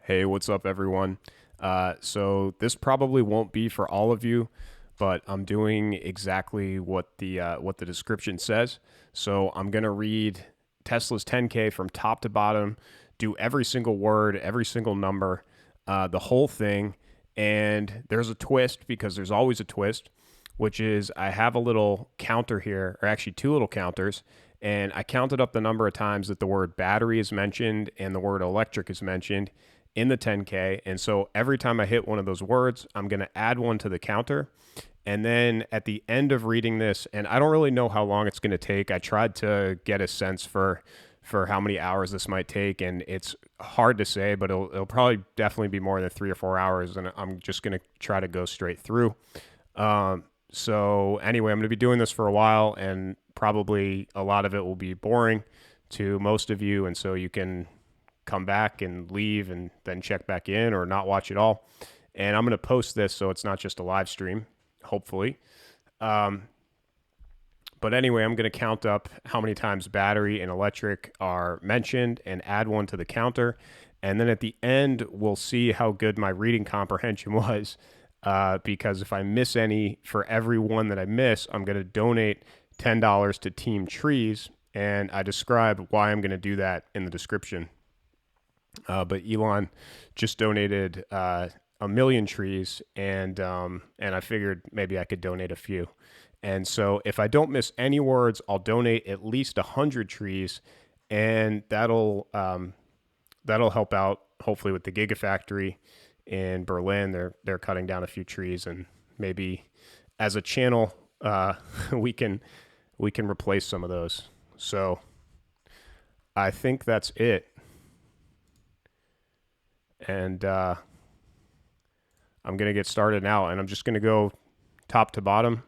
Hey, what's up, everyone? So this probably won't be for all of you, but I'm doing exactly what the description says. So I'm gonna read Tesla's 10K from top to bottom, do every single word, every single number, the whole thing. And there's a twist because there's always a twist, which is I have a little counter here, or actually two little counters, and I counted up the number of times that the word battery is mentioned and the word electric is mentioned in the 10K. And so every time I hit one of those words, I'm going to add one to the counter. And then at the end of reading this, and I don't really know how long it's going to take. I tried to get a sense for how many hours this might take, and it's hard to say, but it'll probably definitely be more than 3 or 4 hours. And I'm just going to try to go straight through. So anyway, I'm going to be doing this for a while, and probably a lot of it will be boring to most of you, and so you can come back and leave and then check back in or not watch it all. And I'm going to post this so it's not just a live stream, hopefully. But anyway, I'm going to count up how many times battery and electric are mentioned and add one to the counter. And then at the end, we'll see how good my reading comprehension was. Because if I miss any for every one that I miss, I'm going to donate $10 to TeamTrees. And I describe why I'm going to do that in the description. But Elon just donated a million trees, and I figured maybe I could donate a few. And so if I don't miss any words, I'll donate at least 100 trees, and that'll help out hopefully with the Gigafactory in Berlin. They're cutting down a few trees, and maybe as a channel we can replace some of those. So I think that's it. And I'm going to get started now, and I'm just going to go top to bottom.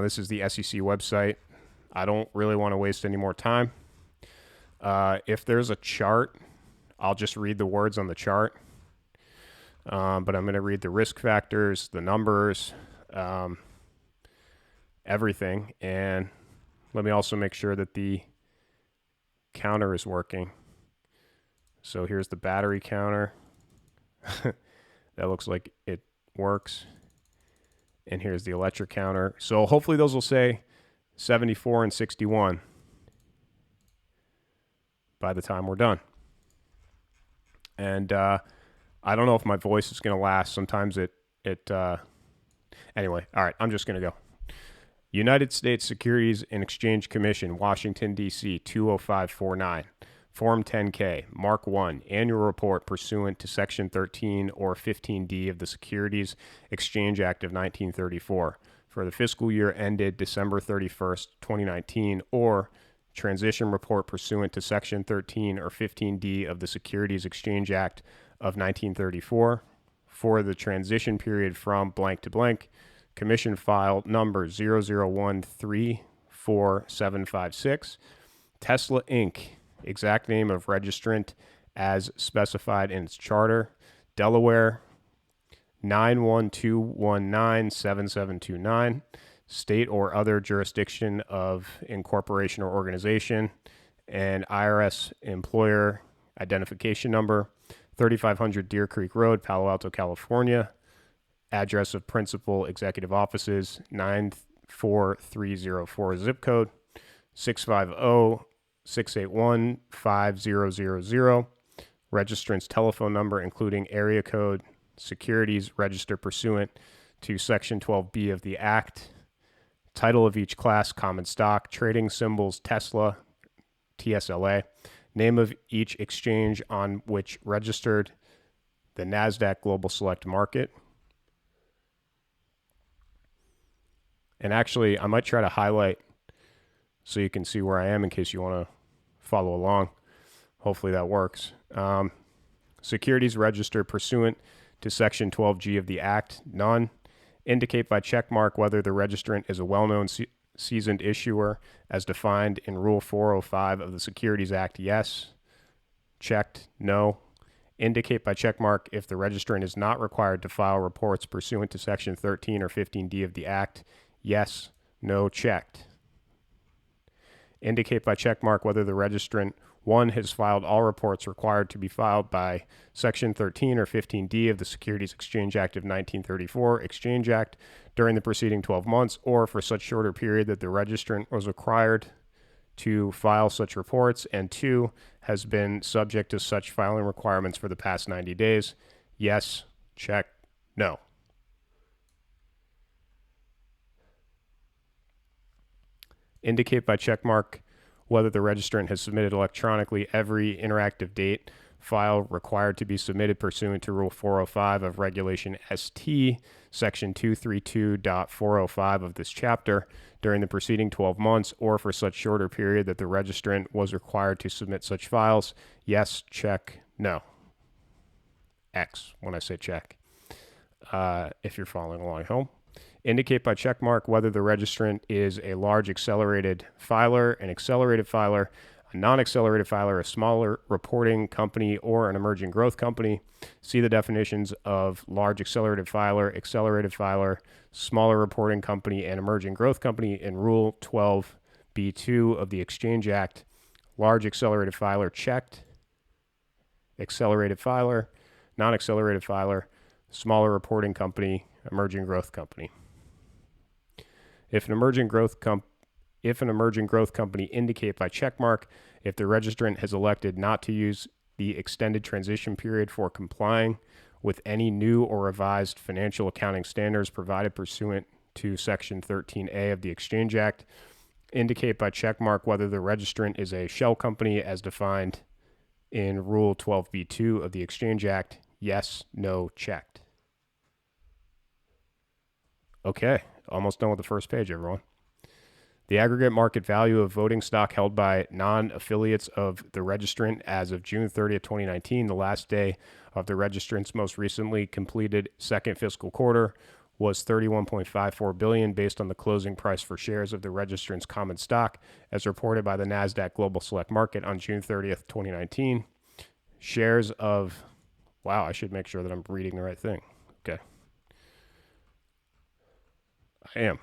This is the SEC website. I don't really want to waste any more time. If there's a chart, I'll just read the words on the chart. But I'm going to read the risk factors, the numbers, everything. And let me also make sure that the counter is working. So here's the battery counter. That looks like it works. And here's the electric counter. So hopefully those will say 74 and 61 by the time we're done. And I don't know if my voice is going to last. Sometimes it anyway, all right, I'm just going to go. United States Securities and Exchange Commission, Washington, D.C., 20549. Form 10K, Mark 1, Annual Report pursuant to Section 13 or 15D of the Securities Exchange Act of 1934 for the fiscal year ended December 31st, 2019, or Transition Report pursuant to Section 13 or 15D of the Securities Exchange Act of 1934 for the transition period from blank to blank. Commission file number 001347756. Tesla Inc., exact name of registrant as specified in its charter, Delaware 912197729, state or other jurisdiction of incorporation or organization, and IRS employer identification number, 3500 Deer Creek Road, Palo Alto, California, address of principal executive offices, 94304 zip code, 650 681-5000, registrant's telephone number, including area code, securities registered pursuant to Section 12B of the Act, title of each class, common stock, trading symbols, Tesla, TSLA, name of each exchange on which registered, the NASDAQ Global Select Market. And actually, I might try to highlight so you can see where I am in case you want to follow along. Hopefully that works. Securities registered pursuant to Section 12G of the Act, none. Indicate by check mark whether the registrant is a well-known seasoned issuer as defined in Rule 405 of the Securities Act, yes. Checked, no. Indicate by check mark if the registrant is not required to file reports pursuant to Section 13 or 15D of the Act, yes, no, checked. Indicate by check mark whether the registrant 1 has filed all reports required to be filed by Section 13 or 15D of the Securities Exchange Act of 1934, Exchange Act, during the preceding 12 months, or for such shorter period that the registrant was required to file such reports, and 2, has been subject to such filing requirements for the past 90 days. Yes, check, no. Indicate by check mark whether the registrant has submitted electronically every interactive date file required to be submitted pursuant to Rule 405 of Regulation ST, Section 232.405 of this chapter during the preceding 12 months, or for such shorter period that the registrant was required to submit such files. Yes, check, no. X when I say check. If you're following along at home. Indicate by check mark whether the registrant is a large accelerated filer, an accelerated filer, a non-accelerated filer, a smaller reporting company, or an emerging growth company. See the definitions of large accelerated filer, smaller reporting company, and emerging growth company in Rule 12b2 of the Exchange Act. Large accelerated filer checked. Accelerated filer, non-accelerated filer, smaller reporting company, emerging growth company. If an emerging growth company indicate by checkmark if the registrant has elected not to use the extended transition period for complying with any new or revised financial accounting standards provided pursuant to Section 13A of the Exchange Act. Indicate by checkmark whether the registrant is a shell company as defined in Rule 12b2 of the Exchange Act. Yes, no, checked. Okay, almost done with the first page, everyone. The aggregate market value of voting stock held by non-affiliates of the registrant as of June 30th, 2019, the last day of the registrant's most recently completed second fiscal quarter, was $31.54 billion based on the closing price for shares of the registrant's common stock as reported by the NASDAQ Global Select Market on June 30th, 2019. Shares of, wow, I should make sure that I'm reading the right thing. Okay. I am.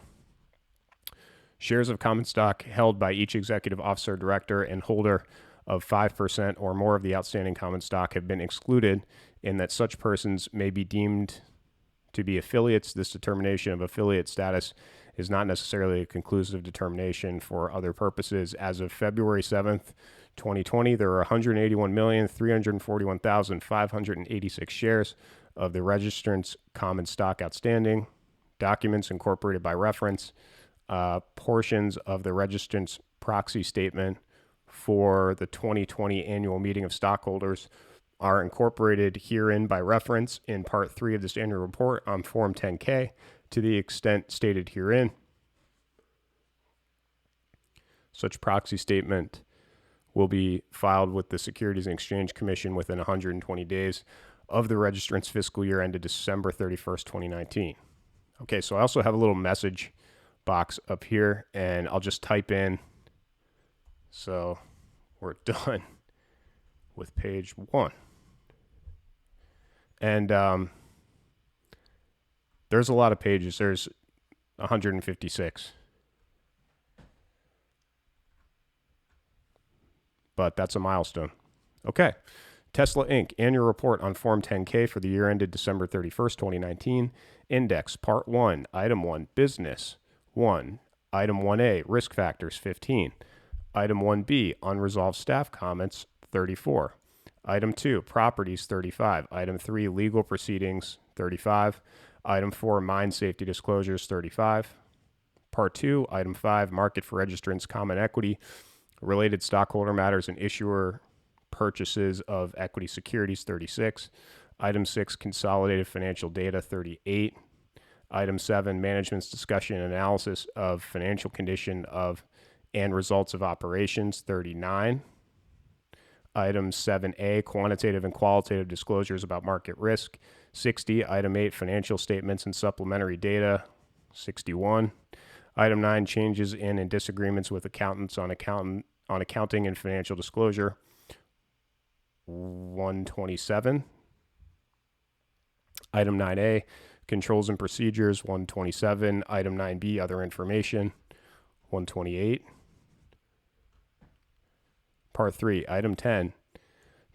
Shares of common stock held by each executive officer, director, and holder of 5% or more of the outstanding common stock have been excluded in that such persons may be deemed to be affiliates. This determination of affiliate status is not necessarily a conclusive determination for other purposes. As of February 7th, 2020, there are 181,341,586 shares of the registrant's common stock outstanding. Documents incorporated by reference. Portions of the registrant's proxy statement for the 2020 annual meeting of stockholders are incorporated herein by reference in Part 3 of this annual report on Form 10-K to the extent stated herein. Such proxy statement will be filed with the Securities and Exchange Commission within 120 days of the registrant's fiscal year ended December 31st, 2019. Okay, so I also have a little message box up here, and I'll just type in. So we're done with page 1. And there's a lot of pages. There's 156. But that's a milestone. Okay. Tesla Inc. Annual Report on Form 10-K for the year ended December 31st, 2019. Index, Part 1, Item 1, Business, 1. Item 1A, Risk Factors, 15. Item 1B, Unresolved Staff Comments, 34. Item 2, Properties, 35. Item 3, Legal Proceedings, 35. Item 4, Mine Safety Disclosures, 35. Part 2, Item 5, Market for Registrants, Common Equity, Related Stockholder Matters and Issuer Purchases of Equity Securities, 36. Item 6, Consolidated Financial Data, 38. Item 7, Management's Discussion and Analysis of Financial Condition of and Results of Operations, 39. Item 7A, Quantitative and Qualitative Disclosures about Market Risk, 60. Item 8, Financial Statements and Supplementary Data, 61. Item 9, Changes in and Disagreements with Accountants on Accounting and Financial Disclosure, 127. Item 9A, Controls and Procedures, 127. Item 9B, Other Information, 128. Part 3, Item 10,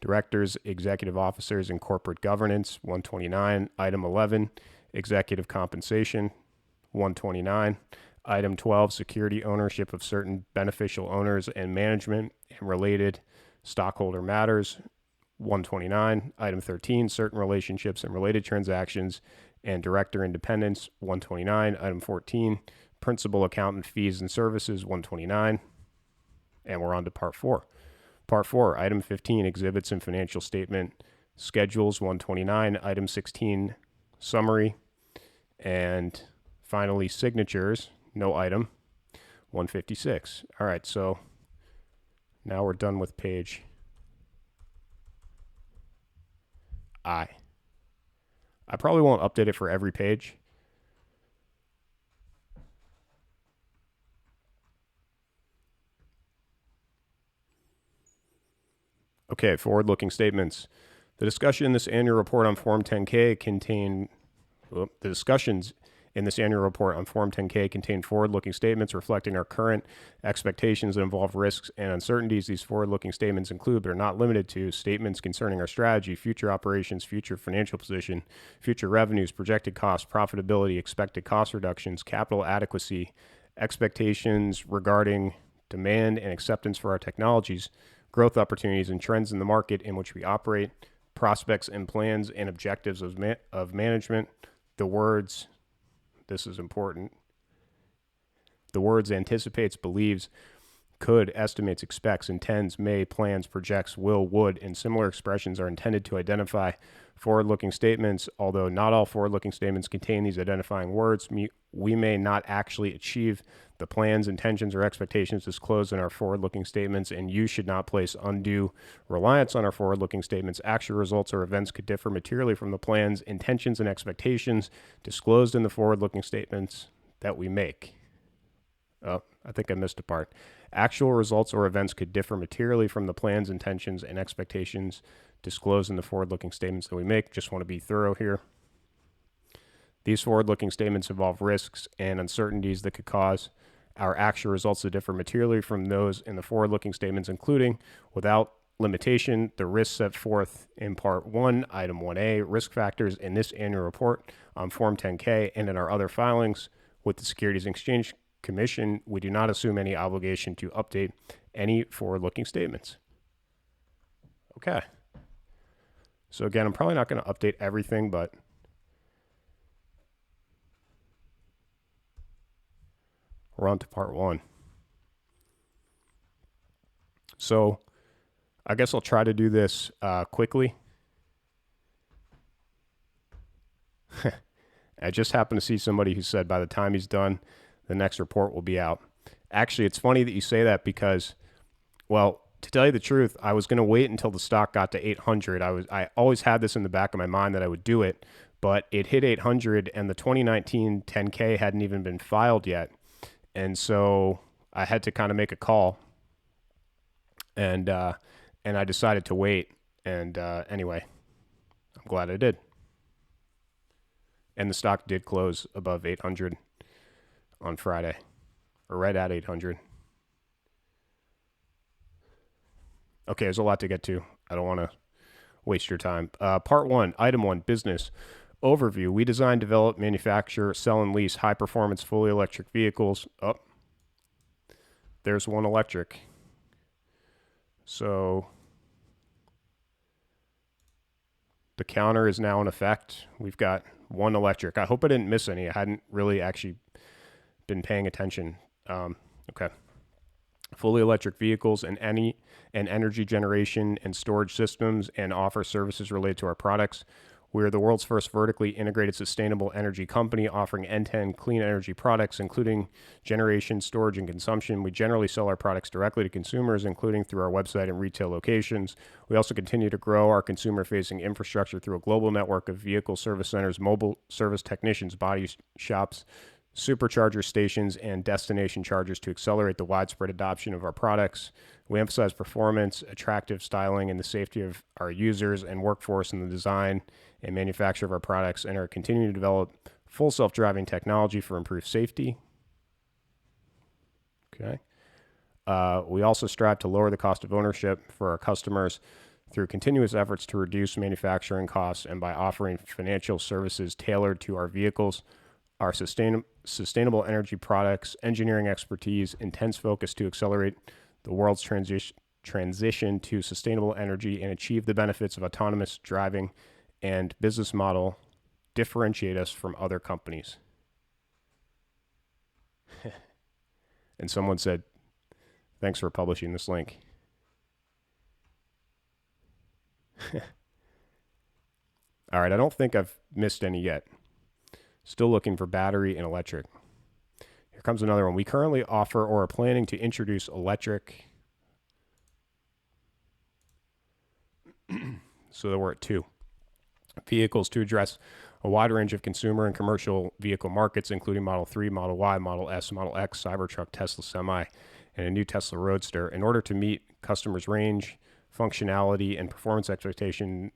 Directors, Executive Officers, and Corporate Governance, 129. Item 11, Executive Compensation, 129. Item 12, Security Ownership of Certain Beneficial Owners and Management and Related Stockholder Matters, 129. Item 13, Certain Relationships and Related Transactions and Director Independence, 129. Item 14, Principal Accountant Fees and Services, 129. And we're on to Part 4. Part 4, Item 15, Exhibits and Financial Statement Schedules, 129. Item 16, Summary. And finally, Signatures, no item, 156. All right, so now we're done with page I probably won't update it for every page. Okay, forward-looking statements. The discussion in this annual report on Form 10-K contain the discussions in this annual report on Form 10-K contain forward-looking statements reflecting our current expectations that involve risks and uncertainties. These forward-looking statements include, but are not limited to, statements concerning our strategy, future operations, future financial position, future revenues, projected costs, profitability, expected cost reductions, capital adequacy, expectations regarding demand and acceptance for our technologies, growth opportunities and trends in the market in which we operate, prospects and plans and objectives of management. The words, this is important, the words anticipates, believes, could, estimates, expects, intends, may, plans, projects, will, would, and similar expressions are intended to identify forward-looking statements. Although not all forward-looking statements contain these identifying words, we may not actually achieve the plans, intentions, or expectations disclosed in our forward-looking statements, and you should not place undue reliance on our forward-looking statements. Actual results or events could differ materially from the plans, intentions, and expectations disclosed in the forward-looking statements that we make. Oh, I think I missed a part. Actual results or events could differ materially from the plans, intentions, and expectations disclosed in the forward-looking statements that we make. Just want to be thorough here. These forward-looking statements involve risks and uncertainties that could cause our actual results to differ materially from those in the forward-looking statements, including, without limitation, the risks set forth in Part 1, Item 1A, Risk Factors in this annual report on Form 10-K and in our other filings with the Securities and Exchange Commission. We do not assume any obligation to update any forward-looking statements. Okay. So again, I'm probably not going to update everything, but we're on to Part 1. So I guess I'll try to do this quickly. I just happened to see somebody who said by the time he's done, the next report will be out. Actually, it's funny that you say that because, well, to tell you the truth, I was going to wait until the stock got to 800. I always had this in the back of my mind that I would do it, but it hit 800 and the 2019 10K hadn't even been filed yet. And so I had to kind of make a call, and I decided to wait. And anyway, I'm glad I did. And the stock did close above 800 on Friday, or right at 800. Okay, there's a lot to get to. I don't want to waste your time. Part 1, Item 1, Business Overview. We design, develop, manufacture, sell, and lease high-performance, fully electric vehicles. Oh, there's one electric. So the counter is now in effect. We've got one electric. I hope I didn't miss any. I hadn't really actually been paying attention. Okay. Fully electric vehicles and energy generation and storage systems, and offer services related to our products. We are the world's first vertically integrated sustainable energy company offering end-to-end clean energy products, including generation, storage, and consumption. We generally sell our products directly to consumers, including through our website and retail locations. We also continue to grow our consumer-facing infrastructure through a global network of vehicle service centers, mobile service technicians, body shops, supercharger stations, and destination chargers to accelerate the widespread adoption of our products. We emphasize performance, attractive styling, and the safety of our users and workforce in the design and manufacture of our products, and are continuing to develop full self-driving technology for improved safety. Okay. We also strive to lower the cost of ownership for our customers through continuous efforts to reduce manufacturing costs and by offering financial services tailored to our vehicles, our sustainable energy products, engineering expertise, intense focus to accelerate the world's transition to sustainable energy and achieve the benefits of autonomous driving and business model differentiate us from other companies. And someone said, thanks for publishing this link. All right, I don't think I've missed any yet. Still looking for battery and electric. Here comes another one. We currently offer or are planning to introduce electric. So we're at 2. Vehicles to address a wide range of consumer and commercial vehicle markets, including Model 3, Model Y, Model S, Model X, Cybertruck, Tesla Semi, and a new Tesla Roadster. In order to meet customers' range, functionality, and performance expectations,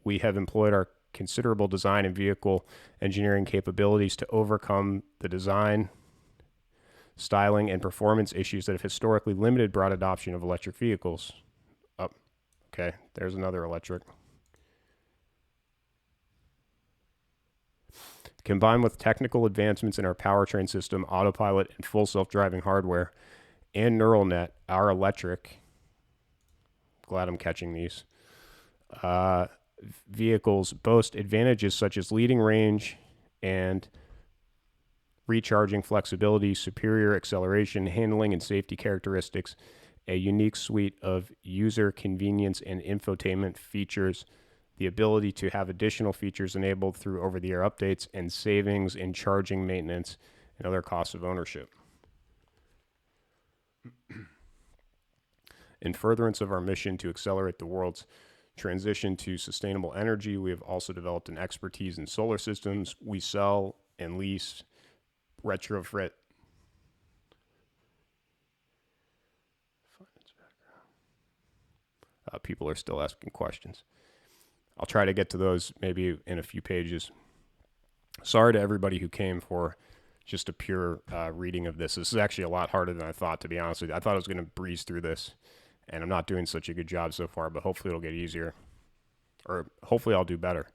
we have employed our considerable design and vehicle engineering capabilities to overcome the design, styling, and performance issues that have historically limited broad adoption of electric vehicles. Oh, okay, there's another electric. Combined with technical advancements in our powertrain system, autopilot, and full self-driving hardware, and neural net, our electric, glad I'm catching these, vehicles boast advantages such as leading range and recharging flexibility, superior acceleration, handling, and safety characteristics, a unique suite of user convenience and infotainment features, the ability to have additional features enabled through over-the-air updates, and savings in charging maintenance and other costs of ownership. In furtherance of our mission to accelerate the world's transition to sustainable energy, we have also developed an expertise in solar systems. We sell and lease retrofit. People are still asking questions. I'll try to get to those maybe in a few pages. Sorry to everybody who came for just a pure reading of this. This is actually a lot harder than I thought, to be honest with you. I thought I was going to breeze through this, and I'm not doing such a good job so far, but hopefully it'll get easier, or hopefully I'll do better.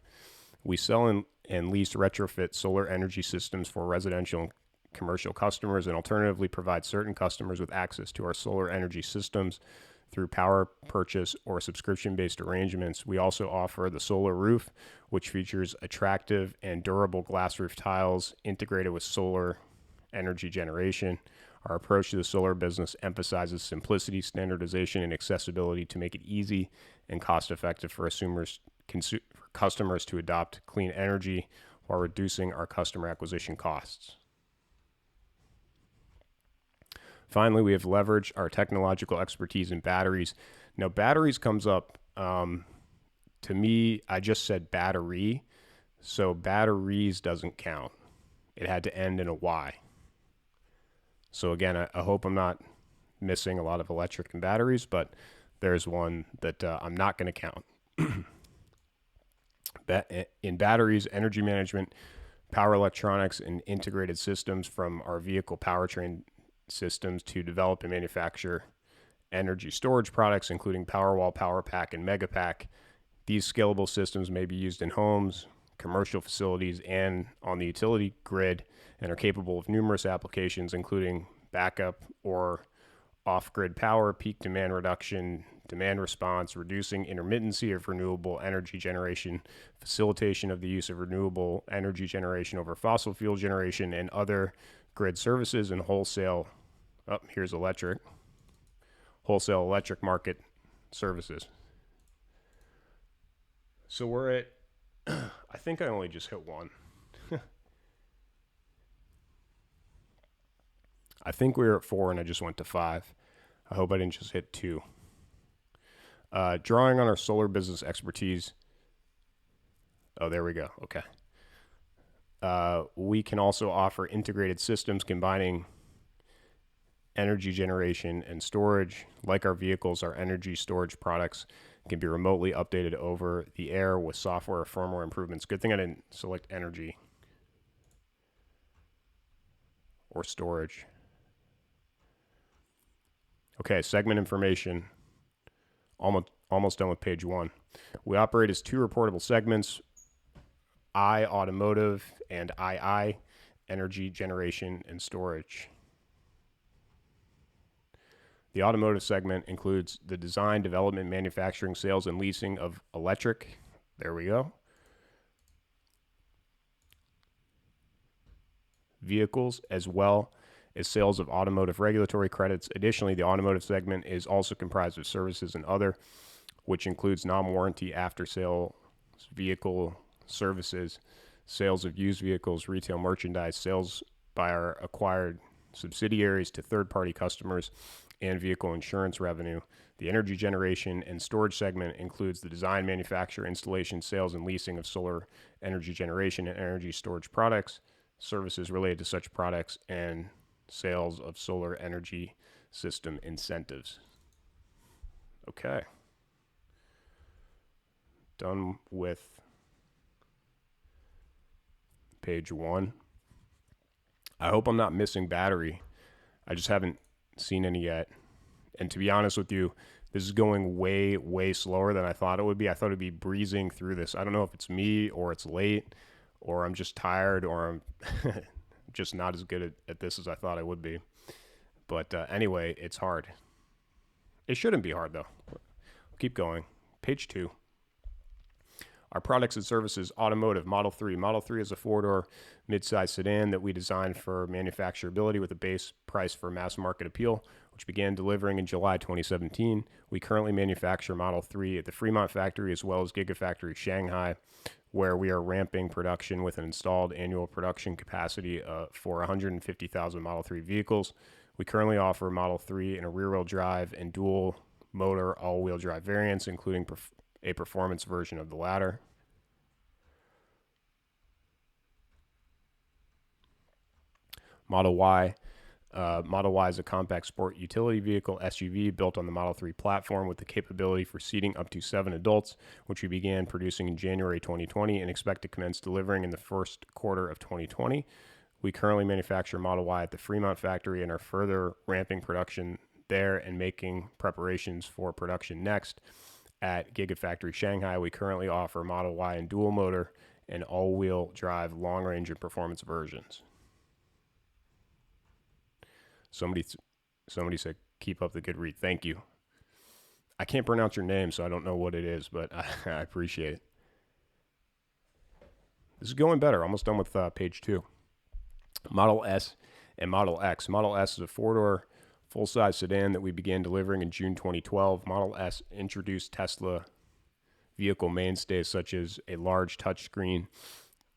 We sell and lease retrofit solar energy systems for residential and commercial customers, and alternatively provide certain customers with access to our solar energy systems through power purchase or subscription-based arrangements. We also offer the solar roof, which features attractive and durable glass roof tiles integrated with solar energy generation. Our approach to the solar business emphasizes simplicity, standardization, and accessibility to make it easy and cost-effective for customers to adopt clean energy while reducing our customer acquisition costs. Finally, we have leveraged our technological expertise in batteries. Now, batteries comes up, to me, I just said battery, so batteries doesn't count. It had to end in a Y. So again, I hope I'm not missing a lot of electric and batteries, but there's one that I'm not going to count. In batteries, energy management, power electronics, and integrated systems from our vehicle powertrain systems to develop and manufacture energy storage products, including Powerwall, PowerPack, and Megapack. These scalable systems may be used in homes, commercial facilities, and on the utility grid, and are capable of numerous applications, including backup or off-grid power, peak demand reduction, demand response, reducing intermittency of renewable energy generation, facilitation of the use of renewable energy generation over fossil fuel generation, and other grid services, and wholesale electric market services. So we're at, I think I only just hit one. I think we were at 4 and I just went to 5. I hope I didn't just hit 2. Drawing on our solar business expertise. Oh, there we go. Okay. We can also offer integrated systems combining energy generation and storage. Like our vehicles, our energy storage products can be remotely updated over the air with software or firmware improvements. Good thing I didn't select energy or storage. Okay, segment information. Almost done with page 1. We operate as 2 reportable segments, I, automotive, and II, energy generation and storage. The automotive segment includes the design, development, manufacturing, sales, and leasing of electric. There we go. Vehicles, as well as sales of automotive regulatory credits. Additionally, the automotive segment is also comprised of services and other, which includes non-warranty after-sale vehicle services, sales of used vehicles, retail merchandise, sales by our acquired subsidiaries to third-party customers, and vehicle insurance revenue. The energy generation and storage segment includes the design, manufacture, installation, sales, and leasing of solar energy generation and energy storage products, services related to such products, and sales of solar energy system incentives. Okay. Done with page 1. I hope I'm not missing battery. I just haven't seen any yet. And to be honest with you, this is going way, way slower than I thought it would be. I thought it'd be breezing through this. I don't know if it's me or it's late or I'm just tired or I'm just not as good at this as I thought I would be. But anyway, it's hard. It shouldn't be hard, though. Keep going. Page 2. Our products and services, automotive, Model 3. Model 3 is a 4-door midsize sedan that we designed for manufacturability with a base price for mass market appeal, which began delivering in July 2017. We currently manufacture Model 3 at the Fremont factory as well as Gigafactory Shanghai, where we are ramping production with an installed annual production capacity for 150,000 Model 3 vehicles. We currently offer Model 3 in a rear-wheel drive and dual motor all-wheel drive variants, including a performance version of the latter. Model Y. Model Y is a compact sport utility vehicle SUV built on the Model 3 platform with the capability for seating up to 7 adults, which we began producing in January 2020 and expect to commence delivering in the first quarter of 2020. We currently manufacture Model Y at the Fremont factory and are further ramping production there and making preparations for production next. At Gigafactory Shanghai, we currently offer Model Y in dual motor and all-wheel drive long-range and performance versions. Somebody said, keep up the good read. Thank you. I can't pronounce your name, so I don't know what it is, but I appreciate it. This is going better. Almost done with page 2. Model S and Model X. Model S is a 4-door full-size sedan that we began delivering in June 2012. Model S introduced Tesla vehicle mainstays such as a large touchscreen,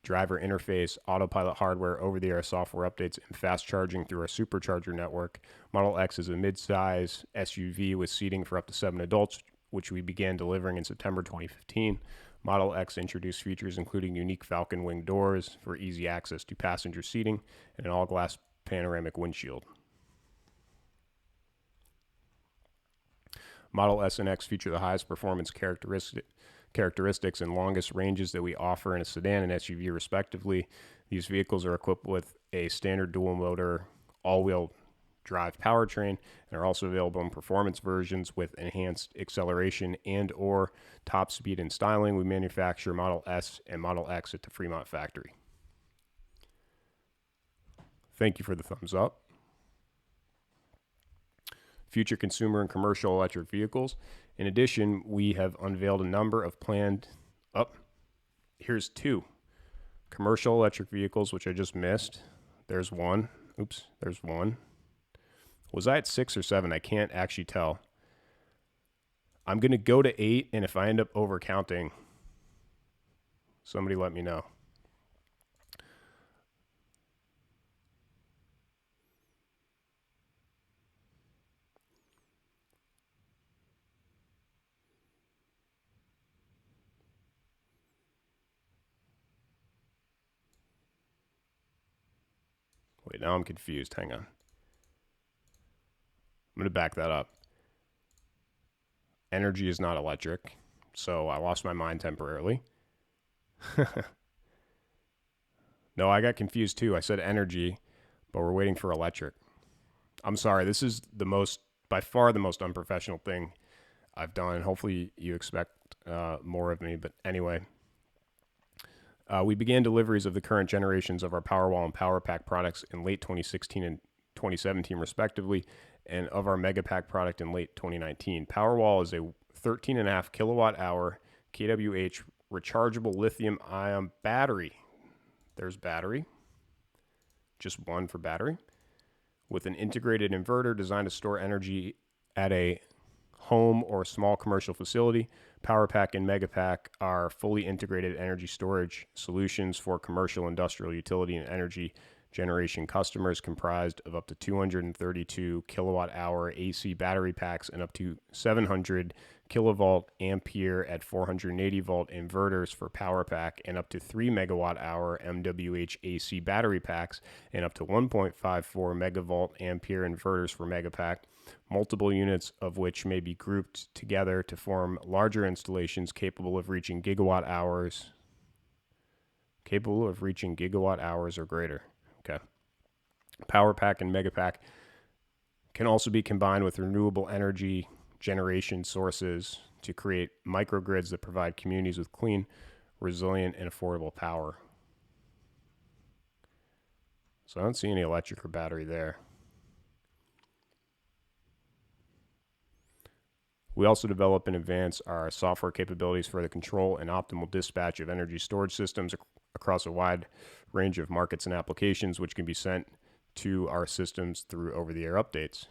driver interface, autopilot hardware, over-the-air software updates, and fast charging through our supercharger network. Model X is a mid-size SUV with seating for up to 7 adults, which we began delivering in September 2015. Model X introduced features including unique Falcon wing doors for easy access to passenger seating and an all-glass panoramic windshield. Model S and X feature the highest performance characteristics and longest ranges that we offer in a sedan and SUV respectively. These vehicles are equipped with a standard dual motor all-wheel drive powertrain and are also available in performance versions with enhanced acceleration and or top speed and styling. We manufacture Model S and Model X at the Fremont factory. Thank you for the thumbs up. Future consumer and commercial electric vehicles. In addition, we have unveiled a number of planned, here's 2. Commercial electric vehicles, which I just missed. There's 1. Oops, there's 1. Was I at 6 or 7? I can't actually tell. I'm going to go to 8, and if I end up overcounting, somebody let me know. Wait, now I'm confused. Hang on. I'm going to back that up. Energy is not electric, so I lost my mind temporarily. No, I got confused too. I said energy, but we're waiting for electric. I'm sorry. This is the most by far the most unprofessional thing I've done. Hopefully you expect more of me. But anyway, we began deliveries of the current generations of our Powerwall and PowerPack products in late 2016 and 2017, respectively, and of our Megapack product in late 2019. Powerwall is a 13.5 kilowatt hour kWh rechargeable lithium ion battery. There's battery, just one for battery, with an integrated inverter designed to store energy at a home or small commercial facility. PowerPack and Megapack are fully integrated energy storage solutions for commercial, industrial, utility, and energy generation customers, comprised of up to 232 kilowatt hour AC battery packs and up to 700 kilovolt ampere at 480 volt inverters for PowerPack, and up to 3 megawatt hour MWH AC battery packs and up to 1.54 megavolt ampere inverters for Megapack, multiple units of which may be grouped together to form larger installations capable of reaching gigawatt hours or greater. Okay. PowerPack and Megapack can also be combined with renewable energy generation sources to create microgrids that provide communities with clean, resilient, and affordable power. So I don't see any electric or battery there. We also develop and advance our software capabilities for the control and optimal dispatch of energy storage systems across a wide range of markets and applications, which can be sent to our systems through over-the-air updates.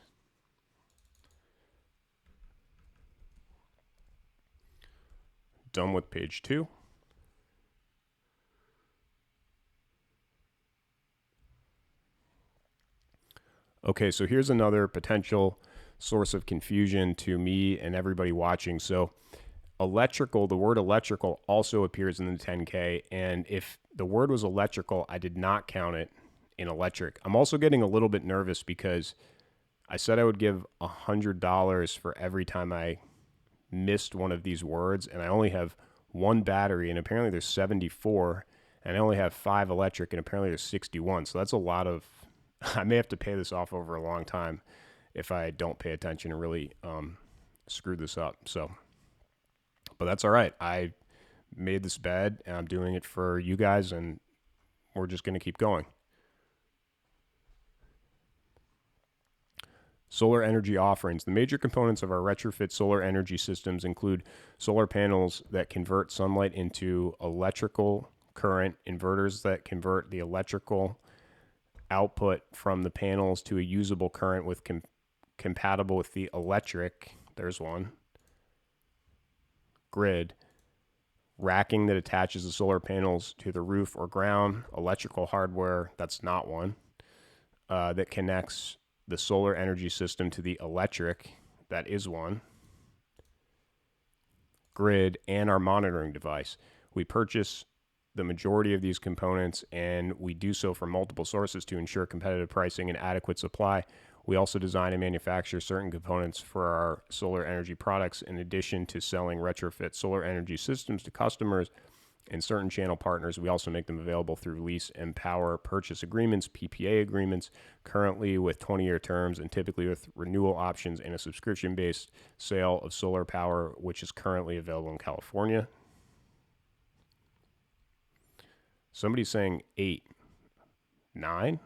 Done with page 2. Okay, so here's another potential source of confusion to me and everybody watching. So electrical, the word electrical also appears in the 10K, and if the word was electrical, I did not count it in electric. I'm also getting a little bit nervous because I said I would give $100 for every time I missed one of these words, and I only have one battery, and apparently there's 74, and I only have 5 electric, and apparently there's 61. So that's a lot of, I may have to pay this off over a long time if I don't pay attention and really screw this up. So, but that's all right. I made this bed, and I'm doing it for you guys, and we're just going to keep going. Solar energy offerings. The major components of our retrofit solar energy systems include solar panels that convert sunlight into electrical current, inverters that convert the electrical output from the panels to a usable current with compatible with the electric, there's one, grid, racking that attaches the solar panels to the roof or ground, electrical hardware, that's not one, that connects the solar energy system to the electric, that is one, grid, and our monitoring device. We purchase the majority of these components, and we do so from multiple sources to ensure competitive pricing and adequate supply. We also design and manufacture certain components for our solar energy products, in addition to selling retrofit solar energy systems to customers and certain channel partners. We also make them available through lease and power purchase agreements, PPA agreements, currently with 20-year terms and typically with renewal options, and a subscription-based sale of solar power, which is currently available in California. Somebody's saying 8, 9?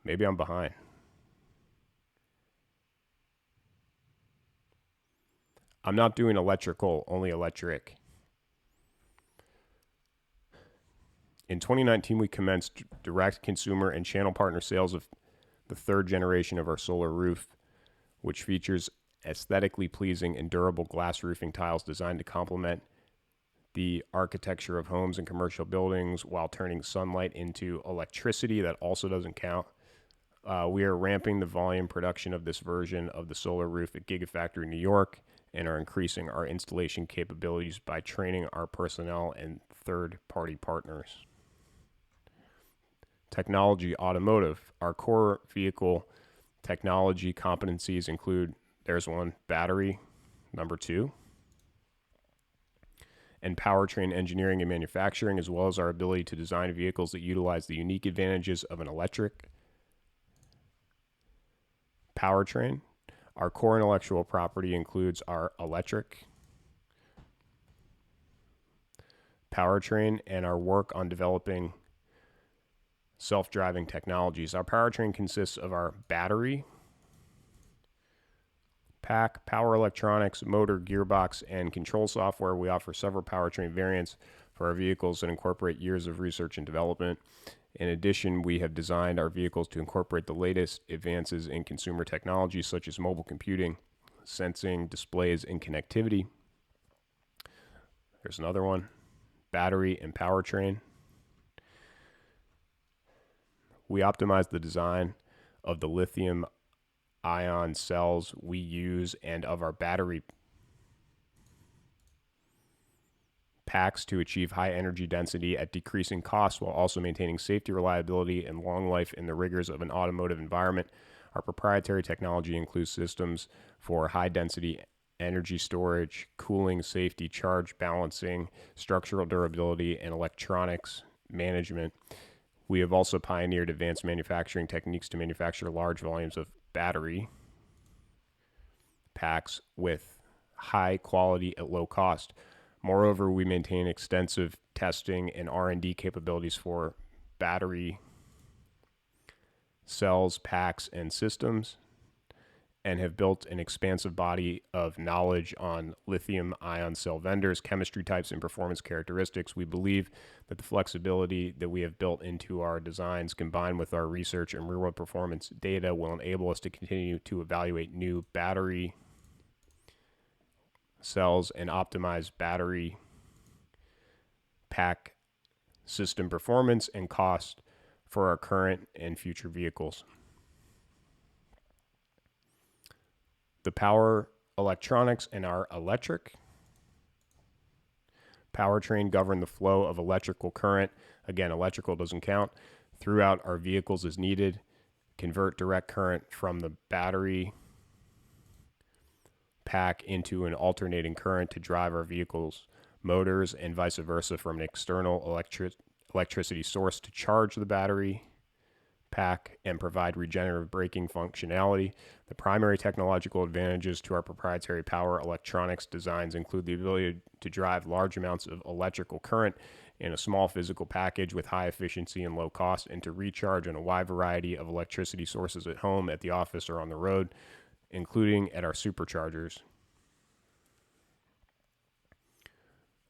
Maybe I'm behind. I'm not doing electrical, only electric. In 2019, we commenced direct consumer and channel partner sales of the 3rd generation of our solar roof, which features aesthetically pleasing and durable glass roofing tiles designed to complement the architecture of homes and commercial buildings while turning sunlight into electricity. That also doesn't count. We are ramping the volume production of this version of the solar roof at Gigafactory New York, and are increasing our installation capabilities by training our personnel and third-party partners. Technology, automotive. Our core vehicle technology competencies include, there's one, battery, number 2, and powertrain engineering and manufacturing, as well as our ability to design vehicles that utilize the unique advantages of an electric powertrain. Our core intellectual property includes our electric, powertrain, and our work on developing self-driving technologies. Our powertrain consists of our battery pack, power electronics, motor, gearbox, and control software. We offer several powertrain variants for our vehicles that incorporate years of research and development. In addition, we have designed our vehicles to incorporate the latest advances in consumer technology, such as mobile computing, sensing, displays, and connectivity. There's another one, battery and powertrain. We optimize the design of the lithium ion cells we use and of our battery packs to achieve high energy density at decreasing costs while also maintaining safety, reliability, and long life in the rigors of an automotive environment. Our proprietary technology includes systems for high density energy storage, cooling, safety, charge balancing, structural durability, and electronics management. We have also pioneered advanced manufacturing techniques to manufacture large volumes of battery packs with high quality at low cost. Moreover, we maintain extensive testing and R&D capabilities for battery cells, packs, and systems, and have built an expansive body of knowledge on lithium ion cell vendors, chemistry types, and performance characteristics. We believe that the flexibility that we have built into our designs, combined with our research and real-world performance data, will enable us to continue to evaluate new battery cells and optimize battery pack system performance and cost for our current and future vehicles. The power electronics and our electric powertrain govern the flow of electrical current. Again, electrical doesn't count throughout our vehicles as needed. Convert direct current from the battery pack into an alternating current to drive our vehicles' motors, and vice versa from an external electricity source to charge the battery pack and provide regenerative braking functionality. The primary technological advantages to our proprietary power electronics designs include the ability to drive large amounts of electrical current in a small physical package with high efficiency and low cost, and to recharge on a wide variety of electricity sources at home, at the office, or on the road, including at our superchargers.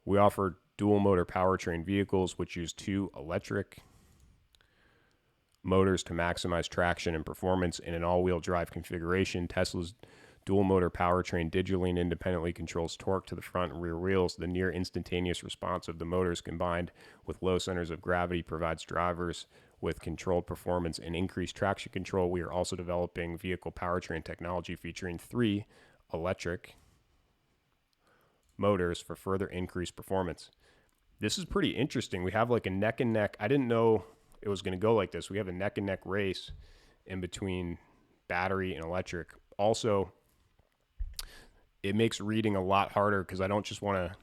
We offer dual motor powertrain vehicles which use two electric motors to maximize traction and performance in an all-wheel drive configuration. Tesla's dual motor powertrain digitally and independently controls torque to the front and rear wheels. The near instantaneous response of the motors combined with low centers of gravity provides drivers with controlled performance and increased traction control. We are also developing vehicle powertrain technology featuring 3 electric motors for further increased performance. This is pretty interesting. We have like a neck and neck. I didn't know it was going to go like this. We have a neck and neck race in between battery and electric. Also, it makes reading a lot harder because I don't just want to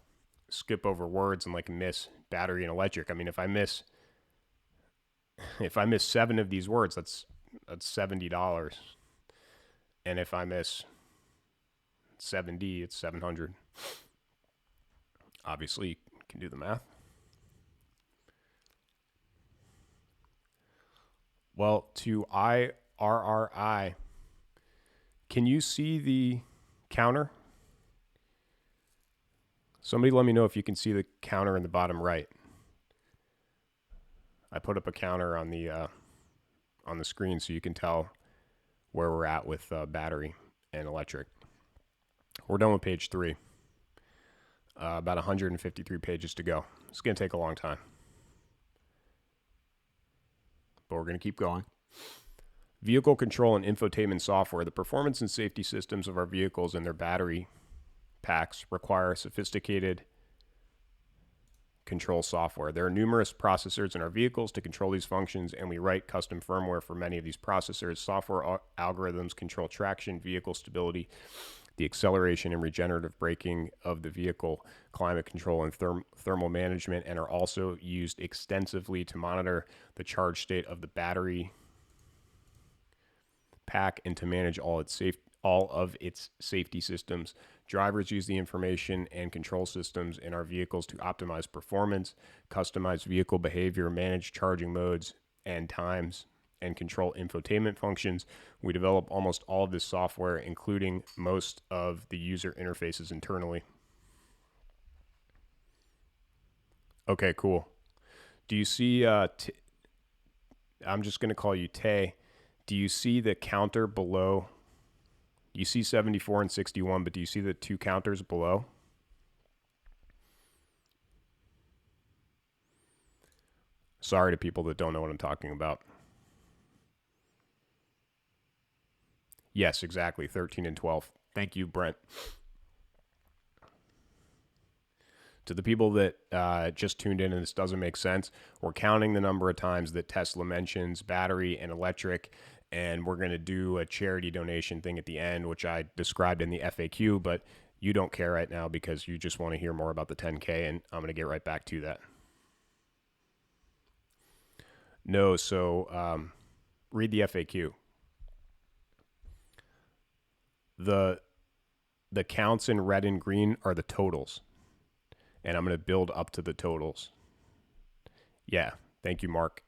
skip over words and like miss battery and electric. I mean, if I miss 7 of these words, that's $70. And if I miss 7D, it's 700. Obviously, you can do the math. Well, to IRRI, can you see the counter? Somebody let me know if you can see the counter in the bottom right. I put up a counter on the screen so you can tell where we're at with battery and electric. We're done with page 3. About 153 pages to go. It's going to take a long time, but we're going to keep going. Vehicle control and infotainment software. The performance and safety systems of our vehicles and their battery packs require sophisticated control software. There are numerous processors in our vehicles to control these functions, and we write custom firmware for many of these processors. Software algorithms control traction, vehicle stability, the acceleration and regenerative braking of the vehicle, climate control, and thermal management, and are also used extensively to monitor the charge state of the battery pack and to manage all all of its safety systems. Drivers use the information and control systems in our vehicles to optimize performance, customize vehicle behavior, manage charging modes and times, and control infotainment functions. We develop almost all of this software, including most of the user interfaces internally. Okay, cool. Do you see, I'm just going to call you Tay. Do you see the counter below? You see 74 and 61, but do you see the two counters below? Sorry to people that don't know what I'm talking about. Yes, exactly. 13 and 12. Thank you, Brent. To the people that just tuned in and this doesn't make sense, we're counting the number of times that Tesla mentions battery and electric, and we're going to do a charity donation thing at the end, which I described in the FAQ, but you don't care right now because you just want to hear more about the 10K, and I'm going to get right back to that. No, so read the FAQ. The counts in red and green are the totals, and I'm going to build up to the totals. Yeah, thank you, Mark.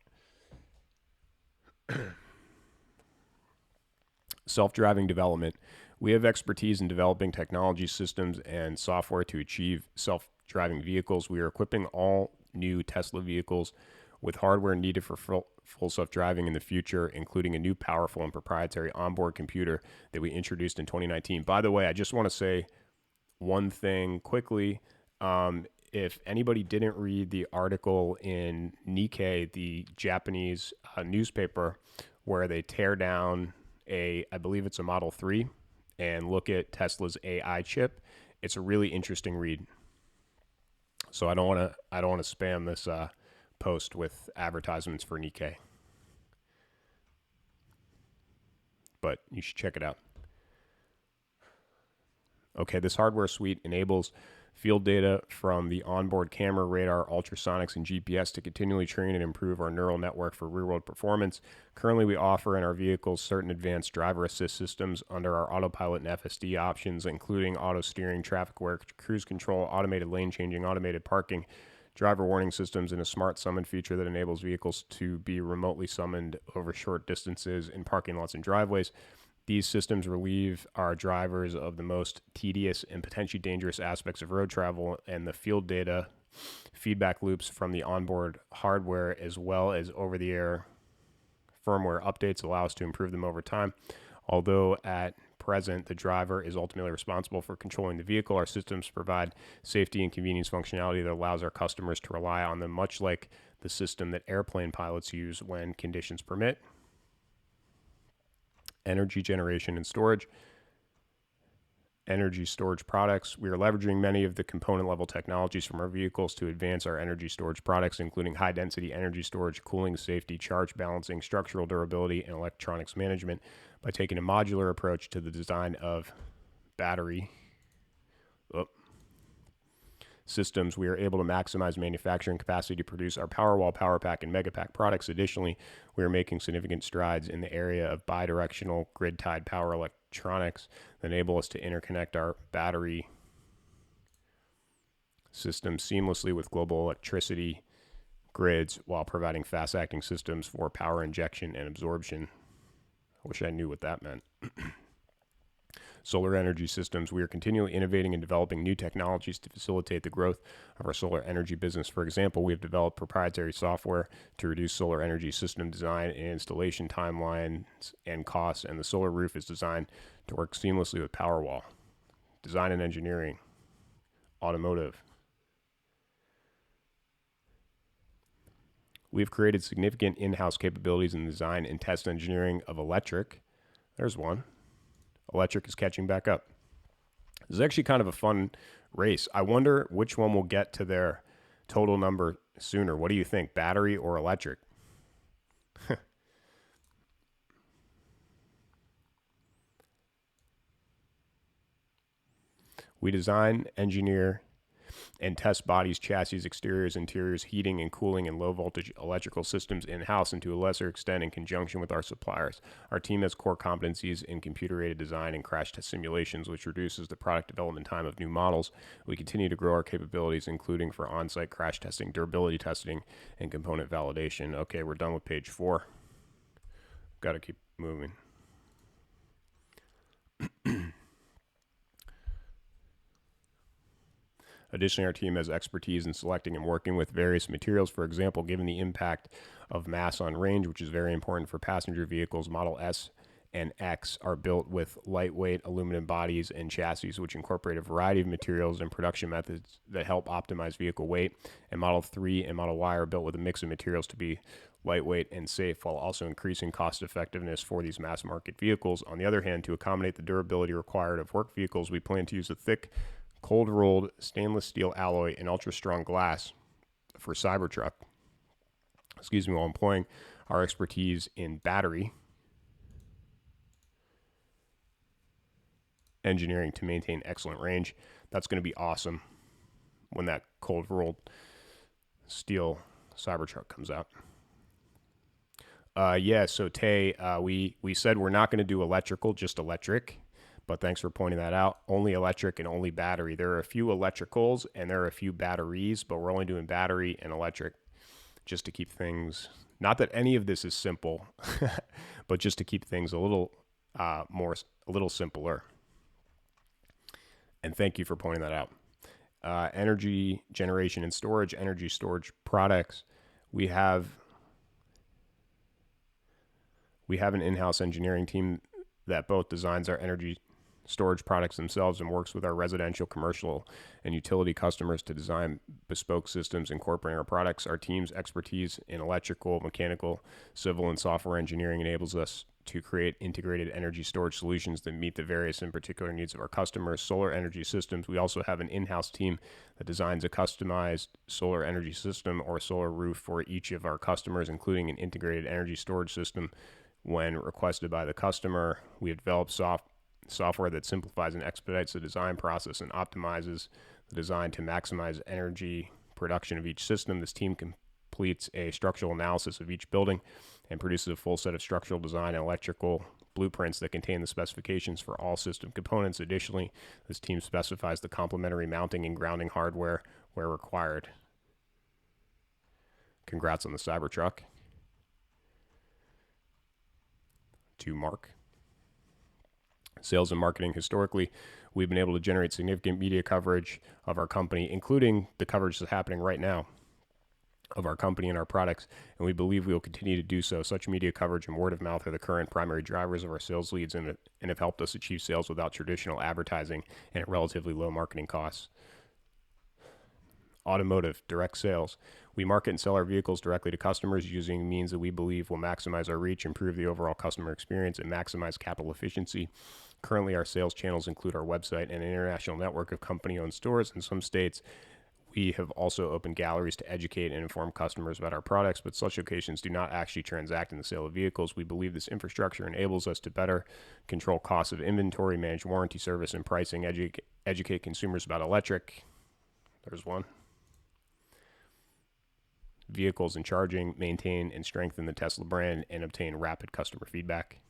Self-driving development. We have expertise in developing technology systems and software to achieve self-driving vehicles. We are equipping all new Tesla vehicles with hardware needed for full self-driving in the future, including a new powerful and proprietary onboard computer that we introduced in 2019. By the way, I just want to say one thing quickly. If anybody didn't read the article in Nikkei, the Japanese newspaper, where they tear down I believe it's a Model 3, and look at Tesla's AI chip, it's a really interesting read. So I don't want to spam this post with advertisements for Nikkei, but you should check it out. Okay, this hardware suite enables field data from the onboard camera, radar, ultrasonics, and GPS to continually train and improve our neural network for real-world performance. Currently, we offer in our vehicles certain advanced driver assist systems under our autopilot and FSD options, including auto steering, traffic aware cruise control, automated lane changing, automated parking, driver warning systems, and a smart summon feature that enables vehicles to be remotely summoned over short distances in parking lots and driveways. These systems relieve our drivers of the most tedious and potentially dangerous aspects of road travel, and the field data feedback loops from the onboard hardware as well as over-the-air firmware updates allow us to improve them over time. Although at present the driver is ultimately responsible for controlling the vehicle, our systems provide safety and convenience functionality that allows our customers to rely on them, much like the system that airplane pilots use when conditions permit. Energy generation and storage. Energy storage products. We are leveraging many of the component level technologies from our vehicles to advance our energy storage products, including high density energy storage, cooling, safety, charge balancing, structural durability, and electronics management. By taking a modular approach to the design of battery systems, we are able to maximize manufacturing capacity to produce our Powerwall, PowerPack, and Megapack products. Additionally, we are making significant strides in the area of bidirectional grid-tied power electronics that enable us to interconnect our battery system seamlessly with global electricity grids while providing fast-acting systems for power injection and absorption. I wish I knew what that meant. Solar energy systems. We are continually innovating and developing new technologies to facilitate the growth of our solar energy business. For example, we have developed proprietary software to reduce solar energy system design and installation timelines and costs, and the solar roof is designed to work seamlessly with Powerwall. Design and engineering. Automotive. We've created significant in-house capabilities in design and test engineering of electric. There's one. Electric is catching back up. This is actually kind of a fun race. I wonder which one will get to their total number sooner. What do you think, battery or electric? We design, engineer, and test bodies, chassis, exteriors, interiors, heating and cooling, and low voltage electrical systems in-house, and to a lesser extent in conjunction with our suppliers. Our team has core competencies in computer-aided design and crash test simulations, which reduces the product development time of new models. We continue to grow our capabilities, including for on-site crash testing, durability testing, and component validation. Okay, we're done with page 4. Got to keep moving. Additionally, our team has expertise in selecting and working with various materials. For example, given the impact of mass on range, which is very important for passenger vehicles, Model S and X are built with lightweight aluminum bodies and chassis, which incorporate a variety of materials and production methods that help optimize vehicle weight. And Model 3 and Model Y are built with a mix of materials to be lightweight and safe, while also increasing cost effectiveness for these mass market vehicles. On the other hand, to accommodate the durability required of work vehicles, we plan to use a thick, cold-rolled stainless steel alloy and ultra-strong glass for Cybertruck, while employing our expertise in battery engineering to maintain excellent range. That's going to be awesome when that cold-rolled steel Cybertruck comes out. So Tay, we said we're not going to do electrical, just electric. But thanks for pointing that out. Only electric and only battery. There are a few electricals and there are a few batteries, but we're only doing battery and electric just to keep things, not that any of this is simple, but just to keep things a little simpler. And thank you for pointing that out. Energy generation and storage, energy storage products. We have an in-house engineering team that both designs our energy storage products themselves and works with our residential, commercial, and utility customers to design bespoke systems incorporating our products. Our team's expertise in electrical, mechanical, civil, and software engineering enables us to create integrated energy storage solutions that meet the various and particular needs of our customers. Solar energy systems. We also have an in-house team that designs a customized solar energy system or solar roof for each of our customers, including an integrated energy storage system when requested by the customer. We have developed software that simplifies and expedites the design process and optimizes the design to maximize energy production of each system. This team completes a structural analysis of each building and produces a full set of structural design and electrical blueprints that contain the specifications for all system components. Additionally, this team specifies the complementary mounting and grounding hardware where required. Congrats on the Cybertruck. To Mark. Sales and marketing. Historically, we've been able to generate significant media coverage of our company, including the coverage that's happening right now of our company and our products, and we believe we will continue to do so. Such media coverage and word of mouth are the current primary drivers of our sales leads and have helped us achieve sales without traditional advertising and at relatively low marketing costs. Automotive direct sales. We market and sell our vehicles directly to customers using means that we believe will maximize our reach, improve the overall customer experience, and maximize capital efficiency. Currently, our sales channels include our website and an international network of company-owned stores. In some states, we have also opened galleries to educate and inform customers about our products, but such locations do not actually transact in the sale of vehicles. We believe this infrastructure enables us to better control costs of inventory, manage warranty service and pricing, educate consumers about electric. There's one. Vehicles and charging, maintain and strengthen the Tesla brand, and obtain rapid customer feedback.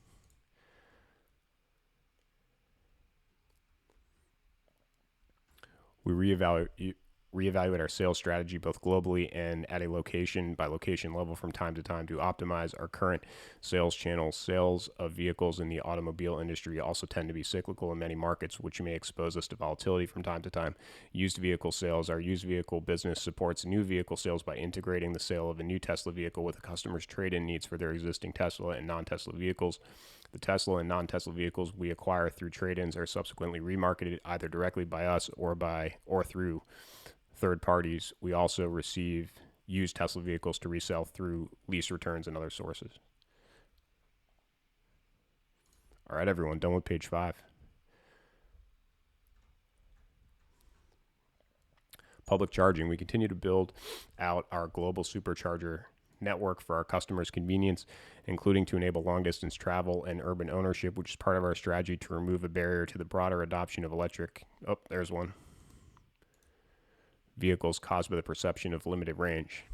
We reevaluate our sales strategy both globally and at a location by location level from time to time to optimize our current sales channels. Sales of vehicles in the automobile industry also tend to be cyclical in many markets, which may expose us to volatility from time to time. Used vehicle sales. Our used vehicle business supports new vehicle sales by integrating the sale of a new Tesla vehicle with a customer's trade-in needs for their existing Tesla and non-Tesla vehicles. The Tesla and non-Tesla vehicles we acquire through trade-ins are subsequently remarketed either directly by us or through third parties. We also receive used Tesla vehicles to resell through lease returns and other sources. All right, everyone, done with page 5. Public charging. We continue to build out our global supercharger network for our customers' convenience, including to enable long-distance travel and urban ownership, which is part of our strategy to remove a barrier to the broader adoption of electric. Oh, there's one. vehicles caused by the perception of limited range.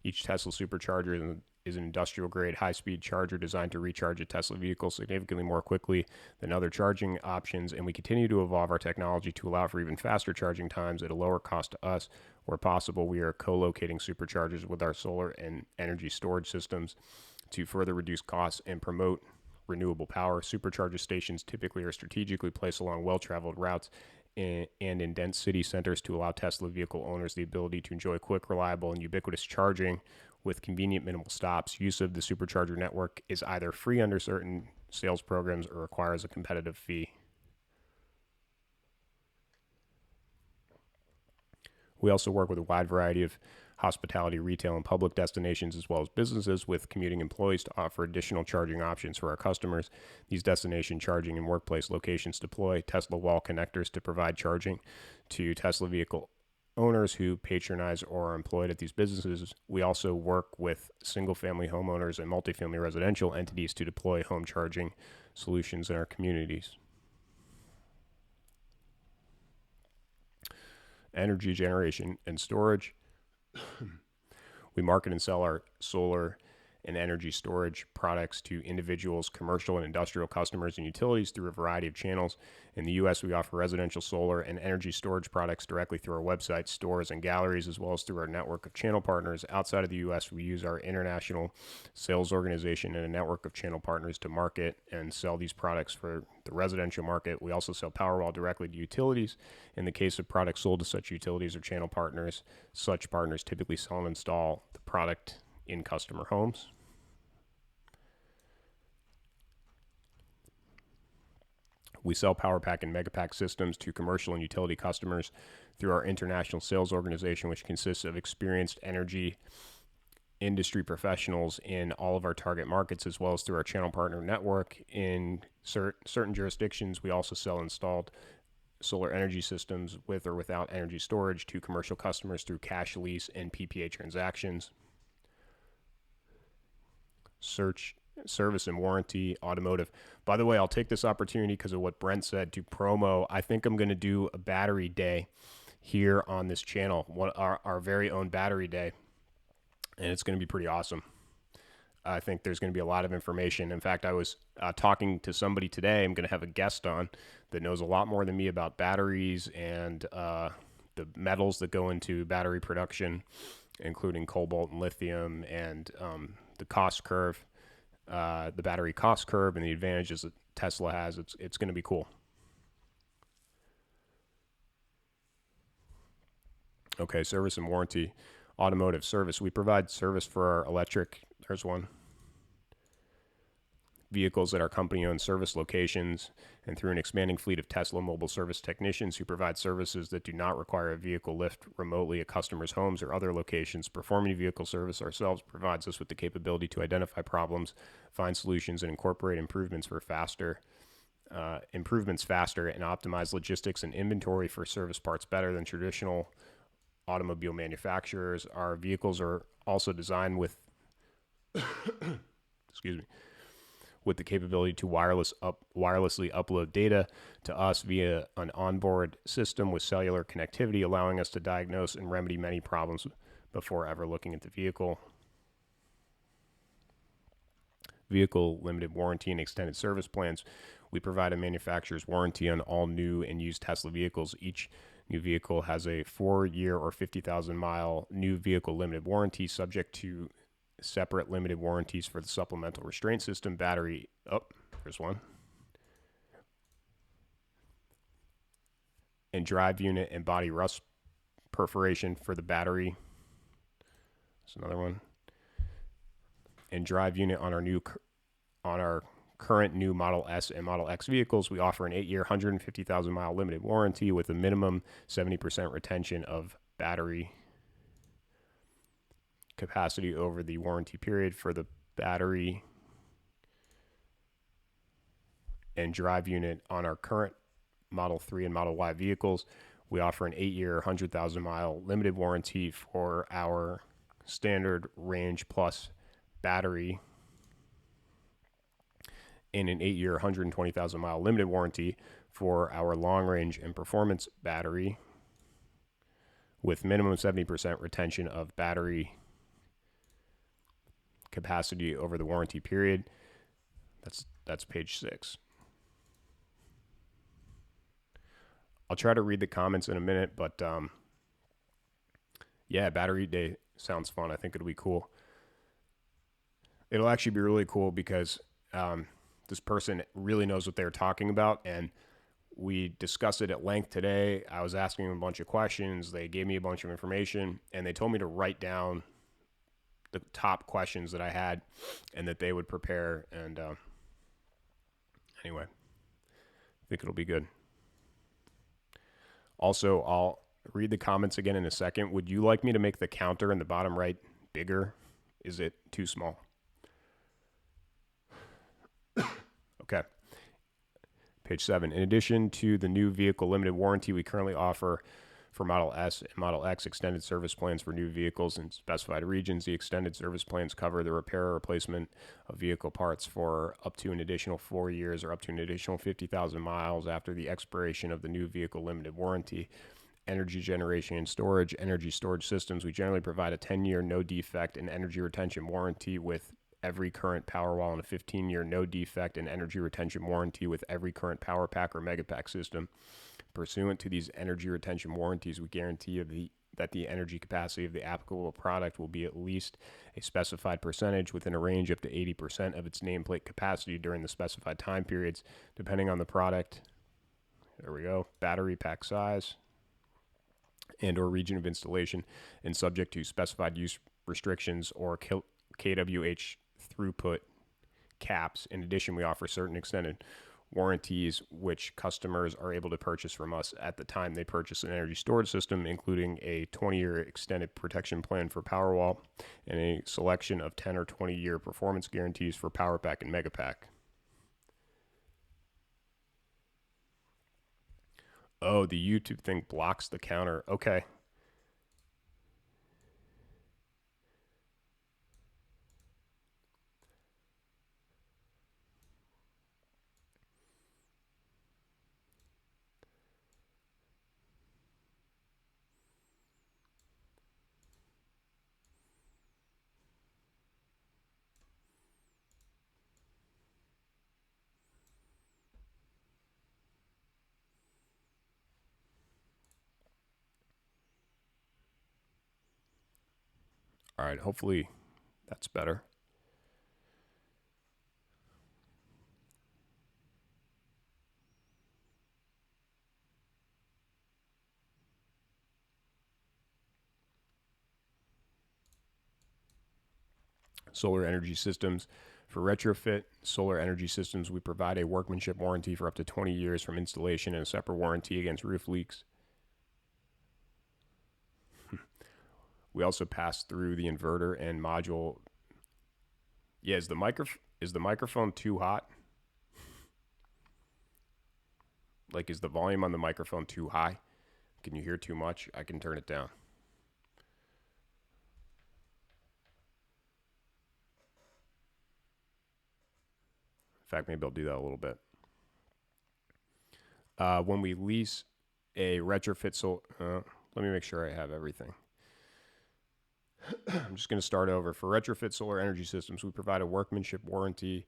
Each Tesla supercharger is an industrial grade high speed charger designed to recharge a Tesla vehicle significantly more quickly than other charging options, and we continue to evolve our technology to allow for even faster charging times at a lower cost to us. Where possible, we are co locating superchargers with our solar and energy storage systems to further reduce costs and promote renewable power. Supercharger stations typically are strategically placed along well traveled routes and in dense city centers to allow Tesla vehicle owners the ability to enjoy quick, reliable, and ubiquitous charging with convenient minimal stops. Use of the supercharger network is either free under certain sales programs or requires a competitive fee. We also work with a wide variety of hospitality, retail, and public destinations, as well as businesses with commuting employees to offer additional charging options for our customers. These destination charging and workplace locations deploy Tesla wall connectors to provide charging to Tesla vehicle owners who patronize or are employed at these businesses. We also work with single-family homeowners and multifamily residential entities to deploy home charging solutions in our communities. Energy generation and storage. We market and sell our solar and energy storage products to individuals, commercial and industrial customers, and utilities through a variety of channels. In the U.S., we offer residential solar and energy storage products directly through our website, stores, and galleries, as well as through our network of channel partners. Outside of the U.S., we use our international sales organization and a network of channel partners to market and sell these products for the residential market. We also sell Powerwall directly to utilities. In the case of products sold to such utilities or channel partners, such partners typically sell and install the product in customer homes. We sell PowerPack and Megapack systems to commercial and utility customers through our international sales organization, which consists of experienced energy industry professionals in all of our target markets, as well as through our channel partner network. In certain jurisdictions, we also sell installed solar energy systems with or without energy storage to commercial customers through cash lease and PPA transactions. Service and warranty, automotive. By the way, I'll take this opportunity because of what Brent said to promo. I think I'm going to do a battery day here on this channel, our very own battery day, and it's going to be pretty awesome. I think there's going to be a lot of information. In fact, I was talking to somebody today. I'm going to have a guest on that knows a lot more than me about batteries and the metals that go into battery production, including cobalt and lithium, and the cost curve. The battery cost curve and the advantages that Tesla has. It's going to be cool. Okay, service and warranty. Automotive service. We provide service for our electric, there's one, vehicles at our company-owned service locations and through an expanding fleet of Tesla mobile service technicians who provide services that do not require a vehicle lift remotely at customers' homes or other locations. Performing vehicle service ourselves provides us with the capability to identify problems, find solutions, and incorporate improvements faster, and optimize logistics and inventory for service parts better than traditional automobile manufacturers. Our vehicles are also designed with with the capability to wirelessly upload data to us via an onboard system with cellular connectivity, allowing us to diagnose and remedy many problems before ever looking at the vehicle. Vehicle limited warranty and extended service plans. We provide a manufacturer's warranty on all new and used Tesla vehicles. Each new vehicle has a 4-year or 50,000 mile new vehicle limited warranty, subject to separate limited warranties for the supplemental restraint system, battery. There's one. And drive unit and body rust perforation for the battery. That's another one. And drive unit on our current new Model S and Model X vehicles. We offer an 8-year, 150,000 mile limited warranty with a minimum 70% retention of battery capacity over the warranty period for the battery and drive unit on our current Model 3 and Model Y vehicles. We offer an 8-year, 100,000 mile limited warranty for our standard range plus battery and an 8-year, 120,000 mile limited warranty for our long range and performance battery. with minimum 70% retention of battery capacity over the warranty period. That's page 6. I'll try to read the comments in a minute, but yeah, battery day sounds fun. I think it'll be cool. It'll actually be really cool because this person really knows what they're talking about, and we discussed it at length today. I was asking them a bunch of questions. They gave me a bunch of information, and they told me to write down the top questions that I had and that they would prepare. And anyway, I think it'll be good. Also, I'll read the comments again in a second. Would you like me to make the counter in the bottom right bigger? Is it too small? Okay. Page 7. In addition to the new vehicle limited warranty, we currently offer for Model S and Model X extended service plans for new vehicles in specified regions. The extended service plans cover the repair or replacement of vehicle parts for up to an additional 4 years or up to an additional 50,000 miles after the expiration of the new vehicle limited warranty. Energy generation and storage. Energy storage systems. We generally provide a 10-year no defect and energy retention warranty with every current Powerwall and a 15-year no defect and energy retention warranty with every current Power Pack or Mega Pack system. Pursuant to these energy retention warranties, we guarantee that the energy capacity of the applicable product will be at least a specified percentage within a range up to 80% of its nameplate capacity during the specified time periods, depending on the product. There we go. Battery pack size and or region of installation, and subject to specified use restrictions or kWh throughput caps. In addition, we offer certain extended warranties which customers are able to purchase from us at the time they purchase an energy storage system, including a 20-year extended protection plan for Powerwall and a selection of 10 or 20-year performance guarantees for Power Pack and Mega Pack. Oh, the YouTube thing blocks the counter. Okay. All right, hopefully that's better. Solar energy systems. For retrofit solar energy systems, we provide a workmanship warranty for up to 20 years from installation and a separate warranty against roof leaks. We also pass through the inverter and module. Yeah, is the microphone too hot? Like, is the volume on the microphone too high? Can you hear too much? I can turn it down. In fact, maybe I'll do that a little bit. When we lease a retrofit let me make sure I have everything. I'm just going to start over. For retrofit solar energy systems, we provide a workmanship warranty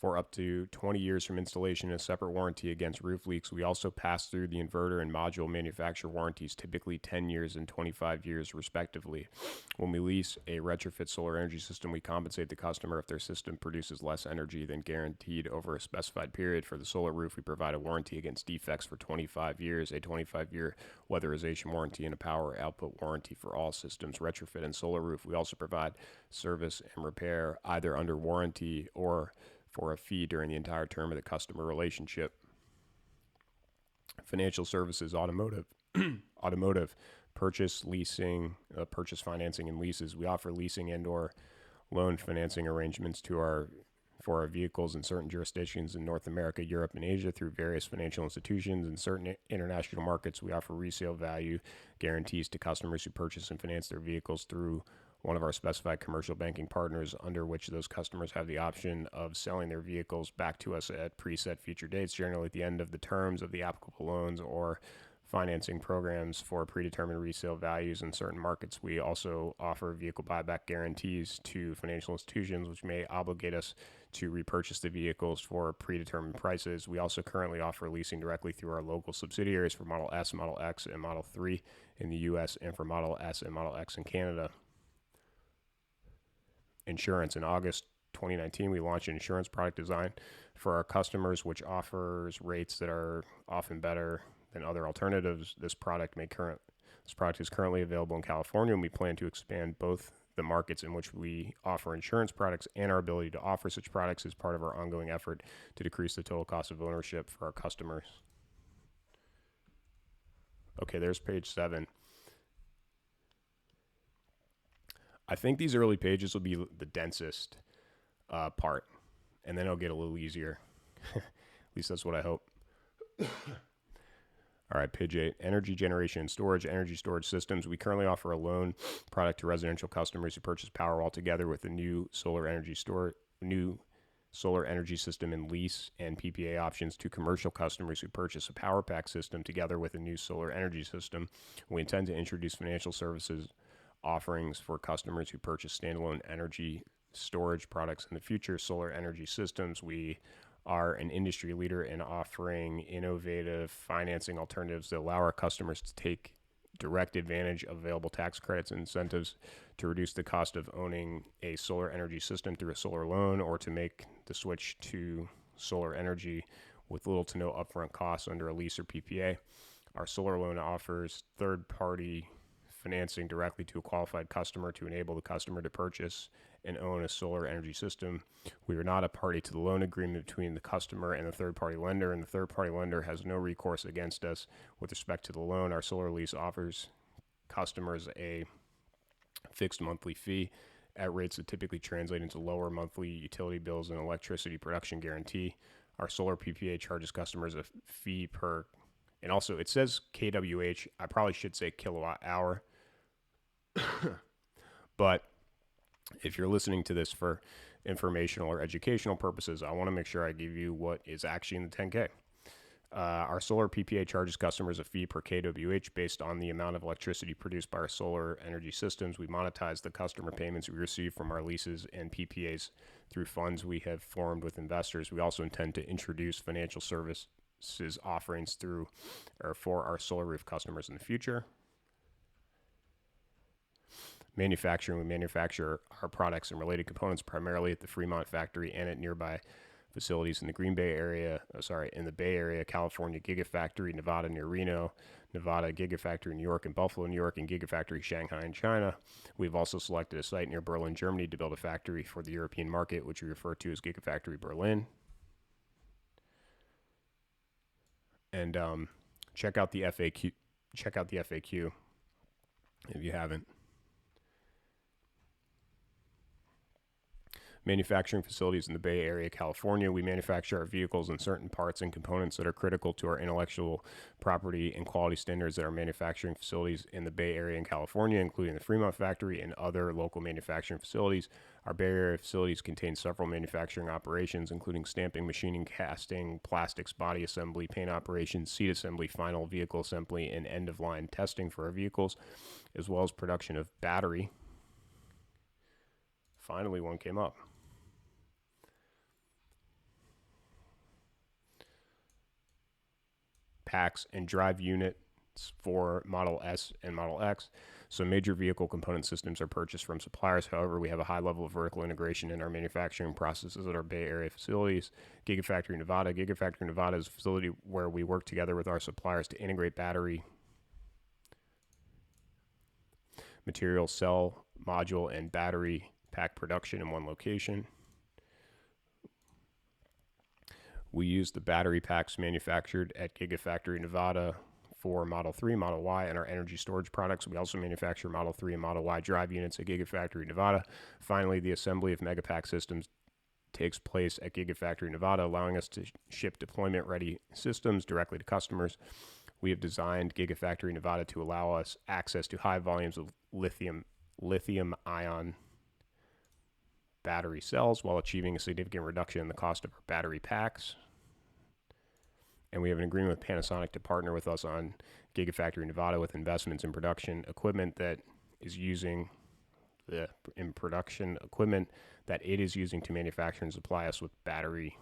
for up to 20 years from installation and a separate warranty against roof leaks. We also pass through the inverter and module manufacturer warranties, typically 10 years and 25 years respectively. When we lease a retrofit solar energy system, we compensate the customer if their system produces less energy than guaranteed over a specified period. For the solar roof, we provide a warranty against defects for 25 years, a 25-year weatherization warranty, and a power output warranty for all systems. Retrofit and solar roof, we also provide service and repair either under warranty or for a fee during the entire term of the customer relationship. Financial services, automotive, purchase, leasing, purchase financing and leases. We offer leasing and or loan financing arrangements for our vehicles in certain jurisdictions in North America, Europe, and Asia through various financial institutions. In certain international markets, we offer resale value guarantees to customers who purchase and finance their vehicles through one of our specified commercial banking partners, under which those customers have the option of selling their vehicles back to us at preset future dates, generally at the end of the terms of the applicable loans or financing programs for predetermined resale values in certain markets. We also offer vehicle buyback guarantees to financial institutions, which may obligate us to repurchase the vehicles for predetermined prices. We also currently offer leasing directly through our local subsidiaries for Model S, Model X, and Model 3 in the US, and for Model S and Model X in Canada. Insurance. In August 2019, we launched an insurance product design for our customers, which offers rates that are often better than other alternatives. This product is currently available in California, and we plan to expand both the markets in which we offer insurance products and our ability to offer such products as part of our ongoing effort to decrease the total cost of ownership for our customers. Okay, there's page 7. I think these early pages will be the densest part, and then it'll get a little easier. At least that's what I hope. All right, page 8, energy generation and storage, energy storage systems. We currently offer a loan product to residential customers who purchase power altogether with a new solar energy system and lease and PPA options to commercial customers who purchase a power pack system together with a new solar energy system. We intend to introduce financial services offerings for customers who purchase standalone energy storage products in the future. Solar energy systems. We are an industry leader in offering innovative financing alternatives that allow our customers to take direct advantage of available tax credits and incentives to reduce the cost of owning a solar energy system through a solar loan, or to make the switch to solar energy with little to no upfront costs under a lease or PPA. Our solar loan offers third-party financing directly to a qualified customer to enable the customer to purchase and own a solar energy system. We are not a party to the loan agreement between the customer and the third-party lender, and the third-party lender has no recourse against us with respect to the loan. Our solar lease offers customers a fixed monthly fee at rates that typically translate into lower monthly utility bills and electricity production guarantee. Our solar PPA charges customers a fee per, and also it says kWh. I probably should say kilowatt hour. But if you're listening to this for informational or educational purposes, I want to make sure I give you what is actually in the 10K. Our solar PPA charges customers a fee per kWh based on the amount of electricity produced by our solar energy systems. We monetize the customer payments we receive from our leases and PPAs through funds we have formed with investors. We also intend to introduce financial services offerings through or for our solar roof customers in the future. Manufacturing. We manufacture our products and related components primarily at the Fremont factory and at nearby facilities in the Bay Area, California, Gigafactory, Nevada near Reno, Nevada, Gigafactory New York and Buffalo, New York, and Gigafactory Shanghai in China. We've also selected a site near Berlin, Germany to build a factory for the European market, which we refer to as Gigafactory Berlin. And check out the FAQ. Check out the FAQ if you haven't. Manufacturing facilities in the Bay Area, California. We manufacture our vehicles and certain parts and components that are critical to our intellectual property and quality standards at our manufacturing facilities in the Bay Area and California, including the Fremont factory and other local manufacturing facilities. Our Bay Area facilities contain several manufacturing operations, including stamping, machining, casting, plastics, body assembly, paint operations, seat assembly, final vehicle assembly, and end-of-line testing for our vehicles, as well as production of battery. Finally, one came up. Packs and drive units for Model S and Model X. So major vehicle component systems are purchased from suppliers. However, we have a high level of vertical integration in our manufacturing processes at our Bay Area facilities. Gigafactory Nevada. Gigafactory Nevada is a facility where we work together with our suppliers to integrate battery material, cell, module, and battery pack production in one location. We use the battery packs manufactured at Gigafactory Nevada for Model 3, Model Y, and our energy storage products. We also manufacture Model 3 and Model Y drive units at Gigafactory Nevada. Finally, the assembly of Megapack systems takes place at Gigafactory Nevada, allowing us to ship deployment-ready systems directly to customers. We have designed Gigafactory Nevada to allow us access to high volumes of lithium-ion battery cells while achieving a significant reduction in the cost of our battery packs. And we have an agreement with Panasonic to partner with us on Gigafactory Nevada with investments in production equipment that is using in production equipment that it is using to manufacture and supply us with battery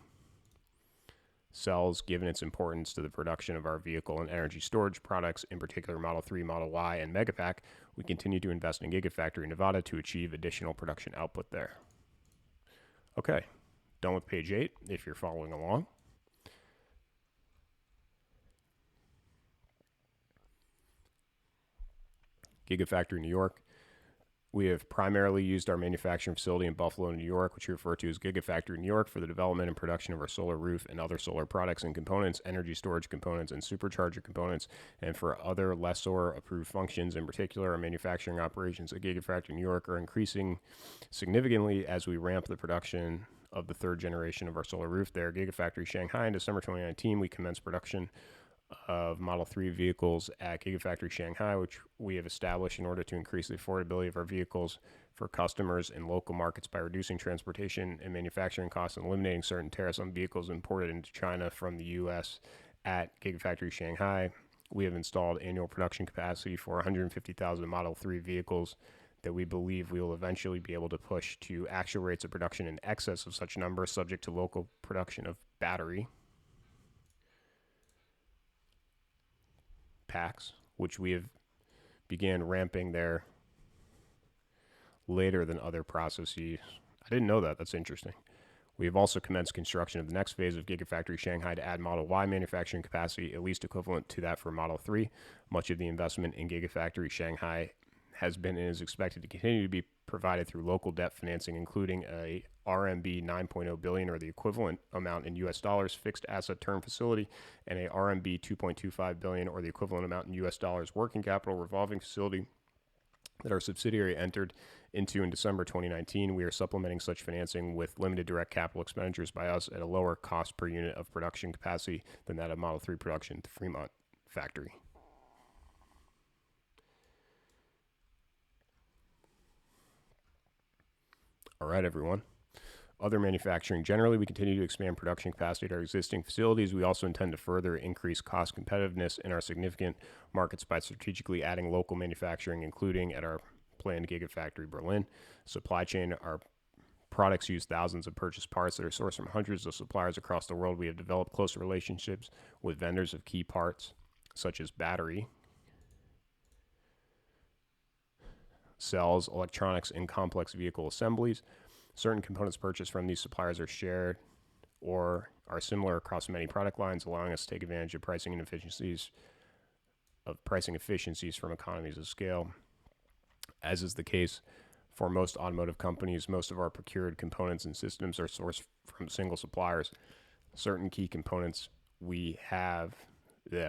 cells, given its importance to the production of our vehicle and energy storage products, in particular Model 3, Model Y, and Megapack. We continue to invest in Gigafactory Nevada to achieve additional production output there. Okay, done with page 8 if you're following along. Gigafactory New York. We have primarily used our manufacturing facility in Buffalo, New York, which we refer to as Gigafactory New York, for the development and production of our solar roof and other solar products and components, energy storage components, and supercharger components, and for other lessor-approved functions. In particular, our manufacturing operations at Gigafactory New York are increasing significantly as we ramp the production of the third generation of our solar roof there. Gigafactory Shanghai, in December 2019, we commenced production of Model 3 vehicles at Gigafactory Shanghai, which we have established in order to increase the affordability of our vehicles for customers in local markets by reducing transportation and manufacturing costs and eliminating certain tariffs on vehicles imported into China from the U.S. At Gigafactory Shanghai, we have installed annual production capacity for 150,000 Model 3 vehicles that we believe we will eventually be able to push to actual rates of production in excess of such numbers, subject to local production of battery packs, which we have began ramping there later than other processes. I didn't know that. That's interesting. We have also commenced construction of the next phase of Gigafactory Shanghai to add Model Y manufacturing capacity, at least equivalent to that for Model 3. Much of the investment in Gigafactory Shanghai has been and is expected to continue to be provided through local debt financing, including a RMB 9.0 billion, or the equivalent amount in US dollars, fixed asset term facility, and a RMB 2.25 billion, or the equivalent amount in US dollars, working capital revolving facility that our subsidiary entered into in December 2019. We are supplementing such financing with limited direct capital expenditures by us at a lower cost per unit of production capacity than that of Model 3 production at the Fremont factory. All right, everyone. Other manufacturing. Generally, we continue to expand production capacity at our existing facilities. We also intend to further increase cost competitiveness in our significant markets by strategically adding local manufacturing, including at our planned Gigafactory Berlin. Supply chain. Our products use thousands of purchased parts that are sourced from hundreds of suppliers across the world. We have developed close relationships with vendors of key parts, such as battery, cells, electronics, and complex vehicle assemblies. Certain components purchased from these suppliers are shared or are similar across many product lines, allowing us to take advantage of pricing efficiencies from economies of scale. As is the case for most automotive companies, most of our procured components and systems are sourced from single suppliers. Certain key components we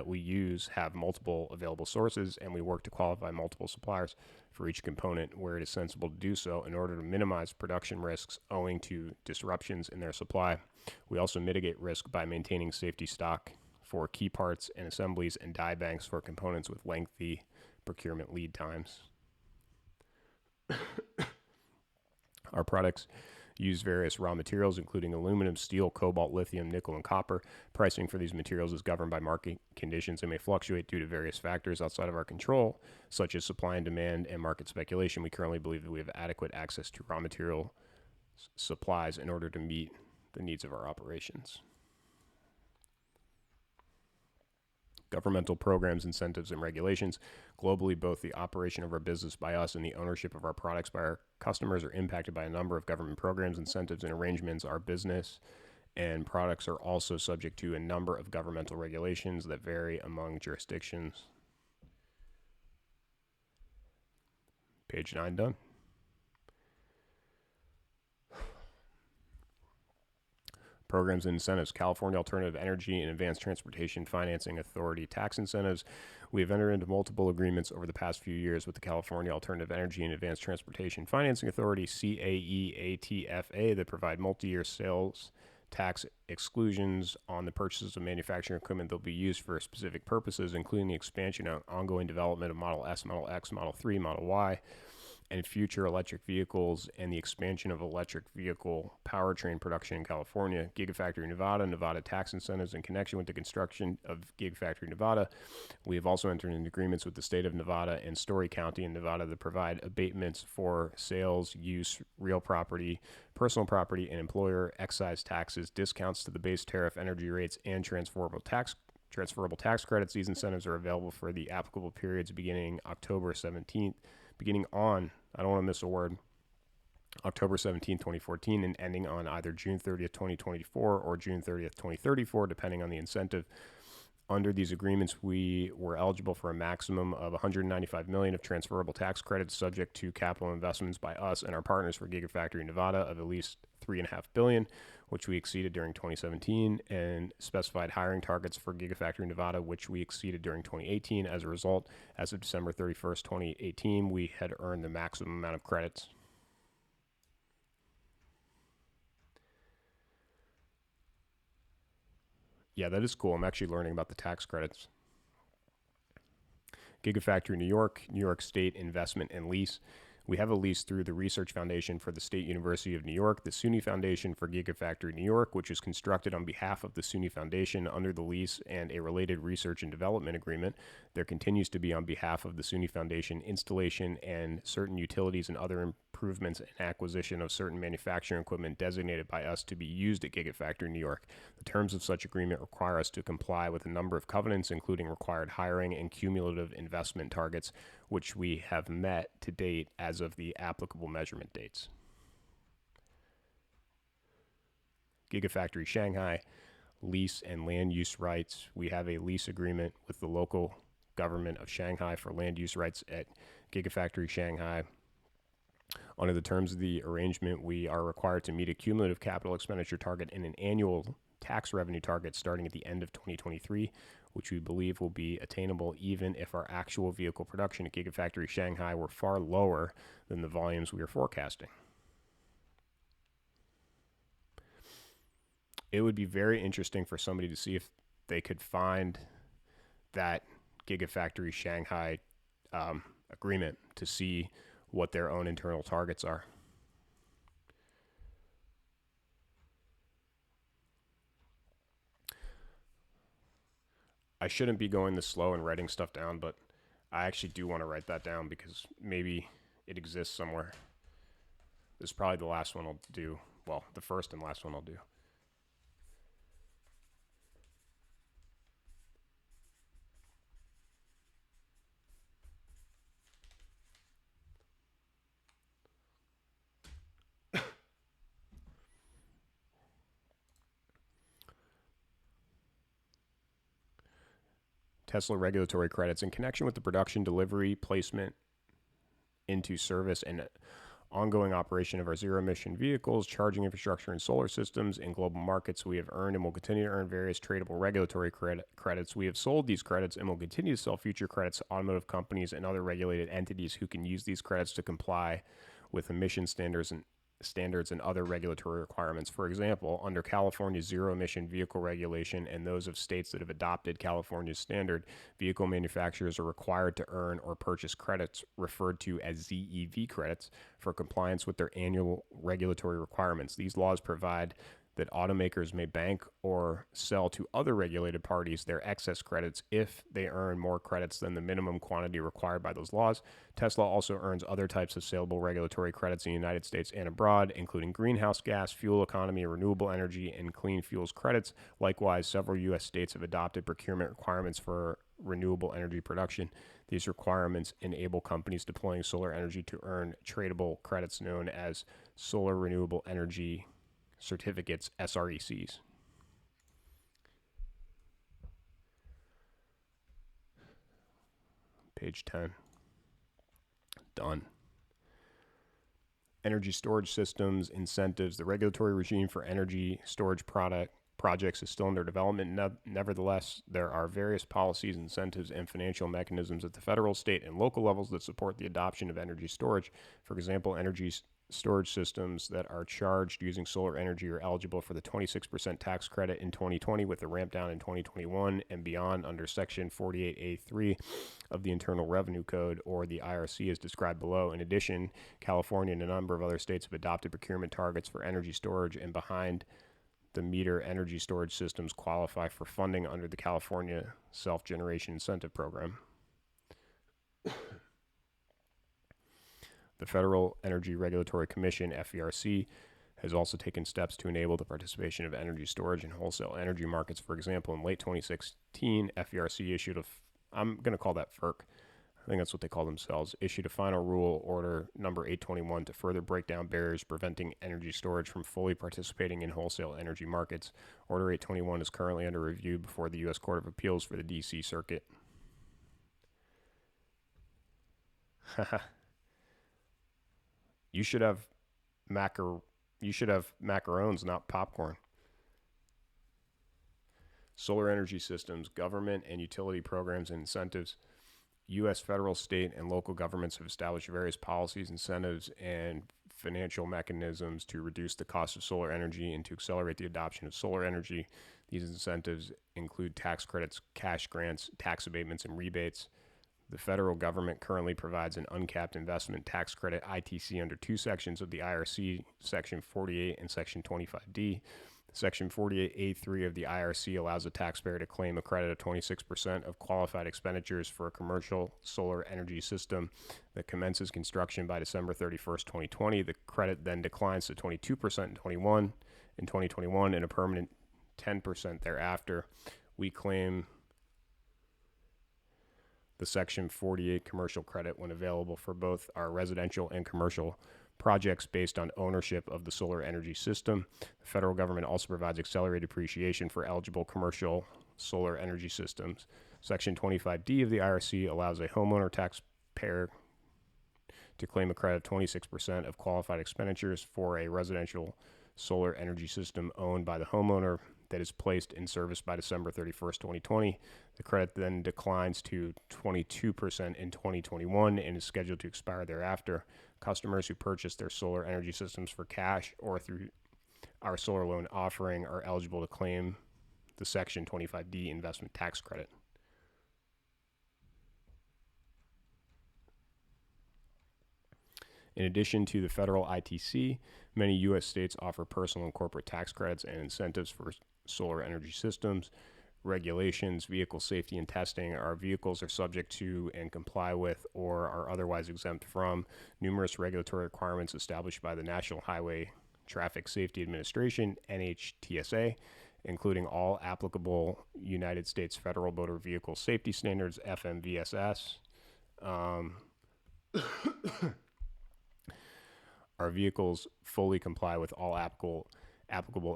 use have multiple available sources, and we work to qualify multiple suppliers for each component where it is sensible to do so in order to minimize production risks owing to disruptions in their supply. We also mitigate risk by maintaining safety stock for key parts and assemblies and die banks for components with lengthy procurement lead times. Our products use various raw materials, including aluminum, steel, cobalt, lithium, nickel, and copper. Pricing for these materials is governed by market conditions and may fluctuate due to various factors outside of our control, such as supply and demand and market speculation. We currently believe that we have adequate access to raw material supplies in order to meet the needs of our operations. Governmental programs, incentives, and regulations. Globally, both the operation of our business by us and the ownership of our products by our customers are impacted by a number of government programs, incentives, and arrangements. Our business and products are also subject to a number of governmental regulations that vary among jurisdictions. Page 9 done. Programs and incentives. California Alternative Energy and Advanced Transportation Financing Authority tax incentives. We have entered into multiple agreements over the past few years with the California Alternative Energy and Advanced Transportation Financing Authority, CAEATFA, that provide multi-year sales tax exclusions on the purchases of manufacturing equipment that will be used for specific purposes, including the expansion and ongoing development of Model S, Model X, Model 3, Model Y, and future electric vehicles and the expansion of electric vehicle powertrain production in California, Gigafactory Nevada, Nevada tax incentives in connection with the construction of Gigafactory Nevada. We have also entered into agreements with the state of Nevada and Story County in Nevada that provide abatements for sales, use, real property, personal property, and employer excise taxes, discounts to the base tariff energy rates, and transferable tax credits. These incentives are available for the applicable periods beginning October 17th, beginning on, I don't want to miss a word, October 17th, 2014, and ending on either June 30th, 2024 or June 30th, 2034, depending on the incentive. Under these agreements, we were eligible for a maximum of $195 million of transferable tax credits subject to capital investments by us and our partners for Gigafactory Nevada of at least $3.5 billion, which we exceeded during 2017, and specified hiring targets for Gigafactory Nevada, which we exceeded during 2018. As a result, as of December 31st, 2018, we had earned the maximum amount of credits. Yeah, that is cool. I'm actually learning about the tax credits. Gigafactory New York State Investment and Lease. We have a lease through the Research Foundation for the State University of New York, the SUNY Foundation for Gigafactory New York, which is constructed on behalf of the SUNY Foundation under the lease and a related research and development agreement. There continues to be on behalf of the SUNY Foundation installation and certain utilities and other improvements and acquisition of certain manufacturing equipment designated by us to be used at Gigafactory New York. The terms of such agreement require us to comply with a number of covenants, including required hiring and cumulative investment targets, which we have met to date as of the applicable measurement dates. Gigafactory Shanghai, lease and land use rights. We have a lease agreement with the local government of Shanghai for land use rights at Gigafactory Shanghai. Under the terms of the arrangement, we are required to meet a cumulative capital expenditure target and an annual tax revenue target starting at the end of 2023, which we believe will be attainable even if our actual vehicle production at Gigafactory Shanghai were far lower than the volumes we are forecasting. It would be very interesting for somebody to see if they could find that Gigafactory Shanghai agreement to see what their own internal targets are. I shouldn't be going this slow and writing stuff down, but I actually do want to write that down because maybe it exists somewhere. This is probably the last one I'll do. Well, the first and last one I'll do. Tesla regulatory credits in connection with the production, delivery, placement into service, and ongoing operation of our zero-emission vehicles, charging infrastructure, and solar systems in global markets. We have earned and will continue to earn various tradable regulatory credits. We have sold these credits and will continue to sell future credits to automotive companies and other regulated entities who can use these credits to comply with emission standards and other regulatory requirements. For example, under California's zero-emission vehicle regulation and those of states that have adopted California's standard, vehicle manufacturers are required to earn or purchase credits referred to as ZEV credits for compliance with their annual regulatory requirements. These laws provide that automakers may bank or sell to other regulated parties their excess credits if they earn more credits than the minimum quantity required by those laws. Tesla also earns other types of saleable regulatory credits in the United States and abroad, including greenhouse gas, fuel economy, renewable energy, and clean fuels credits. Likewise, several U.S. states have adopted procurement requirements for renewable energy production. These requirements enable companies deploying solar energy to earn tradable credits known as solar renewable energy certificates, SRECs. Page 10. Done. Energy storage systems, incentives. The regulatory regime for energy storage projects is still under development. Nevertheless, there are various policies, incentives, and financial mechanisms at the federal, state, and local levels that support the adoption of energy storage. For example, storage systems that are charged using solar energy are eligible for the 26% tax credit in 2020 with a ramp down in 2021 and beyond under Section 48A3 of the Internal Revenue Code, or the IRC, as described below. In addition, California and a number of other states have adopted procurement targets for energy storage, and behind the meter energy storage systems qualify for funding under the California Self-Generation Incentive Program. The Federal Energy Regulatory Commission, FERC, has also taken steps to enable the participation of energy storage in wholesale energy markets. For example, in late 2016, FERC issued I'm going to call that FERC, I think that's what they call themselves, issued a final rule, order number 821, to further break down barriers preventing energy storage from fully participating in wholesale energy markets. Order 821 is currently under review before the U.S. Court of Appeals for the D.C. Circuit. You should have macarons, not popcorn. Solar energy systems, government and utility programs and incentives. U.S. federal, state, and local governments have established various policies, incentives, and financial mechanisms to reduce the cost of solar energy and to accelerate the adoption of solar energy. These incentives include tax credits, cash grants, tax abatements, and rebates. The federal government currently provides an uncapped investment tax credit, ITC, under two sections of the IRC, Section 48 and Section 25D. Section 48A3 of the IRC allows a taxpayer to claim a credit of 26% of qualified expenditures for a commercial solar energy system that commences construction by December 31st, 2020. The credit then declines to 22% in 2021 and a permanent 10% thereafter. We claim the Section 48 commercial credit when available for both our residential and commercial projects based on ownership of the solar energy system. The federal government also provides accelerated depreciation for eligible commercial solar energy systems. Section 25D of the IRC allows a homeowner taxpayer to claim a credit of 26% of qualified expenditures for a residential solar energy system owned by the homeowner that is placed in service by December 31st, 2020. The credit then declines to 22% in 2021 and is scheduled to expire thereafter. Customers who purchase their solar energy systems for cash or through our solar loan offering are eligible to claim the Section 25D investment tax credit. In addition to the federal ITC, many U.S. states offer personal and corporate tax credits and incentives for solar energy systems. Regulations, vehicle safety and testing. Our vehicles are subject to and comply with or are otherwise exempt from numerous regulatory requirements established by the National Highway Traffic Safety Administration, NHTSA, including all applicable United States federal motor vehicle safety standards, FMVSS. Our vehicles fully comply with all applicable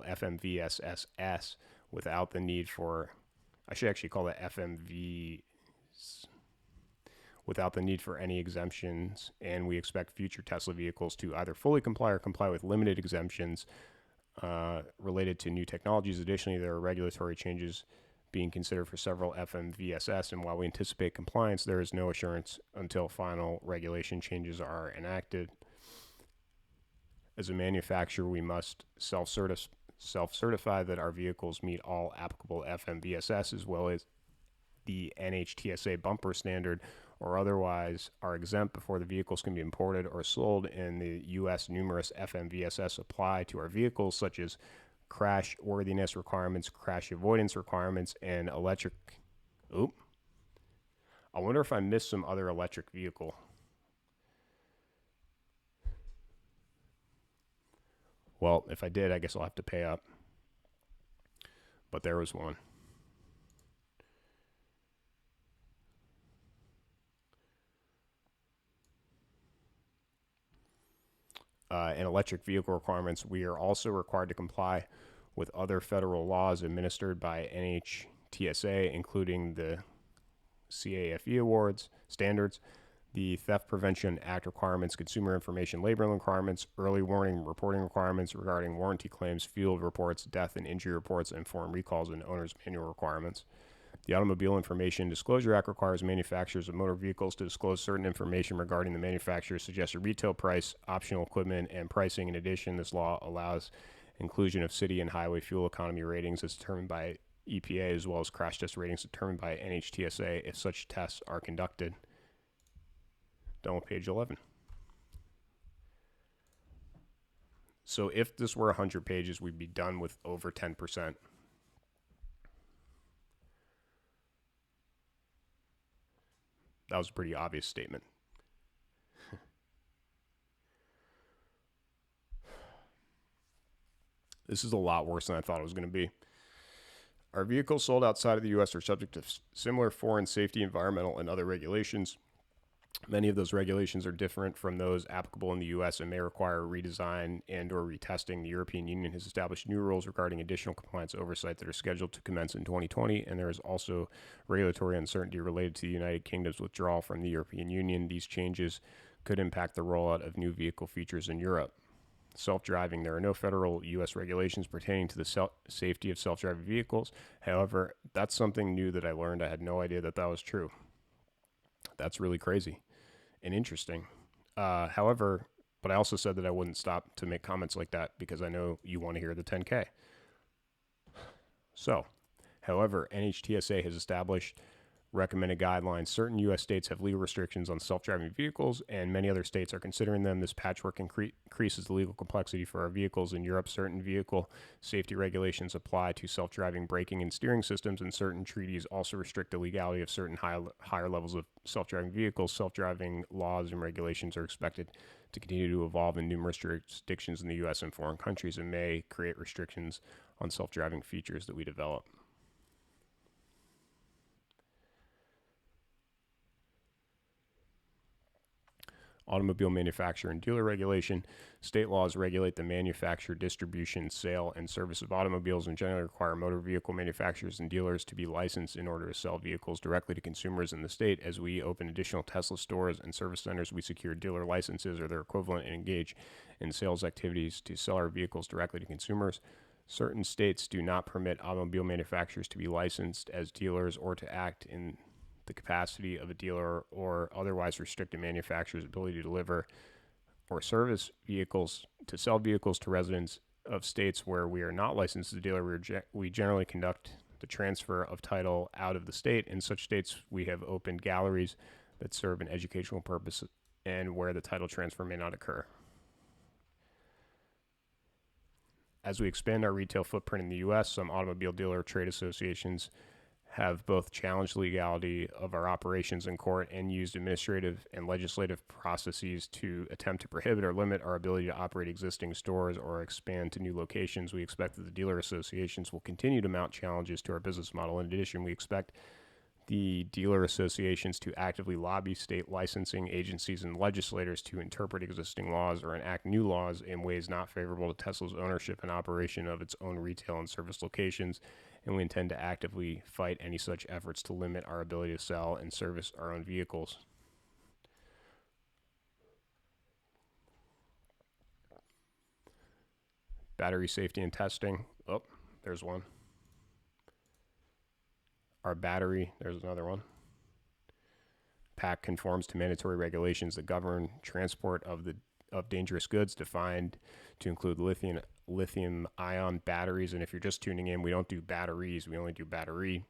FMVSS without the need for, I should actually call it FMV, without the need for any exemptions, and we expect future Tesla vehicles to either fully comply or comply with limited exemptions related to new technologies. Additionally, there are regulatory changes being considered for several FMVSS, and while we anticipate compliance, there is no assurance until final regulation changes are enacted. As a manufacturer, we must self-certify that our vehicles meet all applicable FMVSS as well as the NHTSA bumper standard, or otherwise are exempt before the vehicles can be imported or sold. In the U.S., numerous FMVSS apply to our vehicles, such as crash worthiness requirements, crash avoidance requirements, and electric. I wonder if I missed some other electric vehicle. Well, if I did, I guess I'll have to pay up. But there was one. And electric vehicle requirements, we are also required to comply with other federal laws administered by NHTSA, including the CAFE awards, standards, the Theft Prevention Act requirements, consumer information labeling requirements, early warning reporting requirements regarding warranty claims, field reports, death and injury reports, and foreign recalls and owner's manual requirements. The Automobile Information Disclosure Act requires manufacturers of motor vehicles to disclose certain information regarding the manufacturer's suggested retail price, optional equipment, and pricing. In addition, this law allows inclusion of city and highway fuel economy ratings as determined by EPA, as well as crash test ratings determined by NHTSA if such tests are conducted. Done with page 11. So if this were 100 pages, we'd be done with over 10%. That was a pretty obvious statement. This is a lot worse than I thought it was going to be. Our vehicles sold outside of the U.S. are subject to similar foreign safety, environmental, and other regulations. Many of those regulations are different from those applicable in the U.S. and may require redesign and or retesting. The European Union has established new rules regarding additional compliance oversight that are scheduled to commence in 2020, and there is also regulatory uncertainty related to the United Kingdom's withdrawal from the European Union. These changes could impact the rollout of new vehicle features in Europe. Self-driving. There are no federal U.S. regulations pertaining to the safety of self-driving vehicles. However, that's something new that I learned. I had no idea that that was true. That's really crazy and interesting. However, but I also said that I wouldn't stop to make comments like that because I know you want to hear the 10K. So, however, NHTSA has established recommended guidelines. Certain U.S. states have legal restrictions on self-driving vehicles, and many other states are considering them. This patchwork increases the legal complexity for our vehicles. In Europe, certain vehicle safety regulations apply to self-driving braking and steering systems, and certain treaties also restrict the legality of certain higher levels of self-driving vehicles. Self-driving laws and regulations are expected to continue to evolve in numerous jurisdictions in the U.S. and foreign countries and may create restrictions on self-driving features that we develop. Automobile manufacturer and dealer regulation. State laws regulate the manufacture, distribution, sale, and service of automobiles and generally require motor vehicle manufacturers and dealers to be licensed in order to sell vehicles directly to consumers in the state. As we open additional Tesla stores and service centers, we secure dealer licenses or their equivalent and engage in sales activities to sell our vehicles directly to consumers. Certain states do not permit automobile manufacturers to be licensed as dealers or to act in the capacity of a dealer or otherwise restrict a manufacturer's ability to deliver or service vehicles, to sell vehicles to residents of states where we are not licensed as a dealer. We generally conduct the transfer of title out of the state. In such states, we have opened galleries that serve an educational purpose and where the title transfer may not occur. As we expand our retail footprint in the U.S., some automobile dealer trade associations have both challenged legality of our operations in court and used administrative and legislative processes to attempt to prohibit or limit our ability to operate existing stores or expand to new locations. We expect that the dealer associations will continue to mount challenges to our business model. In addition, we expect the dealer associations to actively lobby state licensing agencies and legislators to interpret existing laws or enact new laws in ways not favorable to Tesla's ownership and operation of its own retail and service locations, and we intend to actively fight any such efforts to limit our ability to sell and service our own vehicles. Battery safety and testing. Oh, there's one. Our battery, there's another one. PAC conforms to mandatory regulations that govern transport of dangerous goods, defined to include lithium-ion batteries. And if you're just tuning in, we don't do batteries, we only do battery,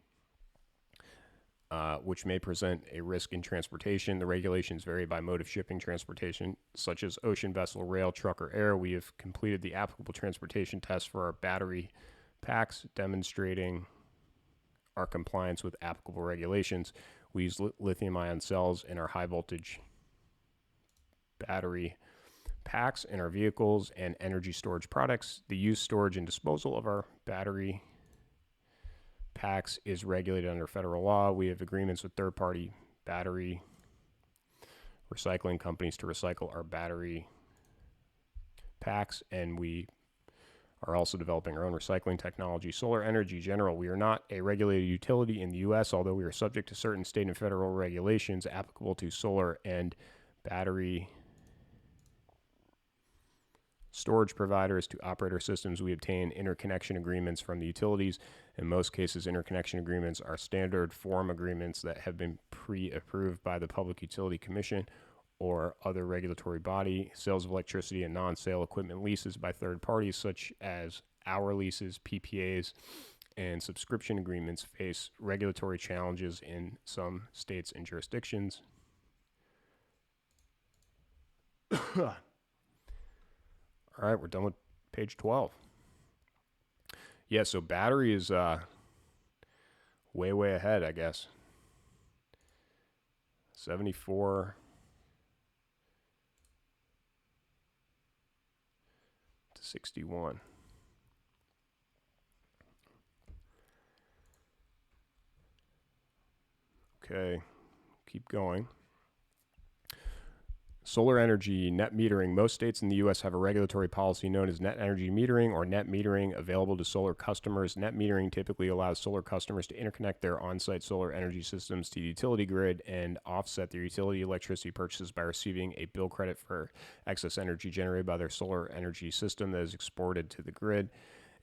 which may present a risk in transportation. The regulations vary by mode of shipping transportation, such as ocean, vessel, rail, truck, or air. We have completed the applicable transportation tests for our battery packs, demonstrating our compliance with applicable regulations. We use lithium-ion cells in our high-voltage battery packs in our vehicles and energy storage products. The use, storage, and disposal of our battery packs is regulated under federal law. We have agreements with third-party battery recycling companies to recycle our battery packs, and we are also developing our own recycling technology. Solar energy general. We are not a regulated utility in the U.S., although we are subject to certain state and federal regulations applicable to solar and battery storage providers to operator systems, we obtain interconnection agreements from the utilities. In most cases, interconnection agreements are standard form agreements that have been pre-approved by the Public Utility Commission or other regulatory body. Sales of electricity and non-sale equipment leases by third parties, such as hour leases, PPAs, and subscription agreements, face regulatory challenges in some states and jurisdictions. All right, we're done with page 12. Yeah, so battery is way ahead, I guess. 74 to 61. Okay, keep going. Solar energy net metering. Most states in the U.S. have a regulatory policy known as net energy metering or net metering available to solar customers. Net metering typically allows solar customers to interconnect their on-site solar energy systems to the utility grid and offset their utility electricity purchases by receiving a bill credit for excess energy generated by their solar energy system that is exported to the grid.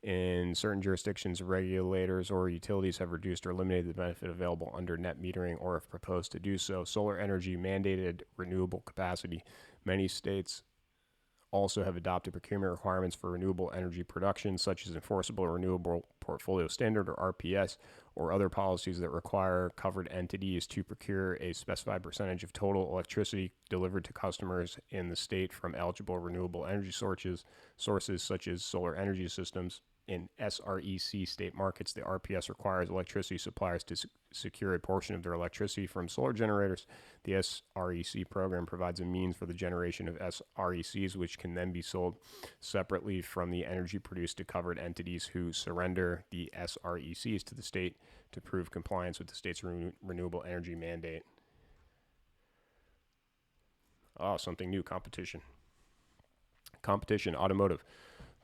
In certain jurisdictions, regulators or utilities have reduced or eliminated the benefit available under net metering or have proposed to do so. Solar energy mandated renewable capacity. Many states also have adopted procurement requirements for renewable energy production, such as Enforceable Renewable Portfolio Standard or RPS, or other policies that require covered entities to procure a specified percentage of total electricity delivered to customers in the state from eligible renewable energy sources such as solar energy systems. In SREC state markets, the RPS requires electricity suppliers to secure a portion of their electricity from solar generators. The SREC program provides a means for the generation of SRECs, which can then be sold separately from the energy produced to covered entities who surrender the SRECs to the state to prove compliance with the state's renewable energy mandate. Oh, something new, competition. Competition, automotive.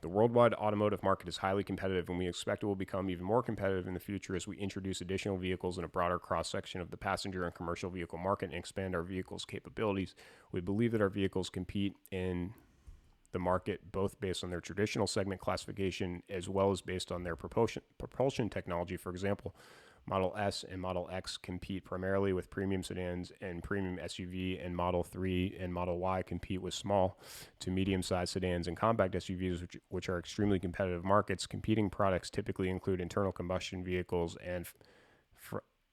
The worldwide automotive market is highly competitive, and we expect it will become even more competitive in the future as we introduce additional vehicles in a broader cross-section of the passenger and commercial vehicle market and expand our vehicles' capabilities. We believe that our vehicles compete in the market both based on their traditional segment classification as well as based on their propulsion technology. For example, Model S and Model X compete primarily with premium sedans and premium SUV, and Model 3 and Model Y compete with small to medium-sized sedans and compact SUVs, which are extremely competitive markets. Competing products typically include internal combustion vehicles and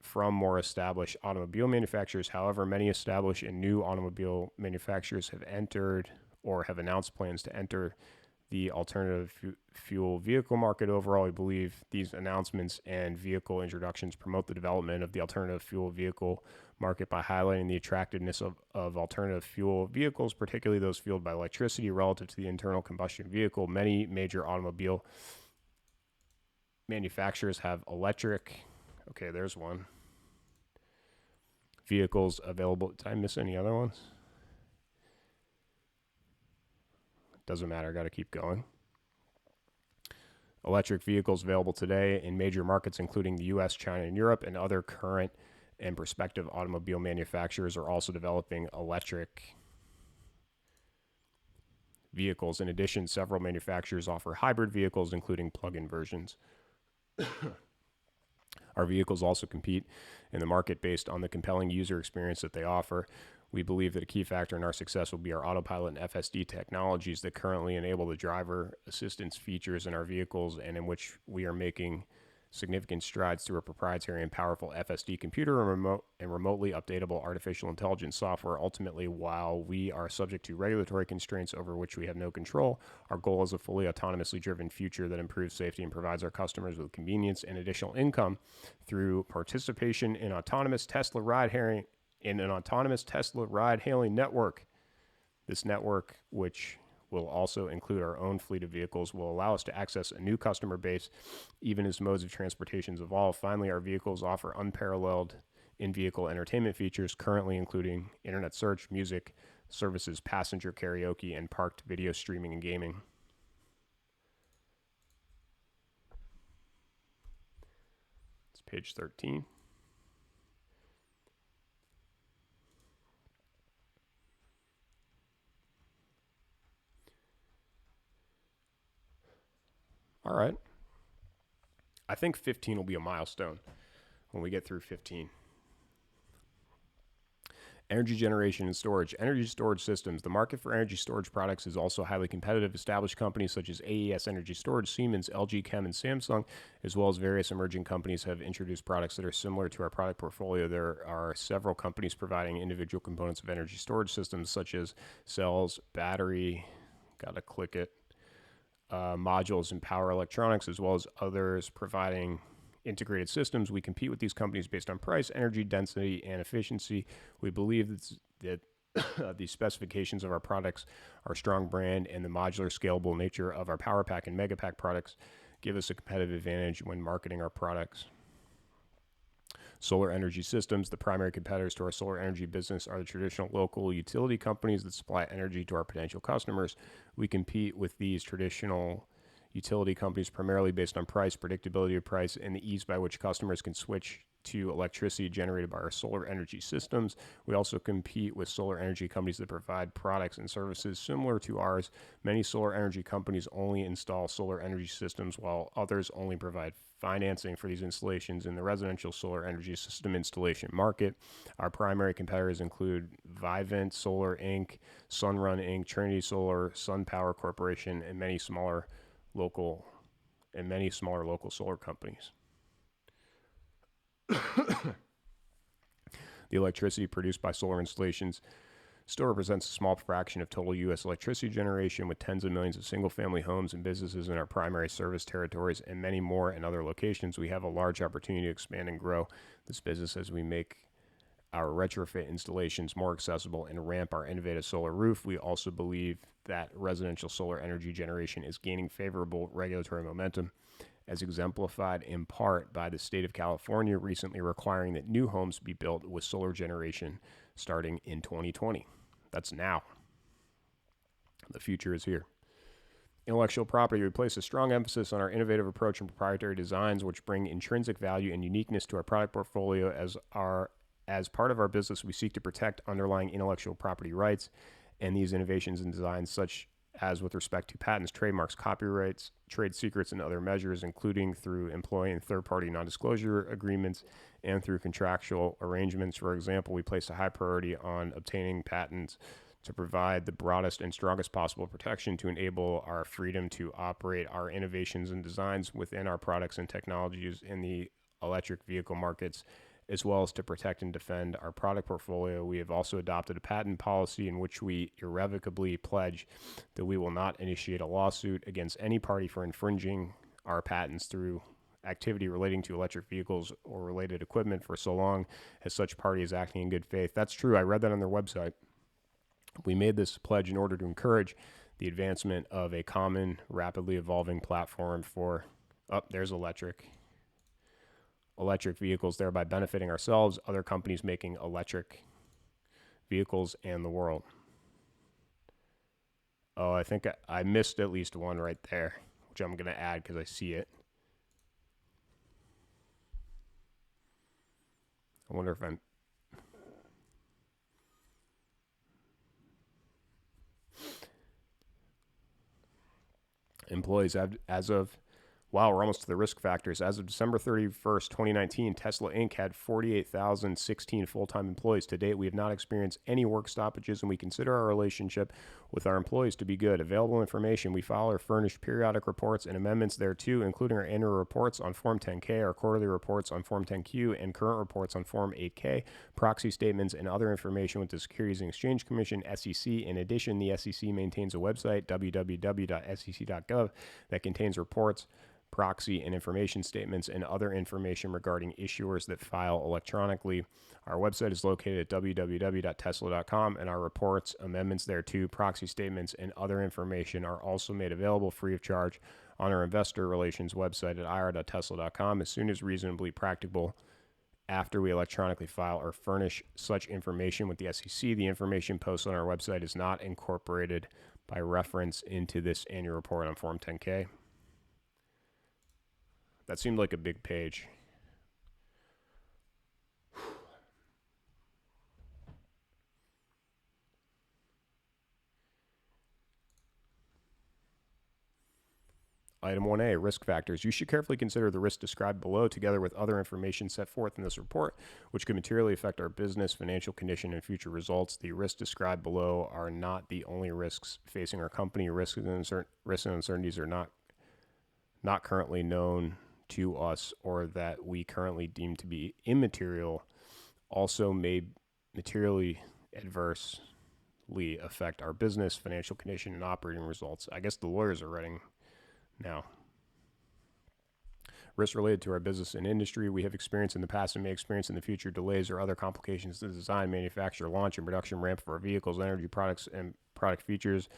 from more established automobile manufacturers. However, many established and new automobile manufacturers have entered or have announced plans to enter the alternative fuel vehicle market. Overall, we believe these announcements and vehicle introductions promote the development of the alternative fuel vehicle market by highlighting the attractiveness of alternative fuel vehicles, particularly those fueled by electricity, relative to the internal combustion vehicle. Many major automobile manufacturers have electric, okay, there's one, vehicles available. Did I miss any other ones? Doesn't matter, got to keep going. Electric vehicles available today in major markets including the US, China, and Europe, and other current and prospective automobile manufacturers are also developing electric vehicles. In addition, several manufacturers offer hybrid vehicles, including plug-in versions. Our vehicles also compete in the market based on the compelling user experience that they offer. We believe that a key factor in our success will be our autopilot and FSD technologies that currently enable the driver assistance features in our vehicles, and in which we are making significant strides through a proprietary and powerful FSD computer and remotely updatable artificial intelligence software. Ultimately, while we are subject to regulatory constraints over which we have no control, our goal is a fully autonomously driven future that improves safety and provides our customers with convenience and additional income through participation in an autonomous Tesla ride-hailing network. This network, which will also include our own fleet of vehicles, will allow us to access a new customer base even as modes of transportation evolve. Finally, our vehicles offer unparalleled in-vehicle entertainment features, currently including internet search, music services, passenger karaoke, and parked video streaming and gaming. It's page 13. All right. I think 15 will be a milestone when we get through 15. Energy generation and storage. Energy storage systems. The market for energy storage products is also highly competitive. Established companies such as AES Energy Storage, Siemens, LG Chem, and Samsung, as well as various emerging companies, have introduced products that are similar to our product portfolio. There are several companies providing individual components of energy storage systems, such as cells, battery, gotta click it, modules, and power electronics, as well as others providing integrated systems. We compete with these companies based on price, energy density, and efficiency. We believe that the specifications of our products, our strong brand, and the modular, scalable nature of our Power Pack and Mega Pack products give us a competitive advantage when marketing our products. Solar energy systems. The primary competitors to our solar energy business are the traditional local utility companies that supply energy to our potential customers. We compete with these traditional utility companies primarily based on price, predictability of price, and the ease by which customers can switch to electricity generated by our solar energy systems. We also compete with solar energy companies that provide products and services similar to ours. Many solar energy companies only install solar energy systems, while others only provide financing for these installations in the residential solar energy system installation market. Our primary competitors include Vivint Solar Inc., Sunrun Inc., Trinity Solar, SunPower Corporation, and many smaller local solar companies. The electricity produced by solar installations still represents a small fraction of total U.S. electricity generation, with tens of millions of single-family homes and businesses in our primary service territories and many more in other locations. We have a large opportunity to expand and grow this business as we make our retrofit installations more accessible and ramp our innovative solar roof. We also believe that residential solar energy generation is gaining favorable regulatory momentum, as exemplified in part by the state of California recently requiring that new homes be built with solar generation starting in 2020. That's now. The future is here. Intellectual property. We place a strong emphasis on our innovative approach and proprietary designs, which bring intrinsic value and uniqueness to our product portfolio. As part of our business, we seek to protect underlying intellectual property rights and these innovations and designs, such as with respect to patents, trademarks, copyrights, trade secrets, and other measures, including through employing third-party non-disclosure agreements and through contractual arrangements. For example, we place a high priority on obtaining patents to provide the broadest and strongest possible protection to enable our freedom to operate our innovations and designs within our products and technologies in the electric vehicle markets, as well as to protect and defend our product portfolio. We have also adopted a patent policy in which we irrevocably pledge that we will not initiate a lawsuit against any party for infringing our patents through activity relating to electric vehicles or related equipment for so long as such party is acting in good faith. That's true. I read that on their website. We made this pledge in order to encourage the advancement of a common, rapidly evolving platform for, there's electric vehicles, thereby benefiting ourselves, other companies making electric vehicles, and the world. Oh, I think I missed at least one right there, which I'm going to add because I see it. I wonder if I'm... Employees as of... Wow, we're almost to the risk factors. As of December 31st, 2019, Tesla Inc. had 48,016 full-time employees. To date, we have not experienced any work stoppages, and we consider our relationship with our employees to be good. Available information: we file or furnish periodic reports and amendments thereto, including our annual reports on Form 10-K, our quarterly reports on Form 10-Q, and current reports on Form 8-K, proxy statements, and other information with the Securities and Exchange Commission, SEC. In addition, the SEC maintains a website, www.sec.gov, that contains reports, proxy and information statements, and other information regarding issuers that file electronically. Our website is located at www.tesla.com, and our reports, amendments thereto, proxy statements, and other information are also made available free of charge on our investor relations website at ir.tesla.com as soon as reasonably practicable. After we electronically file or furnish such information with the SEC, the information posted on our website is not incorporated by reference into this annual report on Form 10-K. That seemed like a big page. Item 1A, risk factors. You should carefully consider the risks described below together with other information set forth in this report, which could materially affect our business, financial condition, and future results. The risks described below are not the only risks facing our company. Risks and uncertainties are not currently known to us or that we currently deem to be immaterial also may materially adversely affect our business, financial condition, and operating results. I guess the lawyers are writing now. Risks related to our business and industry. We have experienced in the past and may experience in the future delays or other complications to the design, manufacture, launch, and production ramp of our vehicles, energy products, and product features,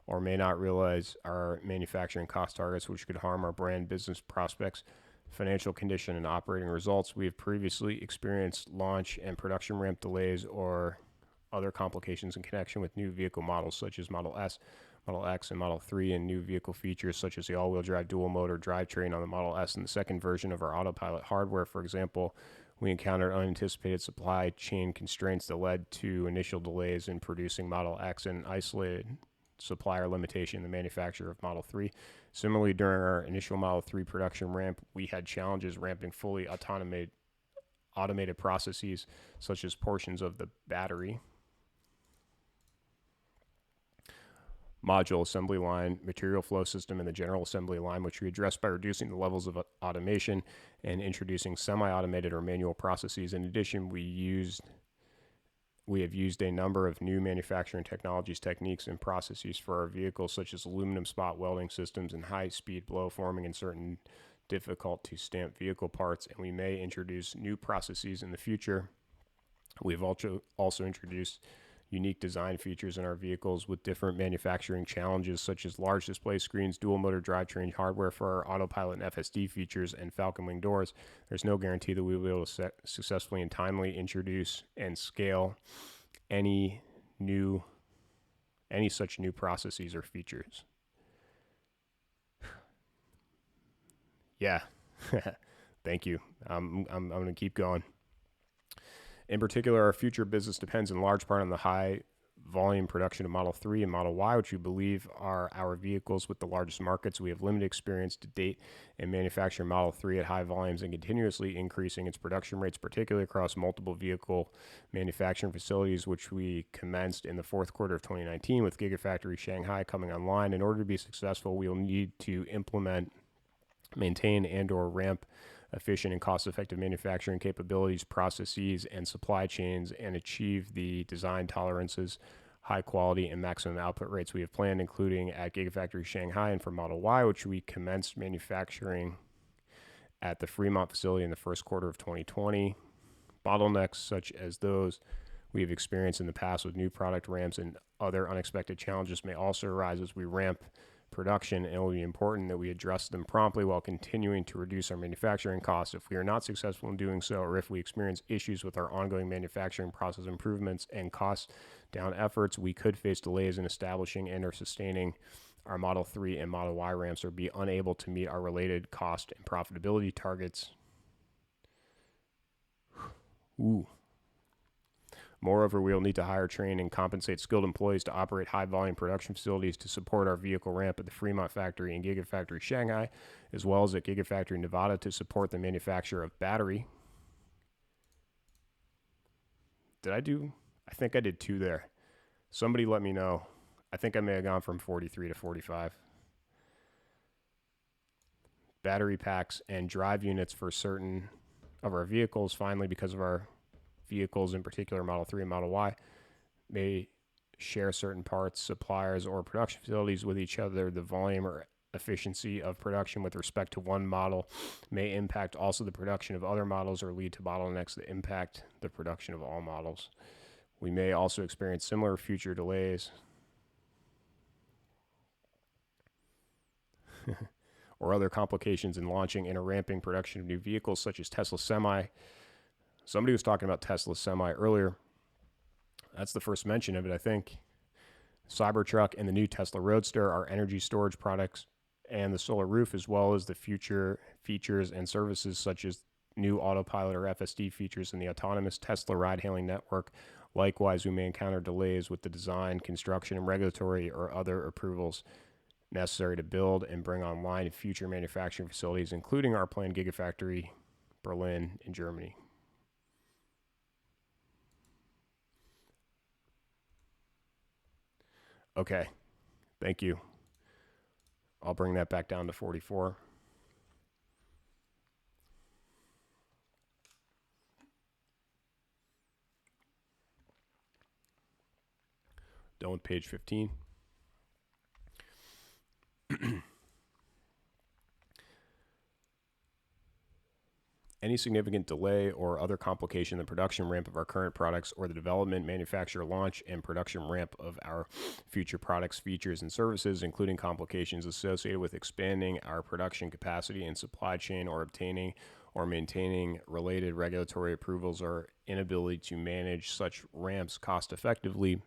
or may not realize our manufacturing cost targets, which could harm our brand, business prospects, financial condition, and operating results. We have previously experienced launch and production ramp delays or other complications in connection with new vehicle models such as Model S, Model X, and Model 3, and new vehicle features such as the all-wheel drive dual motor drivetrain on the Model S and the second version of our autopilot hardware. For example, we encountered unanticipated supply chain constraints that led to initial delays in producing Model X and isolated supplier limitation in the manufacture of Model 3. Similarly, during our initial Model 3 production ramp, we had challenges ramping fully automated processes such as portions of the battery module assembly line, material flow system, and the general assembly line, which we addressed by reducing the levels of automation and introducing semi-automated or manual processes. In addition, we have used a number of new manufacturing technologies, techniques, and processes for our vehicles, such as aluminum spot welding systems and high-speed blow forming in certain difficult-to-stamp vehicle parts, and we may introduce new processes in the future. We've also introduced unique design features in our vehicles with different manufacturing challenges, such as large display screens, dual motor drivetrain hardware for our autopilot and FSD features, and Falcon Wing doors. There's no guarantee that we will be able to successfully and timely introduce and scale any such new processes or features. Yeah, thank you. I'm going to keep going. In particular, our future business depends in large part on the high volume production of Model 3 and Model Y, which we believe are our vehicles with the largest markets. We have limited experience to date in manufacturing Model 3 at high volumes and continuously increasing its production rates, particularly across multiple vehicle manufacturing facilities, which we commenced in the fourth quarter of 2019 with Gigafactory Shanghai coming online. In order to be successful, we will need to implement, maintain, and/or ramp efficient and cost-effective manufacturing capabilities, processes, and supply chains, and achieve the design tolerances, high quality, and maximum output rates we have planned, including at Gigafactory Shanghai and for Model Y, which we commenced manufacturing at the Fremont facility in the first quarter of 2020. Bottlenecks such as those we have experienced in the past with new product ramps and other unexpected challenges may also arise as we ramp production, and it will be important that we address them promptly while continuing to reduce our manufacturing costs. If we are not successful in doing so, or if we experience issues with our ongoing manufacturing process improvements and cost down efforts, we could face delays in establishing and or sustaining our Model 3 and Model Y ramps or be unable to meet our related cost and profitability targets. Moreover, we will need to hire, train, and compensate skilled employees to operate high-volume production facilities to support our vehicle ramp at the Fremont factory and Gigafactory Shanghai, as well as at Gigafactory Nevada to support the manufacture of battery. I think I did 2 there. Somebody let me know. I think I may have gone from 43 to 45. Battery packs and drive units for certain of our vehicles. Finally, because of our vehicles, in particular Model 3 and Model Y, may share certain parts, suppliers, or production facilities with each other. The volume or efficiency of production with respect to one model may impact also the production of other models or lead to bottlenecks that impact the production of all models. We may also experience similar future delays or other complications in launching and ramping production of new vehicles such as Tesla Semi. Somebody was talking about Tesla Semi earlier. That's the first mention of it, I think. Cybertruck and the new Tesla Roadster are energy storage products, and the solar roof, as well as the future features and services such as new autopilot or FSD features in the autonomous Tesla ride-hailing network. Likewise, we may encounter delays with the design, construction, and regulatory or other approvals necessary to build and bring online future manufacturing facilities, including our planned Gigafactory Berlin in Germany. Okay, thank you. I'll bring that back down to 44. Done with page 15. Any significant delay or other complication in the production ramp of our current products or the development, manufacture, launch, and production ramp of our future products, features, and services, including complications associated with expanding our production capacity and supply chain or obtaining or maintaining related regulatory approvals or inability to manage such ramps cost effectively,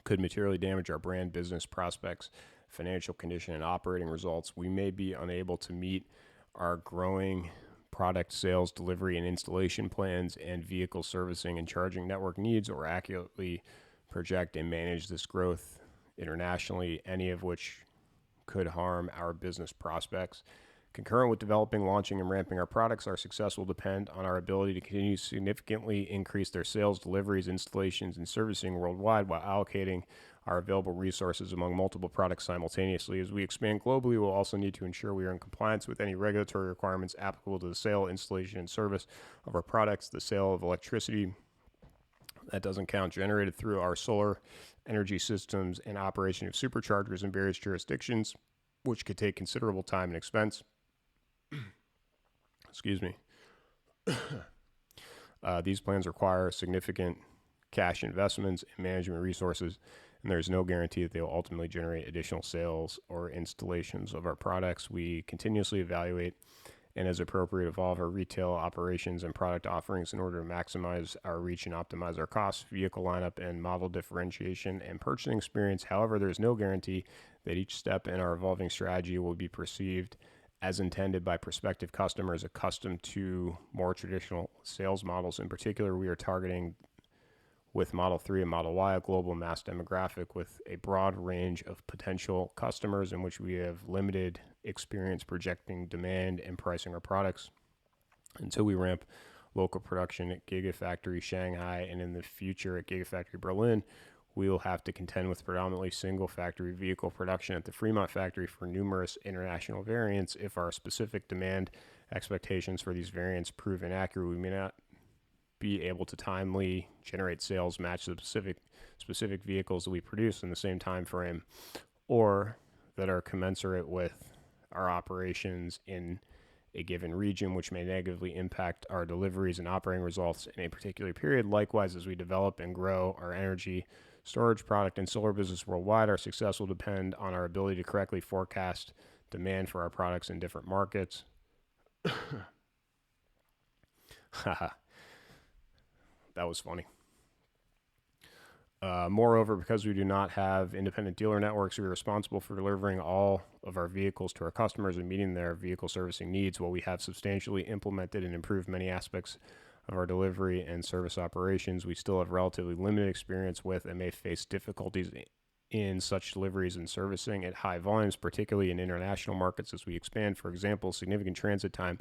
could materially damage our brand, business prospects, financial condition, and operating results. We may be unable to meet our growing product sales, delivery, and installation plans and vehicle servicing and charging network needs, or accurately project and manage this growth internationally, any of which could harm our business prospects. Concurrent with developing, launching, and ramping our products, our success will depend on our ability to continue to significantly increase their sales, deliveries, installations, and servicing worldwide while allocating our available resources among multiple products simultaneously. As we expand globally, we'll also need to ensure we are in compliance with any regulatory requirements applicable to the sale, installation, and service of our products, the sale of electricity. That doesn't count generated through our solar energy systems and operation of superchargers in various jurisdictions, which could take considerable time and expense. Excuse me. These plans require significant cash investments and management resources, and there's no guarantee that they will ultimately generate additional sales or installations of our products. We continuously evaluate and, as appropriate, evolve our retail operations and product offerings in order to maximize our reach and optimize our costs, vehicle lineup, and model differentiation and purchasing experience. However, there is no guarantee that each step in our evolving strategy will be perceived as intended by prospective customers accustomed to more traditional sales models. In particular, we are targeting with Model 3 and Model Y a global mass demographic with a broad range of potential customers in which we have limited experience projecting demand and pricing our products. Until we ramp local production at Gigafactory Shanghai and in the future at Gigafactory Berlin, we will have to contend with predominantly single factory vehicle production at the Fremont factory for numerous international variants. If our specific demand expectations for these variants prove inaccurate, we may not be able to timely generate sales match the specific vehicles that we produce in the same time frame, or that are commensurate with our operations in a given region, which may negatively impact our deliveries and operating results in a particular period. Likewise, as we develop and grow our energy storage product and solar business worldwide, our success will depend on our ability to correctly forecast demand for our products in different markets. Haha. That was funny. Moreover, because we do not have independent dealer networks, we are responsible for delivering all of our vehicles to our customers and meeting their vehicle servicing needs. While we have substantially implemented and improved many aspects of our delivery and service operations, we still have relatively limited experience with and may face difficulties in such deliveries and servicing at high volumes, particularly in international markets as we expand. For example, significant transit time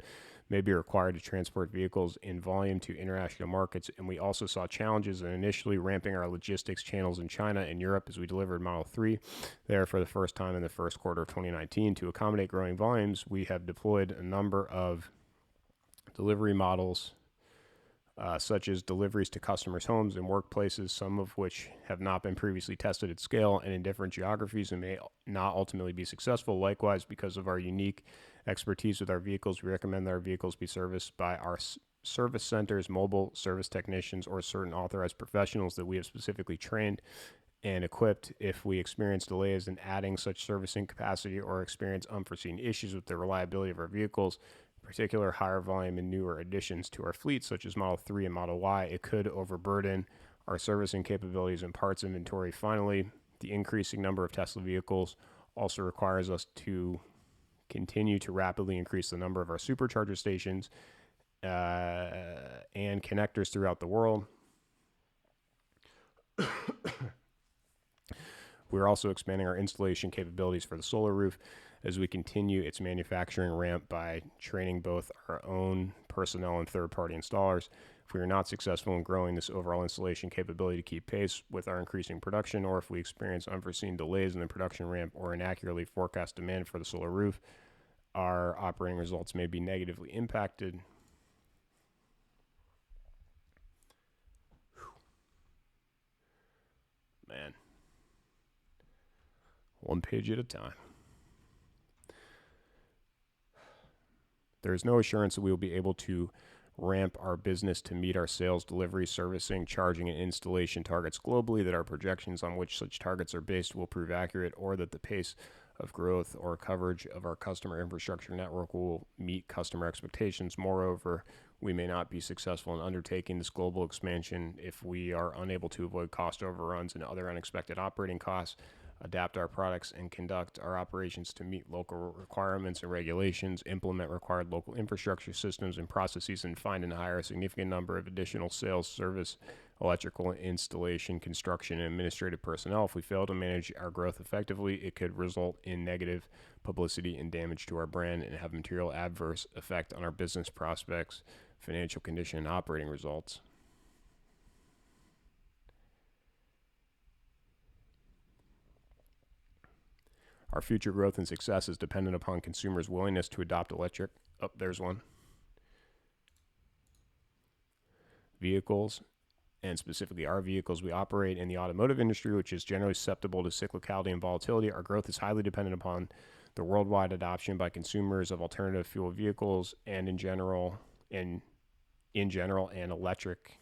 may be required to transport vehicles in volume to international markets, and we also saw challenges in initially ramping our logistics channels in China and Europe as we delivered Model 3 there for the first time in the first quarter of 2019. To accommodate growing volumes, we have deployed a number of delivery models, such as deliveries to customers' homes and workplaces, some of which have not been previously tested at scale and in different geographies and may not ultimately be successful. Likewise, because of our unique expertise with our vehicles, we recommend that our vehicles be serviced by our service centers, mobile service technicians, or certain authorized professionals that we have specifically trained and equipped. If we experience delays in adding such servicing capacity or experience unforeseen issues with the reliability of our vehicles, particular higher volume and newer additions to our fleet, such as Model 3 and Model Y, it could overburden our servicing capabilities and parts inventory. Finally, the increasing number of Tesla vehicles also requires us to continue to rapidly increase the number of our supercharger stations and connectors throughout the world. We're also expanding our installation capabilities for the solar roof as we continue its manufacturing ramp by training both our own personnel and third-party installers. If we are not successful in growing this overall installation capability to keep pace with our increasing production, or if we experience unforeseen delays in the production ramp or inaccurately forecast demand for the solar roof, our operating results may be negatively impacted. Man, one page at a time. There is no assurance that we will be able to ramp our business to meet our sales, delivery, servicing, charging, and installation targets globally, that our projections on which such targets are based will prove accurate, or that the pace of growth or coverage of our customer infrastructure network will meet customer expectations. Moreover, we may not be successful in undertaking this global expansion if we are unable to avoid cost overruns and other unexpected operating costs, adapt our products and conduct our operations to meet local requirements and regulations, implement required local infrastructure systems and processes, and find and hire a significant number of additional sales, service, electrical installation, construction, and administrative personnel. If we fail to manage our growth effectively, it could result in negative publicity and damage to our brand and have material adverse effect on our business prospects, financial condition, and operating results. Our future growth and success is dependent upon consumers' willingness to adopt electric. Oh, there's one. Vehicles, and specifically our vehicles. We operate in the automotive industry, which is generally susceptible to cyclicality and volatility. Our growth is highly dependent upon the worldwide adoption by consumers of alternative fuel vehicles and in general and electric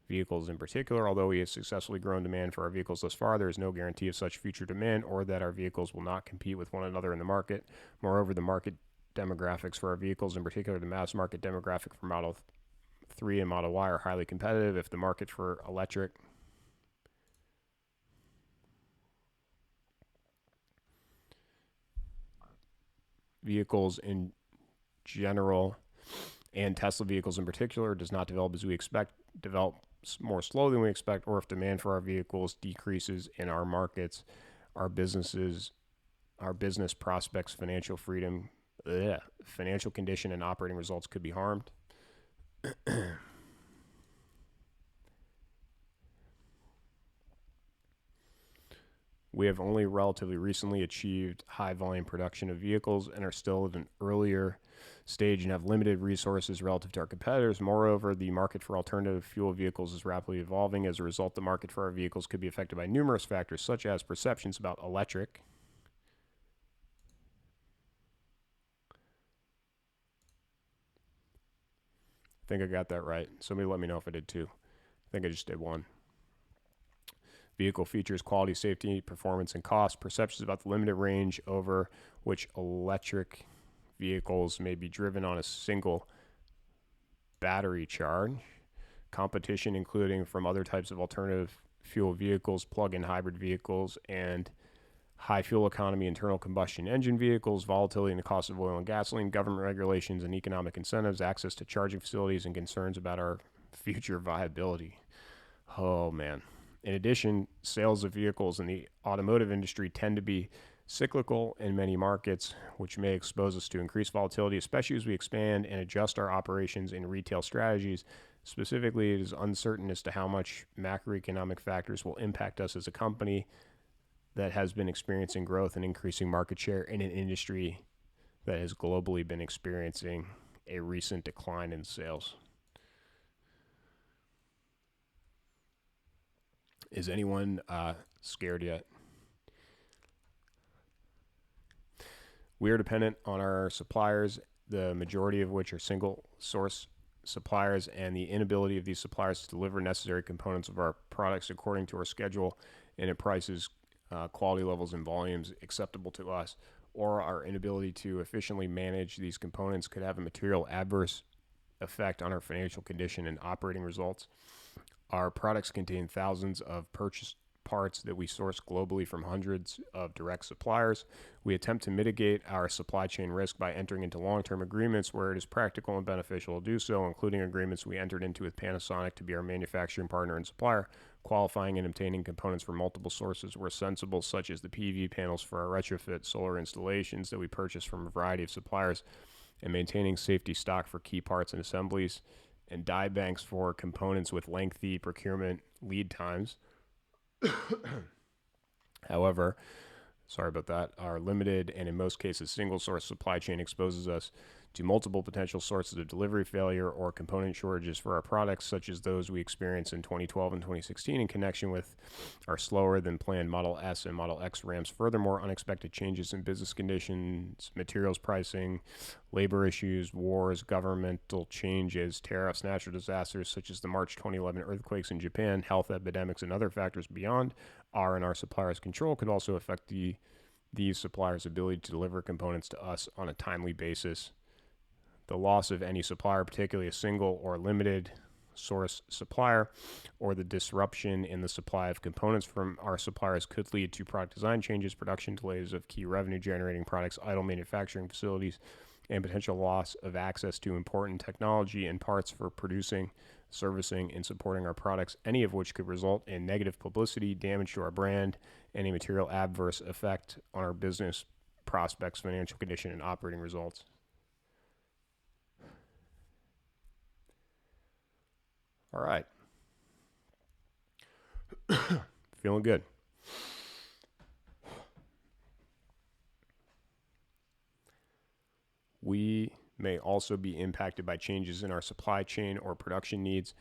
vehicles in particular. Although we have successfully grown demand for our vehicles thus far, there is no guarantee of such future demand or that our vehicles will not compete with one another in the market. Moreover, the market demographics for our vehicles, in particular the mass market demographic for Model 3 and Model Y, are highly competitive. If the market for electric vehicles in general and Tesla vehicles in particular does not develop as we expect, develops more slowly than we expect, or if demand for our vehicles decreases in our markets, our business prospects, financial freedom, financial condition, and operating results could be harmed. We have only relatively recently achieved high volume production of vehicles and are still at an earlier stage and have limited resources relative to our competitors. Moreover, the market for alternative fuel vehicles is rapidly evolving. As a result, the market for our vehicles could be affected by numerous factors, such as perceptions about electric, I think I got that right. Somebody let me know if I did too. I think I just did one. Vehicle features, quality, safety, performance, and cost. Perceptions about the limited range over which electric vehicles may be driven on a single battery charge. Competition, including from other types of alternative fuel vehicles, plug-in hybrid vehicles, and high fuel economy internal combustion engine vehicles. Volatility in the cost of oil and gasoline. Government regulations and economic incentives. Access to charging facilities, and concerns about our future viability. Oh, man. In addition, sales of vehicles in the automotive industry tend to be cyclical in many markets, which may expose us to increased volatility, especially as we expand and adjust our operations and retail strategies. Specifically, it is uncertain as to how much macroeconomic factors will impact us as a company that has been experiencing growth and increasing market share in an industry that has globally been experiencing a recent decline in sales. Is anyone scared yet? We are dependent on our suppliers, the majority of which are single source suppliers, and the inability of these suppliers to deliver necessary components of our products according to our schedule and at prices, quality levels, and volumes acceptable to us, or our inability to efficiently manage these components could have a material adverse effect on our financial condition and operating results. Our products contain thousands of parts that we source globally from hundreds of direct suppliers. We attempt to mitigate our supply chain risk by entering into long-term agreements where it is practical and beneficial to do so, including agreements we entered into with Panasonic to be our manufacturing partner and supplier, qualifying and obtaining components from multiple sources where sensible, such as the PV panels for our retrofit solar installations that we purchase from a variety of suppliers, and maintaining safety stock for key parts and assemblies, and die banks for components with lengthy procurement lead times. However, sorry about that, our limited and in most cases single source supply chain exposes us to multiple potential sources of delivery failure or component shortages for our products, such as those we experienced in 2012 and 2016 in connection with our slower than planned Model S and Model X ramps. Furthermore, unexpected changes in business conditions, materials pricing, labor issues, wars, governmental changes, tariffs, natural disasters such as the March 2011 earthquakes in Japan, health epidemics, and other factors beyond our and our suppliers' control could also affect these suppliers' ability to deliver components to us on a timely basis. The loss of any supplier, particularly a single or limited source supplier, or the disruption in the supply of components from our suppliers could lead to product design changes, production delays of key revenue-generating products, idle manufacturing facilities, and potential loss of access to important technology and parts for producing, servicing, and supporting our products, any of which could result in negative publicity, damage to our brand, and a material adverse effect on our business prospects, financial condition, and operating results. All right. Feeling good. We may also be impacted by changes in our supply chain or production needs.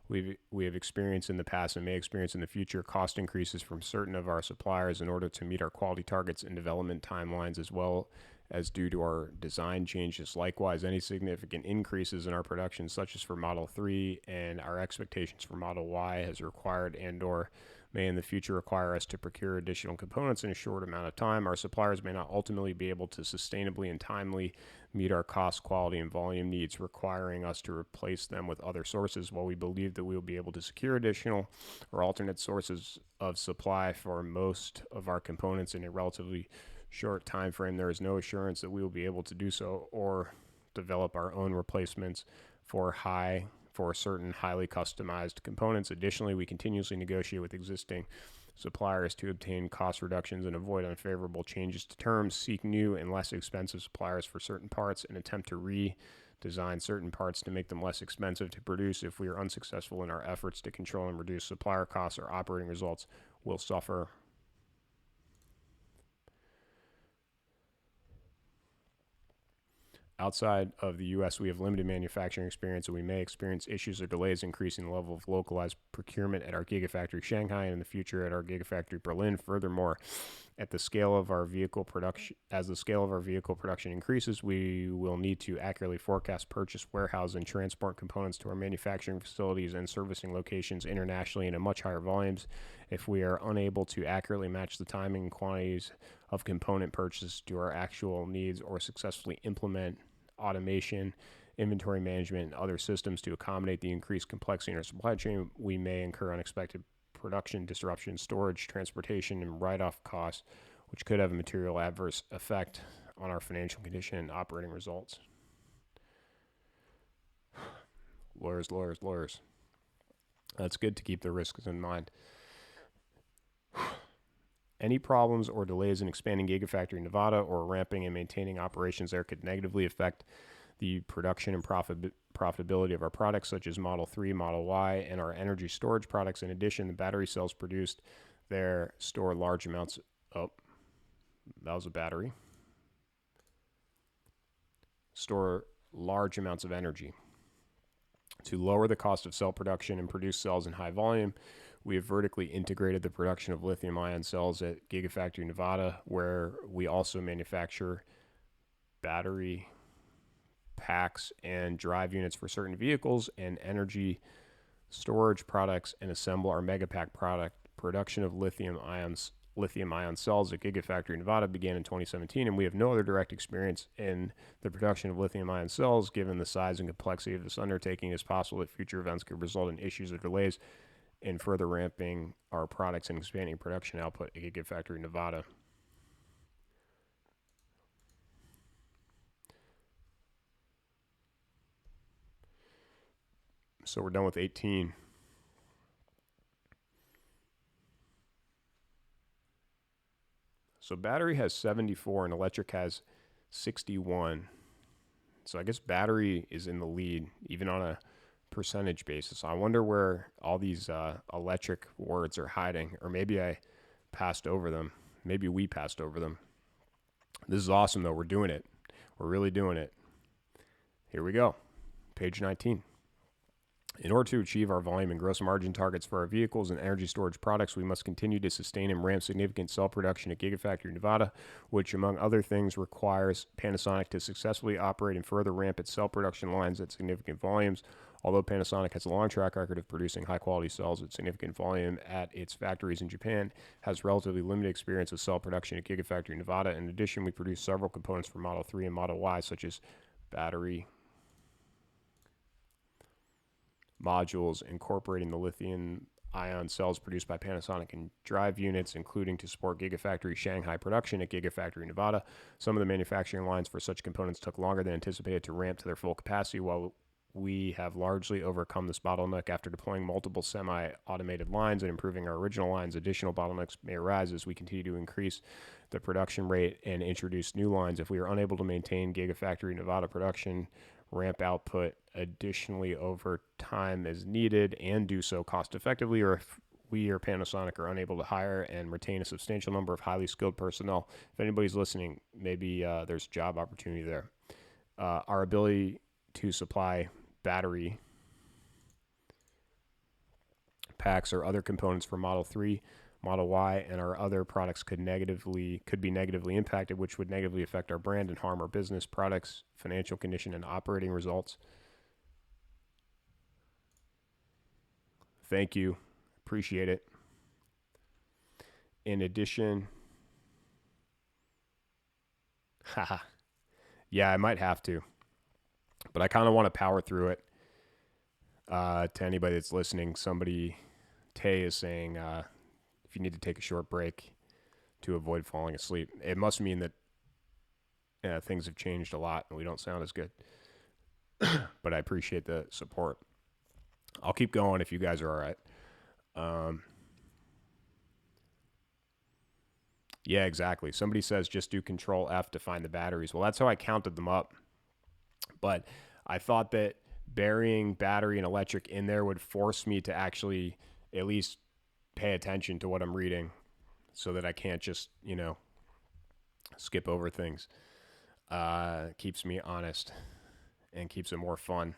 We have experienced in the past and may experience in the future cost increases from certain of our suppliers in order to meet our quality targets and development timelines, as well as due to our design changes. Likewise, any significant increases in our production, such as for Model 3 and our expectations for Model Y, has required and or may in the future require us to procure additional components in a short amount of time. Our suppliers may not ultimately be able to sustainably and timely meet our cost, quality, and volume needs, requiring us to replace them with other sources. While we believe that we will be able to secure additional or alternate sources of supply for most of our components in a relatively short time frame, there is no assurance that we will be able to do so or develop our own replacements for certain highly customized components. Additionally, we continuously negotiate with existing suppliers to obtain cost reductions and avoid unfavorable changes to terms, seek new and less expensive suppliers for certain parts, and attempt to redesign certain parts to make them less expensive to produce. If we are unsuccessful in our efforts to control and reduce supplier costs, our operating results will suffer. Outside of the U.S., we have limited manufacturing experience, and we may experience issues or delays increasing the level of localized procurement at our Gigafactory Shanghai and in the future at our Gigafactory Berlin. Furthermore, as the scale of our vehicle production increases, we will need to accurately forecast, purchase, warehouse, and transport components to our manufacturing facilities and servicing locations internationally in a much higher volumes. If we are unable to accurately match the timing and quantities of component purchase to our actual needs or successfully implement automation, inventory management, and other systems to accommodate the increased complexity in our supply chain, we may incur unexpected production disruption, storage, transportation, and write-off costs, which could have a material adverse effect on our financial condition and operating results. Lawyers. That's good to keep the risks in mind. Any problems or delays in expanding Gigafactory Nevada or ramping and maintaining operations there could negatively affect the production and profitability of our products, such as Model 3, Model Y, and our energy storage products. In addition, the battery cells produced there store large amounts of... that was a battery. Store large amounts of energy. To lower the cost of cell production and produce cells in high volume, we have vertically integrated the production of lithium-ion cells at Gigafactory Nevada, where we also manufacture battery packs and drive units for certain vehicles and energy storage products, and assemble our Megapack product. Production of lithium-ion cells at Gigafactory Nevada began in 2017, and we have no other direct experience in the production of lithium-ion cells. Given the size and complexity of this undertaking, it is possible that future events could result in issues or delays and further ramping our products and expanding production output at Gigafactory Nevada. So we're done with 18. So battery has 74 and electric has 61. So I guess battery is in the lead, even on a percentage basis. I wonder where all these electric words are hiding, or maybe I passed over them. Maybe we passed over them. This is awesome, though. We're doing it. We're really doing it. Here we go. Page 19. In order to achieve our volume and gross margin targets for our vehicles and energy storage products, we must continue to sustain and ramp significant cell production at Gigafactory Nevada, which, among other things, requires Panasonic to successfully operate and further ramp its cell production lines at significant volumes. Although Panasonic has a long track record of producing high-quality cells at significant volume at its factories in Japan, has relatively limited experience with cell production at Gigafactory Nevada. In addition, we produce several components for Model 3 and Model Y, such as battery modules incorporating the lithium-ion cells produced by Panasonic and drive units, including to support Gigafactory Shanghai production at Gigafactory Nevada. Some of the manufacturing lines for such components took longer than anticipated to ramp to their full capacity, while we have largely overcome this bottleneck after deploying multiple semi-automated lines and improving our original lines. Additional bottlenecks may arise as we continue to increase the production rate and introduce new lines. If we are unable to maintain Gigafactory Nevada production ramp output additionally over time as needed and do so cost effectively, or if we or Panasonic are unable to hire and retain a substantial number of highly skilled personnel. If anybody's listening, maybe there's job opportunity there. Our ability to supply battery packs or other components for Model 3, Model Y, and our other products could be negatively impacted, which would negatively affect our brand and harm our business, products, financial condition, and operating results. Thank you. Appreciate it. In addition, yeah, I might have to, but I kind of want to power through it. To anybody that's listening, Tay is saying, if you need to take a short break to avoid falling asleep, it must mean that things have changed a lot and we don't sound as good. But I appreciate the support. I'll keep going if you guys are all right. Yeah, exactly. Somebody says just do Control F to find the batteries. Well, that's how I counted them up. But I thought that burying battery and electric in there would force me to actually at least pay attention to what I'm reading so that I can't just, skip over things. Keeps me honest and keeps it more fun.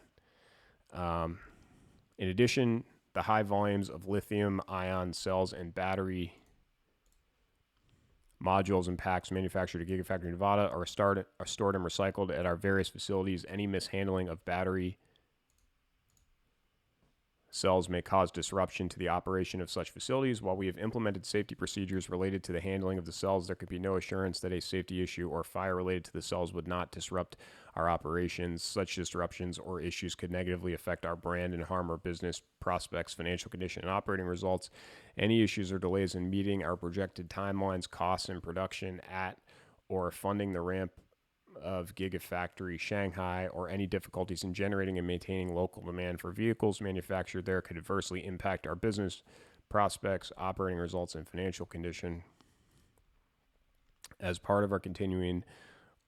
In addition, the high volumes of lithium-ion cells and battery modules and packs manufactured at Gigafactory Nevada are stored and recycled at our various facilities. Any mishandling of battery cells may cause disruption to the operation of such facilities. While we have implemented safety procedures related to the handling of the cells, there could be no assurance that a safety issue or fire related to the cells would not disrupt our operations. Such disruptions or issues could negatively affect our brand and harm our business prospects, financial condition, and operating results. Any issues or delays in meeting our projected timelines, costs, and production at or funding the ramp of Gigafactory Shanghai, or any difficulties in generating and maintaining local demand for vehicles manufactured there could adversely impact our business prospects, operating results, and financial condition. As part of our continuing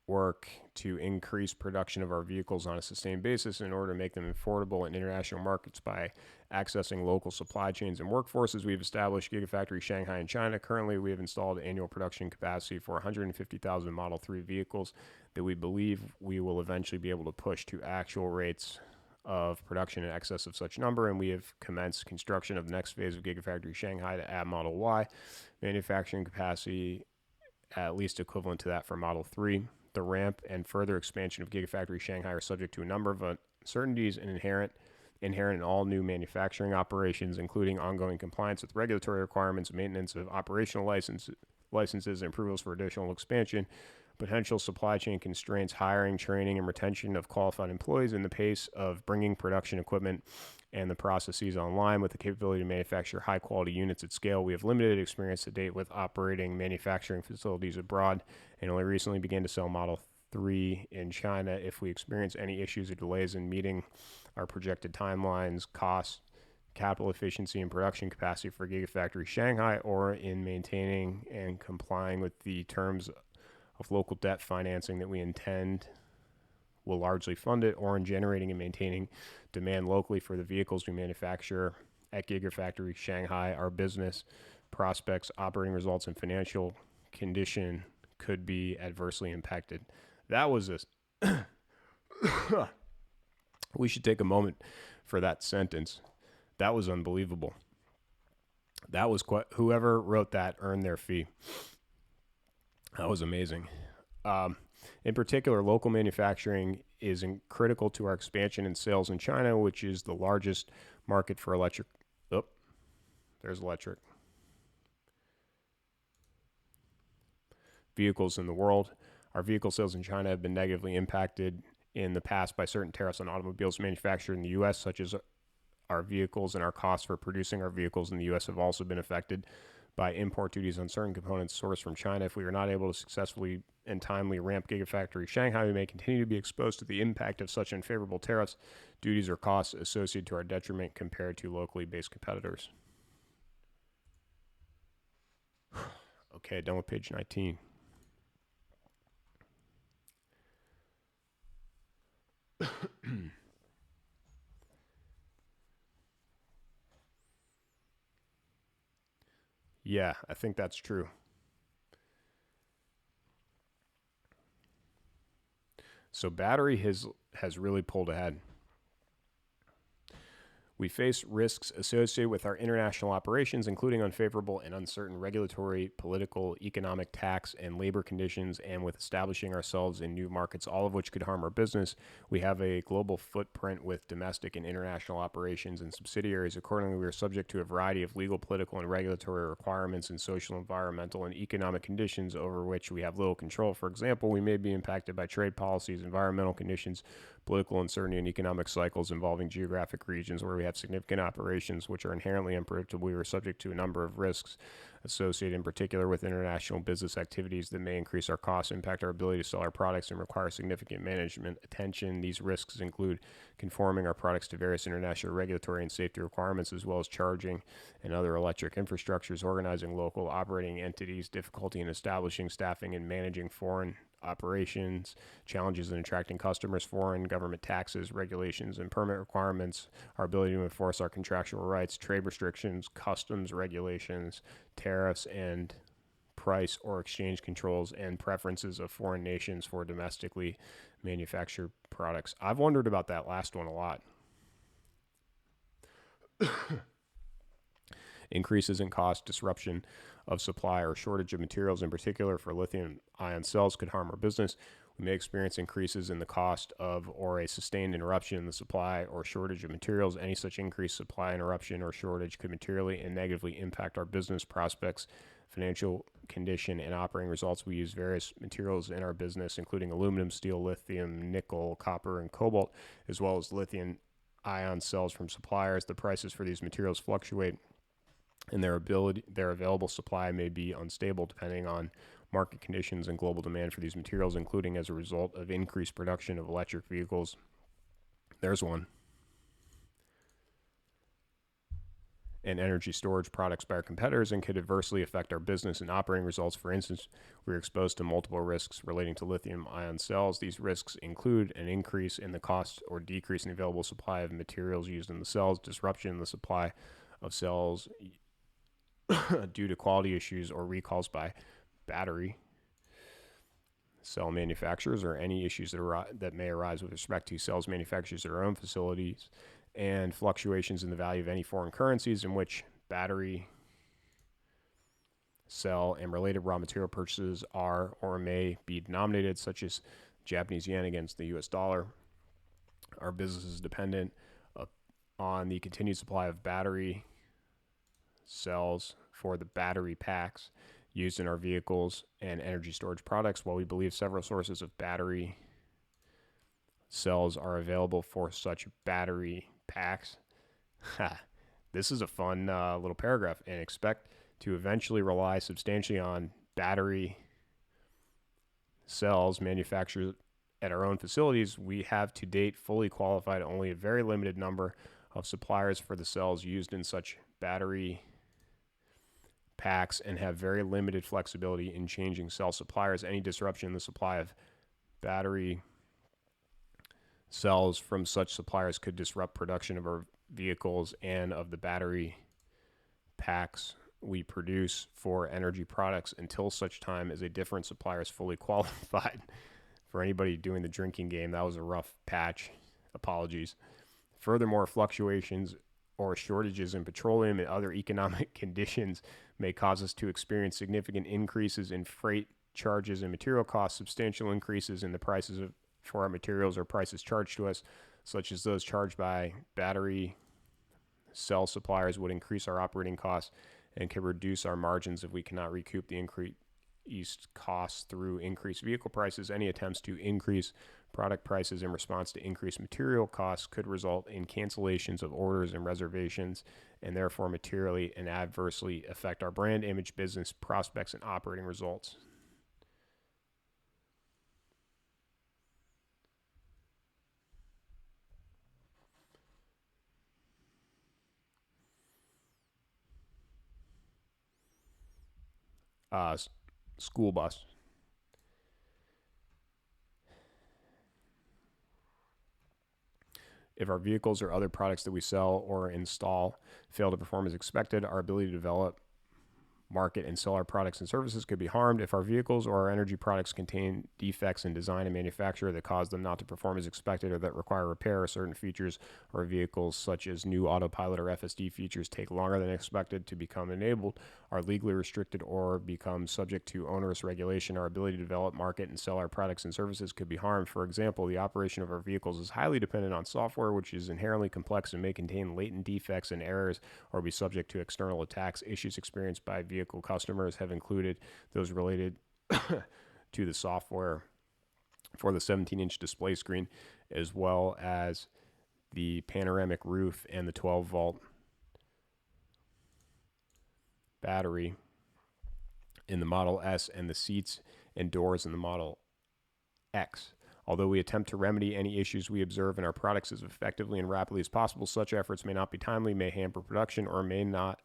work to increase production of our vehicles on a sustained basis in order to make them affordable in international markets by accessing local supply chains and workforces, we've established Gigafactory Shanghai in China. Currently, we have installed annual production capacity for 150,000 Model 3 vehicles that we believe we will eventually be able to push to actual rates of production in excess of such number, and we have commenced construction of the next phase of Gigafactory Shanghai to add Model Y manufacturing capacity at least equivalent to that for Model 3. The ramp and further expansion of Gigafactory Shanghai are subject to a number of uncertainties and inherent in all new manufacturing operations, including ongoing compliance with regulatory requirements, maintenance of operational licenses, and approvals for additional expansion, potential supply chain constraints, hiring, training, and retention of qualified employees, and the pace of bringing production equipment and the processes online with the capability to manufacture high quality units at scale. We have limited experience to date with operating manufacturing facilities abroad and only recently began to sell Model 3 in China. If we experience any issues or delays in meeting our projected timelines, costs, capital efficiency, and production capacity for Gigafactory Shanghai, or in maintaining and complying with the terms of local debt financing that we intend will largely fund it, or in generating and maintaining demand locally for the vehicles we manufacture at Gigafactory Shanghai, our business prospects, operating results, and financial condition could be adversely impacted. That was a we should take a moment for that sentence. That was unbelievable. That was quite, whoever wrote that earned their fee. That was amazing. In particular, local manufacturing is critical to our expansion and sales in China, which is the largest market for electric. Oh, there's electric vehicles in the world. Our vehicle sales in China have been negatively impacted in the past by certain tariffs on automobiles manufactured in the U.S., such as our vehicles, and our costs for producing our vehicles in the U.S. have also been affected by import duties on certain components sourced from China. If we are not able to successfully and timely ramp Gigafactory Shanghai, we may continue to be exposed to the impact of such unfavorable tariffs, duties, or costs associated to our detriment compared to locally based competitors. Okay, done with page 19. Yeah, I think that's true. So battery has really pulled ahead. We face risks associated with our international operations, including unfavorable and uncertain regulatory, political, economic, tax, and labor conditions, and with establishing ourselves in new markets, all of which could harm our business. We have a global footprint with domestic and international operations and subsidiaries. Accordingly, we are subject to a variety of legal, political, and regulatory requirements and social, environmental, and economic conditions over which we have little control. For example, we may be impacted by trade policies, environmental conditions, political uncertainty, and economic cycles involving geographic regions where we have significant operations which are inherently unpredictable. We are subject to a number of risks associated in particular with international business activities that may increase our costs, impact our ability to sell our products, and require significant management attention. These risks include conforming our products to various international regulatory and safety requirements, as well as charging and other electric infrastructures, organizing local operating entities, difficulty in establishing, staffing, and managing foreign operations, challenges in attracting customers, foreign government taxes, regulations, and permit requirements, our ability to enforce our contractual rights, trade restrictions, customs regulations, tariffs, and price or exchange controls, and preferences of foreign nations for domestically manufactured products. I've wondered about that last one a lot. Increases in cost, disruption of supply, or shortage of materials, in particular for lithium-ion cells, could harm our business. We may experience increases in the cost of or a sustained interruption in the supply or shortage of materials. Any such increased supply interruption or shortage could materially and negatively impact our business prospects, financial condition, and operating results. We use various materials in our business, including aluminum, steel, lithium, nickel, copper, and cobalt, as well as lithium-ion cells from suppliers. The prices for these materials fluctuate, and their available supply may be unstable depending on market conditions and global demand for these materials, including as a result of increased production of electric vehicles. There's one. And energy storage products by our competitors, and could adversely affect our business and operating results. For instance, we're exposed to multiple risks relating to lithium-ion cells. These risks include an increase in the cost or decrease in the available supply of materials used in the cells, disruption in the supply of cells due to quality issues or recalls by battery cell manufacturers, or any issues that may arise with respect to cells manufacturers at our own facilities, and fluctuations in the value of any foreign currencies in which battery cell and related raw material purchases are or may be denominated, such as Japanese yen against the US dollar. Our business is dependent on the continued supply of battery cells for the battery packs used in our vehicles and energy storage products. While we believe several sources of battery cells are available for such battery packs, This is a fun little paragraph. And expect to eventually rely substantially on battery cells manufactured at our own facilities. We have to date fully qualified only a very limited number of suppliers for the cells used in such battery packs and have very limited flexibility in changing cell suppliers. Any disruption in the supply of battery cells from such suppliers could disrupt production of our vehicles and of the battery packs we produce for energy products until such time as a different supplier is fully qualified. For anybody doing the drinking game, that was a rough patch. Apologies. Furthermore, fluctuations or shortages in petroleum and other economic conditions may cause us to experience significant increases in freight charges and material costs, substantial increases in the prices for our materials or prices charged to us, such as those charged by battery cell suppliers, would increase our operating costs and can reduce our margins if we cannot recoup the increased costs through increased vehicle prices. Any attempts to increase product prices in response to increased material costs could result in cancellations of orders and reservations, and therefore materially and adversely affect our brand image, business prospects, and operating results. School bus. If our vehicles or other products that we sell or install fail to perform as expected, our ability to develop, market, and sell our products and services could be harmed. If our vehicles or our energy products contain defects in design and manufacture that cause them not to perform as expected or that require repair, or certain features or vehicles such as new autopilot or FSD features take longer than expected to become enabled, are legally restricted, or become subject to onerous regulation, our ability to develop, market, and sell our products and services could be harmed. For example, the operation of our vehicles is highly dependent on software, which is inherently complex and may contain latent defects and errors or be subject to external attacks. Issues experienced by vehicle customers have included those related to the software for the 17-inch display screen, as well as the panoramic roof and the 12-volt battery in the Model S and the seats and doors in the Model X. Although we attempt to remedy any issues we observe in our products as effectively and rapidly as possible, such efforts may not be timely, may hamper production, or may not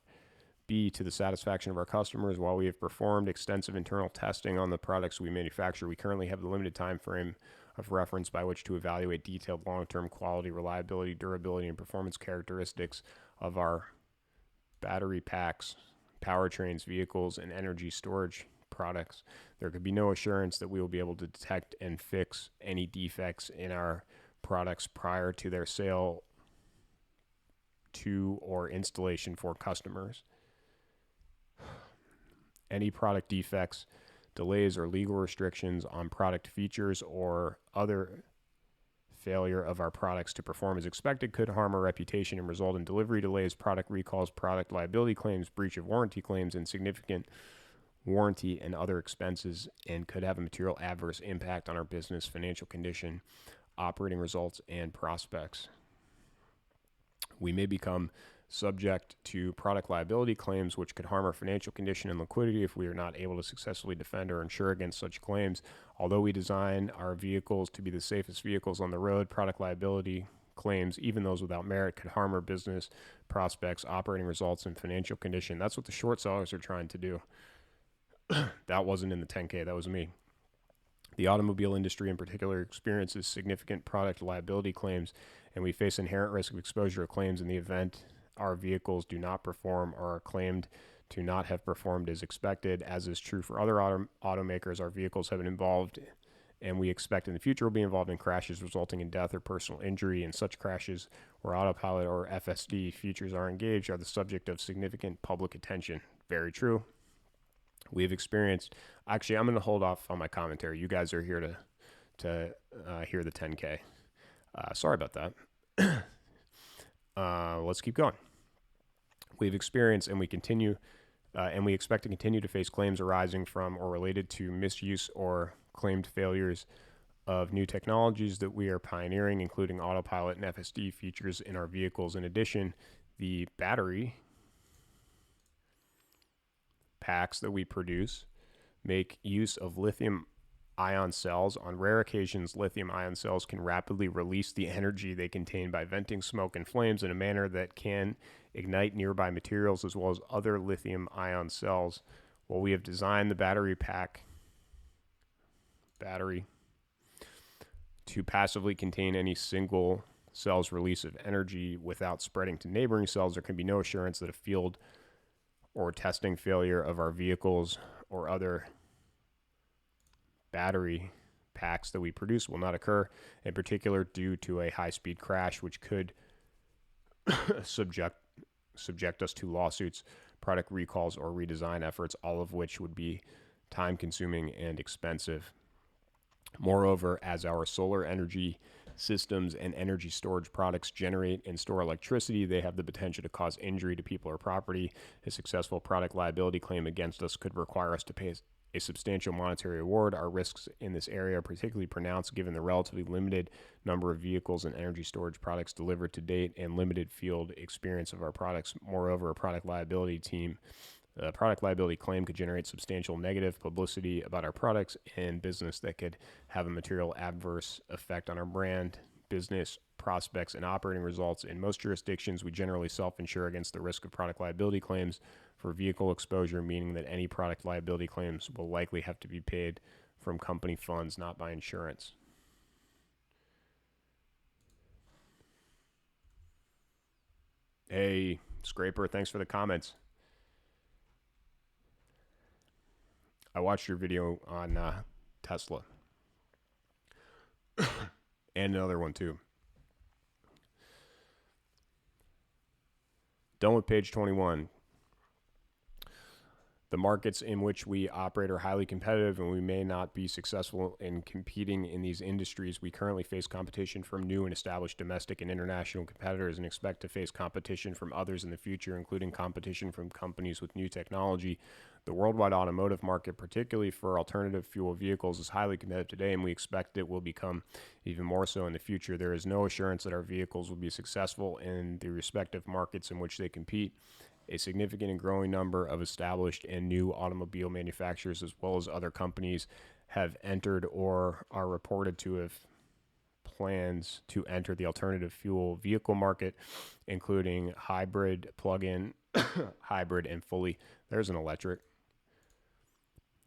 be to the satisfaction of our customers. While we have performed extensive internal testing on the products we manufacture, we currently have the limited time frame of reference by which to evaluate detailed long-term quality, reliability, durability, and performance characteristics of our battery packs, powertrains, vehicles, and energy storage products. There could be no assurance that we will be able to detect and fix any defects in our products prior to their sale to or installation for customers. Any product defects, delays, or legal restrictions on product features or other failure of our products to perform as expected could harm our reputation and result in delivery delays, product recalls, product liability claims, breach of warranty claims, and significant warranty and other expenses, and could have a material adverse impact on our business, financial condition, operating results, and prospects. We may become subject to product liability claims, which could harm our financial condition and liquidity if we are not able to successfully defend or insure against such claims. Although we design our vehicles to be the safest vehicles on the road, product liability claims, even those without merit, could harm our business prospects, operating results, and financial condition. That's what the short sellers are trying to do. That wasn't in the 10K, that was me. The automobile industry in particular experiences significant product liability claims, and we face inherent risk of exposure to claims in the event our vehicles do not perform or are claimed to not have performed as expected. As is true for other automakers, our vehicles have been involved, and we expect in the future will be involved in crashes resulting in death or personal injury, and such crashes where autopilot or FSD features are engaged are the subject of significant public attention. Very true. We have experienced, actually, I'm going to hold off on my commentary. You guys are here to hear the 10K. Sorry about that. Let's keep going. We've experienced and we expect to continue to face claims arising from or related to misuse or claimed failures of new technologies that we are pioneering, including autopilot and FSD features in our vehicles. In addition, The battery packs that we produce make use of lithium ion cells. On rare occasions, lithium ion cells can rapidly release the energy they contain by venting smoke and flames in a manner that can ignite nearby materials as well as other lithium ion cells. Well, we have designed the battery to passively contain any single cell's release of energy without spreading to neighboring cells. There can be no assurance that a field or testing failure of our vehicles or other battery packs that we produce will not occur, in particular due to a high-speed crash, which could subject us to lawsuits, product recalls, or redesign efforts, all of which would be time-consuming and expensive. Moreover, as our solar energy systems and energy storage products generate and store electricity, they have the potential to cause injury to people or property. A successful product liability claim against us could require us to pay a substantial monetary award. Our risks in this area are particularly pronounced given the relatively limited number of vehicles and energy storage products delivered to date and limited field experience of our products. Moreover, a product liability claim could generate substantial negative publicity about our products and business that could have a material adverse effect on our brand, business, prospects, and operating results. In most jurisdictions, we generally self-insure against the risk of product liability claims for vehicle exposure, meaning that any product liability claims will likely have to be paid from company funds, not by insurance. Hey, Scraper, thanks for the comments. I watched your video on Tesla. And another one too. Done with page 21. The markets in which we operate are highly competitive, and we may not be successful in competing in these industries. We currently face competition from new and established domestic and international competitors and expect to face competition from others in the future, including competition from companies with new technology. The worldwide automotive market, particularly for alternative fuel vehicles, is highly competitive today, and we expect it will become even more so in the future. There is no assurance that our vehicles will be successful in the respective markets in which they compete. A significant and growing number of established and new automobile manufacturers, as well as other companies, have entered or are reported to have plans to enter the alternative fuel vehicle market, including hybrid, plug-in, hybrid, and fully, there's an electric,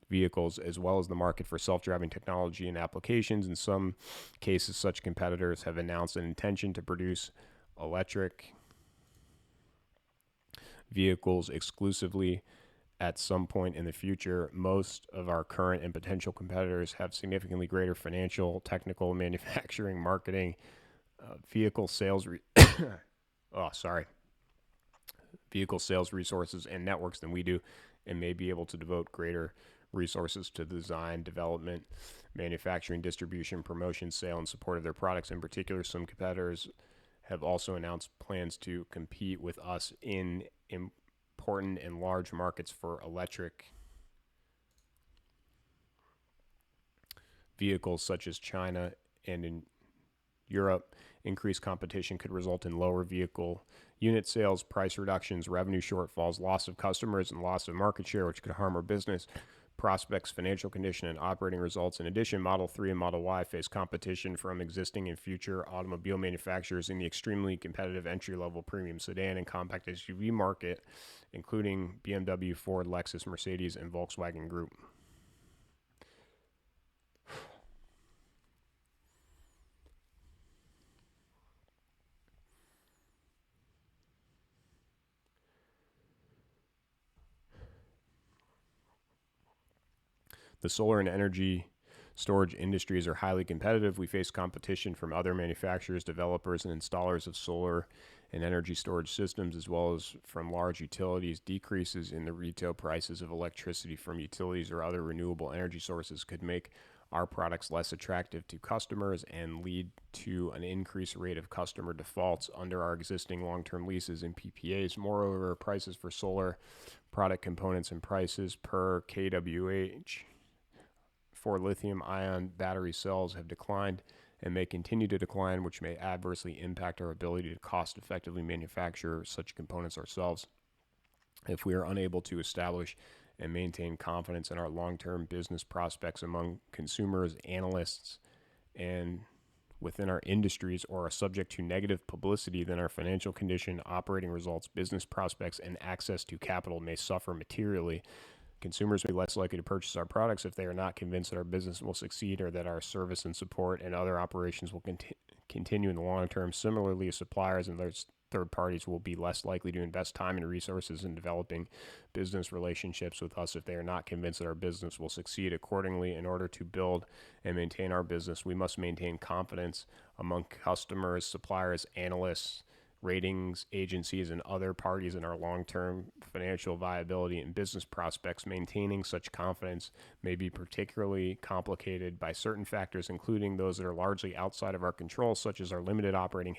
vehicles, as well as the market for self-driving technology and applications. In some cases, such competitors have announced an intention to produce electric vehicles exclusively at some point in the future. Most of our current and potential competitors have significantly greater financial, technical, manufacturing, marketing, vehicle sales vehicle sales resources and networks than we do, and may be able to devote greater resources to design, development, manufacturing, distribution, promotion, sale, and support of their products. In particular, some competitors have also announced plans to compete with us in important and large markets for electric vehicles, such as China and in Europe. Increased competition could result in lower vehicle unit sales, price reductions, revenue shortfalls, loss of customers, and loss of market share, which could harm our business prospects, financial condition, and operating results. In addition, Model 3 and Model Y face competition from existing and future automobile manufacturers in the extremely competitive entry-level premium sedan and compact SUV market, including BMW, Ford, Lexus, Mercedes, and Volkswagen Group. The solar and energy storage industries are highly competitive. We face competition from other manufacturers, developers, and installers of solar and energy storage systems, as well as from large utilities. Decreases in the retail prices of electricity from utilities or other renewable energy sources could make our products less attractive to customers and lead to an increased rate of customer defaults under our existing long-term leases and PPAs. Moreover, prices for solar product components and prices per kWh for lithium-ion battery cells have declined and may continue to decline, which may adversely impact our ability to cost effectively manufacture such components ourselves. If we are unable to establish and maintain confidence in our long term business prospects among consumers, analysts, and within our industries, or are subject to negative publicity, then our financial condition, operating results, business prospects, and access to capital may suffer materially. Consumers may be less likely to purchase our products if they are not convinced that our business will succeed or that our service and support and other operations will continue in the long term. Similarly, suppliers and third parties will be less likely to invest time and resources in developing business relationships with us if they are not convinced that our business will succeed. Accordingly, in order to build and maintain our business, we must maintain confidence among customers, suppliers, analysts, ratings agencies, and other parties in our long-term financial viability and business prospects. Maintaining such confidence may be particularly complicated by certain factors, including those that are largely outside of our control, such as our limited operating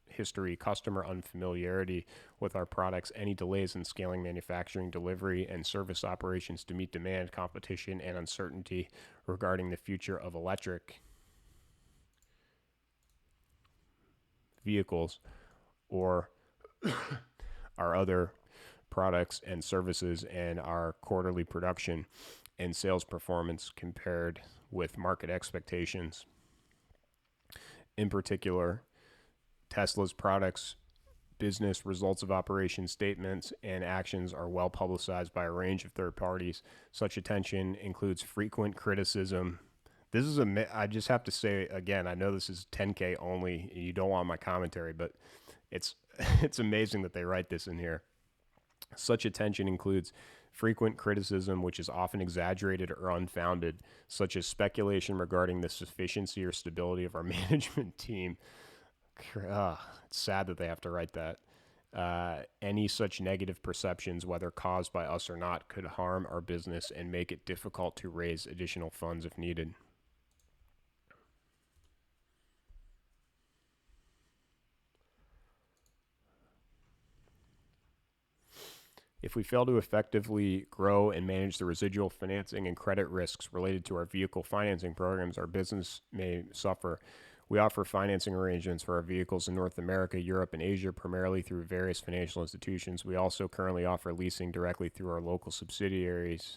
history, customer unfamiliarity with our products, any delays in scaling manufacturing, delivery, and service operations to meet demand, competition, and uncertainty regarding the future of electric vehicles or our other products and services, and our quarterly production and sales performance compared with market expectations. In particular, Tesla's products, business results of operation statements, and actions are well publicized by a range of third parties. Such attention includes frequent criticism. This is I just have to say again, I know this is 10K only. You don't want my commentary, but it's amazing that they write this in here. Such attention includes frequent criticism, which is often exaggerated or unfounded, such as speculation regarding the sufficiency or stability of our management team. It's sad that they have to write that. Any such negative perceptions, whether caused by us or not, could harm our business and make it difficult to raise additional funds if needed. If we fail to effectively grow and manage the residual financing and credit risks related to our vehicle financing programs, our business may suffer. We offer financing arrangements for our vehicles in North America, Europe, and Asia, primarily through various financial institutions. We also currently offer leasing directly through our local subsidiaries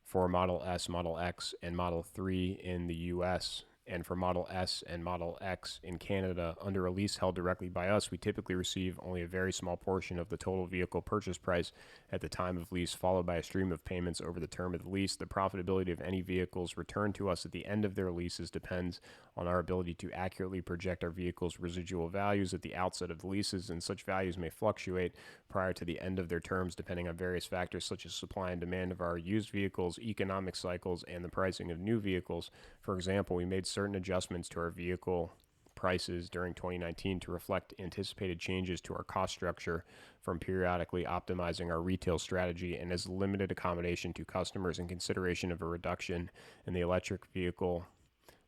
for Model S, Model X, and Model 3 in the U.S., and for Model S and Model X in Canada. Under a lease held directly by us, we typically receive only a very small portion of the total vehicle purchase price at the time of lease, followed by a stream of payments over the term of the lease. The profitability of any vehicles returned to us at the end of their leases depends on our ability to accurately project our vehicles' residual values at the outset of the leases, and such values may fluctuate prior to the end of their terms depending on various factors such as supply and demand of our used vehicles, economic cycles, and the pricing of new vehicles. For example, we made certain adjustments to our vehicle prices during 2019 to reflect anticipated changes to our cost structure from periodically optimizing our retail strategy, and as limited accommodation to customers in consideration of a reduction in the electric vehicle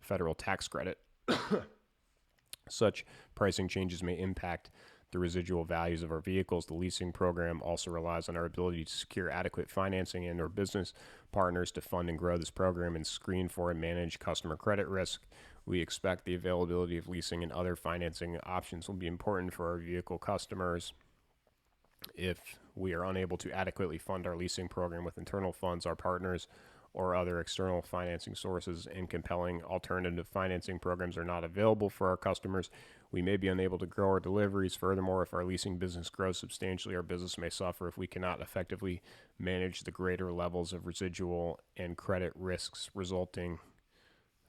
federal tax credit. Such pricing changes may impact the residual values of our vehicles. The leasing program also relies on our ability to secure adequate financing and/or business partners to fund and grow this program and screen for and manage customer credit risk. We expect the availability of leasing and other financing options will be important for our vehicle customers. If we are unable to adequately fund our leasing program with internal funds, our partners, or other external financing sources, and compelling alternative financing programs are not available for our customers, we may be unable to grow our deliveries. Furthermore, if our leasing business grows substantially, our business may suffer if we cannot effectively manage the greater levels of residual and credit risks resulting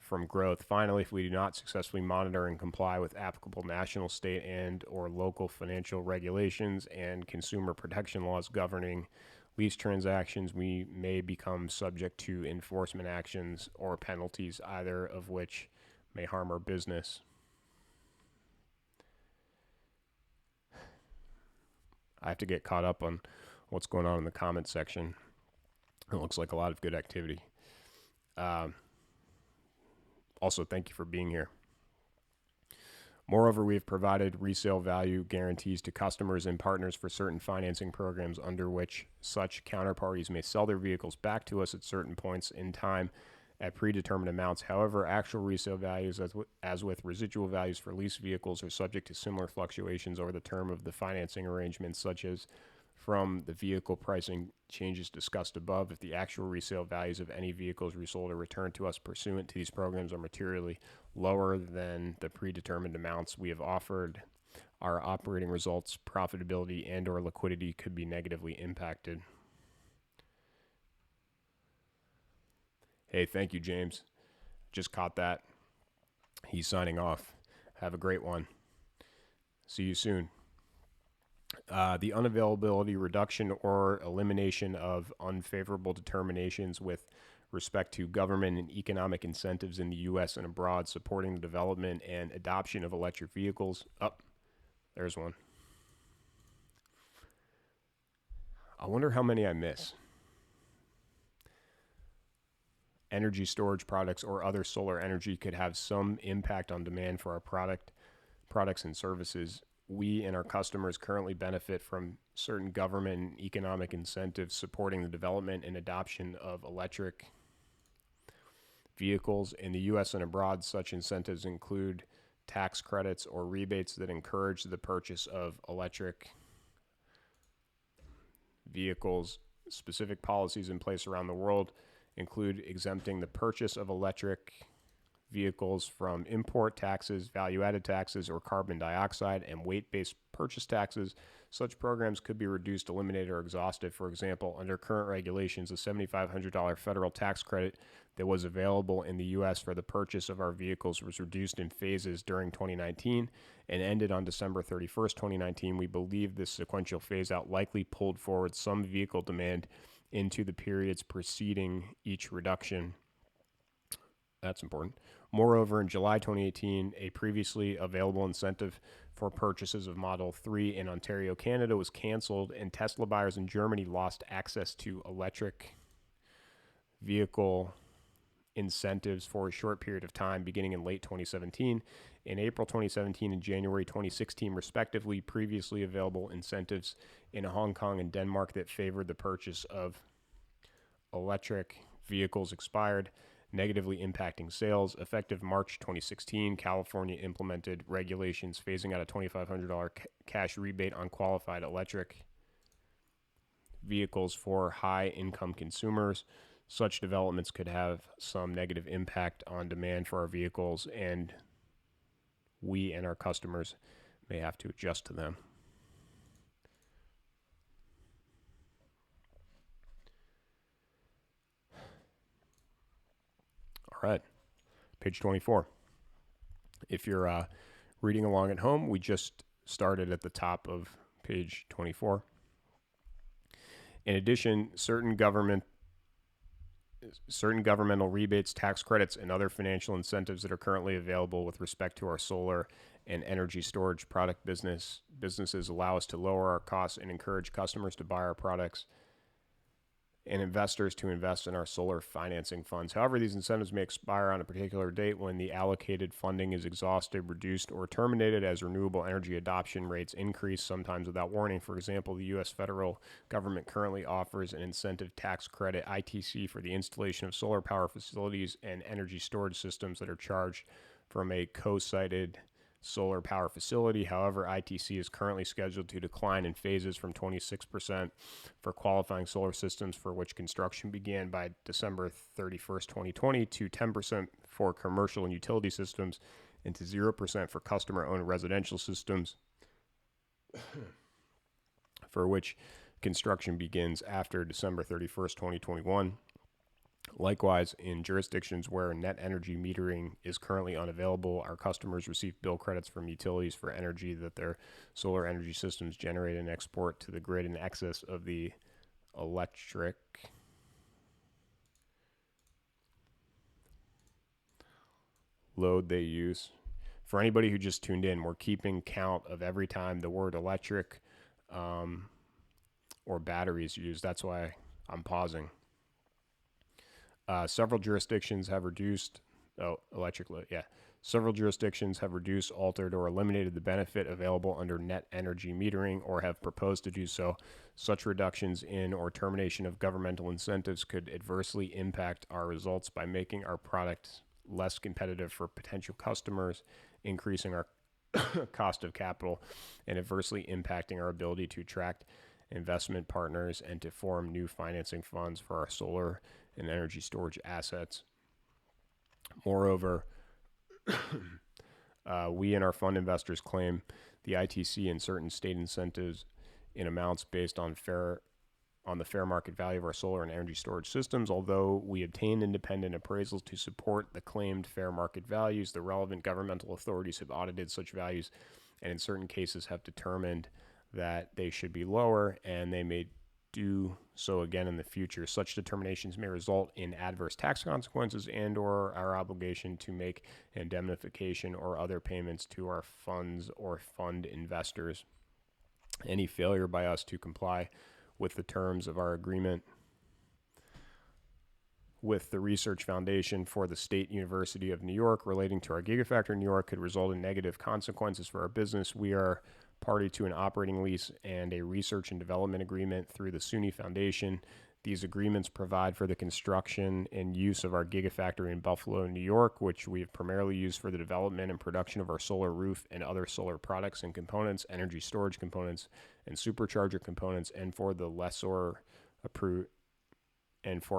from growth. Finally, if we do not successfully monitor and comply with applicable national, state, and or local financial regulations and consumer protection laws governing lease transactions, we may become subject to enforcement actions or penalties, either of which may harm our business. I have to get caught up on what's going on in the comment section. It looks like a lot of good activity. Also, thank you for being here. Moreover, we have provided resale value guarantees to customers and partners for certain financing programs under which such counterparties may sell their vehicles back to us at certain points in time at predetermined amounts. However, actual resale values, as with residual values for leased vehicles, are subject to similar fluctuations over the term of the financing arrangements, such as from the vehicle pricing changes discussed above. If the actual resale values of any vehicles resold or returned to us pursuant to these programs are materially lower than the predetermined amounts we have offered, our operating results, profitability, and or liquidity could be negatively impacted. Hey, thank you, James. Just caught that. He's signing off. Have a great one. See you soon. The unavailability, reduction, or elimination of unfavorable determinations with respect to government and economic incentives in the U.S. and abroad supporting the development and adoption of electric vehicles. There's one. I wonder how many I miss. Energy storage products or other solar energy could have some impact on demand for our products and services. We and our customers currently benefit from certain government and economic incentives supporting the development and adoption of electric vehicles in the U.S. and abroad. Such incentives include tax credits or rebates that encourage the purchase of electric vehicles. Specific policies in place around the world include exempting the purchase of electric vehicles from import taxes, value-added taxes, or carbon dioxide and weight-based purchase taxes. Such programs could be reduced, eliminated, or exhausted. For example, under current regulations, a $7,500 federal tax credit that was available in the U.S. for the purchase of our vehicles was reduced in phases during 2019 and ended on December 31st, 2019. We believe this sequential phase-out likely pulled forward some vehicle demand into the periods preceding each reduction. That's important. Moreover, in July 2018, a previously available incentive for purchases of Model 3 in Ontario, Canada was canceled, and Tesla buyers in Germany lost access to electric vehicle incentives for a short period of time beginning in late 2017. In April 2017 and January 2016, respectively, previously available incentives in Hong Kong and Denmark that favored the purchase of electric vehicles expired, negatively impacting sales. Effective March 2016, California implemented regulations phasing out a $2,500 cash rebate on qualified electric vehicles for high-income consumers. Such developments could have some negative impact on demand for our vehicles, and we and our customers may have to adjust to them. All right, page 24. If you're reading along at home, we just started at the top of page 24. In addition, certain governmental rebates, tax credits, and other financial incentives that are currently available with respect to our solar and energy storage product businesses allow us to lower our costs and encourage customers to buy our products and investors to invest in our solar financing funds. However, these incentives may expire on a particular date when the allocated funding is exhausted, reduced, or terminated as renewable energy adoption rates increase, sometimes without warning. For example, the U.S. federal government currently offers an incentive tax credit, ITC, for the installation of solar power facilities and energy storage systems that are charged from a co-sited solar power facility. However, ITC is currently scheduled to decline in phases from 26% for qualifying solar systems for which construction began by December 31st, 2020 to 10% for commercial and utility systems and to 0% for customer-owned residential systems for which construction begins after December 31st, 2021. Likewise, in jurisdictions where net energy metering is currently unavailable, our customers receive bill credits from utilities for energy that their solar energy systems generate and export to the grid in excess of the electric load they use. For anybody who just tuned in, we're keeping count of every time the word electric or battery is used. That's why I'm pausing. Several jurisdictions have reduced Several jurisdictions have reduced, altered, or eliminated the benefit available under net energy metering or have proposed to do so. Such reductions in or termination of governmental incentives could adversely impact our results by making our products less competitive for potential customers, increasing our cost of capital, and adversely impacting our ability to attract investment partners and to form new financing funds for our solar and energy storage assets. Moreover, we and our fund investors claim the ITC and certain state incentives in amounts based on the fair market value of our solar and energy storage systems. Although we obtain independent appraisals to support the claimed fair market values, the relevant governmental authorities have audited such values and in certain cases have determined that they should be lower, and they may do so again in the future. Such determinations may result in adverse tax consequences and or our obligation to make indemnification or other payments to our funds or fund investors. Any failure by us to comply with the terms of our agreement with the Research Foundation for the State University of New York relating to our Gigafactory in New York could result in negative consequences for our business. We are party to an operating lease and a research and development agreement through the SUNY Foundation. These agreements provide for the construction and use of our Gigafactory in Buffalo, New York, which we have primarily used for the development and production of our solar roof and other solar products and components, energy storage components, and supercharger components, and for the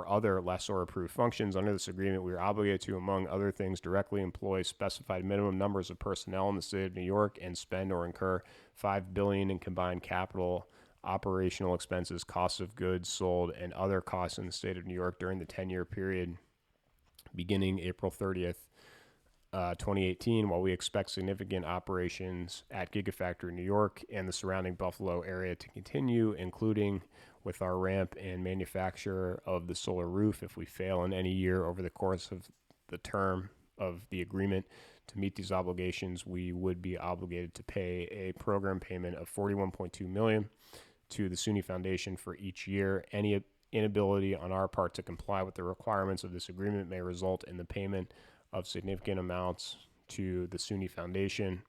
other lessor approved functions. Under this agreement, we are obligated to, among other things, directly employ specified minimum numbers of personnel in the state of New York and spend or incur $5 billion in combined capital, operational expenses, costs of goods sold, and other costs in the state of New York during the 10-year period beginning April 30th, 2018, while we expect significant operations at Gigafactory New York and the surrounding Buffalo area to continue, including with our ramp and manufacture of the solar roof. If we fail in any year over the course of the term of the agreement to meet these obligations, we would be obligated to pay a program payment of $41.2 million to the SUNY Foundation for each year. Any inability on our part to comply with the requirements of this agreement may result in the payment of significant amounts to the SUNY Foundation,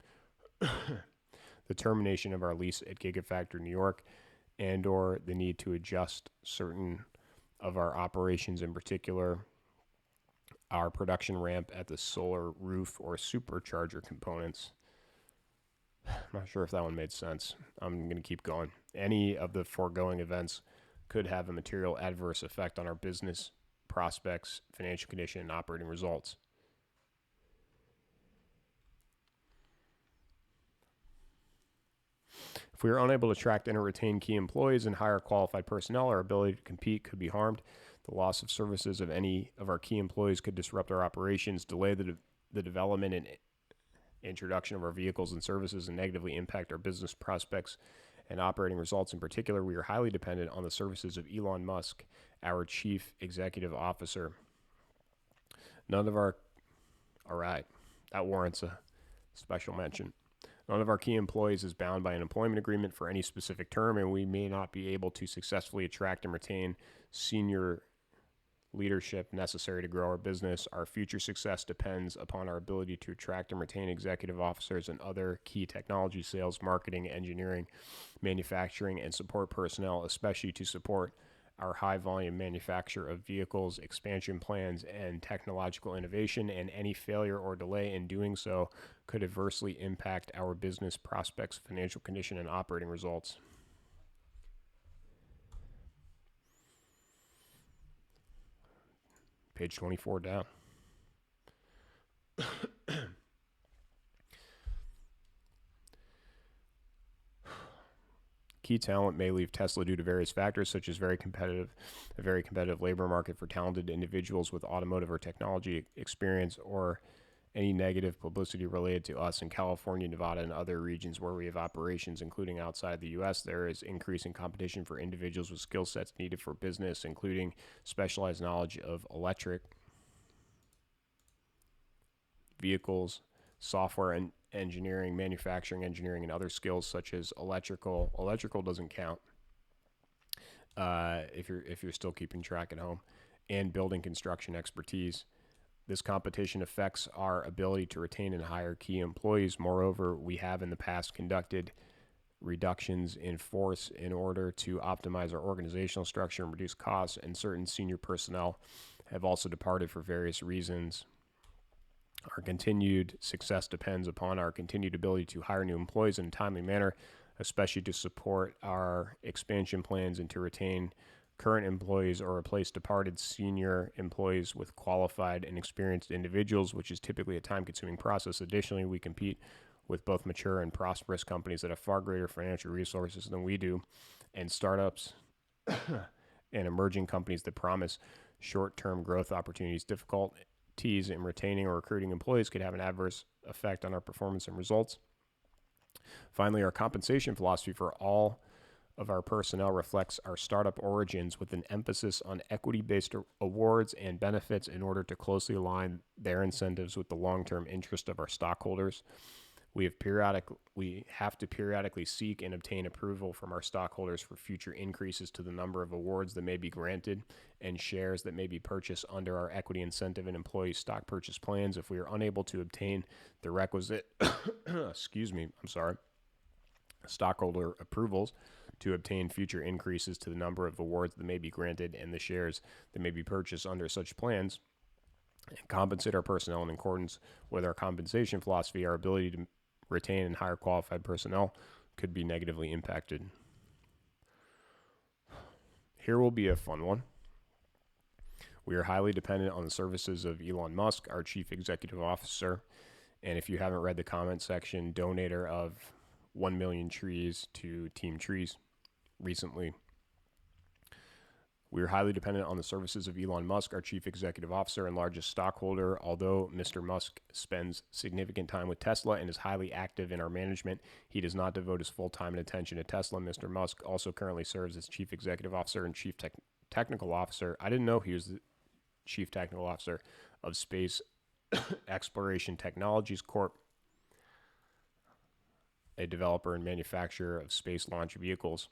the termination of our lease at Gigafactory New York, and or the need to adjust certain of our operations, in particular our production ramp at the solar roof or supercharger components. I'm not sure if that one made sense. I'm going to keep going. Any of the foregoing events could have a material adverse effect on our business prospects, financial condition, and operating results. If we are unable to attract and retain key employees and hire qualified personnel, our ability to compete could be harmed. The loss of services of any of our key employees could disrupt our operations, delay the development and introduction of our vehicles and services, and negatively impact our business prospects and operating results. In particular, we are highly dependent on the services of Elon Musk, our chief executive officer. All right, that warrants a special mention. None of our key employees is bound by an employment agreement for any specific term, and we may not be able to successfully attract and retain senior leadership necessary to grow our business. Our future success depends upon our ability to attract and retain executive officers and other key technology, sales, marketing, engineering, manufacturing, and support personnel, especially to support our high volume manufacture of vehicles, expansion plans, and technological innovation, and any failure or delay in doing so could adversely impact our business prospects, financial condition, and operating results. Page 24 down. Key talent may leave Tesla due to various factors, such as a very competitive labor market for talented individuals with automotive or technology experience, or any negative publicity related to us in California, Nevada, and other regions where we have operations, including outside the U.S. There is increasing competition for individuals with skill sets needed for business, including specialized knowledge of electric vehicles, software and engineering, manufacturing engineering, and other skills such as electrical. Electrical doesn't count if you're still keeping track at home, and building construction expertise. This competition affects our ability to retain and hire key employees. Moreover, we have in the past conducted reductions in force in order to optimize our organizational structure and reduce costs, and certain senior personnel have also departed for various reasons. Our continued success depends upon our continued ability to hire new employees in a timely manner, especially to support our expansion plans and to retain current employees or replace departed senior employees with qualified and experienced individuals, which is typically a time-consuming process. Additionally, we compete with both mature and prosperous companies that have far greater financial resources than we do, and startups and emerging companies that promise short-term growth opportunities. Difficulties in retaining or recruiting employees could have an adverse effect on our performance and results. Finally, our compensation philosophy for all of our personnel reflects our startup origins, with an emphasis on equity-based awards and benefits in order to closely align their incentives with the long-term interest of our stockholders. We have to periodically seek and obtain approval from our stockholders for future increases to the number of awards that may be granted and shares that may be purchased under our equity incentive and employee stock purchase plans. If we are unable to obtain the requisite stockholder approvals to obtain future increases to the number of awards that may be granted and the shares that may be purchased under such plans, and compensate our personnel in accordance with our compensation philosophy, our ability to retain and hire qualified personnel could be negatively impacted. Here will be a fun one. We are highly dependent on the services of Elon Musk, our chief executive officer. And if you haven't read the comment section, donator of 1 million trees to TeamTrees recently. We are highly dependent on the services of Elon Musk, our chief executive officer and largest stockholder. Although Mr. Musk spends significant time with Tesla and is highly active in our management, he does not devote his full time and attention to Tesla. Mr. Musk also currently serves as chief executive officer and chief technical officer. I didn't know he was the chief technical officer of Space Exploration Technologies Corp., a developer and manufacturer of space launch vehicles,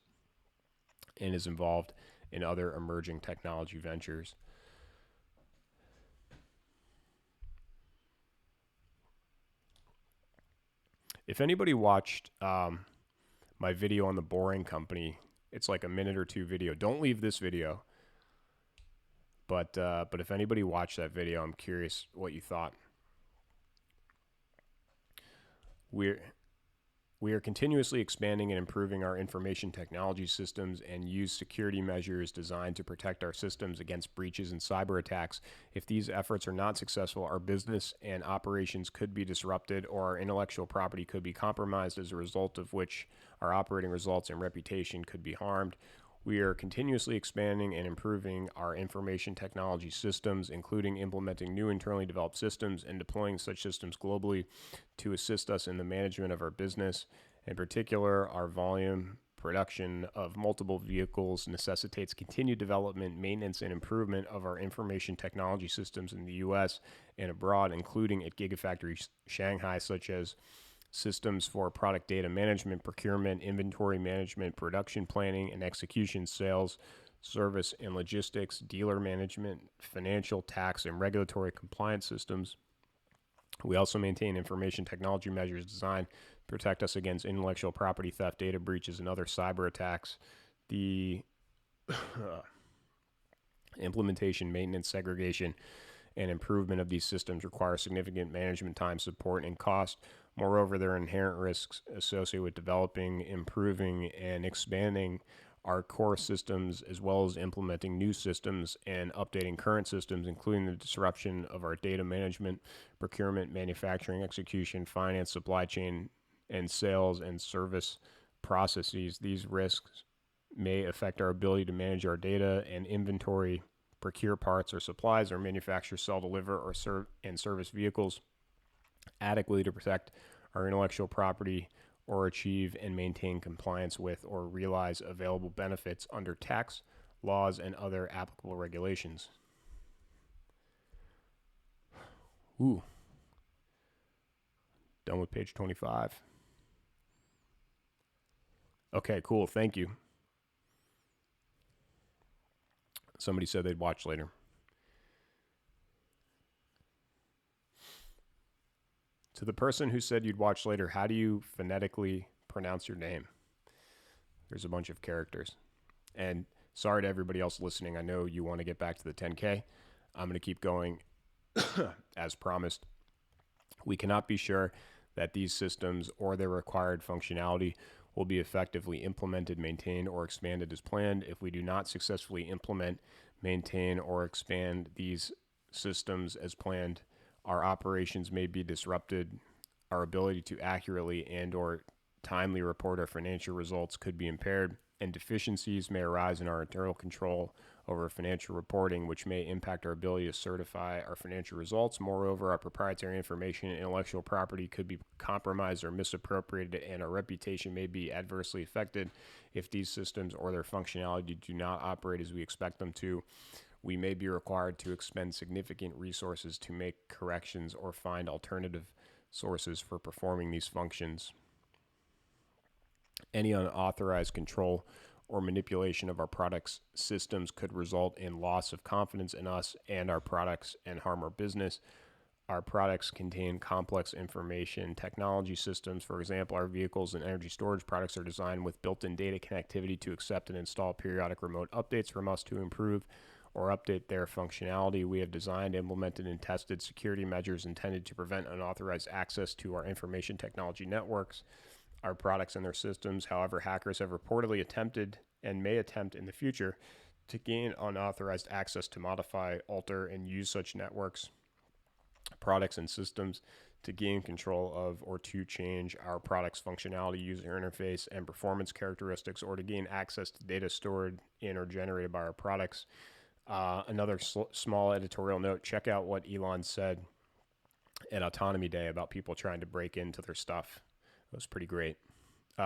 and is involved in other emerging technology ventures. If anybody watched my video on the Boring Company, it's like a minute or two video. Don't leave this video. But if anybody watched that video, I'm curious what you thought. We are continuously expanding and improving our information technology systems and use security measures designed to protect our systems against breaches and cyber attacks. If these efforts are not successful, our business and operations could be disrupted, or our intellectual property could be compromised, as a result of which our operating results and reputation could be harmed. We are continuously expanding and improving our information technology systems, including implementing new internally developed systems and deploying such systems globally to assist us in the management of our business. In particular, our volume production of multiple vehicles necessitates continued development, maintenance, and improvement of our information technology systems in the U.S. and abroad, including at Gigafactory Shanghai, such as systems for product data management, procurement, inventory management, production planning and execution, sales, service and logistics, dealer management, financial, tax, and regulatory compliance systems. We also maintain information technology measures designed to protect us against intellectual property theft, data breaches, and other cyber attacks. The implementation, maintenance, segregation, and improvement of these systems require significant management time, support, and cost. Moreover, there are inherent risks associated with developing, improving, and expanding our core systems, as well as implementing new systems and updating current systems, including the disruption of our data management, procurement, manufacturing, execution, finance, supply chain, and sales and service processes. These risks may affect our ability to manage our data and inventory, procure parts or supplies, or manufacture, sell, deliver, or service vehicles adequately to protect our intellectual property, or achieve and maintain compliance with or realize available benefits under tax laws and other applicable regulations. Ooh. Done with page 25. Okay, cool. Thank you. Somebody said they'd watch later. To the person who said you'd watch later, how do you phonetically pronounce your name? There's a bunch of characters. And sorry to everybody else listening. I know you want to get back to the 10K. I'm going to keep going as promised. We cannot be sure that these systems or their required functionality will be effectively implemented, maintained, or expanded as planned. If we do not successfully implement, maintain, or expand these systems as planned, our operations may be disrupted, our ability to accurately and or timely report our financial results could be impaired, and deficiencies may arise in our internal control over financial reporting, which may impact our ability to certify our financial results. Moreover, our proprietary information and intellectual property could be compromised or misappropriated, and our reputation may be adversely affected if these systems or their functionality do not operate as we expect them to. We may be required to expend significant resources to make corrections or find alternative sources for performing these functions. Any unauthorized control or manipulation of our products' systems could result in loss of confidence in us and our products and harm our business. Our products contain complex information technology systems. For example, our vehicles and energy storage products are designed with built-in data connectivity to accept and install periodic remote updates from us to improve or update their functionality. We have designed, implemented, and tested security measures intended to prevent unauthorized access to our information technology networks, our products, and their systems. However, hackers have reportedly attempted and may attempt in the future to gain unauthorized access to modify, alter, and use such networks, products, and systems to gain control of or to change our product's functionality, user interface, and performance characteristics, or to gain access to data stored in or generated by our products. Another small editorial note, check out what Elon said at Autonomy Day about people trying to break into their stuff. It was pretty great.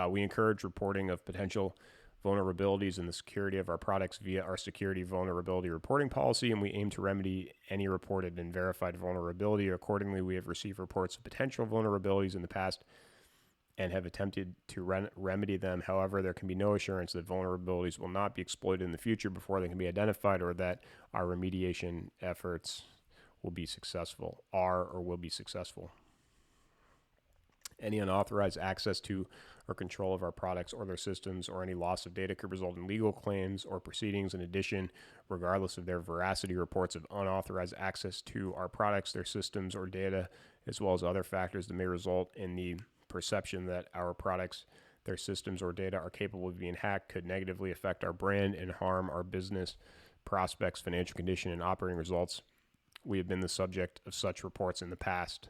We encourage reporting of potential vulnerabilities in the security of our products via our security vulnerability reporting policy, and we aim to remedy any reported and verified vulnerability. Accordingly, we have received reports of potential vulnerabilities in the past and have attempted to remedy them. However, there can be no assurance that vulnerabilities will not be exploited in the future before they can be identified, or that our remediation efforts will be successful, or will be successful. Any unauthorized access to or control of our products or their systems, or any loss of data, could result in legal claims or proceedings. In addition, regardless of their veracity, reports of unauthorized access to our products, their systems, or data, as well as other factors that may result in the perception that our products, their systems, or data are capable of being hacked, could negatively affect our brand and harm our business prospects, financial condition, and operating results. We have been the subject of such reports in the past.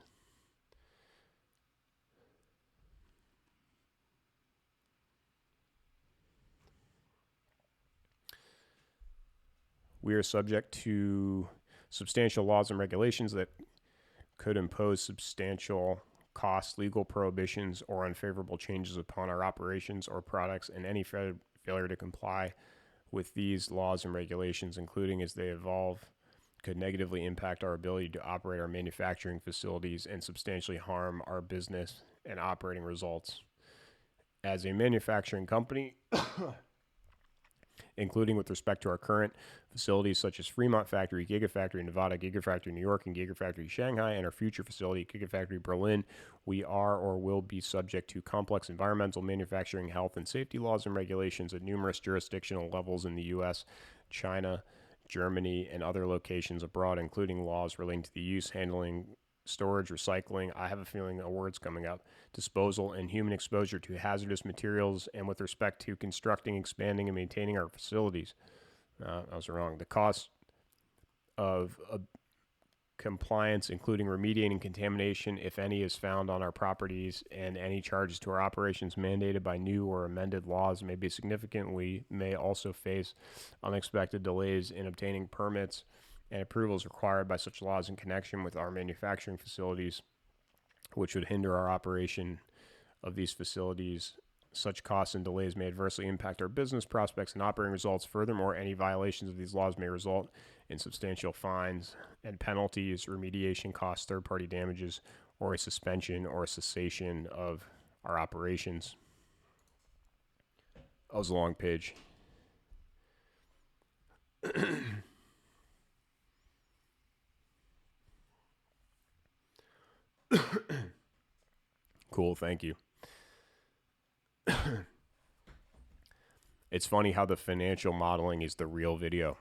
We are subject to substantial laws and regulations that could impose substantial costs, legal prohibitions, or unfavorable changes upon our operations or products, and any failure to comply with these laws and regulations, including as they evolve, could negatively impact our ability to operate our manufacturing facilities and substantially harm our business and operating results. As a manufacturing company, including with respect to our current facilities such as Fremont Factory, Gigafactory Nevada, Gigafactory New York, and Gigafactory Shanghai, and our future facility, Gigafactory Berlin, we are or will be subject to complex environmental, manufacturing, health, and safety laws and regulations at numerous jurisdictional levels in the U.S., China, Germany, and other locations abroad, including laws relating to the use, handling, storage, recycling, I have a feeling a word's coming up, disposal, and human exposure to hazardous materials, and with respect to constructing, expanding, and maintaining our facilities. I was wrong. The cost of compliance, including remediating contamination, if any, is found on our properties, and any charges to our operations mandated by new or amended laws may be significant. We may also face unexpected delays in obtaining permits and approvals required by such laws in connection with our manufacturing facilities, which would hinder our operation of these facilities. Such costs and delays may adversely impact our business prospects and operating results. Furthermore, any violations of these laws may result in substantial fines and penalties, remediation costs, third-party damages, or a suspension or a cessation of our operations. That was a long page. Cool, thank you. It's funny how the financial modeling is the real video.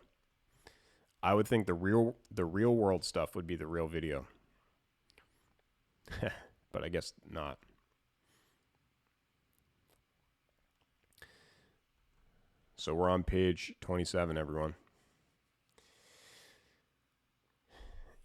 I would think the real world stuff would be the real video. But I guess not. So we're on page 27, everyone.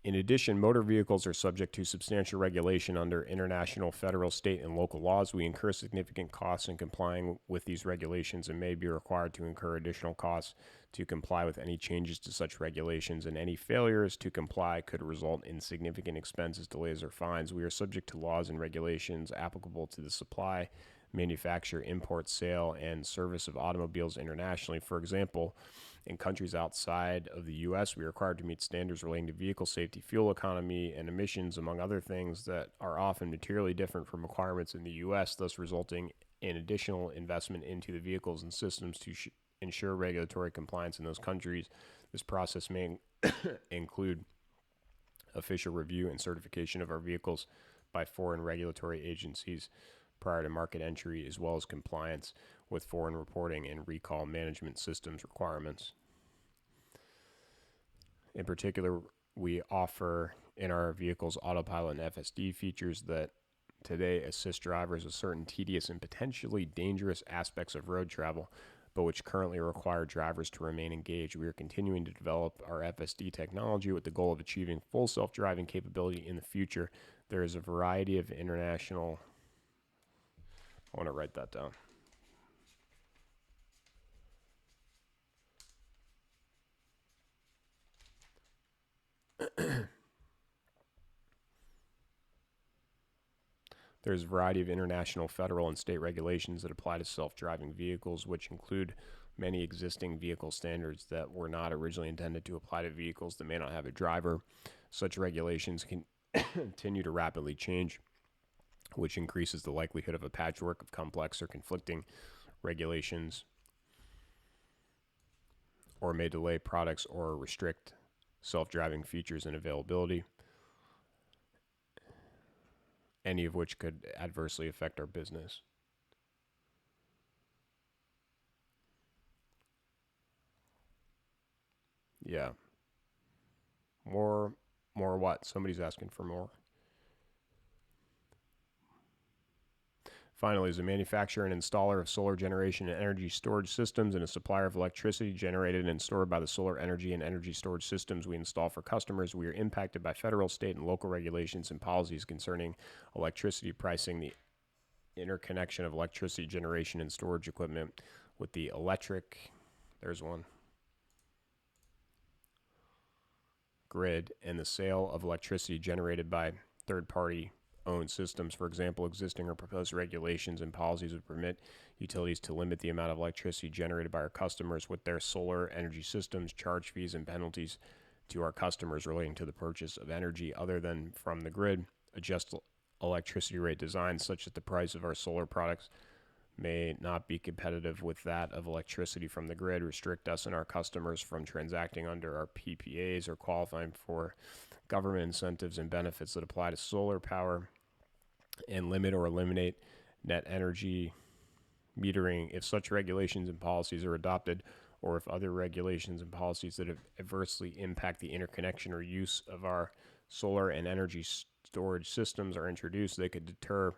In addition, motor vehicles are subject to substantial regulation under international, federal, state, and local laws. We incur significant costs in complying with these regulations and may be required to incur additional costs to comply with any changes to such regulations, and any failures to comply could result in significant expenses, delays, or fines. We are subject to laws and regulations applicable to the supply, manufacture, import, sale, and service of automobiles internationally. For example, in countries outside of the U.S., we are required to meet standards relating to vehicle safety, fuel economy, and emissions, among other things that are often materially different from requirements in the U.S., thus resulting in additional investment into the vehicles and systems to ensure regulatory compliance in those countries. This process may include official review and certification of our vehicles by foreign regulatory agencies prior to market entry, as well as compliance with foreign reporting and recall management systems requirements. In particular, we offer in our vehicles autopilot and FSD features that today assist drivers with certain tedious and potentially dangerous aspects of road travel, but which currently require drivers to remain engaged. We are continuing to develop our FSD technology with the goal of achieving full self-driving capability in the future. There is a variety of international... I want to write that down. There's a variety of international, federal, and state regulations that apply to self-driving vehicles, which include many existing vehicle standards that were not originally intended to apply to vehicles that may not have a driver. Such regulations can continue to rapidly change, which increases the likelihood of a patchwork of complex or conflicting regulations, or may delay products or restrict self-driving features and availability, any of which could adversely affect our business. Yeah. More what? Somebody's asking for more. Finally, as a manufacturer and installer of solar generation and energy storage systems and a supplier of electricity generated and stored by the solar energy and energy storage systems we install for customers, we are impacted by federal, state, and local regulations and policies concerning electricity pricing, the interconnection of electricity generation and storage equipment with the grid, and the sale of electricity generated by third-party owned systems. For example, existing or proposed regulations and policies would permit utilities to limit the amount of electricity generated by our customers with their solar energy systems, charge fees and penalties to our customers relating to the purchase of energy other than from the grid, adjust electricity rate designs such that the price of our solar products may not be competitive with that of electricity from the grid, restrict us and our customers from transacting under our PPAs or qualifying for government incentives and benefits that apply to solar power, and limit or eliminate net energy metering if such regulations and policies are adopted, or if other regulations and policies that adversely impact the interconnection or use of our solar and energy storage systems are introduced. They could deter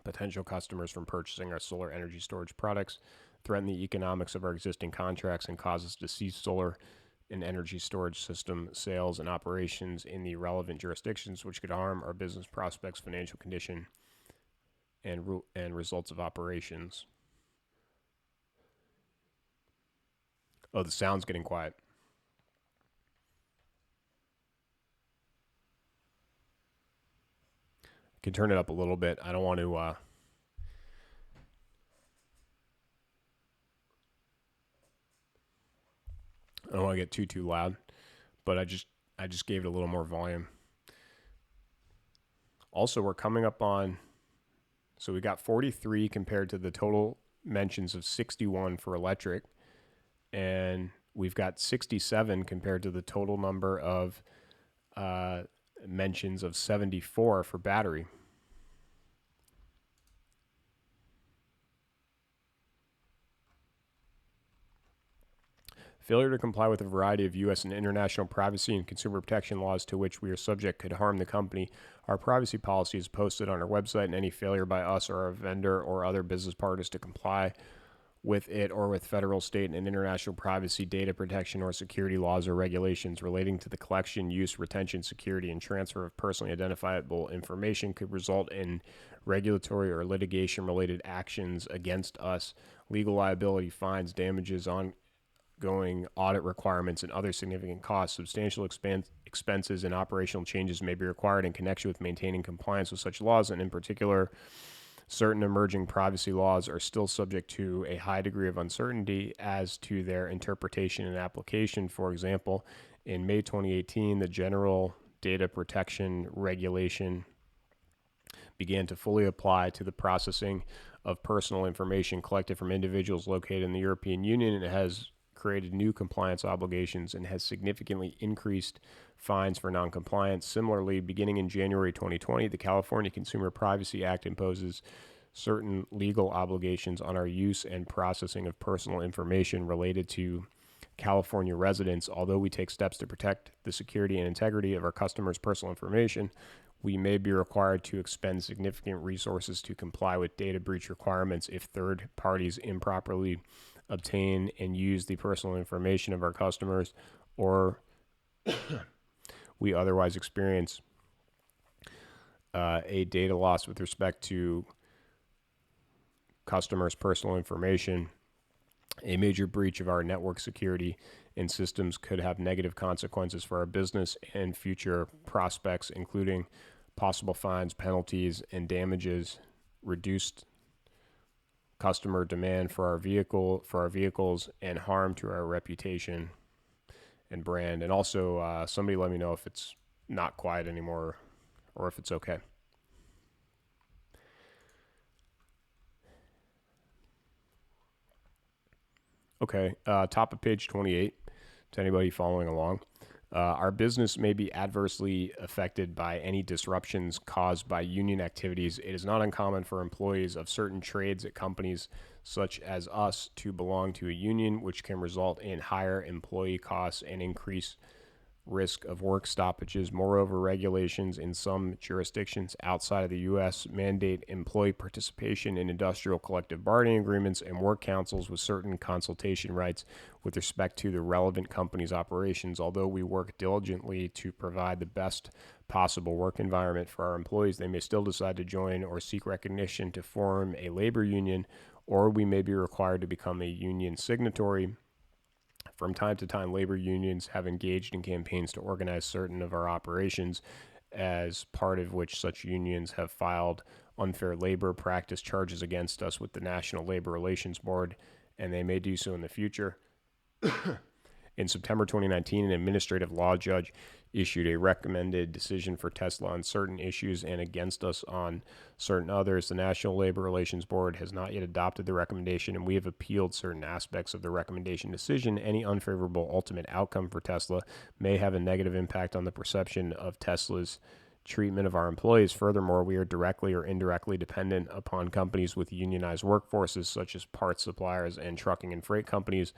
potential customers from purchasing our solar energy storage products, threaten the economics of our existing contracts, and cause us to cease solar and energy storage system sales and operations in the relevant jurisdictions, which could harm our business prospects, financial condition, and results of operations. Oh, the sound's getting quiet. I can turn it up a little bit. I don't want to get too loud, but I just gave it a little more volume. Also, we're coming up on, so we got 43 compared to the total mentions of 61 for electric, and we've got 67 compared to the total number of mentions of 74 for battery. Failure to comply with a variety of U.S. and international privacy and consumer protection laws to which we are subject could harm the company. Our privacy policy is posted on our website, and any failure by us or our vendor or other business partners to comply with it or with federal, state, and international privacy, data protection, or security laws or regulations relating to the collection, use, retention, security, and transfer of personally identifiable information could result in regulatory or litigation-related actions against us, legal liability, fines, damages, ongoing audit requirements, and other significant costs. Substantial expenses and operational changes may be required in connection with maintaining compliance with such laws, and in particular, certain emerging privacy laws are still subject to a high degree of uncertainty as to their interpretation and application. For example, in May 2018, the General Data Protection Regulation began to fully apply to the processing of personal information collected from individuals located in the European Union, and it has created new compliance obligations and has significantly increased fines for noncompliance. Similarly, beginning in January 2020, the California Consumer Privacy Act imposes certain legal obligations on our use and processing of personal information related to California residents. Although we take steps to protect the security and integrity of our customers' personal information, we may be required to expend significant resources to comply with data breach requirements if third parties improperly obtain and use the personal information of our customers, or we otherwise experience a data loss with respect to customers' personal information. A major breach of our network security and systems could have negative consequences for our business and future prospects, including possible fines, penalties, and damages, reduced customer demand for our vehicles, and harm to our reputation and brand. And also, somebody let me know if it's not quiet anymore or if it's okay. Okay, top of page 28, to anybody following along. Our business may be adversely affected by any disruptions caused by union activities. It is not uncommon for employees of certain trades at companies such as us to belong to a union, which can result in higher employee costs and increased risk of work stoppages. Moreover, regulations in some jurisdictions outside of the U.S. mandate employee participation in industrial collective bargaining agreements and work councils with certain consultation rights with respect to the relevant company's operations. Although we work diligently to provide the best possible work environment for our employees, they may still decide to join or seek recognition to form a labor union, or we may be required to become a union signatory. From time to time, labor unions have engaged in campaigns to organize certain of our operations, as part of which such unions have filed unfair labor practice charges against us with the National Labor Relations Board, and they may do so in the future. In September 2019, an administrative law judge issued a recommended decision for Tesla on certain issues and against us on certain others. The National Labor Relations Board has not yet adopted the recommendation, and we have appealed certain aspects of the recommendation decision. Any unfavorable ultimate outcome for Tesla may have a negative impact on the perception of Tesla's treatment of our employees. Furthermore, we are directly or indirectly dependent upon companies with unionized workforces, such as parts suppliers and trucking and freight companies,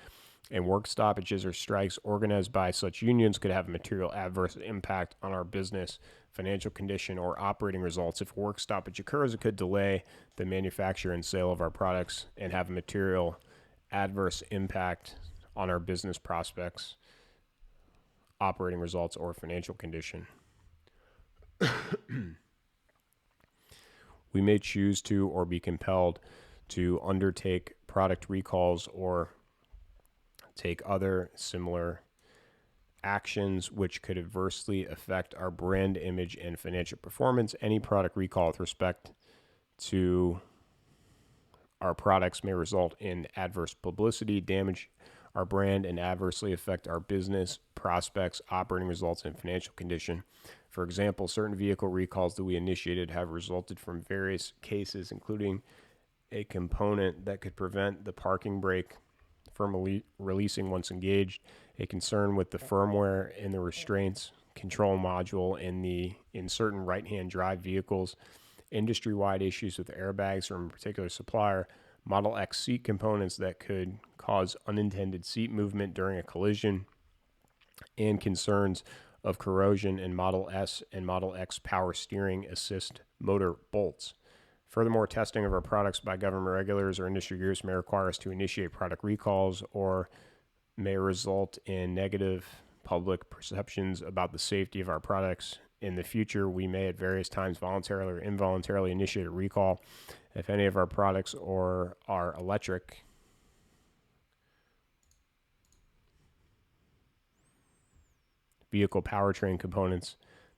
and work stoppages or strikes organized by such unions could have a material adverse impact on our business, financial condition, or operating results. If a work stoppage occurs, it could delay the manufacture and sale of our products and have a material adverse impact on our business prospects, operating results, or financial condition. We may choose to or be compelled to undertake product recalls or take other similar actions which could adversely affect our brand image and financial performance. Any product recall with respect to our products may result in adverse publicity, damage our brand, and adversely affect our business prospects, operating results, and financial condition. For example, certain vehicle recalls that we initiated have resulted from various cases, including a component that could prevent the parking brake from releasing once engaged, a concern with the firmware in the restraints control module in certain right-hand drive vehicles, industry-wide issues with airbags from a particular supplier, Model X seat components that could cause unintended seat movement during a collision, and concerns of corrosion in Model S and Model X power steering assist motor bolts. Furthermore, testing of our products by government regulators or industry groups may require us to initiate product recalls or may result in negative public perceptions about the safety of our products. In the future, we may at various times voluntarily or involuntarily initiate a recall if any of our products or our electric vehicle powertrain components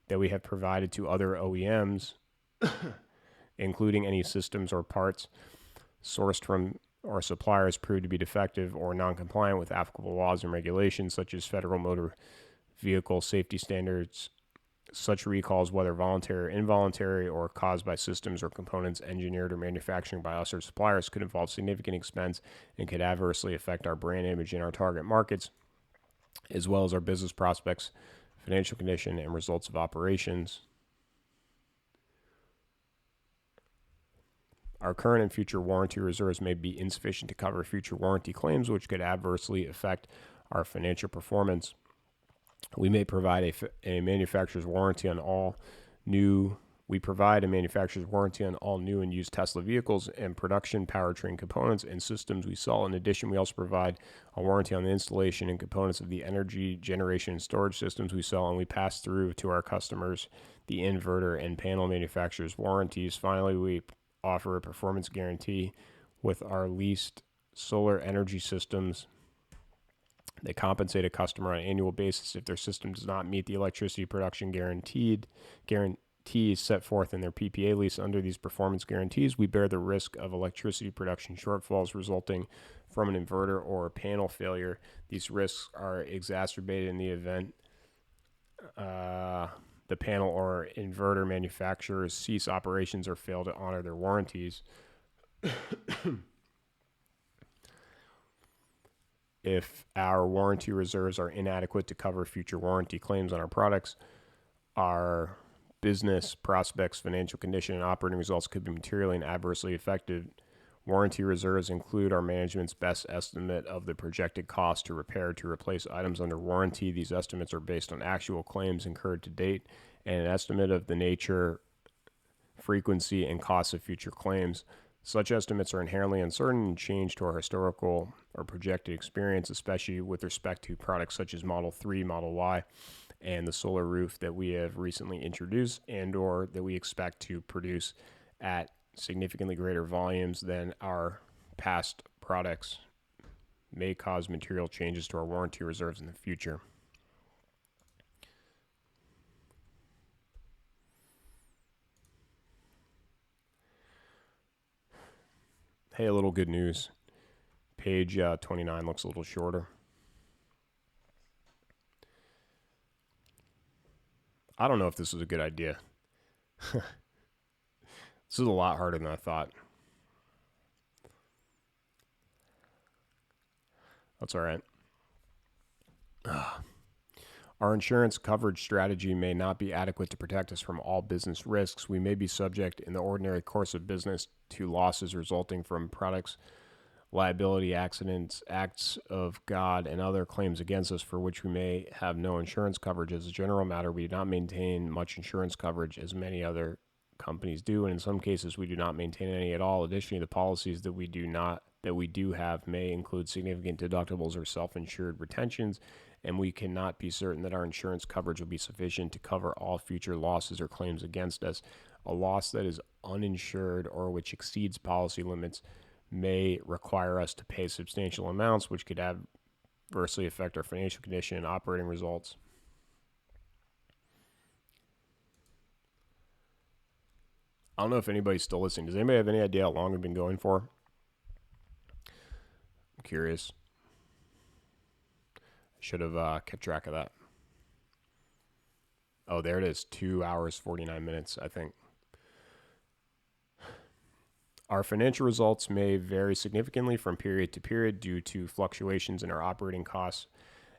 that we have provided to other OEMs, including any systems or parts sourced from our suppliers, prove to be defective or non-compliant with applicable laws and regulations such as federal motor vehicle safety standards. Such recalls, whether voluntary or involuntary or caused by systems or components engineered or manufactured by us or suppliers, could involve significant expense and could adversely affect our brand image in our target markets, as well as our business prospects, financial condition, and results of operations. Our current and future warranty reserves may be insufficient to cover future warranty claims, which could adversely affect our financial performance. We may provide a manufacturer's warranty on all new. We provide a manufacturer's warranty on all new and used Tesla vehicles and production powertrain components and systems we sell. In addition, we also provide a warranty on the installation and components of the energy generation and storage systems we sell, and we pass through to our customers the inverter and panel manufacturer's warranties. Finally, we offer a performance guarantee with our leased solar energy systems. They compensate a customer on an annual basis if their system does not meet the electricity production guarantees set forth in their PPA lease. Under these performance guarantees, we bear the risk of electricity production shortfalls resulting from an inverter or a panel failure. These risks are exacerbated in the event the panel or inverter manufacturers cease operations or fail to honor their warranties. If our warranty reserves are inadequate to cover future warranty claims on our products, our business prospects, financial condition, and operating results could be materially and adversely affected. Warranty reserves include our management's best estimate of the projected cost to repair to replace items under warranty. These estimates are based on actual claims incurred to date and an estimate of the nature, frequency, and cost of future claims. Such estimates are inherently uncertain and change to our historical or projected experience, especially with respect to products such as Model 3, Model Y, and the solar roof that we have recently introduced and or that we expect to produce at significantly greater volumes than our past products may cause material changes to our warranty reserves in the future. Hey, a little good news. Page 29 looks a little shorter. I don't know if this is a good idea. This is a lot harder than I thought. That's all right. Our insurance coverage strategy may not be adequate to protect us from all business risks. We may be subject in the ordinary course of business to losses resulting from products, liability, accidents, acts of God, and other claims against us for which we may have no insurance coverage. As a general matter, we do not maintain much insurance coverage as many other companies do, and in some cases we do not maintain any at all. Additionally, the policies that we do have may include significant deductibles or self-insured retentions, and we cannot be certain that our insurance coverage will be sufficient to cover all future losses or claims against us. A loss that is uninsured or which exceeds policy limits may require us to pay substantial amounts, which could adversely affect our financial condition and operating results. I don't know if anybody's still listening. Does anybody have any idea how long we've been going for? I'm curious. I should have kept track of that. Oh, there it is. 2 hours, 49 minutes, I think. Our financial results may vary significantly from period to period due to fluctuations in our operating costs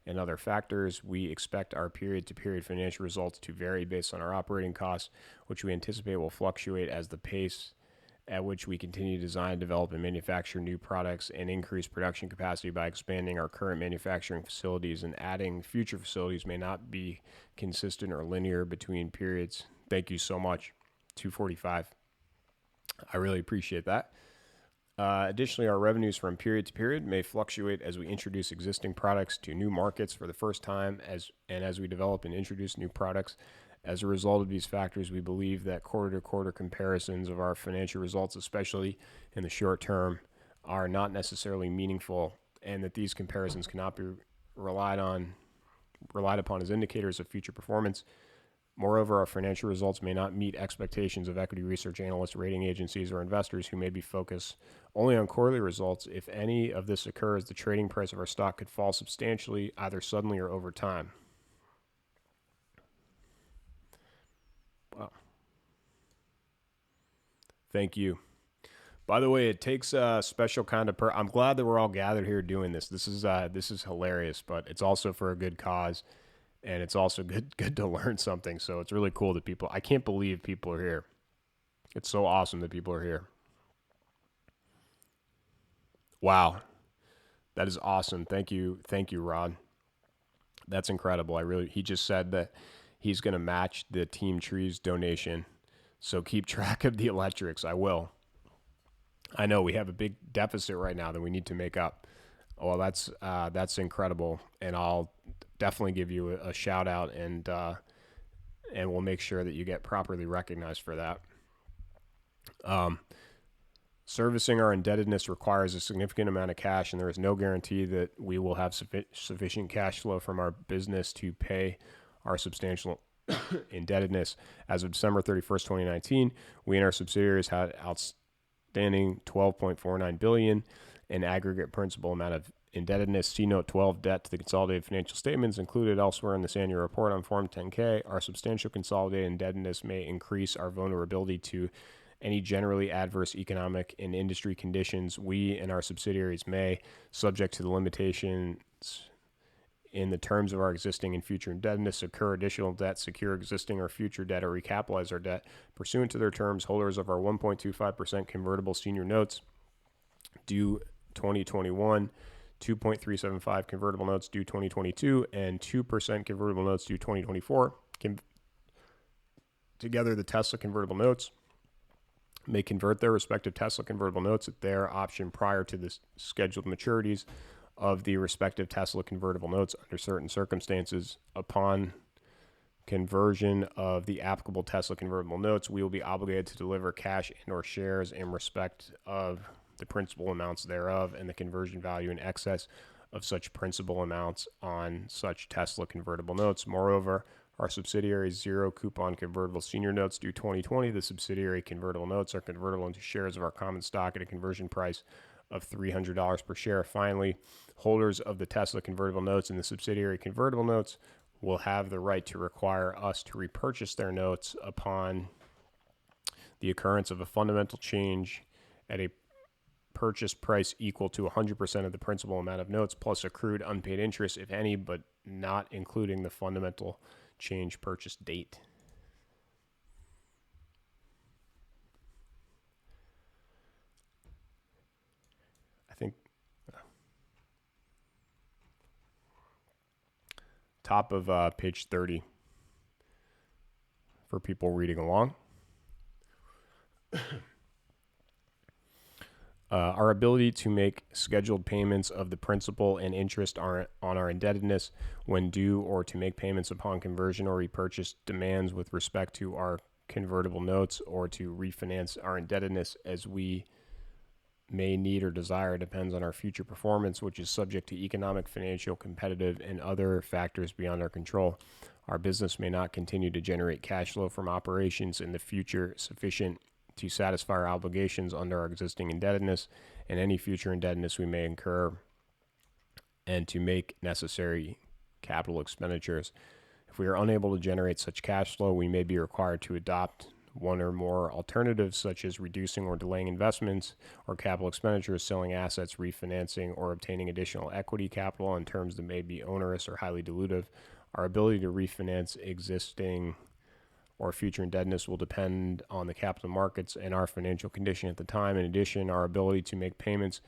and other factors. We expect our period-to-period financial results to vary based on our operating costs, which we anticipate will fluctuate as the pace at which we continue to design, develop, and manufacture new products and increase production capacity by expanding our current manufacturing facilities and adding future facilities may not be consistent or linear between periods. Thank you so much. 245. I really appreciate that. Additionally, our revenues from period to period may fluctuate as we introduce existing products to new markets for the first time as we develop and introduce new products. As a result of these factors, we believe that quarter-to-quarter comparisons of our financial results, especially in the short term, are not necessarily meaningful, and that these comparisons cannot be relied upon as indicators of future performance. Moreover, our financial results may not meet expectations of equity research analysts, rating agencies, or investors who may be focused only on quarterly results. If any of this occurs, the trading price of our stock could fall substantially, either suddenly or over time. Wow. Thank you. By the way, it takes a special kind of I'm glad that we're all gathered here doing this. This is hilarious, but it's also for a good cause, and it's also good to learn something. So it's really cool that I can't believe people are here. It's so awesome that people are here. Wow. That is awesome. Thank you, Rod. That's incredible. He just said that he's going to match the TeamTrees donation. So keep track of the electrics. I will. I know we have a big deficit right now that we need to make up. Well, that's incredible, and I'll definitely give you a shout out, and we'll make sure that you get properly recognized for that. Servicing our indebtedness requires a significant amount of cash, and there is no guarantee that we will have sufficient cash flow from our business to pay our substantial indebtedness. As of December 31st, 2019, we and our subsidiaries had outstanding $12.49 billion in aggregate principal amount of indebtedness. See Note 12, debt to the consolidated financial statements included elsewhere in this annual report on Form 10-K. Our substantial consolidated indebtedness may increase our vulnerability to any generally adverse economic and industry conditions. We and our subsidiaries may, subject to the limitations in the terms of our existing and future indebtedness, incur additional debt, secure existing or future debt, or recapitalize our debt. Pursuant to their terms, holders of our 1.25% convertible senior notes due 2021, 2.375 convertible notes due 2022, and 2% convertible notes due 2024, together the Tesla convertible notes, may convert their respective Tesla convertible notes at their option prior to the scheduled maturities of the respective Tesla convertible notes under certain circumstances. Upon conversion of the applicable Tesla convertible notes, we will be obligated to deliver cash and or shares in respect of the principal amounts thereof and the conversion value in excess of such principal amounts on such Tesla convertible notes. Moreover, our subsidiary's zero coupon convertible senior notes due 2020, the subsidiary convertible notes are convertible into shares of our common stock at a conversion price of $300 per share. Finally, holders of the Tesla convertible notes and the subsidiary convertible notes will have the right to require us to repurchase their notes upon the occurrence of a fundamental change at a purchase price equal to 100% of the principal amount of notes plus accrued unpaid interest, if any, but not including the fundamental change purchase date. I think top of page 30 for people reading along. Our ability to make scheduled payments of the principal and interest on our indebtedness when due, or to make payments upon conversion or repurchase demands with respect to our convertible notes, or to refinance our indebtedness as we may need or desire, depends on our future performance, which is subject to economic, financial, competitive, and other factors beyond our control. Our business may not continue to generate cash flow from operations in the future sufficient to satisfy our obligations under our existing indebtedness and any future indebtedness we may incur, and to make necessary capital expenditures. If we are unable to generate such cash flow, we may be required to adopt one or more alternatives, such as reducing or delaying investments or capital expenditures, selling assets, refinancing, or obtaining additional equity capital on terms that may be onerous or highly dilutive. Our ability to refinance existing or future indebtedness will depend on the capital markets and our financial condition at the time. In addition, our ability to make payments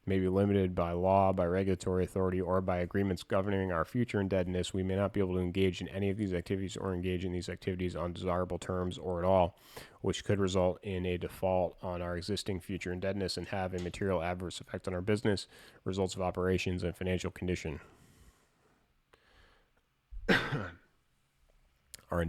may be limited by law, by regulatory authority, or by agreements governing our future indebtedness. We may not be able to engage in any of these activities or engage in these activities on desirable terms or at all, which could result in a default on our existing future indebtedness and have a material adverse effect on our business, results of operations, and financial condition. Our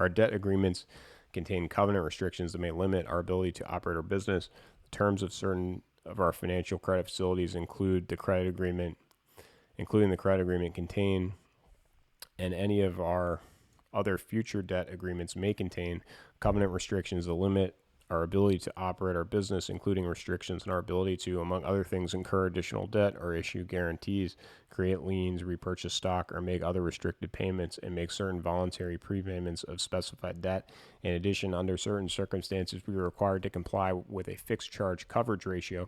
debt agreements contain covenant restrictions that may limit our ability to operate our business. The terms of certain of our financial credit facilities including the credit agreement contain, and any of our other future debt agreements may contain covenant restrictions that limit our ability to operate our business, including restrictions on our ability to, among other things, incur additional debt or issue guarantees, create liens, repurchase stock, or make other restricted payments, and make certain voluntary prepayments of specified debt. In addition, under certain circumstances, we are required to comply with a fixed charge coverage ratio.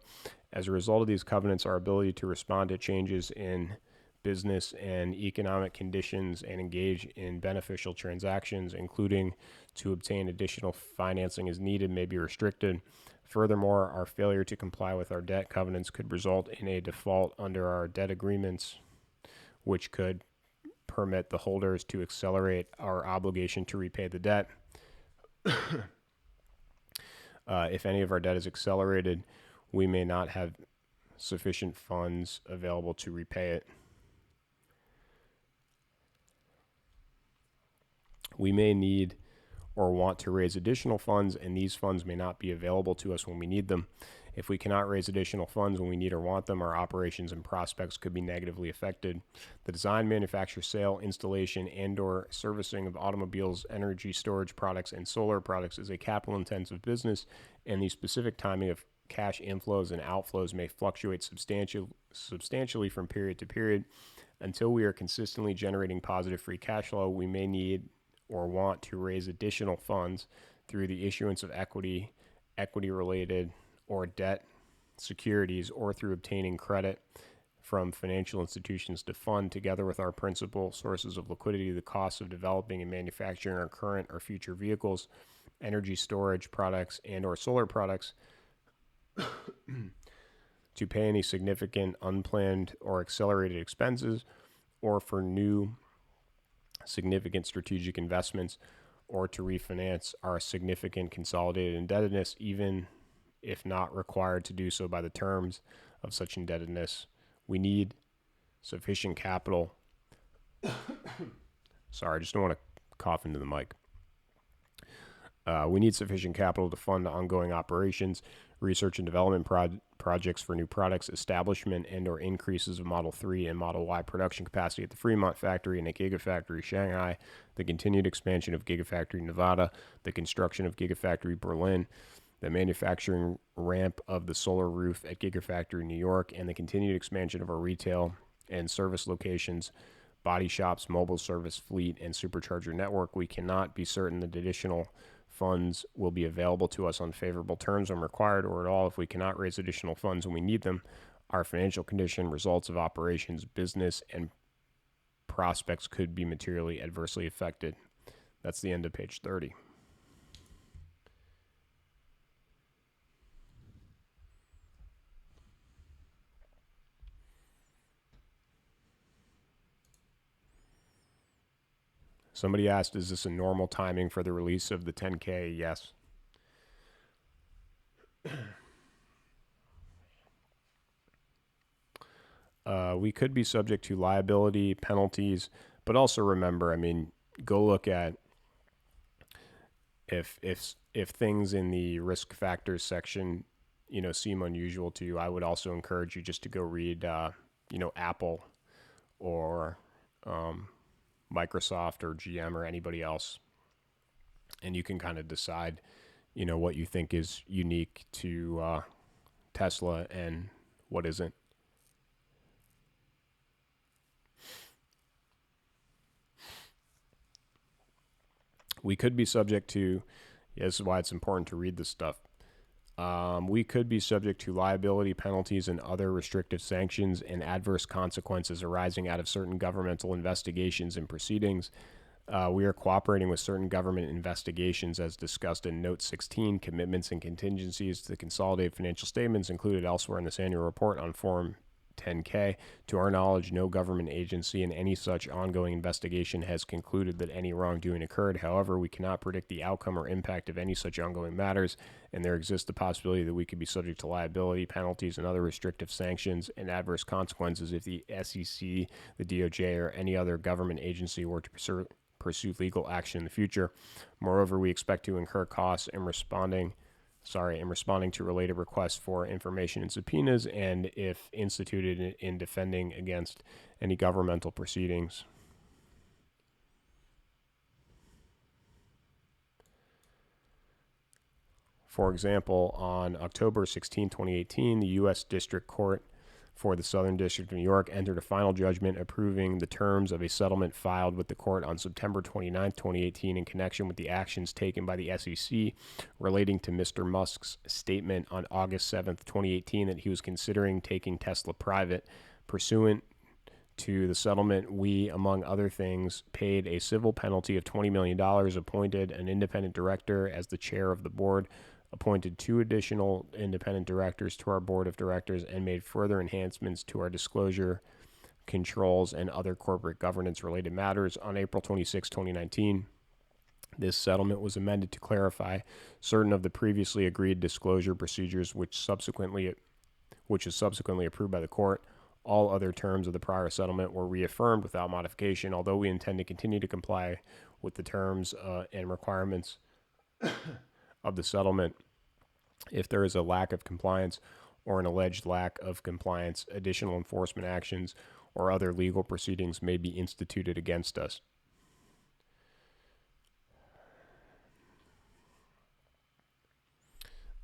As a result of these covenants, our ability to respond to changes in business and economic conditions and engage in beneficial transactions, including to obtain additional financing as needed, may be restricted. Furthermore, our failure to comply with our debt covenants could result in a default under our debt agreements, which could permit the holders to accelerate our obligation to repay the debt. If any of our debt is accelerated, we may not have sufficient funds available to repay it. We may need or want to raise additional funds, and these funds may not be available to us when we need them. If we cannot raise additional funds when we need or want them, our operations and prospects could be negatively affected. The design, manufacture, sale, installation, and/or servicing of automobiles, energy storage products, and solar products is a capital-intensive business, and the specific timing of cash inflows and outflows may fluctuate substantially from period to period. Until we are consistently generating positive free cash flow, we may need or want to raise additional funds through the issuance of equity-related or debt securities, or through obtaining credit from financial institutions to fund, together with our principal sources of liquidity, the costs of developing and manufacturing our current or future vehicles, energy storage products, and/or solar products, to pay any significant unplanned or accelerated expenses, or for new significant strategic investments, or to refinance our significant consolidated indebtedness, even if not required to do so by the terms of such indebtedness. We need sufficient capital. Sorry, I just don't want to cough into the mic. We need sufficient capital to fund ongoing operations, research and development projects for new products, establishment and/or increases of Model 3 and Model Y production capacity at the Fremont factory and at Gigafactory Shanghai, the continued expansion of Gigafactory Nevada, the construction of Gigafactory Berlin, the manufacturing ramp of the solar roof at Gigafactory New York, and the continued expansion of our retail and service locations, body shops, mobile service fleet, and supercharger network. We cannot be certain that additional funds will be available to us on favorable terms when required, or at all. If we cannot raise additional funds when we need them, our financial condition, results of operations, business, and prospects could be materially adversely affected. That's the end of page 30. Somebody asked, is this a normal timing for the release of the 10K? Yes. We could be subject to liability penalties, but also remember, I mean, go look at if things in the risk factors section, seem unusual to you. I would also encourage you just to go read, Apple or Microsoft or GM or anybody else, and you can kind of decide, what you think is unique to Tesla and what isn't. We could be subject to, this is why it's important to read this stuff. We could be subject to liability penalties and other restrictive sanctions and adverse consequences arising out of certain governmental investigations and proceedings. We are cooperating with certain government investigations as discussed in Note 16, commitments and contingencies to the consolidated financial statements included elsewhere in this annual report on Form 10-K. To our knowledge, no government agency in any such ongoing investigation has concluded that any wrongdoing occurred. However, we cannot predict the outcome or impact of any such ongoing matters, and there exists the possibility that we could be subject to liability, penalties, and other restrictive sanctions and adverse consequences if the SEC, the DOJ, or any other government agency were to pursue legal action in the future. Moreover, we expect to incur costs in responding to related requests for information and subpoenas, and if instituted in defending against any governmental proceedings. For example, on October 16, 2018, the U.S. District Court for the Southern District of New York entered a final judgment approving the terms of a settlement filed with the court on September 29, 2018 in connection with the actions taken by the SEC relating to Mr. Musk's statement on August 7, 2018 that he was considering taking Tesla private. Pursuant to the settlement, we, among other things, paid a civil penalty of $20 million, appointed an independent director as the chair of the board, appointed 2 additional independent directors to our board of directors, and made further enhancements to our disclosure controls and other corporate governance related matters. On April 26, 2019, this settlement was amended to clarify certain of the previously agreed disclosure procedures, which was subsequently approved by the court. All other terms of the prior settlement were reaffirmed without modification, although we intend to continue to comply with the terms and requirements of the settlement. If there is a lack of compliance or an alleged lack of compliance, additional enforcement actions or other legal proceedings may be instituted against us.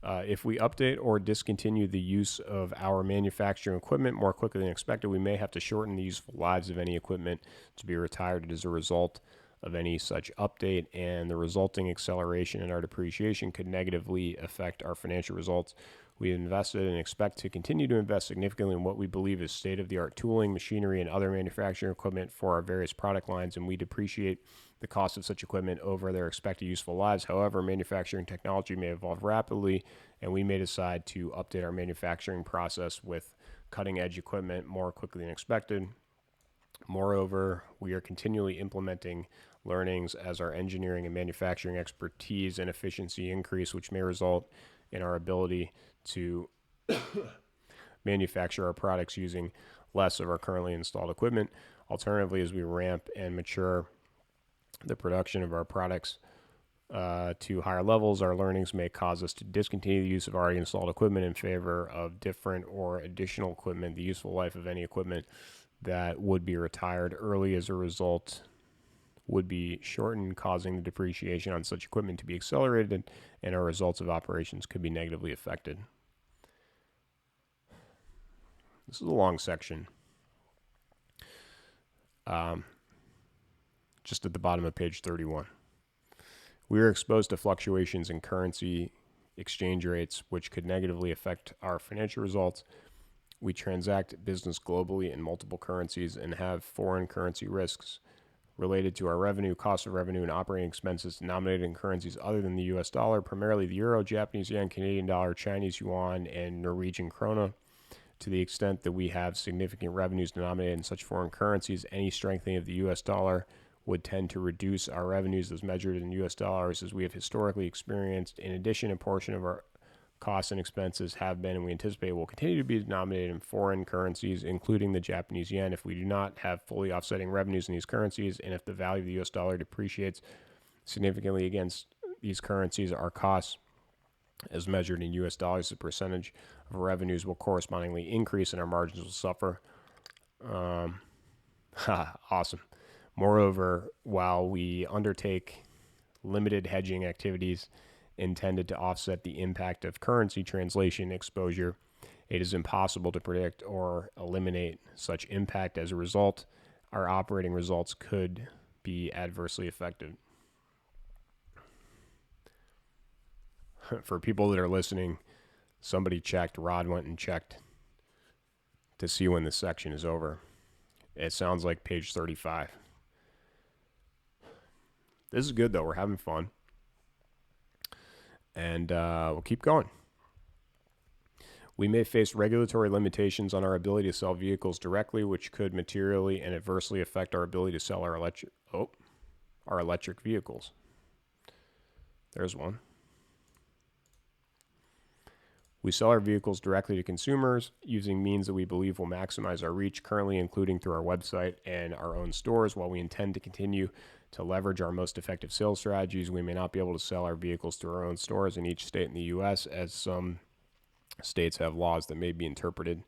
If we update or discontinue the use of our manufacturing equipment more quickly than expected, we may have to shorten the useful lives of any equipment to be retired as a result of any such update, and the resulting acceleration in our depreciation could negatively affect our financial results. We invested and expect to continue to invest significantly in what we believe is state-of-the-art tooling, machinery, and other manufacturing equipment for our various product lines, and we depreciate the cost of such equipment over their expected useful lives. However, manufacturing technology may evolve rapidly, and we may decide to update our manufacturing process with cutting-edge equipment more quickly than expected. Moreover, we are continually implementing learnings as our engineering and manufacturing expertise and efficiency increase, which may result in our ability to manufacture our products using less of our currently installed equipment. Alternatively, as we ramp and mature the production of our products to higher levels, our learnings may cause us to discontinue the use of already installed equipment in favor of different or additional equipment. The useful life of any equipment that would be retired early as a result would be shortened, causing the depreciation on such equipment to be accelerated, and our results of operations could be negatively affected. This is a long section. Just at the bottom of page 31. We are exposed to fluctuations in currency exchange rates, which could negatively affect our financial results. We transact business globally in multiple currencies and have foreign currency risks related to our revenue, cost of revenue, and operating expenses denominated in currencies other than the US dollar, primarily the euro, Japanese yen, Canadian dollar, Chinese yuan, and Norwegian krona. To the extent that we have significant revenues denominated in such foreign currencies, any strengthening of the US dollar would tend to reduce our revenues as measured in US dollars, as we have historically experienced. In addition, a portion of our costs and expenses have been, and we anticipate will continue to be, denominated in foreign currencies, including the Japanese yen. If we do not have fully offsetting revenues in these currencies, and if the value of the US dollar depreciates significantly against these currencies, our costs, as measured in US dollars, the percentage of revenues will correspondingly increase and our margins will suffer. Awesome. Moreover, while we undertake limited hedging activities intended to offset the impact of currency translation exposure, it is impossible to predict or eliminate such impact. As a result, our operating results could be adversely affected. For people that are listening, somebody checked, Rod went and checked to see when this section is over. It sounds like page 35. This is good, though. We're having fun. And we'll keep going. We may face regulatory limitations on our ability to sell vehicles directly, which could materially and adversely affect our ability to sell our electric vehicles. There's one. We sell our vehicles directly to consumers using means that we believe will maximize our reach, currently including through our website and our own stores. While we intend to continue to leverage our most effective sales strategies, we may not be able to sell our vehicles through our own stores in each state in the U.S., as some states have laws that may be interpreted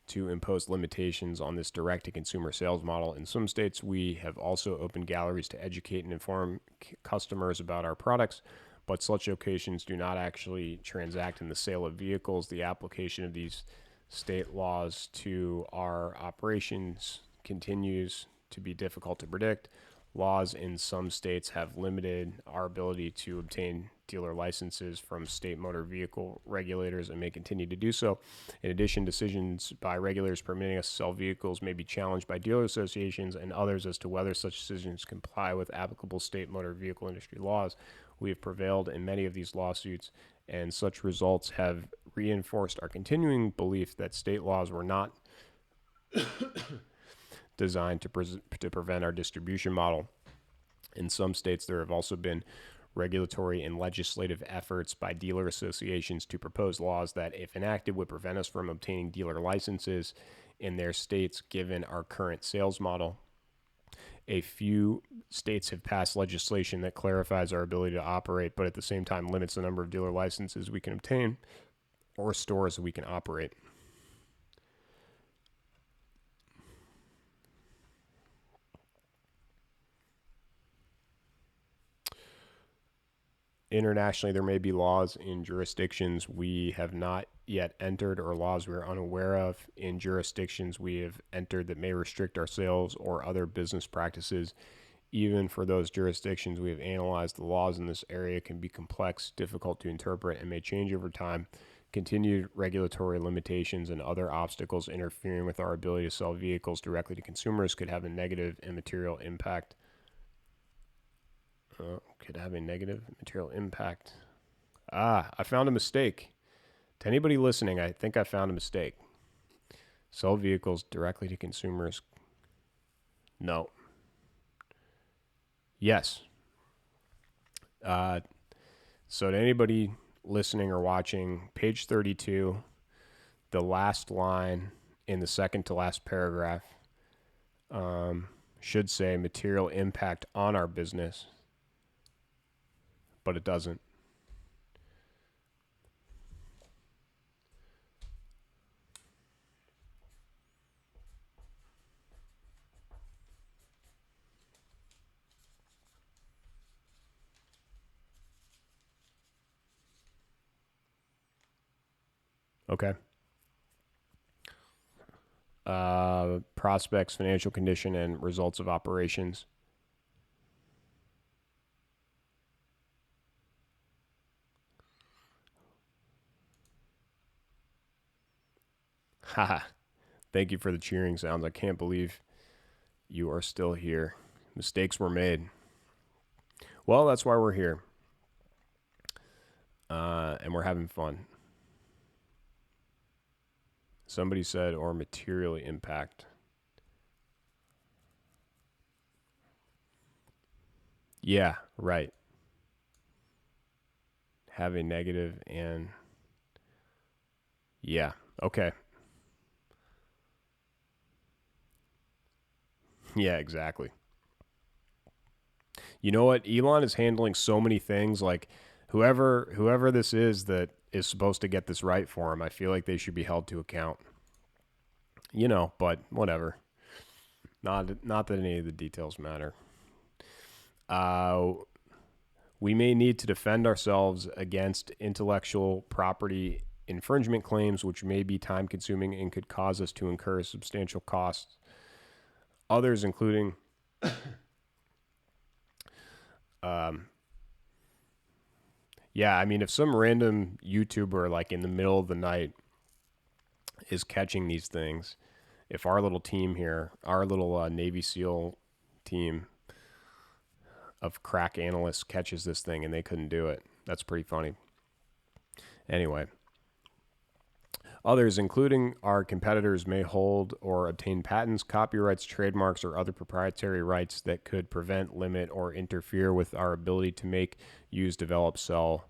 to impose limitations on this direct-to-consumer sales model. In some states, we have also opened galleries to educate and inform customers about our products, but such locations do not actually transact in the sale of vehicles. The application of these state laws to our operations continues to be difficult to predict. Laws in some states have limited our ability to obtain dealer licenses from state motor vehicle regulators and may continue to do so. In addition, decisions by regulators permitting us to sell vehicles may be challenged by dealer associations and others as to whether such decisions comply with applicable state motor vehicle industry laws. We have prevailed in many of these lawsuits, and such results have reinforced our continuing belief that state laws were not designed to prevent our distribution model. In some states, there have also been regulatory and legislative efforts by dealer associations to propose laws that, if enacted, would prevent us from obtaining dealer licenses in their states given our current sales model. A few states have passed legislation that clarifies our ability to operate, but at the same time limits the number of dealer licenses we can obtain or stores that we can operate. Internationally, there may be laws in jurisdictions we have not yet entered or laws we are unaware of in jurisdictions we have entered that may restrict our sales or other business practices. Even for those jurisdictions we have analyzed, the laws in this area can be complex, difficult to interpret, and may change over time. Continued regulatory limitations and other obstacles interfering with our ability to sell vehicles directly to consumers could have a negative and material impact. I found a mistake. To anybody listening, I think I found a mistake. Sell vehicles directly to consumers. No. Yes. So to anybody listening or watching, page 32, the last line in the second to last paragraph should say material impact on our business, but it doesn't. Okay. Prospects, financial condition, and results of operations. Haha. Thank you for the cheering sounds. I can't believe you are still here. Mistakes were made. Well, that's why we're here. And we're having fun. Somebody said, or materially impact. Yeah, right. Have a negative and... Yeah, okay. Yeah, exactly. You know what? Elon is handling so many things. Like whoever this is that is supposed to get this right for him, I feel like they should be held to account. You know, but whatever. Not that any of the details matter. We may need to defend ourselves against intellectual property infringement claims, which may be time consuming and could cause us to incur substantial costs. Others, including yeah, I mean, if some random YouTuber, like in the middle of the night, is catching these things, if our little team here, our little Navy SEAL team, of crack analysts catches this thing and they couldn't do it. That's pretty funny. Anyway, others, including our competitors, may hold or obtain patents, copyrights, trademarks, or other proprietary rights that could prevent, limit, or interfere with our ability to make, use, develop, sell,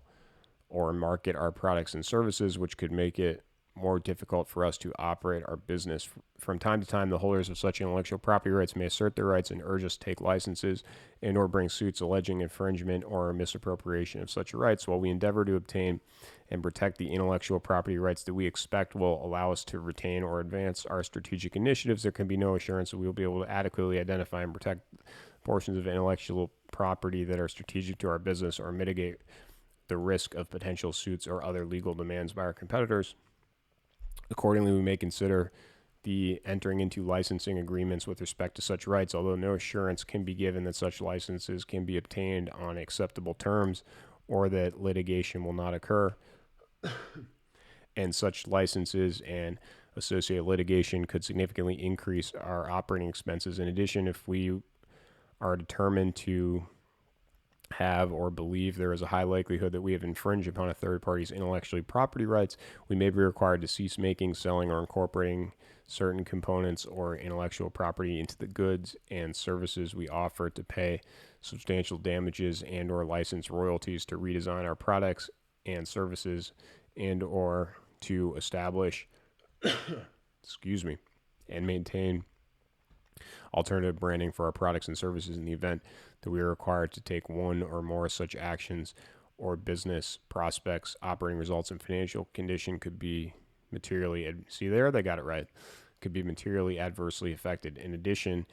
or market our products and services, which could make it more difficult for us to operate our business. From time to time, the holders of such intellectual property rights may assert their rights and urge us to take licenses and or bring suits alleging infringement or misappropriation of such rights. While we endeavor to obtain and protect the intellectual property rights that we expect will allow us to retain or advance our strategic initiatives, there can be no assurance that we will be able to adequately identify and protect portions of intellectual property that are strategic to our business or mitigate the risk of potential suits or other legal demands by our competitors. Accordingly, we may consider the entering into licensing agreements with respect to such rights, although no assurance can be given that such licenses can be obtained on acceptable terms or that litigation will not occur. And such licenses and associated litigation could significantly increase our operating expenses. In addition, if we are determined to have or believe there is a high likelihood that we have infringed upon a third party's intellectual property rights, we may be required to cease making, selling, or incorporating certain components or intellectual property into the goods and services we offer, to pay substantial damages and or license royalties, to redesign our products and services, and or to establish and maintain alternative branding for our products and services in the event that we are required to take one or more such actions, or business prospects, operating results, and financial condition could be materially, they got it right, could be materially adversely affected. In addition,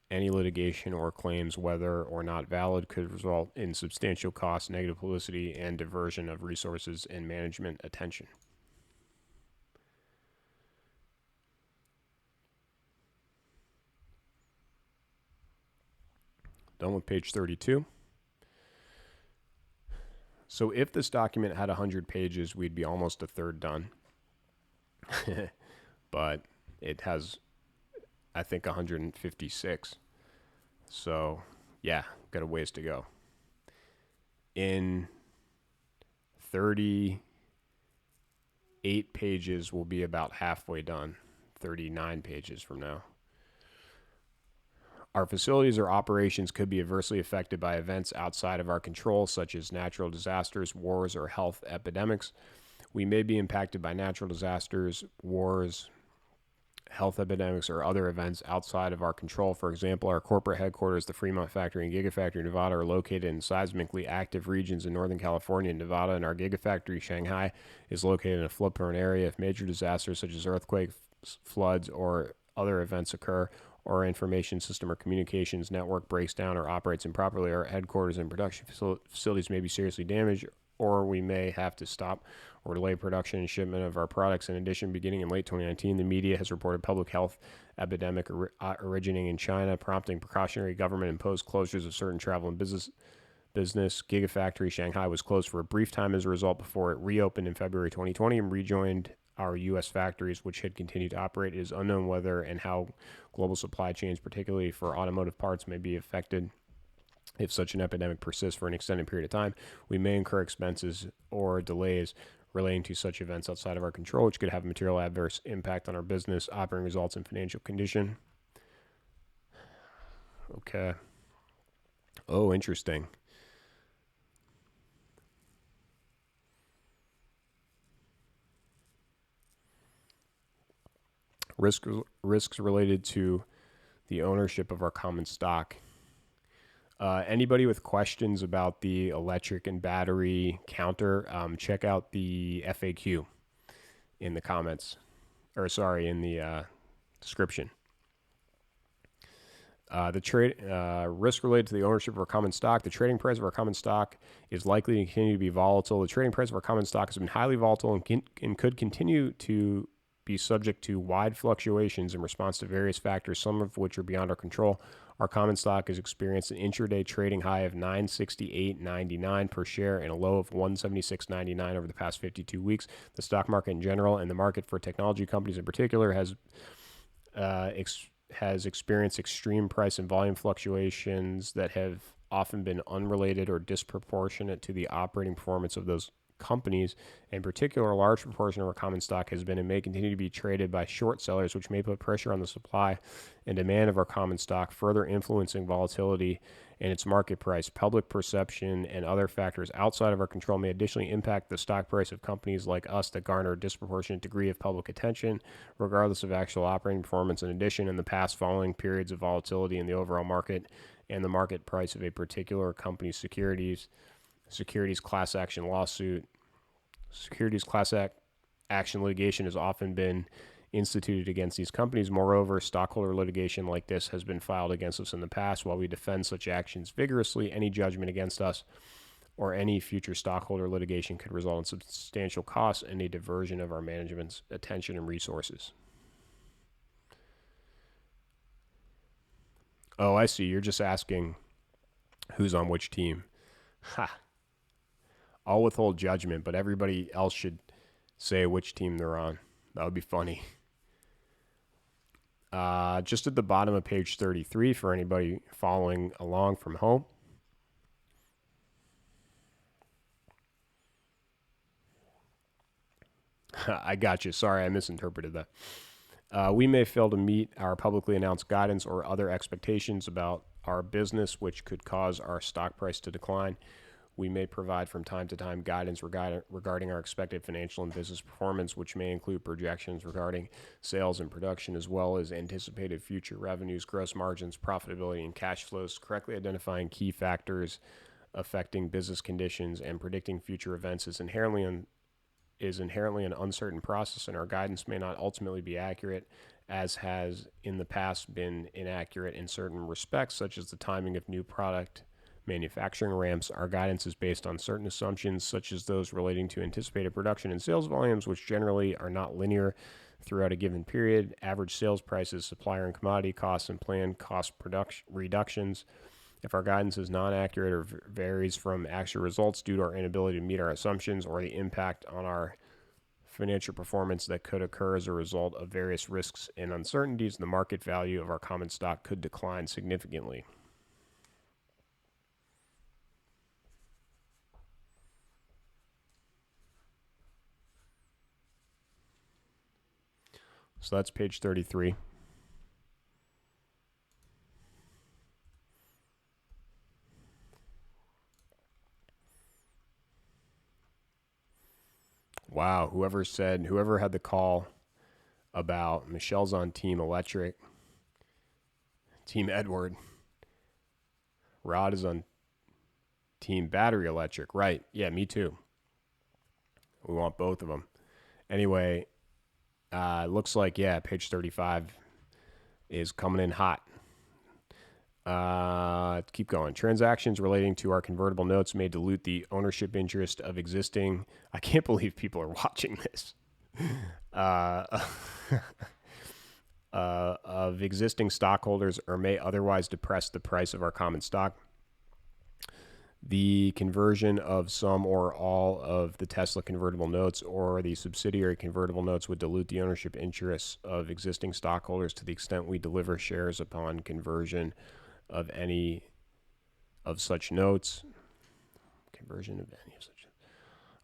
any litigation or claims, whether or not valid, could result in substantial costs, negative publicity, and diversion of resources and management attention. Done with page 32. So if this document had 100 pages, we'd be almost a third done. But it has, I think, 156. So, yeah, got a ways to go. In 38 pages, we'll be about halfway done. 39 pages from now. Our facilities or operations could be adversely affected by events outside of our control, such as natural disasters, wars, or health epidemics. We may be impacted by natural disasters, wars, health epidemics, or other events outside of our control. For example, our corporate headquarters, the Fremont factory and Gigafactory Nevada, are located in seismically active regions in Northern California and Nevada, and our Gigafactory Shanghai is located in a flood-prone area. If major disasters such as earthquakes, floods, or other events occur, or our information system or communications network breaks down or operates improperly, our headquarters and production facilities may be seriously damaged, or we may have to stop or delay production and shipment of our products. In addition, beginning in late 2019, the media has reported public health epidemic originating in China, prompting precautionary government-imposed closures of certain travel and business. Gigafactory Shanghai was closed for a brief time as a result before it reopened in February 2020 and rejoined our U.S. factories, which had continued to operate. It is unknown whether and how global supply chains, particularly for automotive parts, may be affected. If such an epidemic persists for an extended period of time, we may incur expenses or delays relating to such events outside of our control, which could have a material adverse impact on our business, operating results, and financial condition. Okay. Oh, interesting. Risks related to the ownership of our common stock. Anybody with questions about the electric and battery counter, check out the FAQ in the comments, in the description. The risk related to the ownership of our common stock. The trading price of our common stock is likely to continue to be volatile. The trading price of our common stock has been highly volatile and could continue to be subject to wide fluctuations in response to various factors, some of which are beyond our control. Our common stock has experienced an intraday trading high of $968.99 per share and a low of $176.99 over the past 52 weeks. The stock market in general and the market for technology companies in particular has experienced extreme price and volume fluctuations that have often been unrelated or disproportionate to the operating performance of those companies. In particular, a large proportion of our common stock has been and may continue to be traded by short sellers, which may put pressure on the supply and demand of our common stock, further influencing volatility in its market price. Public perception and other factors outside of our control may additionally impact the stock price of companies like us that garner a disproportionate degree of public attention, regardless of actual operating performance. In addition, in the past, following periods of volatility in the overall market and the market price of a particular company's securities class action lawsuit, securities class action litigation has often been instituted against these companies. Moreover, stockholder litigation like this has been filed against us in the past. While we defend such actions vigorously, any judgment against us or any future stockholder litigation could result in substantial costs and a diversion of our management's attention and resources. Oh, I see. You're just asking who's on which team. Ha. I'll withhold judgment, but everybody else should say which team they're on. That would be funny. Just at the bottom of page 33 for anybody following along from home. I got you. Sorry, I misinterpreted that. We may fail to meet our publicly announced guidance or other expectations about our business, which could cause our stock price to decline. We may provide from time to time guidance regarding our expected financial and business performance, which may include projections regarding sales and production, as well as anticipated future revenues, gross margins, profitability, and cash flows. Correctly identifying key factors affecting business conditions and predicting future events is inherently an uncertain process, and our guidance may not ultimately be accurate, as has in the past been inaccurate in certain respects, such as the timing of new product manufacturing ramps. Our guidance is based on certain assumptions, such as those relating to anticipated production and sales volumes, which generally are not linear throughout a given period, average sales prices, supplier and commodity costs, and planned cost reductions. If our guidance is non-accurate or varies from actual results due to our inability to meet our assumptions or the impact on our financial performance that could occur as a result of various risks and uncertainties, the market value of our common stock could decline significantly. So that's page 33. Wow, whoever had the call about Michelle's on Team Electric, Team Edward, Rod is on Team Battery Electric. Right, yeah, me too. We want both of them. Anyway, looks like, yeah, page 35 is coming in hot. Keep going. Transactions relating to our convertible notes may dilute the ownership interest of existing. I can't believe people are watching this. Of existing stockholders, or may otherwise depress the price of our common stock. The conversion of some or all of the Tesla convertible notes or the subsidiary convertible notes would dilute the ownership interests of existing stockholders to the extent we deliver shares upon conversion of any of such notes. Conversion of any of such.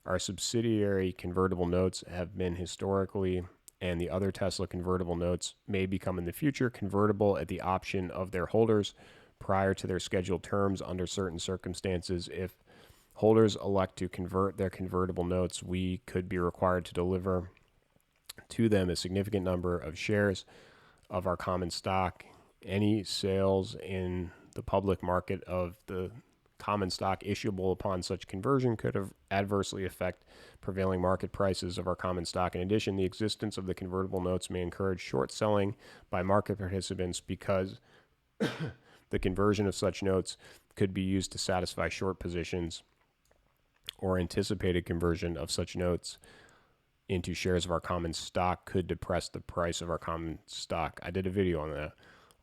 Our subsidiary convertible notes have been historically, and the other Tesla convertible notes may become in the future, convertible at the option of their holders prior to their scheduled terms under certain circumstances. If holders elect to convert their convertible notes, we could be required to deliver to them a significant number of shares of our common stock. Any sales in the public market of the common stock issuable upon such conversion could adversely affect prevailing market prices of our common stock. In addition, the existence of the convertible notes may encourage short selling by market participants because the conversion of such notes could be used to satisfy short positions, or anticipated conversion of such notes into shares of our common stock could depress the price of our common stock. I did a video on that.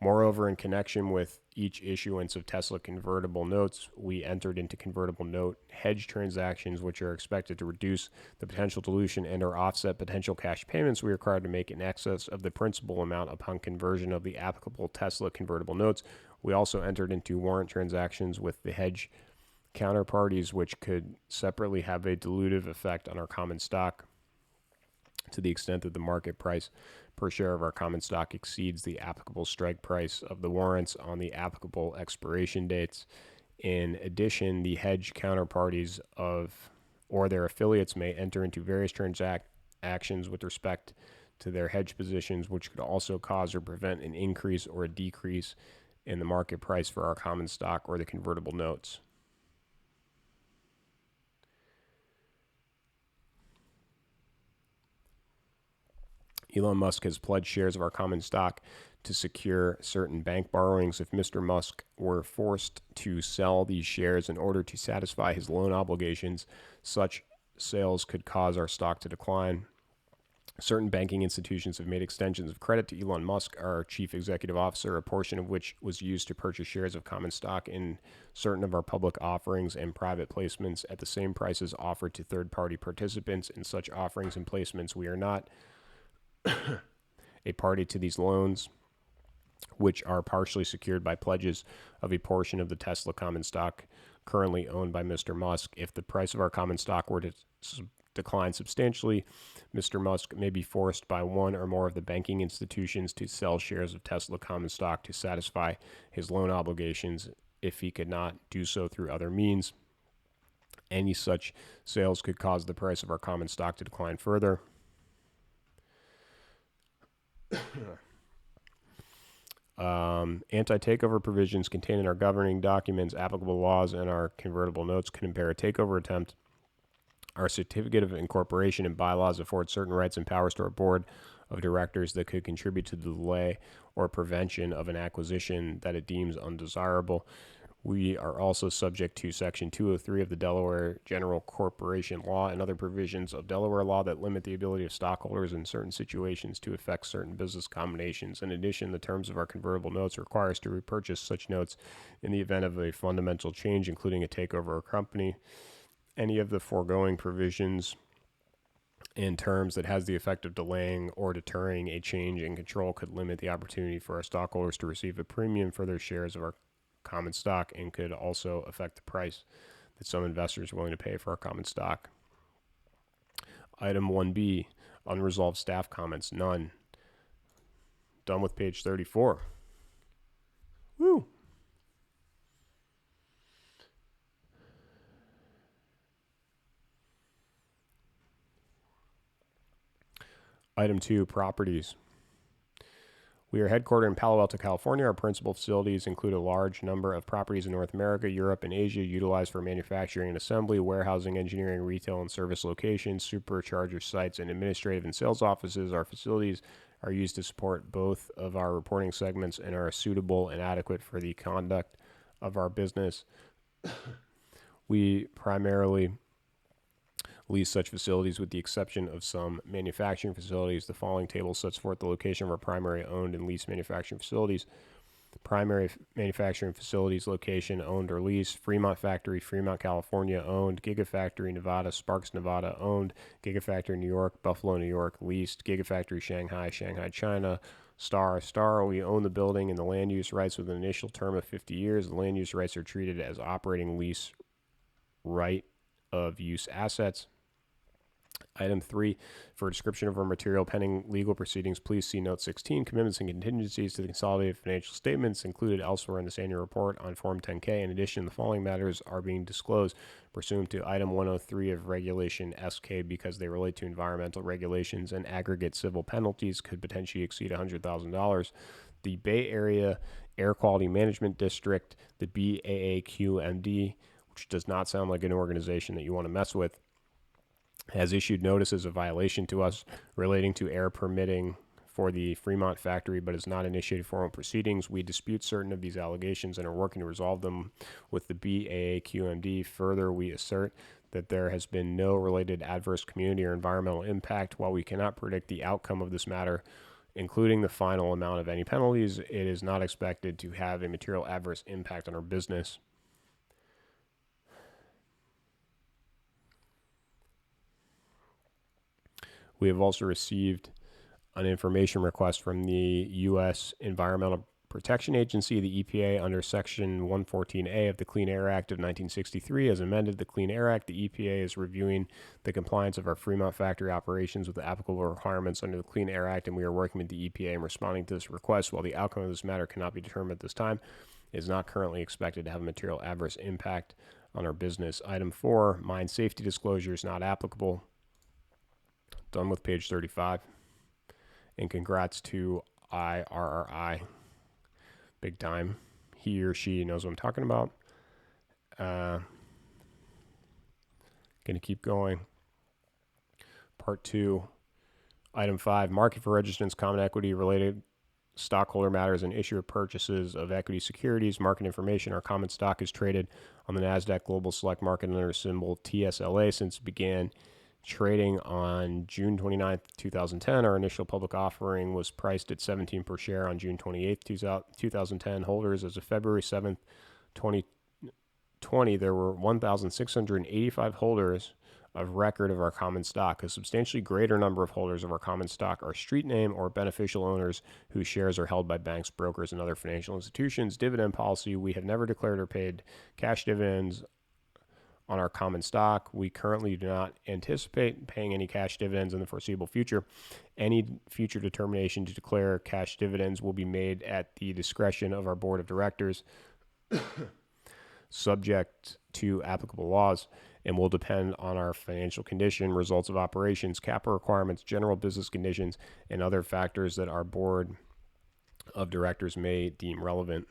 Moreover, in connection with each issuance of Tesla convertible notes, we entered into convertible note hedge transactions, which are expected to reduce the potential dilution and or offset potential cash payments we are required to make in excess of the principal amount upon conversion of the applicable Tesla convertible notes. We also entered into warrant transactions with the hedge counterparties, which could separately have a dilutive effect on our common stock to the extent that the market price per share of our common stock exceeds the applicable strike price of the warrants on the applicable expiration dates. In addition, the hedge counterparties of or their affiliates may enter into various transactions with respect to their hedge positions, which could also cause or prevent an increase or a decrease in the market price for our common stock or the convertible notes. Elon Musk has pledged shares of our common stock to secure certain bank borrowings. If Mr. Musk were forced to sell these shares in order to satisfy his loan obligations, such sales could cause our stock to decline. Certain banking institutions have made extensions of credit to Elon Musk, our chief executive officer, a portion of which was used to purchase shares of common stock in certain of our public offerings and private placements at the same prices offered to third-party participants in such offerings and placements. We are not a party to these loans, which are partially secured by pledges of a portion of the Tesla common stock currently owned by Mr. Musk. If the price of our common stock were to decline substantially, Mr. Musk may be forced by one or more of the banking institutions to sell shares of Tesla common stock to satisfy his loan obligations if he could not do so through other means. Any such sales could cause the price of our common stock to decline further. Anti-takeover provisions contained in our governing documents, applicable laws, and our convertible notes could impair a takeover attempt. Our certificate of incorporation and bylaws afford certain rights and powers to our board of directors that could contribute to the delay or prevention of an acquisition that it deems undesirable. We are also subject to Section 203 of the Delaware General Corporation Law and other provisions of Delaware law that limit the ability of stockholders in certain situations to effect certain business combinations. In addition, the terms of our convertible notes require us to repurchase such notes in the event of a fundamental change, including a takeover of a company. Any of the foregoing provisions and terms that has the effect of delaying or deterring a change in control could limit the opportunity for our stockholders to receive a premium for their shares of our common stock and could also affect the price that some investors are willing to pay for our common stock. Item 1B, unresolved staff comments, none. Done with page 34. Woo! Item 2, properties. We are headquartered in Palo Alto, California. Our principal facilities include a large number of properties in North America, Europe, and Asia utilized for manufacturing and assembly, warehousing, engineering, retail, and service locations, supercharger sites, and administrative and sales offices. Our facilities are used to support both of our reporting segments and are suitable and adequate for the conduct of our business. We primarily lease such facilities with the exception of some manufacturing facilities. The following table sets forth the location of our primary owned and leased manufacturing facilities. Primary manufacturing facilities location owned or leased: Fremont Factory, Fremont, California, owned. Gigafactory, Nevada, Sparks, Nevada, owned. Gigafactory, New York, Buffalo, New York, leased. Gigafactory, Shanghai, Shanghai, China. Star, we own the building and the land use rights with an initial term of 50 years. The land use rights are treated as operating lease right of use assets. Item 3, for a description of our material pending legal proceedings, please see Note 16, commitments and contingencies to the consolidated financial statements included elsewhere in this annual report on Form 10-K. In addition, the following matters are being disclosed pursuant to Item 103 of Regulation S-K because they relate to environmental regulations and aggregate civil penalties could potentially exceed $100,000. The Bay Area Air Quality Management District, the BAAQMD, which does not sound like an organization that you want to mess with, has issued notices of violation to us relating to air permitting for the Fremont factory, but has not initiated formal proceedings. We dispute certain of these allegations and are working to resolve them with the BAAQMD. Further, we assert that there has been no related adverse community or environmental impact. While we cannot predict the outcome of this matter, including the final amount of any penalties, it is not expected to have a material adverse impact on our business. We have also received an information request from the U.S. Environmental Protection Agency, the EPA, under Section 114A of the Clean Air Act of 1963, as amended the Clean Air Act. The EPA is reviewing the compliance of our Fremont factory operations with the applicable requirements under the Clean Air Act, and we are working with the EPA in responding to this request. While the outcome of this matter cannot be determined at this time, it is not currently expected to have a material adverse impact on our business. Item 4, mine safety disclosures not applicable. Done with page 35. And congrats to IRRI. Big time. He or she knows what I'm talking about. Going to keep going. Part 2. Item 5. Market for registrants, common equity related stockholder matters, and issuer purchases of equity securities. Market information. Our common stock is traded on the NASDAQ Global Select Market under symbol TSLA since it began trading on June 29th, 2010. Our initial public offering was priced at $17 per share on June 28th, 2010. Holders as of February 7th, 2020, there were 1,685 holders of record of our common stock. A substantially greater number of holders of our common stock are street name or beneficial owners whose shares are held by banks, brokers, and other financial institutions. Dividend policy. We have never declared or paid cash dividends on our common stock. We currently do not anticipate paying any cash dividends in the foreseeable future. Any future determination to declare cash dividends will be made at the discretion of our board of directors, subject to applicable laws, and will depend on our financial condition, results of operations, capital requirements, general business conditions, and other factors that our board of directors may deem relevant.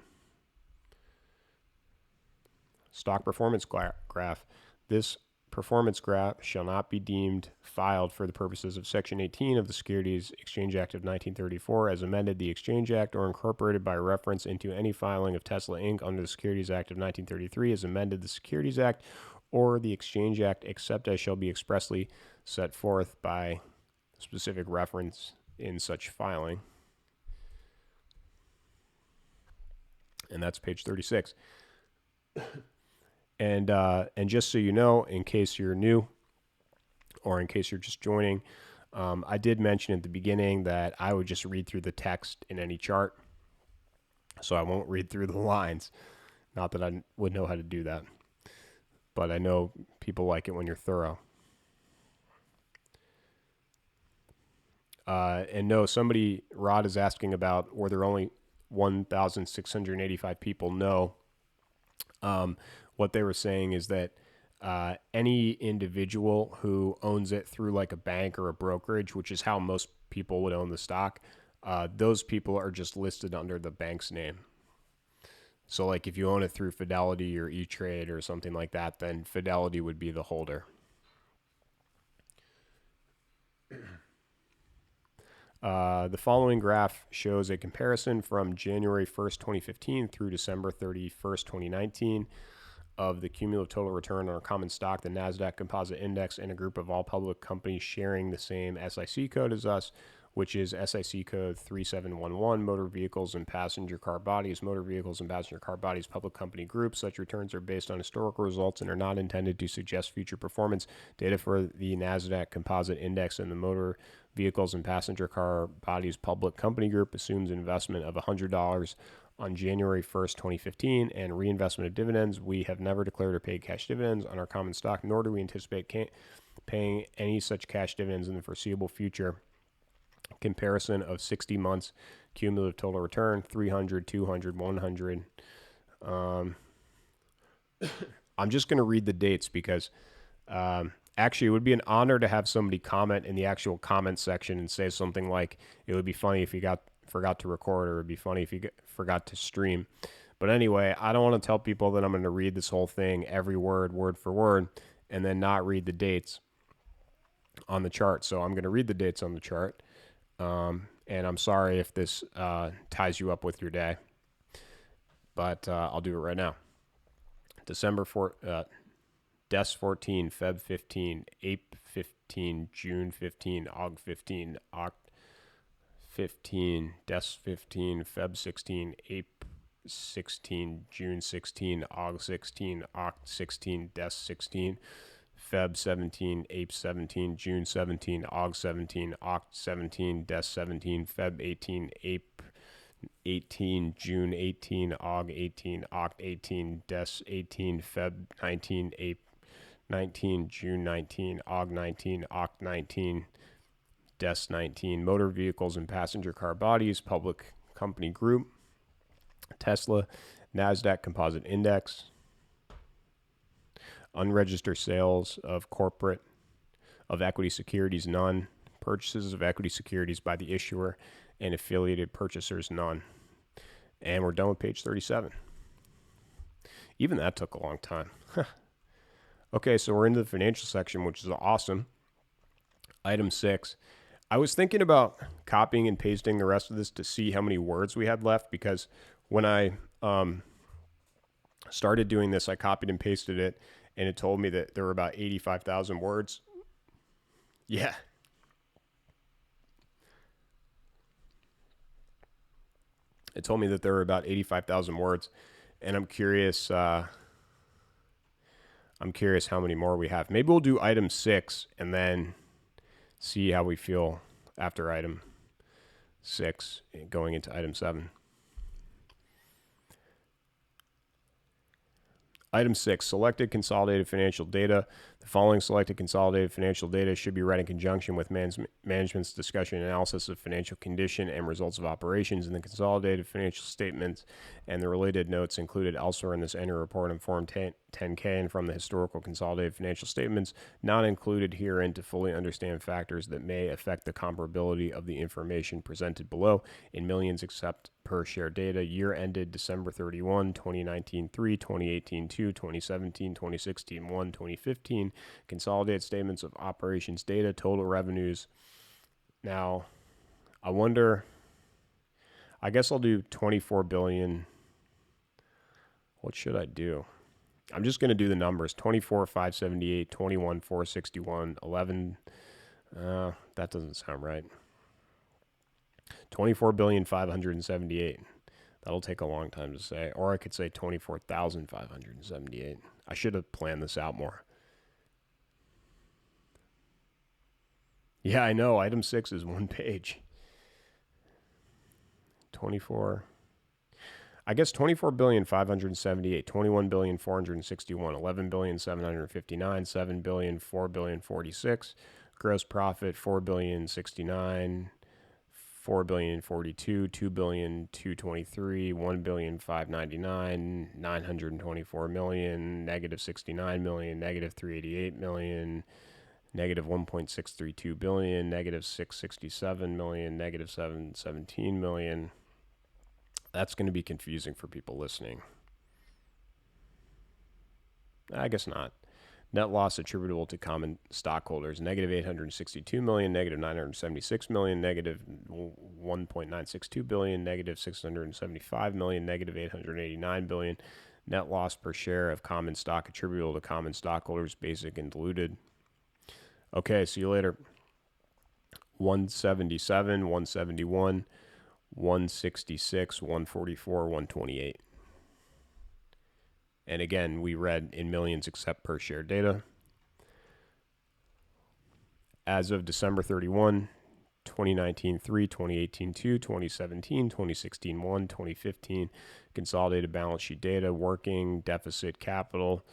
Stock performance graph. This performance graph shall not be deemed filed for the purposes of Section 18 of the Securities Exchange Act of 1934 as amended, the Exchange Act, or incorporated by reference into any filing of Tesla Inc. under the Securities Act of 1933 as amended, the Securities Act, or the Exchange Act, except as shall be expressly set forth by specific reference in such filing. And that's page 36. And just so you know, in case you're new or in case you're just joining, I did mention at the beginning that I would just read through the text in any chart. So I won't read through the lines. Not that I would know how to do that. But I know people like it when you're thorough. And no, Rod is asking about, were there only 1,685 people? No. What they were saying is that any individual who owns it through like a bank or a brokerage, which is how most people would own the stock, those people are just listed under the bank's name. So like if you own it through Fidelity or E-Trade or something like that, then Fidelity would be the holder. The following graph shows a comparison from January 1st, 2015 through December 31st, 2019 of the cumulative total return on our common stock, the NASDAQ Composite Index, and a group of all public companies sharing the same SIC code as us, which is SIC code 3711, motor vehicles and passenger car bodies, motor vehicles and passenger car bodies, public company group. Such returns are based on historical results and are not intended to suggest future performance. Data for the NASDAQ Composite Index and the motor vehicles and passenger car bodies public company group assumes investment of $100 on January 1st, 2015, and reinvestment of dividends. We have never declared or paid cash dividends on our common stock, nor do we anticipate paying any such cash dividends in the foreseeable future. Comparison of 60 months cumulative total return, 300, 200, 100. I'm just going to read the dates because actually it would be an honor to have somebody comment in the actual comment section and say something like, it would be funny if you forgot to record, or it would be funny if you forgot to stream. But anyway, I don't want to tell people that I'm going to read this whole thing, every word for word, and then not read the dates on the chart. So I'm going to read the dates on the chart. And I'm sorry if this ties you up with your day, but I'll do it right now. December 4, Des 14, Feb 15, Ape 15, June 15, Aug 15, Oct 15, Des 15, Feb 16, Ape 16, June 16, Aug 16, Oct 16, Des 16, Feb 17, Ape 17, June 17, Aug 17, Oct 17, Des 17, Feb 18, Ape 18, June 18, Aug 18, Oct 18, Des 18, Feb 19, Ap 19, June 19, Aug 19, Oct 19, Des 19, motor vehicles and passenger car bodies, public company group, Tesla, NASDAQ Composite Index, unregistered sales of corporate, of equity securities, none, purchases of equity securities by the issuer and affiliated purchasers, none. And we're done with page 37. Even that took a long time. Okay, so we're into the financial section, which is awesome. Item 6. I was thinking about copying and pasting the rest of this to see how many words we had left, because when I started doing this, I copied and pasted it, and it told me that there were about 85,000 words. Yeah. It told me that there were about 85,000 words, and I'm curious how many more we have. Maybe we'll do item 6 and then see how we feel after item 6 going into item 7. Item 6, selected consolidated financial data. The following selected consolidated financial data should be read in conjunction with management's discussion and analysis of financial condition and results of operations in the consolidated financial statements and the related notes included elsewhere in this annual report on Form 10-K and from the historical consolidated financial statements, not included herein, to fully understand factors that may affect the comparability of the information presented below in millions except per share data, year ended December 31, 2019, 3, 2018, 2, 2017, 2016, 1, 2015, consolidated statements of operations data, total revenues. Now, I guess I'll do 24 billion. What should I do? I'm just going to do the numbers. 24,578, 21,461, 11. That doesn't sound right. 24,578. That'll take a long time to say. Or I could say 24,578. I should have planned this out more. Yeah, I know. Item 6 is one page. 24. I guess 24,578, 21,461, 11,759, 7,004,046. Gross profit 4,069. 4,042, 2,223, 1,599, 924 million, negative 69 million, negative 388 million, negative 1.632 billion, negative 667 million, negative 717 million. That's going to be confusing for people listening. I guess not. Net loss attributable to common stockholders, negative 862 million, negative 976 million, negative 1.962 billion, negative 675 million, negative 889 billion. Net loss per share of common stock attributable to common stockholders, basic and diluted. Okay, see you later. 177, 171, 166, 144, 128. And again, we read in millions except per share data. As of December 31, 2019, 3, 2018, 2, 2017, 2016, 1, 2015, consolidated balance sheet data, working deficit capital,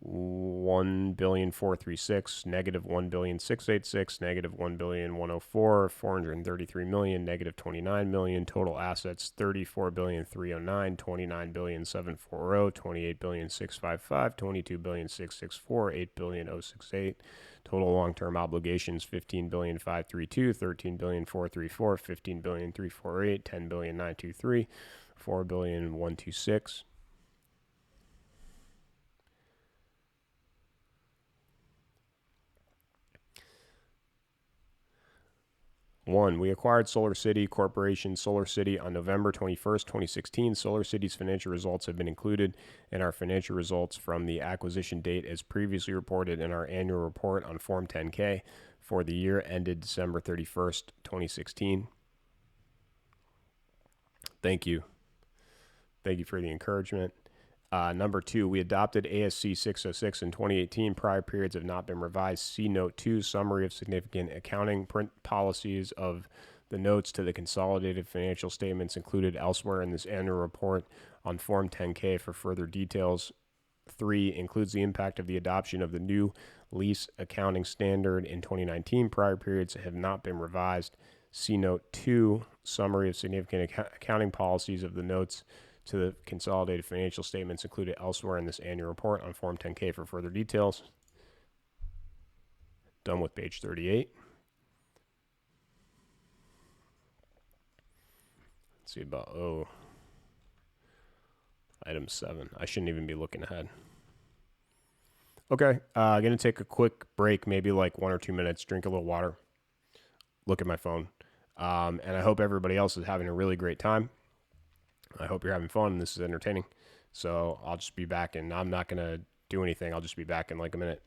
1,436, negative 1,686, negative 1,104, 433 million, negative 29 million, total assets 34,309, 29,740, 28,655, 22,664, 8,068, total long-term obligations 15,532, 13,434, 15,348, 10,923, 4,126. 1. We acquired Solar City Corporation, Solar City, on November 21st, 2016. Solar City's financial results have been included in our financial results from the acquisition date as previously reported in our annual report on Form 10-K for the year ended December 31st, 2016. Thank you. Thank you for the encouragement. Number 2, we adopted ASC 606 in 2018. Prior periods have not been revised. See Note 2, Summary of Significant Accounting Print Policies of the notes to the consolidated financial statements included elsewhere in this annual report on Form 10-K for further details. 3 includes the impact of the adoption of the new lease accounting standard in 2019. Prior periods have not been revised. See Note 2, summary of significant accounting policies of the notes to the consolidated financial statements included elsewhere in this annual report on Form 10-K for further details. Done with page 38. Let's see about, item 7. I shouldn't even be looking ahead. Okay, I'm going to take a quick break, maybe like 1 or 2 minutes, drink a little water, look at my phone. And I hope everybody else is having a really great time. I hope you're having fun and this is entertaining. So I'll just be back, and I'm not going to do anything. I'll just be back in like a minute.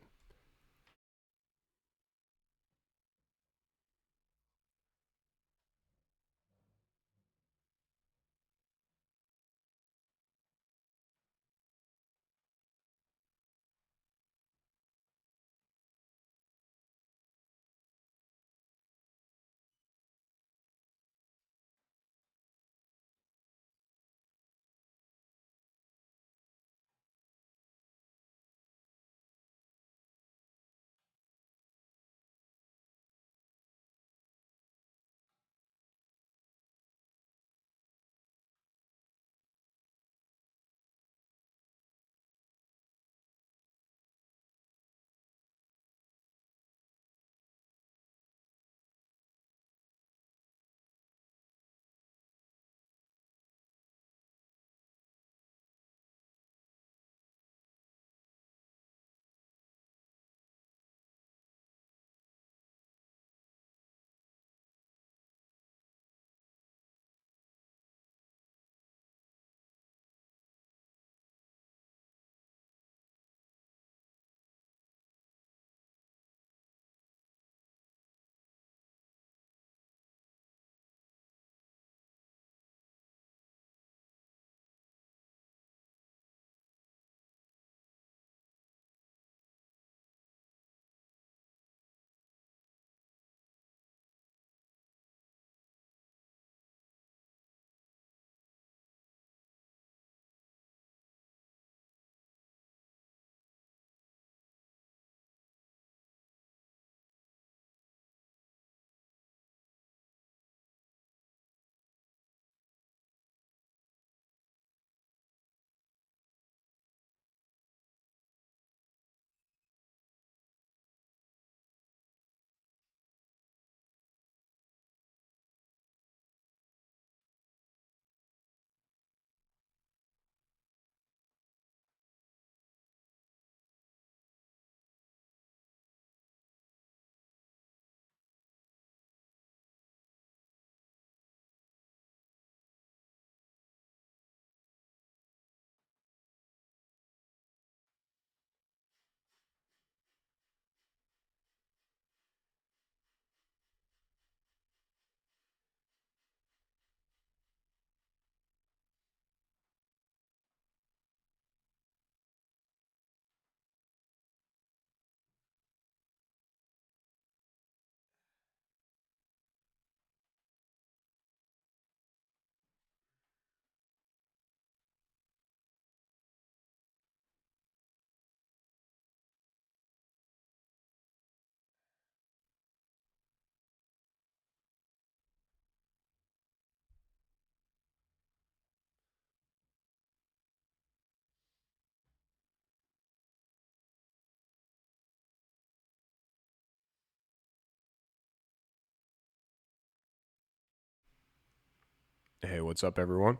Hey, what's up, everyone?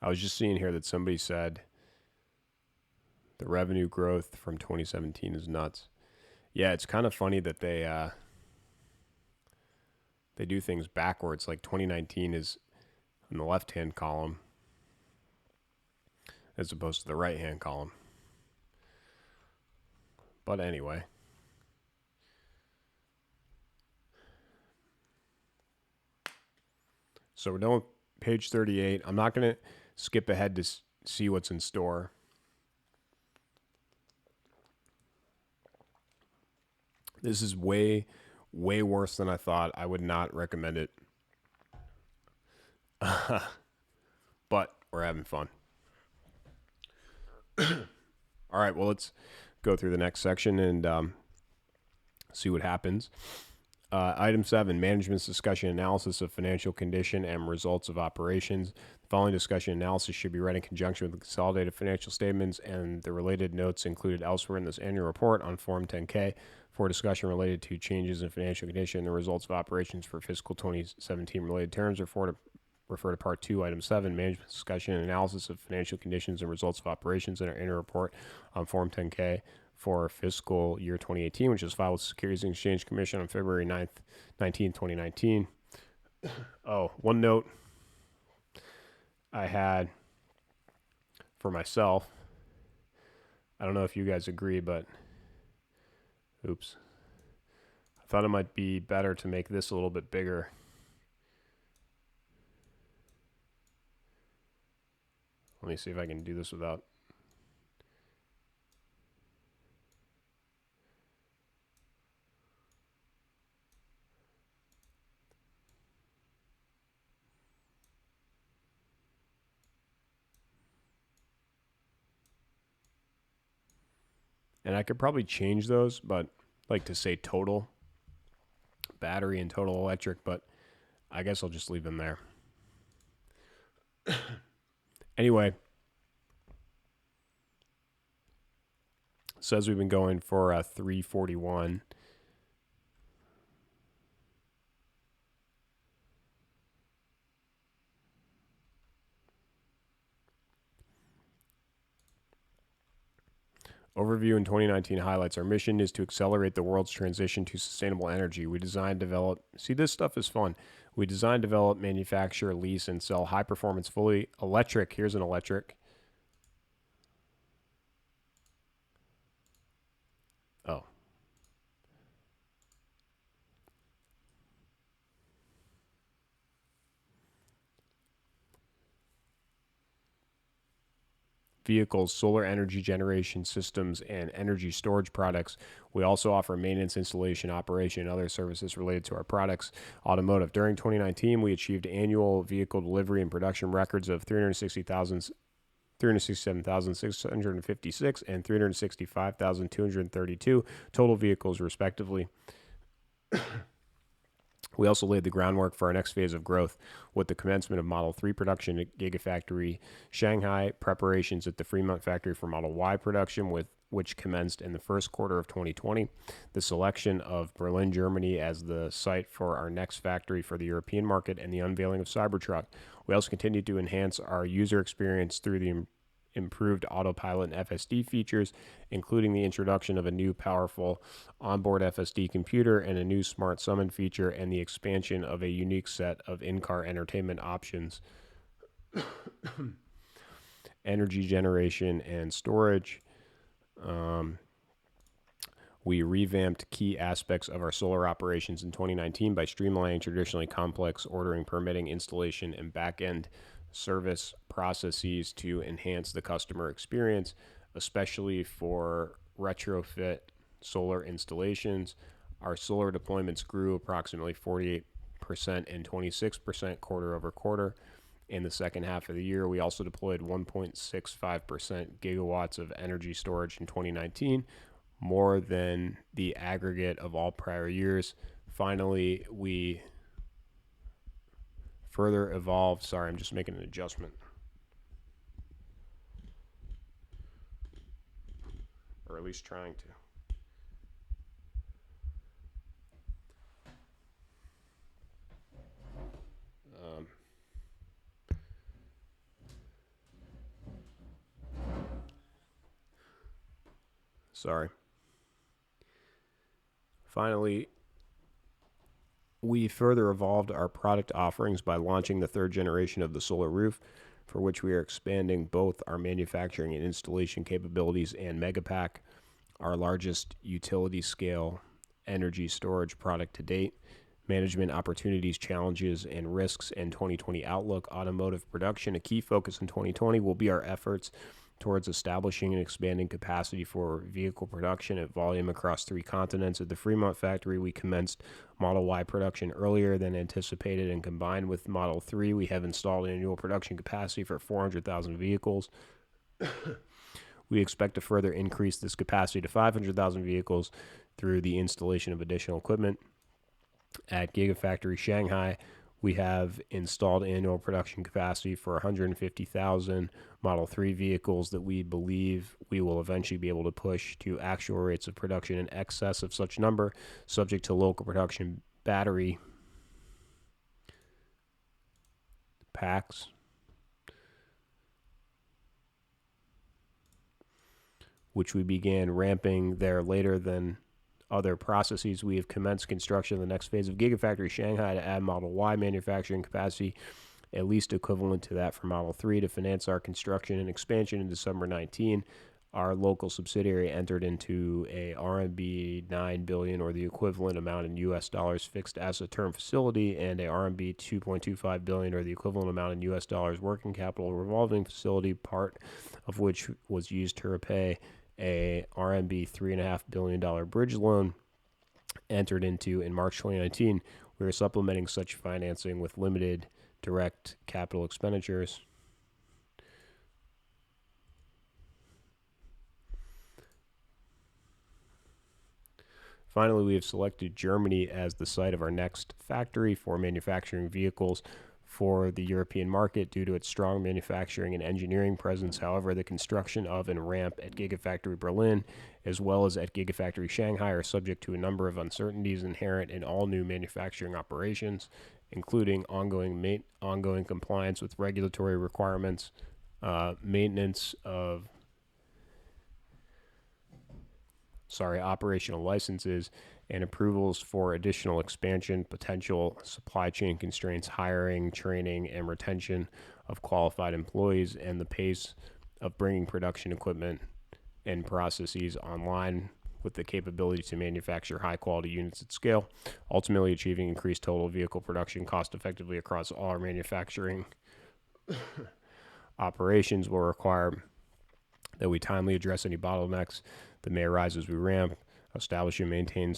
I was just seeing here that somebody said the revenue growth from 2017 is nuts. Yeah, it's kind of funny that they do things backwards. Like 2019 is in the left-hand column as opposed to the right-hand column. But anyway. So we're done with page 38. I'm not going to skip ahead to see what's in store. This is way way worse than I thought. I would not recommend it. But we're having fun. All right, well, let's go through the next section and see what happens. Item 7, management's discussion analysis of financial condition and results of operations. The following discussion analysis should be read in conjunction with the consolidated financial statements and the related notes included elsewhere in this annual report on Form 10-K for discussion related to changes in financial condition and the results of operations for fiscal 2017. Related terms refer to Part 2, Item 7, management discussion and analysis of financial conditions and results of operations in our annual report on Form 10-K for fiscal year 2018, which was filed with the Securities and Exchange Commission on February 19, 2019. Oh, one note I had for myself. I don't know if you guys agree, but oops. I thought it might be better to make this a little bit bigger. Let me see if I can do this without. And I could probably change those, but like to say total battery and total electric, but I guess I'll just leave them there. Anyway, says we've been going for 341. Overview in 2019 highlights. Our mission is to accelerate the world's transition to sustainable energy. We design, develop. See, this stuff is fun. We design, develop, manufacture, lease, and sell high-performance, fully electric. Here's an electric. Oh. Vehicles, solar energy generation systems, and energy storage products. We also offer maintenance, installation, operation, and other services related to our products. Automotive. During 2019, we achieved annual vehicle delivery and production records of 367,656 and 365,232 total vehicles, respectively. We also laid the groundwork for our next phase of growth with the commencement of Model 3 production at Gigafactory Shanghai, preparations at the Fremont factory for Model Y production, which commenced in the first quarter of 2020, the selection of Berlin, Germany as the site for our next factory for the European market, and the unveiling of Cybertruck. We also continued to enhance our user experience through the improved autopilot and FSD features, including the introduction of a new powerful onboard FSD computer and a new smart summon feature, and the expansion of a unique set of in-car entertainment options. Energy generation and storage. We revamped key aspects of our solar operations in 2019 by streamlining traditionally complex ordering, permitting, installation, and back-end service processes to enhance the customer experience, especially for retrofit solar installations. Our solar deployments grew approximately 48% and 26% quarter over quarter. In the second half of the year, we also deployed 1.65% gigawatts of energy storage in 2019, more than the aggregate of all prior years. Finally, we further evolved. Sorry, I'm just making an adjustment. Or at least trying to. Sorry. Finally, we further evolved our product offerings by launching the third generation of the solar roof, for which we are expanding both our manufacturing and installation capabilities, and Megapack, our largest utility scale energy storage product to date. Management opportunities, challenges, and risks, and 2020 outlook. Automotive production. A key focus in 2020 will be our efforts towards establishing and expanding capacity for vehicle production at volume across 3 continents. At the Fremont factory, we commenced Model Y production earlier than anticipated, and combined with Model 3, we have installed annual production capacity for 400,000 vehicles. We expect to further increase this capacity to 500,000 vehicles through the installation of additional equipment. At Gigafactory Shanghai, we have installed annual production capacity for 150,000 Model 3 vehicles that we believe we will eventually be able to push to actual rates of production in excess of such number, subject to local production battery packs. Which we began ramping there later than other processes. We have commenced construction of the next phase of Gigafactory Shanghai to add Model Y manufacturing capacity, at least equivalent to that for Model 3, to finance our construction and expansion in December 19. Our local subsidiary entered into a RMB 9 billion, or the equivalent amount in US dollars, fixed asset term facility, and a RMB 2.25 billion, or the equivalent amount in US dollars, working capital revolving facility, part of which was used to repay a RMB $3.5 billion bridge loan entered into in March 2019. We are supplementing such financing with limited direct capital expenditures. Finally, we have selected Germany as the site of our next factory for manufacturing vehicles for the European market due to its strong manufacturing and engineering presence. However, the construction of and ramp at Gigafactory Berlin, as well as at Gigafactory Shanghai, are subject to a number of uncertainties inherent in all new manufacturing operations, including ongoing compliance with regulatory requirements, maintenance of operational licenses, and approvals for additional expansion, potential supply chain constraints, hiring, training, and retention of qualified employees, and the pace of bringing production equipment and processes online with the capability to manufacture high-quality units at scale, ultimately achieving increased total vehicle production cost effectively across all our manufacturing operations will require that we timely address any bottlenecks that may arise as we ramp, establish and maintain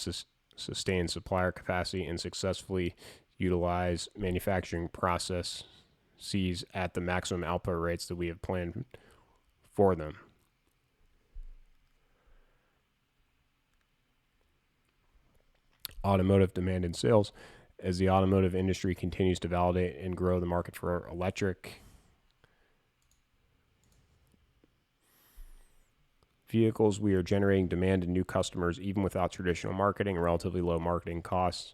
sustained supplier capacity, and successfully utilize manufacturing processes at the maximum output rates that we have planned for them. Automotive demand and sales. As the automotive industry continues to validate and grow the market for electric vehicles, we are generating demand and new customers even without traditional marketing and relatively low marketing costs.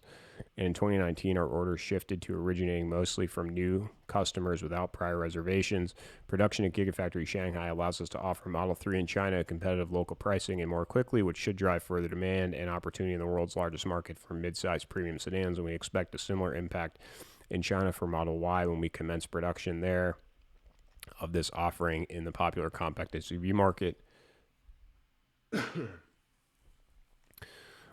And in 2019, our orders shifted to originating mostly from new customers without prior reservations. Production at Gigafactory Shanghai allows us to offer Model 3 in China at competitive local pricing and more quickly, which should drive further demand and opportunity in the world's largest market for mid-sized premium sedans. And we expect a similar impact in China for Model Y when we commence production there of this offering in the popular compact SUV market.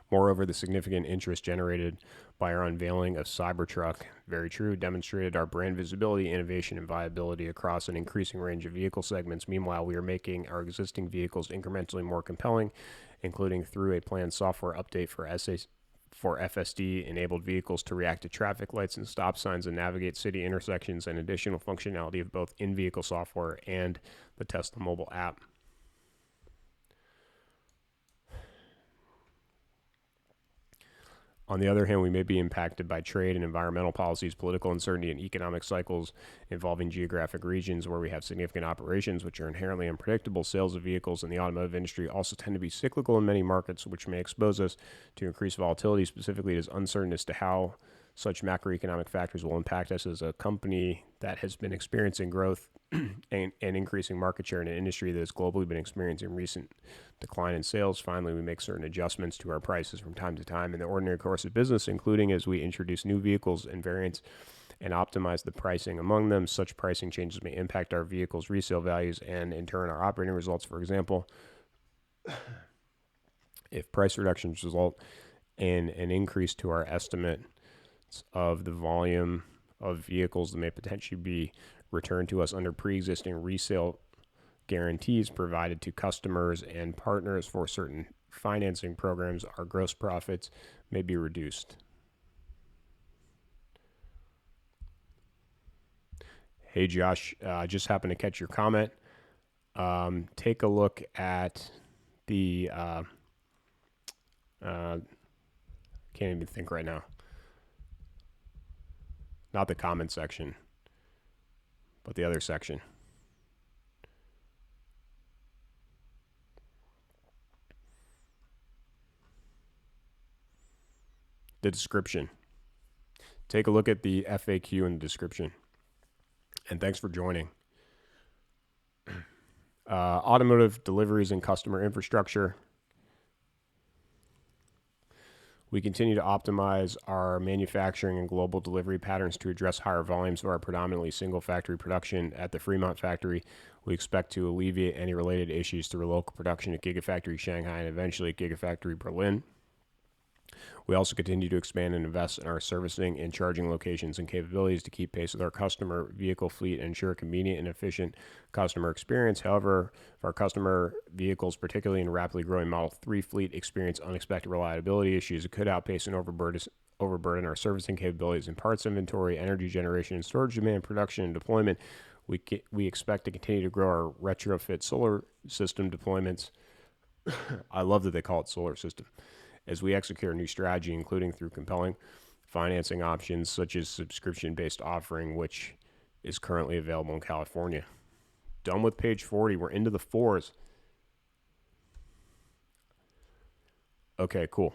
Moreover, the significant interest generated by our unveiling of Cybertruck, very true, demonstrated our brand visibility, innovation, and viability across an increasing range of vehicle segments. Meanwhile, we are making our existing vehicles incrementally more compelling, including through a planned software update for FSD-enabled vehicles to react to traffic lights and stop signs and navigate city intersections, and additional functionality of both in-vehicle software and the Tesla mobile app. On the other hand, we may be impacted by trade and environmental policies, political uncertainty, and economic cycles involving geographic regions where we have significant operations, which are inherently unpredictable. Sales of vehicles in the automotive industry also tend to be cyclical in many markets, which may expose us to increased volatility. Specifically, it is uncertain as to how such macroeconomic factors will impact us as a company that has been experiencing growth and increasing market share in an industry that has globally been experiencing recent decline in sales. Finally, we make certain adjustments to our prices from time to time in the ordinary course of business, including as we introduce new vehicles and variants and optimize the pricing among them. Such pricing changes may impact our vehicles' resale values and, in turn, our operating results. For example, if price reductions result in an increase to our estimate of the volume of vehicles that may potentially be returned to us under pre-existing resale guarantees provided to customers and partners for certain financing programs, our gross profits may be reduced. Hey, Josh, just happened to catch your comment. Take a look at the, can't even think right now. Not the comment section, but the other section. The description. Take a look at the FAQ in the description. And thanks for joining. Automotive deliveries and customer infrastructure. We continue to optimize our manufacturing and global delivery patterns to address higher volumes of our predominantly single factory production at the Fremont factory. We expect to alleviate any related issues through local production at Gigafactory Shanghai and eventually at Gigafactory Berlin. We also continue to expand and invest in our servicing and charging locations and capabilities to keep pace with our customer vehicle fleet and ensure a convenient and efficient customer experience. However, if our customer vehicles, particularly in rapidly growing Model 3 fleet, experience unexpected reliability issues, it could outpace and overburden our servicing capabilities and parts inventory, energy generation and storage demand, production and deployment. We expect to continue to grow our retrofit solar system deployments. I love that they call it solar system. As we execute our new strategy, including through compelling financing options such as subscription-based offering, which is currently available in California. Done with page 40. We're into the fours. Okay, cool.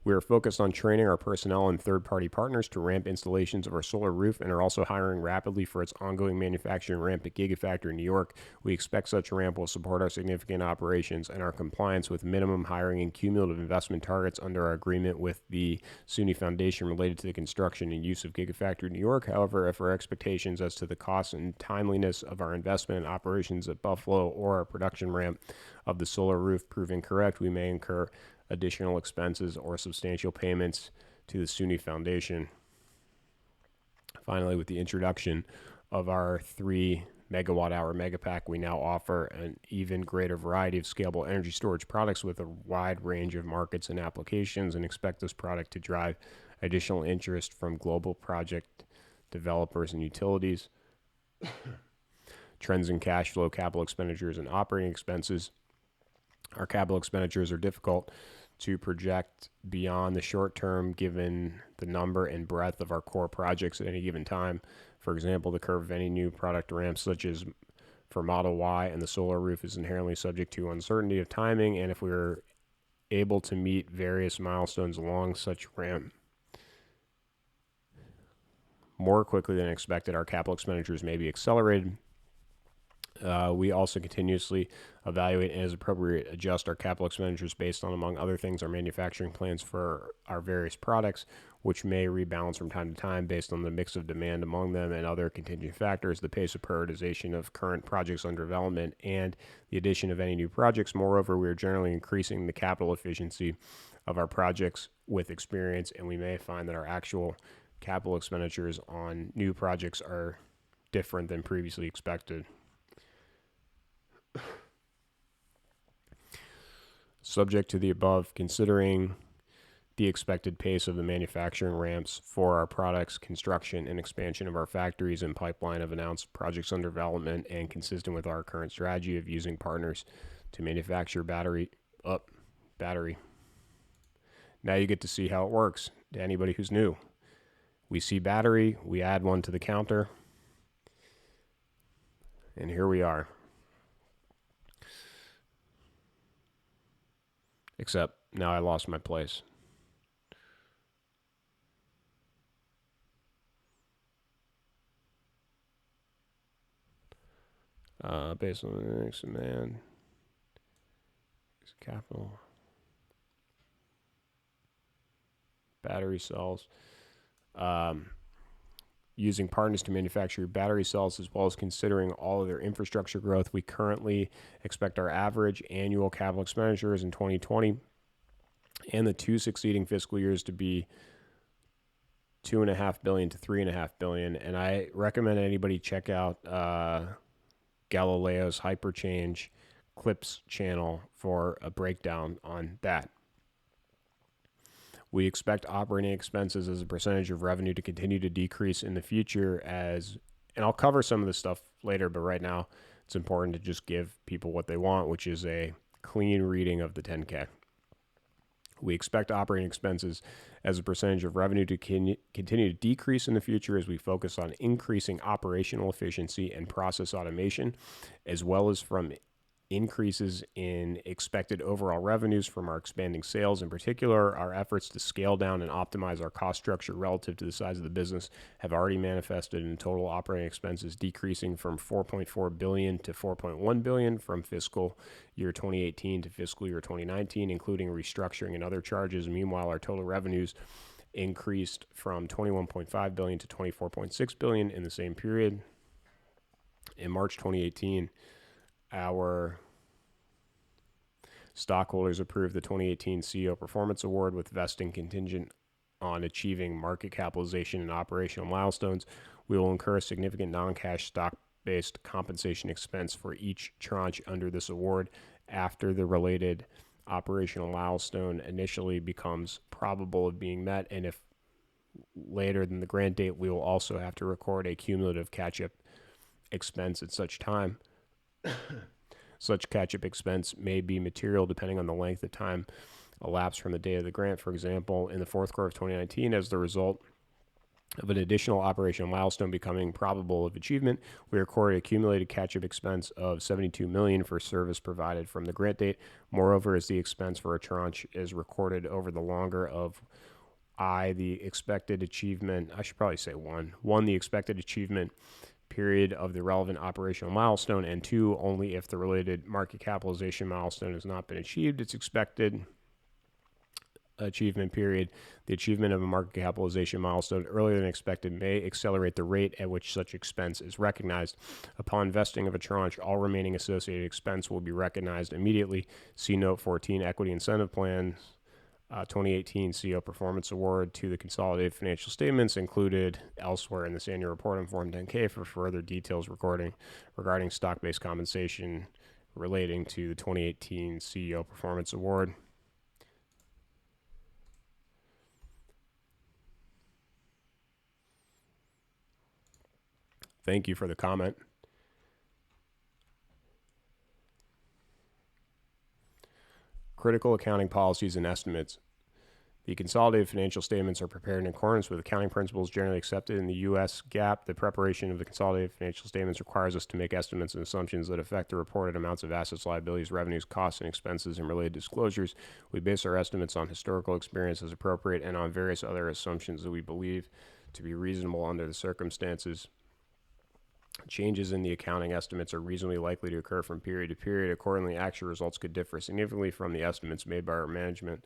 We are focused on training our personnel and third-party partners to ramp installations of our solar roof and are also hiring rapidly for its ongoing manufacturing ramp at Gigafactory New York. We expect such a ramp will support our significant operations and our compliance with minimum hiring and cumulative investment targets under our agreement with the SUNY Foundation related to the construction and use of Gigafactory New York. However, if our expectations as to the cost and timeliness of our investment in operations at Buffalo or our production ramp of the solar roof prove incorrect, we may incur additional expenses or substantial payments to the SUNY Foundation. Finally, with the introduction of our 3 megawatt-hour Megapack, we now offer an even greater variety of scalable energy storage products with a wide range of markets and applications, and expect this product to drive additional interest from global project developers and utilities. Trends in cash flow, capital expenditures, and operating expenses. Our capital expenditures are difficult to project beyond the short term given the number and breadth of our core projects at any given time. For example, the curve of any new product ramps, such as for Model Y and the solar roof, is inherently subject to uncertainty of timing, and if we are able to meet various milestones along such ramp more quickly than expected, our capital expenditures may be accelerated. We also continuously evaluate and, as appropriate, adjust our capital expenditures based on, among other things, our manufacturing plans for our various products, which may rebalance from time to time based on the mix of demand among them and other contingent factors, the pace of prioritization of current projects under development, and the addition of any new projects. Moreover, we are generally increasing the capital efficiency of our projects with experience, and we may find that our actual capital expenditures on new projects are different than previously expected. Subject to the above, considering the expected pace of the manufacturing ramps for our products, construction and expansion of our factories, and pipeline of announced projects under development, and consistent with our current strategy of using partners to manufacture battery. Now you get to see how it works to anybody who's new. We see battery, we add one to the counter, and here we are. Except now I lost my place. Based on the next demand, capital, battery cells. Using partners to manufacture battery cells, as well as considering all of their infrastructure growth, we currently expect our average annual capital expenditures in 2020 and the 2 succeeding fiscal years to be $2.5 billion to $3.5 billion. And I recommend anybody check out Galileo's Hyperchange Clips channel for a breakdown on that. We expect operating expenses as a percentage of revenue to continue to decrease in the future and I'll cover some of this stuff later, but right now it's important to just give people what they want, which is a clean reading of the 10K. We expect operating expenses as a percentage of revenue to continue to decrease in the future as we focus on increasing operational efficiency and process automation, as well as from increases in expected overall revenues from our expanding sales. In particular, our efforts to scale down and optimize our cost structure relative to the size of the business have already manifested in total operating expenses decreasing from $4.4 billion to $4.1 billion from fiscal year 2018 to fiscal year 2019, including restructuring and other charges. Meanwhile, our total revenues increased from $21.5 billion to $24.6 billion in the same period. In March 2018, our stockholders approved the 2018 CEO Performance Award with vesting contingent on achieving market capitalization and operational milestones. We will incur a significant non-cash stock-based compensation expense for each tranche under this award after the related operational milestone initially becomes probable of being met, and if later than the grant date, we will also have to record a cumulative catch-up expense at such time. Such catch-up expense may be material depending on the length of time elapsed from the date of the grant. For example, in the fourth quarter of 2019, as the result of an additional operational milestone becoming probable of achievement, we recorded a accumulated catch-up expense of $72 million for service provided from the grant date. Moreover, as the expense for a tranche is recorded over the longer of the expected achievement, I should probably say the expected achievement period of the relevant operational milestone, and 2, only if the related market capitalization milestone has not been achieved. Its expected achievement period, the achievement of a market capitalization milestone earlier than expected may accelerate the rate at which such expense is recognized. Upon vesting of a tranche, all remaining associated expense will be recognized immediately. See Note 14, Equity Incentive Plans. 2018 CEO Performance Award to the consolidated financial statements included elsewhere in this annual report on Form 10K for further details regarding stock-based compensation relating to the 2018 CEO Performance Award. Thank you for the comment. Critical accounting policies and estimates. The consolidated financial statements are prepared in accordance with accounting principles generally accepted in the U.S. GAAP. The preparation of the consolidated financial statements requires us to make estimates and assumptions that affect the reported amounts of assets, liabilities, revenues, costs, and expenses and related disclosures. We base our estimates on historical experience as appropriate and on various other assumptions that we believe to be reasonable under the circumstances. Changes in the accounting estimates are reasonably likely to occur from period to period. Accordingly, actual results could differ significantly from the estimates made by our management.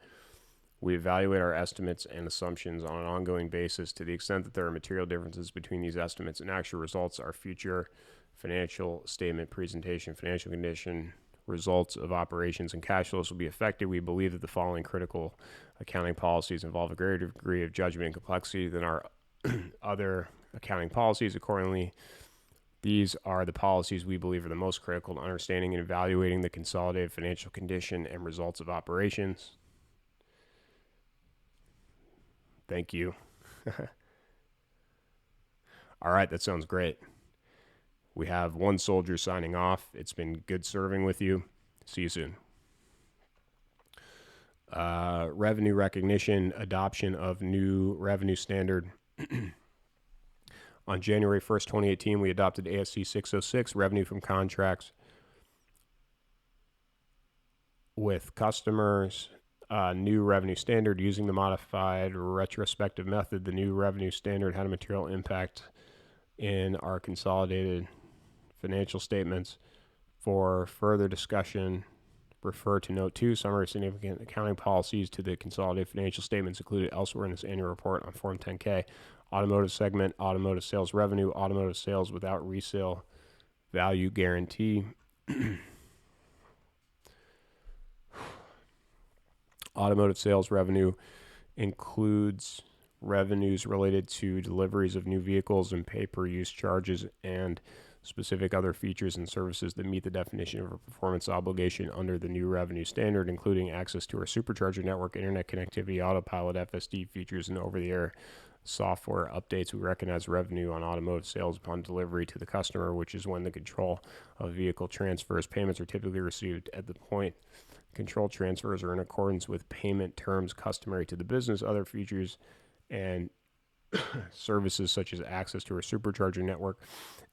We evaluate our estimates and assumptions on an ongoing basis. To the extent that there are material differences between these estimates and actual results, our future financial statement presentation, financial condition, results of operations, and cash flows will be affected. We believe that the following critical accounting policies involve a greater degree of judgment and complexity than our other accounting policies. Accordingly, these are the policies we believe are the most critical to understanding and evaluating the consolidated financial condition and results of operations. Thank you. All right, that sounds great. We have one soldier signing off. It's been good serving with you. See you soon. Revenue recognition, adoption of new revenue standard. On January 1st, 2018, we adopted ASC 606, revenue from contracts with customers. New revenue standard using the modified retrospective method. The new revenue standard had a material impact in our consolidated financial statements. For further discussion, refer to Note 2, Summary of Significant Accounting Policies to the consolidated financial statements included elsewhere in this annual report on Form 10K. Automotive segment, automotive sales revenue, automotive sales without resale value guarantee. Automotive sales revenue includes revenues related to deliveries of new vehicles and pay-per-use charges and specific other features and services that meet the definition of a performance obligation under the new revenue standard, including access to our supercharger network, internet connectivity, autopilot, FSD features, and over-the-air software updates. We recognize revenue on automotive sales upon delivery to the customer, which is when the control of vehicle transfers. Payments are typically received at the point control transfers are in accordance with payment terms customary to the business. Other features and services such as access to our supercharger network,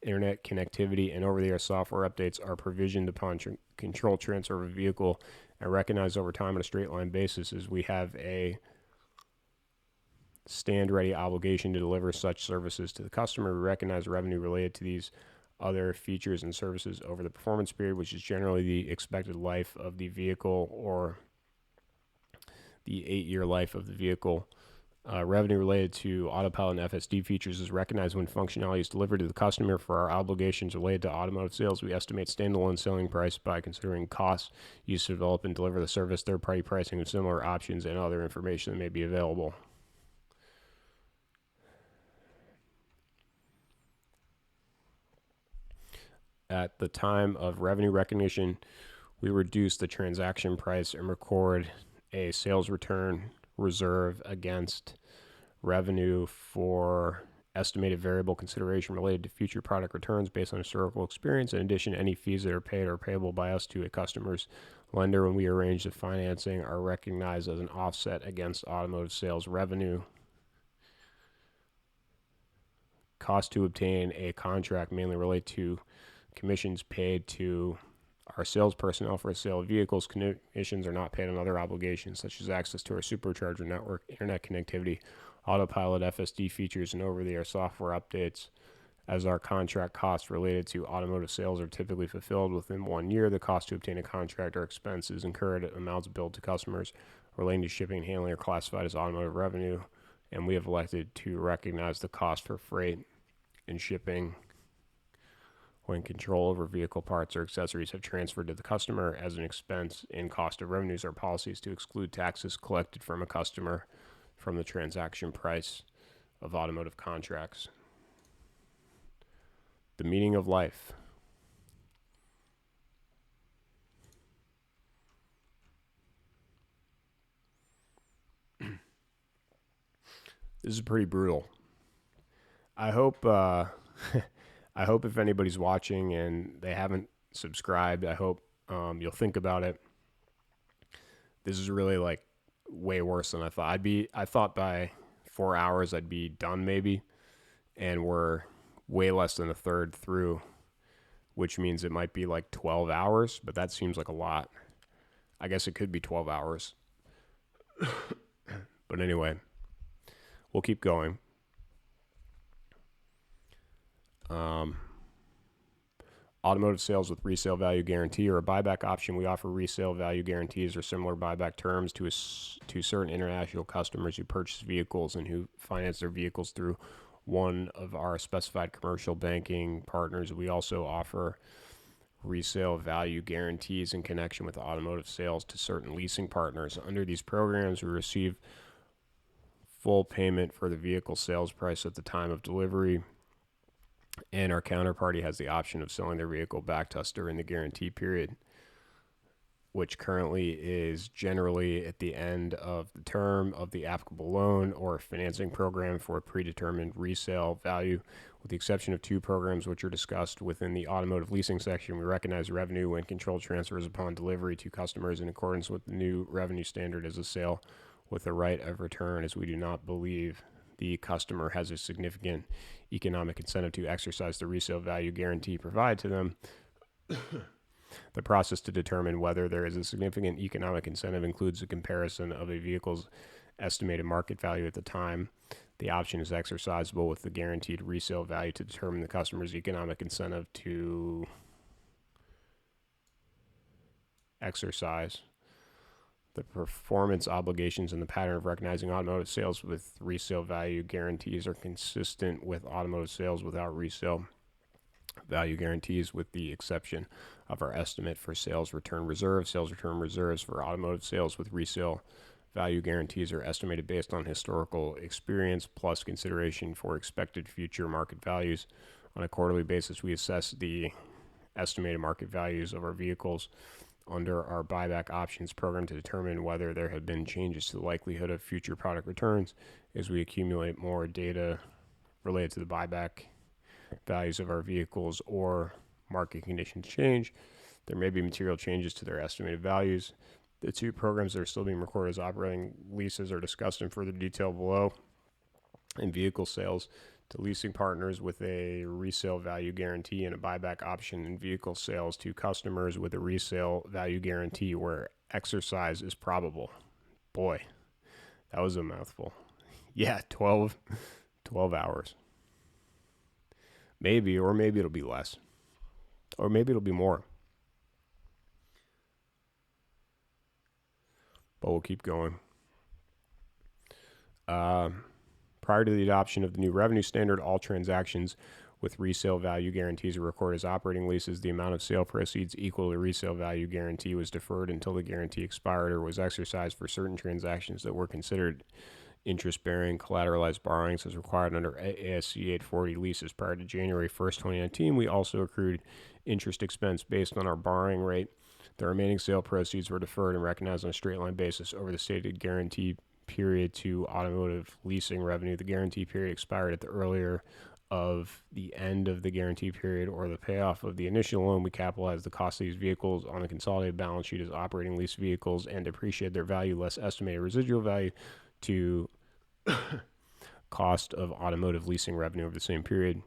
internet connectivity, and over-the-air software updates are provisioned upon control transfer of a vehicle and recognized over time on a straight line basis, as we have a stand-ready obligation to deliver such services to the customer. We recognize revenue related to these other features and services over the performance period, which is generally the expected life of the vehicle or the 8-year life of the vehicle. Revenue related to autopilot and FSD features is recognized when functionality is delivered to the customer. For our obligations related to automotive sales, we estimate standalone selling price by considering costs used to develop and deliver the service, third-party pricing of similar options, and other information that may be available. At the time of revenue recognition, we reduce the transaction price and record a sales return reserve against revenue for estimated variable consideration related to future product returns based on historical experience. In addition, any fees that are paid or payable by us to a customer's lender when we arrange the financing are recognized as an offset against automotive sales revenue. Costs to obtain a contract mainly relate to commissions paid to our sales personnel for a sale of vehicles. Commissions are not paid on other obligations such as access to our supercharger network, internet connectivity, autopilot, FSD features, and over-the-air software updates. As our contract costs related to automotive sales are typically fulfilled within 1 year, the cost to obtain a contract or expenses incurred at amounts billed to customers relating to shipping and handling are classified as automotive revenue, and we have elected to recognize the cost for freight and shipping when control over vehicle parts or accessories have transferred to the customer as an expense in cost of revenues. Our policy is to exclude taxes collected from a customer from the transaction price of automotive contracts. The meaning of life. This is pretty brutal. I hope I hope if anybody's watching and they haven't subscribed, I hope you'll think about it. This is really like way worse than I thought. I thought by 4 hours I'd be done maybe, and we're way less than a third through, which means it might be like 12 hours, but that seems like a lot. I guess it could be 12 hours. But anyway, we'll keep going. Automotive sales with resale value guarantee or a buyback option. We offer resale value guarantees or similar buyback terms to certain international customers who purchase vehicles and who finance their vehicles through one of our specified commercial banking partners. We also offer resale value guarantees in connection with automotive sales to certain leasing partners. Under these programs, we receive full payment for the vehicle sales price at the time of delivery, and our counterparty has the option of selling their vehicle back to us during the guarantee period, which currently is generally at the end of the term of the applicable loan or financing program for a predetermined resale value. With the exception of 2 programs which are discussed within the automotive leasing section, we recognize revenue when control transfers upon delivery to customers in accordance with the new revenue standard as a sale with a right of return, as we do not believe the customer has a significant economic incentive to exercise the resale value guarantee provided to them. The process to determine whether there is a significant economic incentive includes a comparison of a vehicle's estimated market value at the time the option is exercisable with the guaranteed resale value to determine the customer's economic incentive to exercise. The performance obligations and the pattern of recognizing automotive sales with resale value guarantees are consistent with automotive sales without resale value guarantees, with the exception of our estimate for sales return reserves. Sales return reserves for automotive sales with resale value guarantees are estimated based on historical experience plus consideration for expected future market values. On a quarterly basis, we assess the estimated market values of our vehicles under our buyback options program to determine whether there have been changes to the likelihood of future product returns. As we accumulate more data related to the buyback values of our vehicles or market conditions change, there may be material changes to their estimated values. The two programs that are still being recorded as operating leases are discussed in further detail below. In vehicle sales to leasing partners with a resale value guarantee and a buyback option, and vehicle sales to customers with a resale value guarantee where exercise is probable. Boy, that was a mouthful. Yeah, 12 hours. Maybe, or maybe it'll be less. Or maybe it'll be more. But we'll keep going. Prior to the adoption of the new revenue standard, all transactions with resale value guarantees are recorded as operating leases. The amount of sale proceeds equal to the resale value guarantee was deferred until the guarantee expired or was exercised for certain transactions that were considered interest-bearing collateralized borrowings as required under ASC 840 leases. Prior to January 1st, 2019, we also accrued interest expense based on our borrowing rate. The remaining sale proceeds were deferred and recognized on a straight-line basis over the stated guarantee period to automotive leasing revenue. The guarantee period expired at the earlier of the end of the guarantee period or the payoff of the initial loan. We capitalized the cost of these vehicles on the consolidated balance sheet as operating lease vehicles and depreciated their value less estimated residual value to cost of automotive leasing revenue over the same period.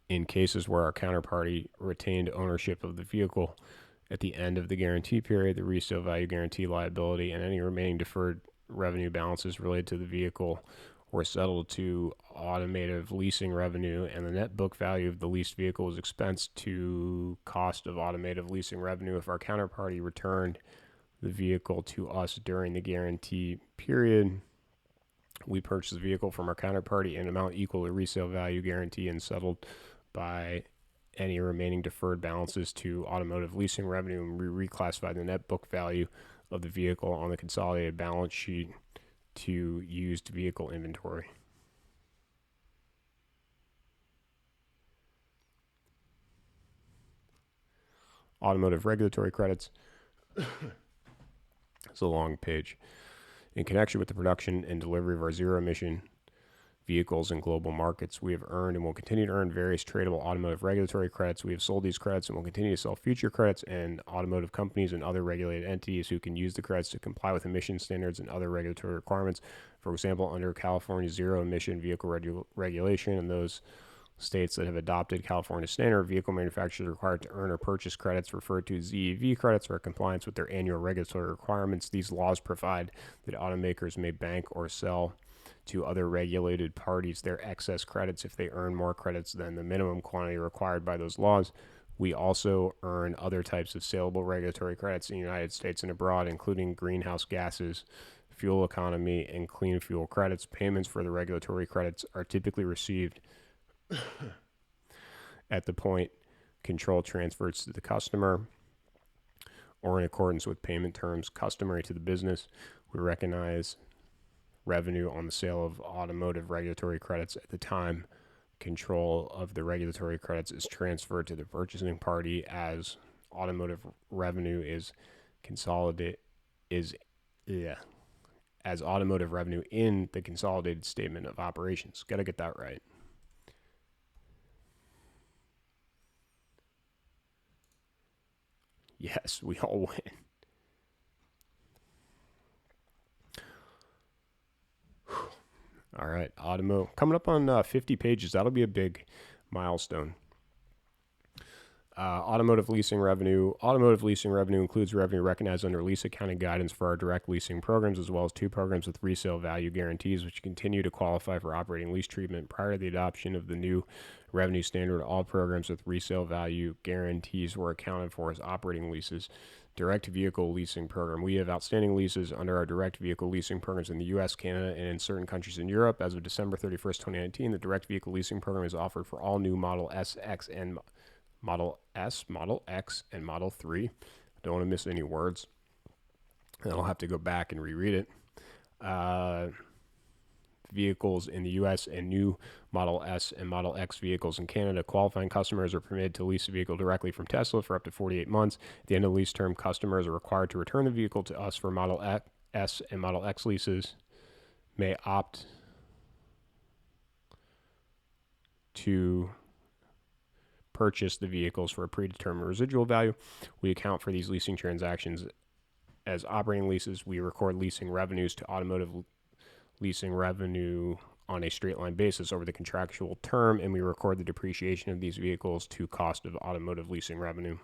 In cases where our counterparty retained ownership of the vehicle at the end of the guarantee period, the resale value guarantee liability and any remaining deferred revenue balances related to the vehicle were settled to automotive leasing revenue, and the net book value of the leased vehicle was expensed to cost of automotive leasing revenue if our counterparty returned the vehicle to us during the guarantee period. We purchased the vehicle from our counterparty in an amount equal to resale value guarantee and settled by any remaining deferred balances to automotive leasing revenue, and we reclassified the net book value of the vehicle on the consolidated balance sheet to used vehicle inventory. Automotive regulatory credits. It's a long page. In connection with the production and delivery of our zero-emission vehicles in global markets, we have earned and will continue to earn various tradable automotive regulatory credits. We have sold these credits and will continue to sell future credits, and automotive companies and other regulated entities who can use the credits to comply with emission standards and other regulatory requirements. For example, under California's zero-emission vehicle regulation and those states that have adopted California standard, vehicle manufacturers are required to earn or purchase credits referred to as ZEV credits or compliance with their annual regulatory requirements. These laws provide that automakers may bank or sell to other regulated parties their excess credits if they earn more credits than the minimum quantity required by those laws. We also earn other types of saleable regulatory credits in the United States and abroad, including greenhouse gases, fuel economy, and clean fuel credits. Payments for the regulatory credits are typically received at the point control transfers to the customer or in accordance with payment terms customary to the business. We recognize revenue on the sale of automotive regulatory credits at the time control of the regulatory credits is transferred to the purchasing party as automotive revenue is consolidated as automotive revenue in the consolidated statement of operations. Got to get that right. Yes, we all win. All right, coming up on 50 pages. That'll be a big milestone. Automotive leasing revenue. Automotive leasing revenue includes revenue recognized under lease accounting guidance for our direct leasing programs, as well as two programs with resale value guarantees, which continue to qualify for operating lease treatment. Prior to the adoption of the new revenue standard, all programs with resale value guarantees were accounted for as operating leases. Direct vehicle leasing program. We have outstanding leases under our direct vehicle leasing programs in the U.S., Canada, and in certain countries in Europe. As of December 31st, 2019, the direct vehicle leasing program is offered for all new Model S, X, and Model S, Model X, and Model 3. I don't want to miss any words. And I'll have to go back and reread it. Vehicles in the U.S. and new Model S and Model X vehicles in Canada. Qualifying customers are permitted to lease a vehicle directly from Tesla for up to 48 months. At the end of the lease term, customers are required to return the vehicle to us for Model S and Model X leases. May opt to purchase the vehicles for a predetermined residual value. We account for these leasing transactions as operating leases. We record leasing revenues to automotive leasing revenue on a straight line basis over the contractual term, and we record the depreciation of these vehicles to cost of automotive leasing revenue.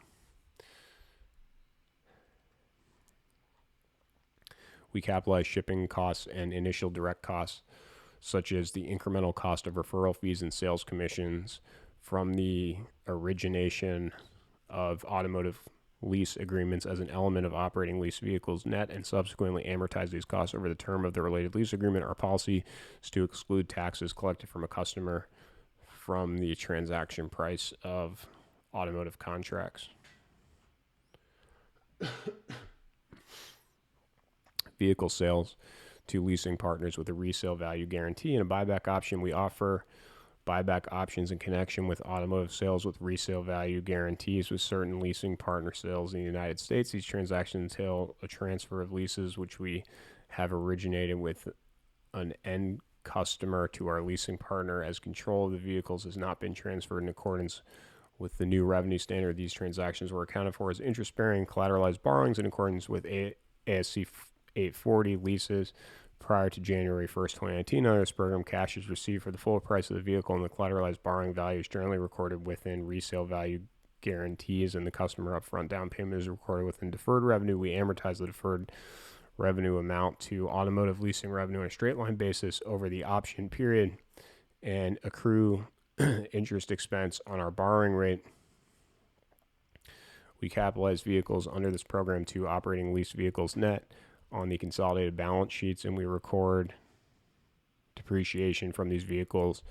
We capitalize shipping costs and initial direct costs, such as the incremental cost of referral fees and sales commissions from the origination of automotive lease agreements as an element of operating lease vehicles net, and subsequently amortize these costs over the term of the related lease agreement. Our policy is to exclude taxes collected from a customer from the transaction price of automotive contracts. Vehicle sales to leasing partners with a resale value guarantee and a buyback option. We offer buyback options in connection with automotive sales with resale value guarantees with certain leasing partner sales in the United States. These transactions entail a transfer of leases which we have originated with an end customer to our leasing partner, as control of the vehicles has not been transferred in accordance with the new revenue standard. These transactions were accounted for as interest-bearing collateralized borrowings in accordance with ASC 840 leases prior to January 1st, 2019. Under this program, cash is received for the full price of the vehicle, and the collateralized borrowing value is generally recorded within resale value guarantees, and the customer upfront down payment is recorded within deferred revenue. We amortize the deferred revenue amount to automotive leasing revenue on a straight line basis over the option period and accrue interest expense on our borrowing rate. We capitalize vehicles under this program to operating lease vehicles net on the consolidated balance sheets, and we record depreciation from these vehicles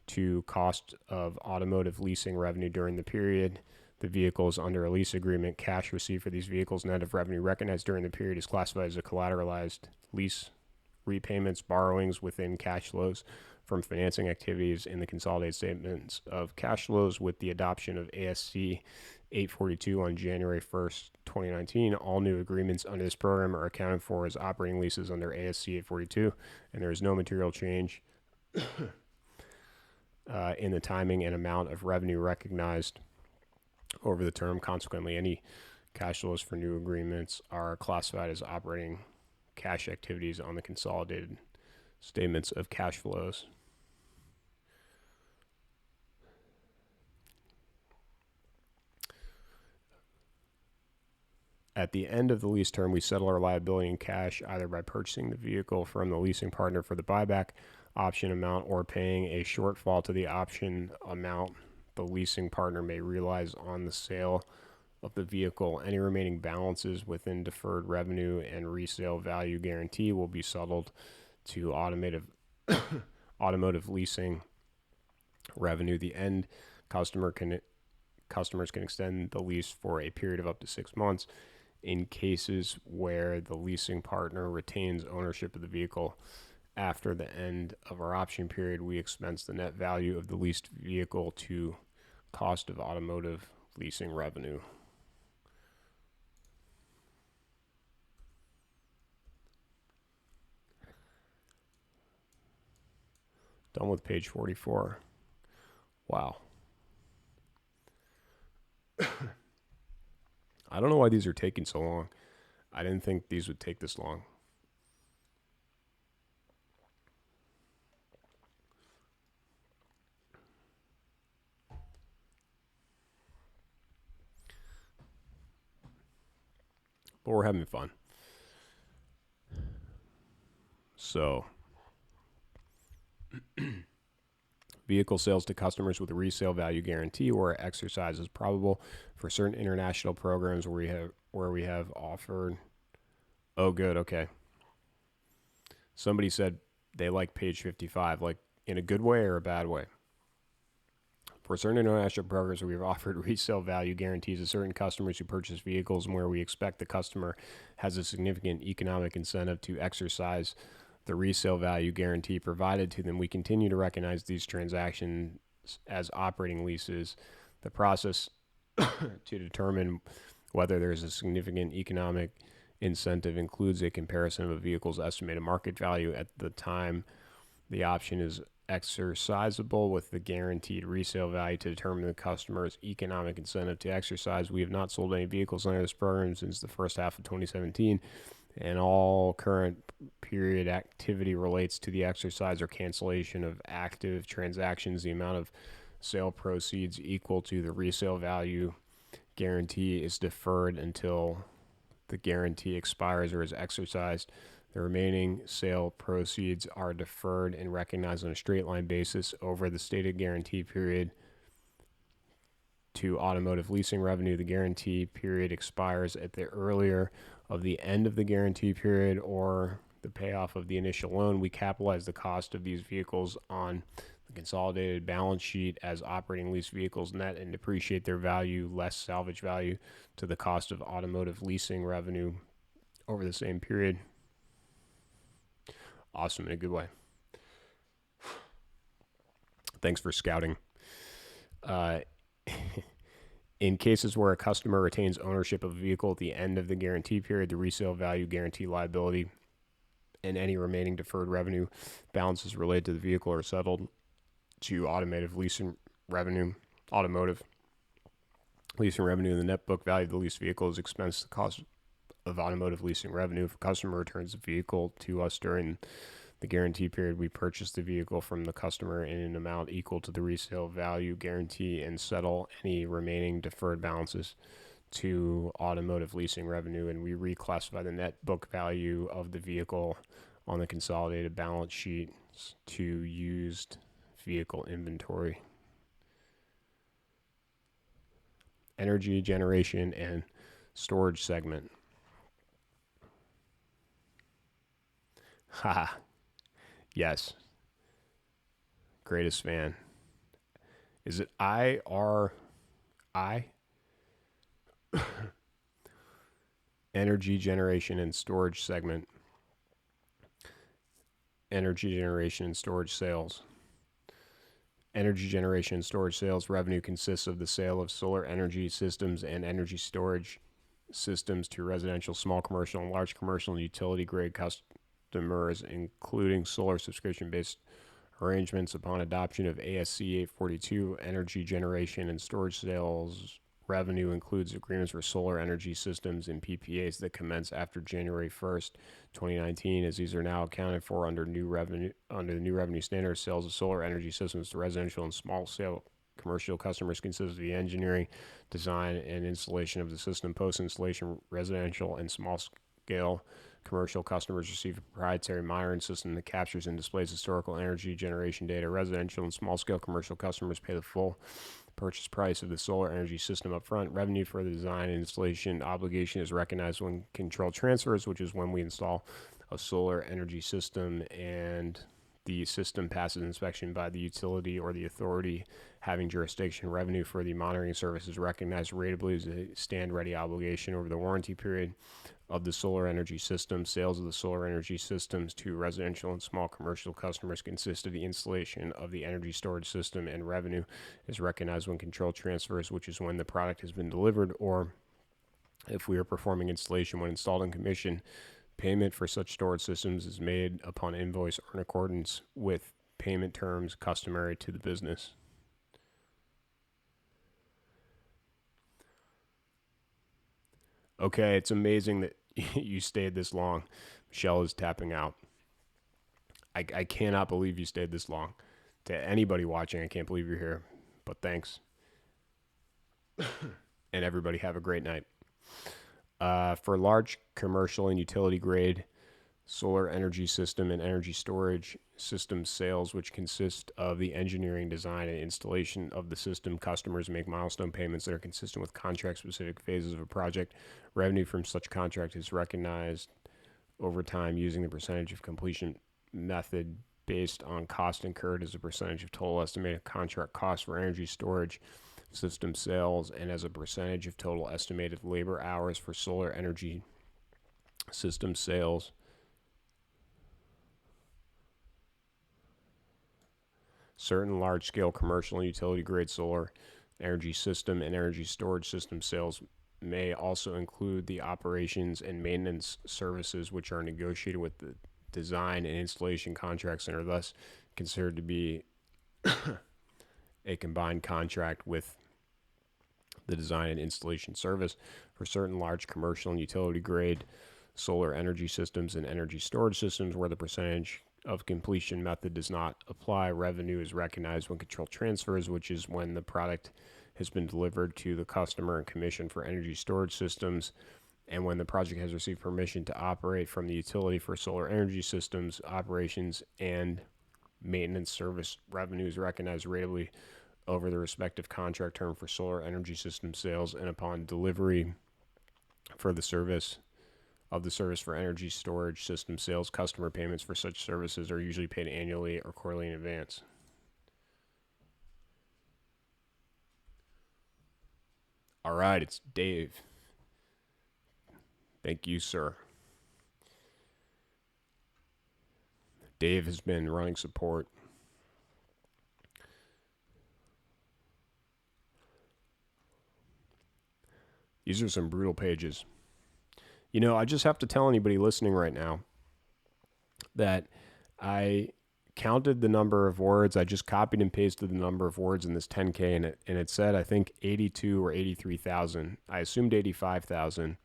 to cost of automotive leasing revenue during the period the vehicle is under a lease agreement. Cash received for these vehicles net of revenue recognized during the period is classified as a collateralized lease repayments, borrowings within cash flows from financing activities in the consolidated statements of cash flows. With the adoption of ASC 842 on January 1st, 2019, all new agreements under this program are accounted for as operating leases under ASC 842, and there is no material change in the timing and amount of revenue recognized over the term. Consequently, any cash flows for new agreements are classified as operating cash activities on the consolidated statements of cash flows. At the end of the lease term, we settle our liability in cash, either by purchasing the vehicle from the leasing partner for the buyback option amount or paying a shortfall to the option amount the leasing partner may realize on the sale of the vehicle. Any remaining balances within deferred revenue and resale value guarantee will be settled to automotive leasing revenue. The end customers can extend the lease for a period of up to 6 months. In cases where the leasing partner retains ownership of the vehicle after the end of our option period, we expense the net value of the leased vehicle to cost of automotive leasing revenue. Done with page 44. Wow. I don't know why these are taking so long. I didn't think these would take this long. But we're having fun. So, vehicle sales to customers with a resale value guarantee or exercise is probable for certain international programs where we have offered. Oh, good. Okay. Somebody said they like page 55, like in a good way or a bad way. For certain international programs, we have offered resale value guarantees to certain customers who purchase vehicles and where we expect the customer has a significant economic incentive to exercise the resale value guarantee provided to them. We continue to recognize these transactions as operating leases. The process to determine whether there's a significant economic incentive includes a comparison of a vehicle's estimated market value at the time the option is exercisable with the guaranteed resale value to determine the customer's economic incentive to exercise. We have not sold any vehicles under this program since the first half of 2017, and all current period activity relates to the exercise or cancellation of active transactions. The amount of sale proceeds equal to the resale value guarantee is deferred until the guarantee expires or is exercised. The remaining sale proceeds are deferred and recognized on a straight line basis over the stated guarantee period to automotive leasing revenue. The guarantee period expires at the earlier of the end of the guarantee period or the payoff of the initial loan. We capitalize the cost of these vehicles on the consolidated balance sheet as operating lease vehicles net and depreciate their value less salvage value to the cost of automotive leasing revenue over the same period. Awesome, in a good way. Thanks for scouting. In cases where a customer retains ownership of a vehicle at the end of the guarantee period, the resale value guarantee liability and any remaining deferred revenue balances related to the vehicle are settled to automotive leasing revenue. Automotive leasing revenue, and the net book value of the leased vehicle is expensed the cost of automotive leasing revenue. If a customer returns the vehicle to us during the guarantee period, we purchase the vehicle from the customer in an amount equal to the resale value guarantee and settle any remaining deferred balances to automotive leasing revenue, and we reclassify the net book value of the vehicle on the consolidated balance sheet to used vehicle inventory. Energy generation and storage segment. Ha. Yes. Greatest fan. Is it I? Energy generation and storage segment. Energy generation and storage sales. Energy generation and storage sales revenue consists of the sale of solar energy systems and energy storage systems to residential, small commercial, and large commercial and utility grade customers, including solar subscription-based arrangements upon adoption of ASC 842. Energy generation and storage sales revenue includes agreements for solar energy systems and PPAs that commence after January 1st, 2019, as these are now accounted for under the new revenue standard. Sales of solar energy systems to residential and small scale commercial customers consists of the engineering, design, and installation of the system. Post-installation, residential and small scale commercial customers receive a proprietary monitoring system that captures and displays historical energy generation data. Residential and small scale commercial customers pay the full purchase price of the solar energy system up front. Revenue for the design and installation obligation is recognized when control transfers, which is when we install a solar energy system and the system passes inspection by the utility or the authority having jurisdiction. Revenue for the monitoring service is recognized ratably as a stand-ready obligation over the warranty period of the solar energy system. Sales of the solar energy systems to residential and small commercial customers consist of the installation of the energy storage system, and revenue is recognized when control transfers, which is when the product has been delivered, or if we are performing installation when installed and commissioned. Payment for such storage systems is made upon invoice or in accordance with payment terms customary to the business. Okay, it's amazing that you stayed this long. Michelle is tapping out. I cannot believe you stayed this long. To anybody watching, I can't believe you're here, but thanks. And everybody have a great night. For large commercial and utility grade solar energy system and energy storage system sales, which consist of the engineering, design, and installation of the system, customers make milestone payments that are consistent with contract-specific phases of a project. Revenue from such contract is recognized over time using the percentage of completion method based on cost incurred as a percentage of total estimated contract cost for energy storage system sales and as a percentage of total estimated labor hours for solar energy system sales. Certain large-scale commercial and utility-grade solar energy system and energy storage system sales may also include the operations and maintenance services which are negotiated with the design and installation contracts and are thus considered to be a combined contract with the design and installation service. For certain large commercial and utility grade solar energy systems and energy storage systems where the percentage of completion method does not apply, revenue is recognized when control transfers, which is when the product has been delivered to the customer and commissioned for energy storage systems, and when the project has received permission to operate from the utility for solar energy systems operations and maintenance service. Revenue is recognized ratably over the respective contract term for solar energy system sales, and upon delivery for the service for energy storage system sales, customer payments for such services are usually paid annually or quarterly in advance. All right, it's Dave. Thank you, sir. Dave has been running support. These are some brutal pages. You know, I just have to tell anybody listening right now that I counted the number of words. I just copied and pasted the number of words in this 10K, and it said, I think, 82 or 83,000. I assumed 85,000.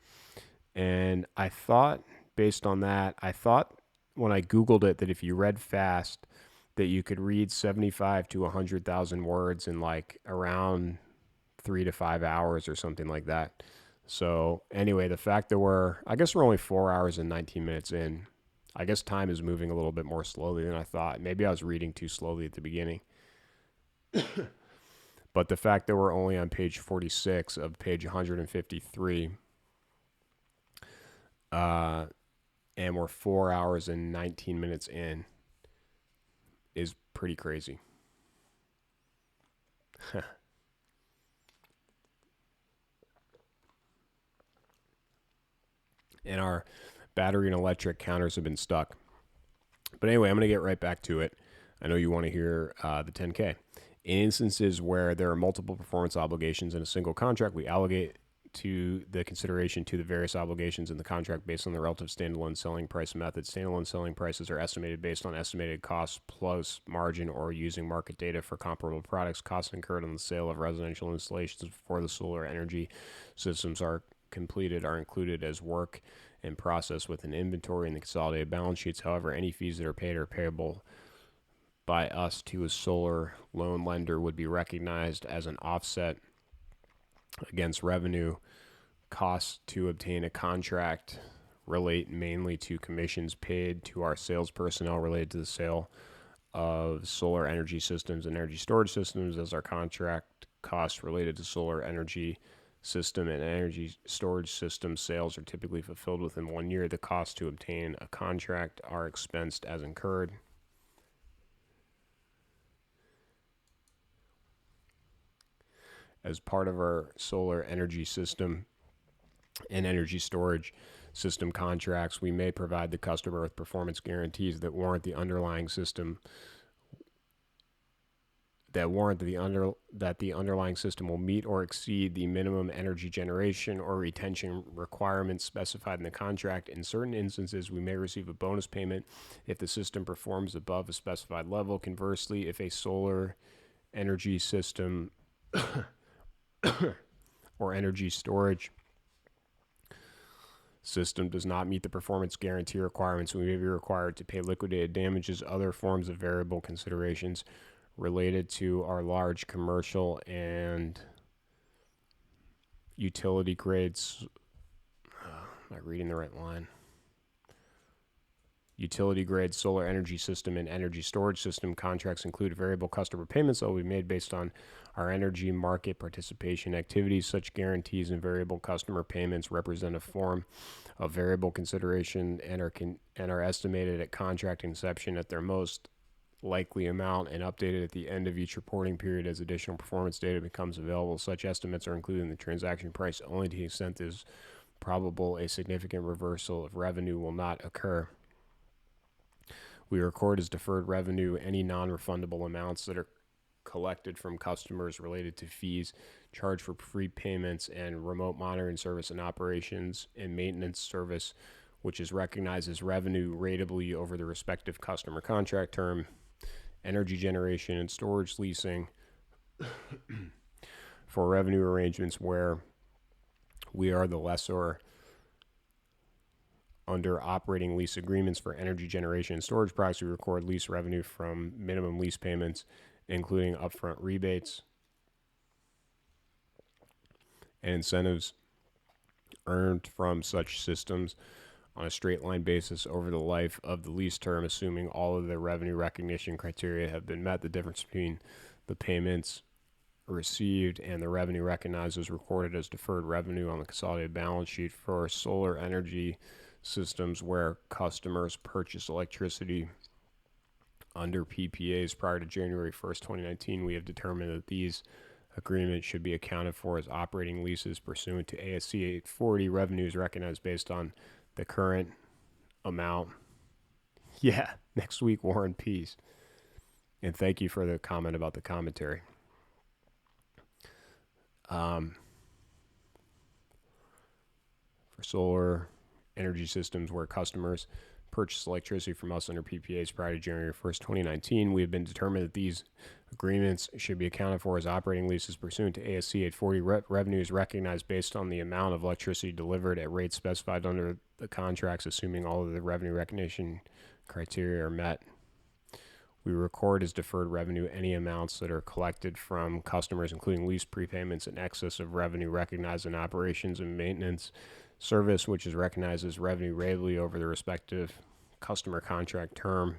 And I thought, based on that, when I Googled it that if you read fast, that you could read 75 to 100,000 words in like around 3 to 5 hours or something like that. So anyway, the fact that I guess we're only 4 hours and 19 minutes in. I guess time is moving a little bit more slowly than I thought. Maybe I was reading too slowly at the beginning. But the fact that we're only on page 46 of page 153, and we're 4 hours and 19 minutes in is pretty crazy. And our battery and electric counters have been stuck. But anyway, I'm going to get right back to it. I know you want to hear the 10K. In instances where there are multiple performance obligations in a single contract, we allocate to the consideration to the various obligations in the contract based on the relative standalone selling price method. Standalone selling prices are estimated based on estimated costs plus margin or using market data for comparable products. Costs incurred on the sale of residential installations before the solar energy systems are completed are included as work in process with an inventory in the consolidated balance sheets. However, any fees that are paid or payable by us to a solar loan lender would be recognized as an offset against revenue. Costs to obtain a contract relate mainly to commissions paid to our sales personnel related to the sale of solar energy systems and energy storage systems, as our contract costs related to solar energy system and energy storage system sales are typically fulfilled within 1 year. The costs to obtain a contract are expensed as incurred. As part of our solar energy system and energy storage system contracts, we may provide the customer with performance guarantees that warrant the underlying system that the underlying system will meet or exceed the minimum energy generation or retention requirements specified in the contract. In certain instances, we may receive a bonus payment if the system performs above a specified level. Conversely, if a solar energy system or energy storage system does not meet the performance guarantee requirements, we may be required to pay liquidated damages, other forms of variable considerations related to our large commercial and utility grades. Am I reading the right line? Utility grade solar energy system and energy storage system contracts include variable customer payments that will be made based on our energy market participation activities. Such guarantees and variable customer payments represent a form of variable consideration and are estimated at contract inception at their most likely amount and updated at the end of each reporting period as additional performance data becomes available. Such estimates are included in the transaction price only to the extent it is probable a significant reversal of revenue will not occur. We record as deferred revenue any non-refundable amounts that are collected from customers related to fees charged for prepayments and remote monitoring service and operations and maintenance service, which is recognized as revenue ratably over the respective customer contract term. Energy generation and storage leasing for revenue arrangements where we are the lessor under operating lease agreements for energy generation and storage products. We record lease revenue from minimum lease payments, including upfront rebates and incentives earned from such systems on a straight line basis over the life of the lease term, assuming all of the revenue recognition criteria have been met. The difference between the payments received and the revenue recognized is recorded as deferred revenue on the consolidated balance sheet for solar energy systems where customers purchase electricity under PPAs prior to January 1st, 2019. We have determined that these agreements should be accounted for as operating leases pursuant to ASC 840. Revenues recognized based on the current amount. Yeah, next week, War and Peace. And thank you for the comment about the commentary. For solar energy systems where customers purchase electricity from us under PPAs prior to January 1st, 2019, we have been determined that these agreements should be accounted for as operating leases pursuant to ASC 840. Revenues recognized based on the amount of electricity delivered at rates specified under the contracts, assuming all of the revenue recognition criteria are met. We record as deferred revenue any amounts that are collected from customers, including lease prepayments in excess of revenue recognized in operations and maintenance service, which is recognized as revenue ratably over the respective customer contract term.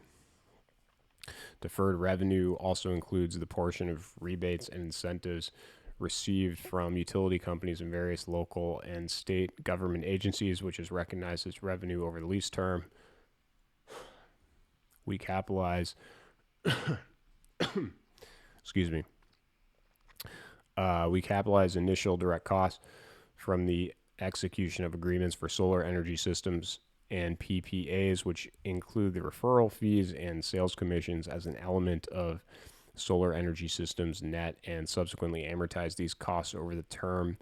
Deferred revenue also includes the portion of rebates and incentives received from utility companies and various local and state government agencies, which is recognized as revenue over the lease term. We capitalize excuse me. We capitalize initial direct costs from the execution of agreements for solar energy systems and PPAs, which include the referral fees and sales commissions as an element of solar energy systems net, and subsequently amortize these costs over the term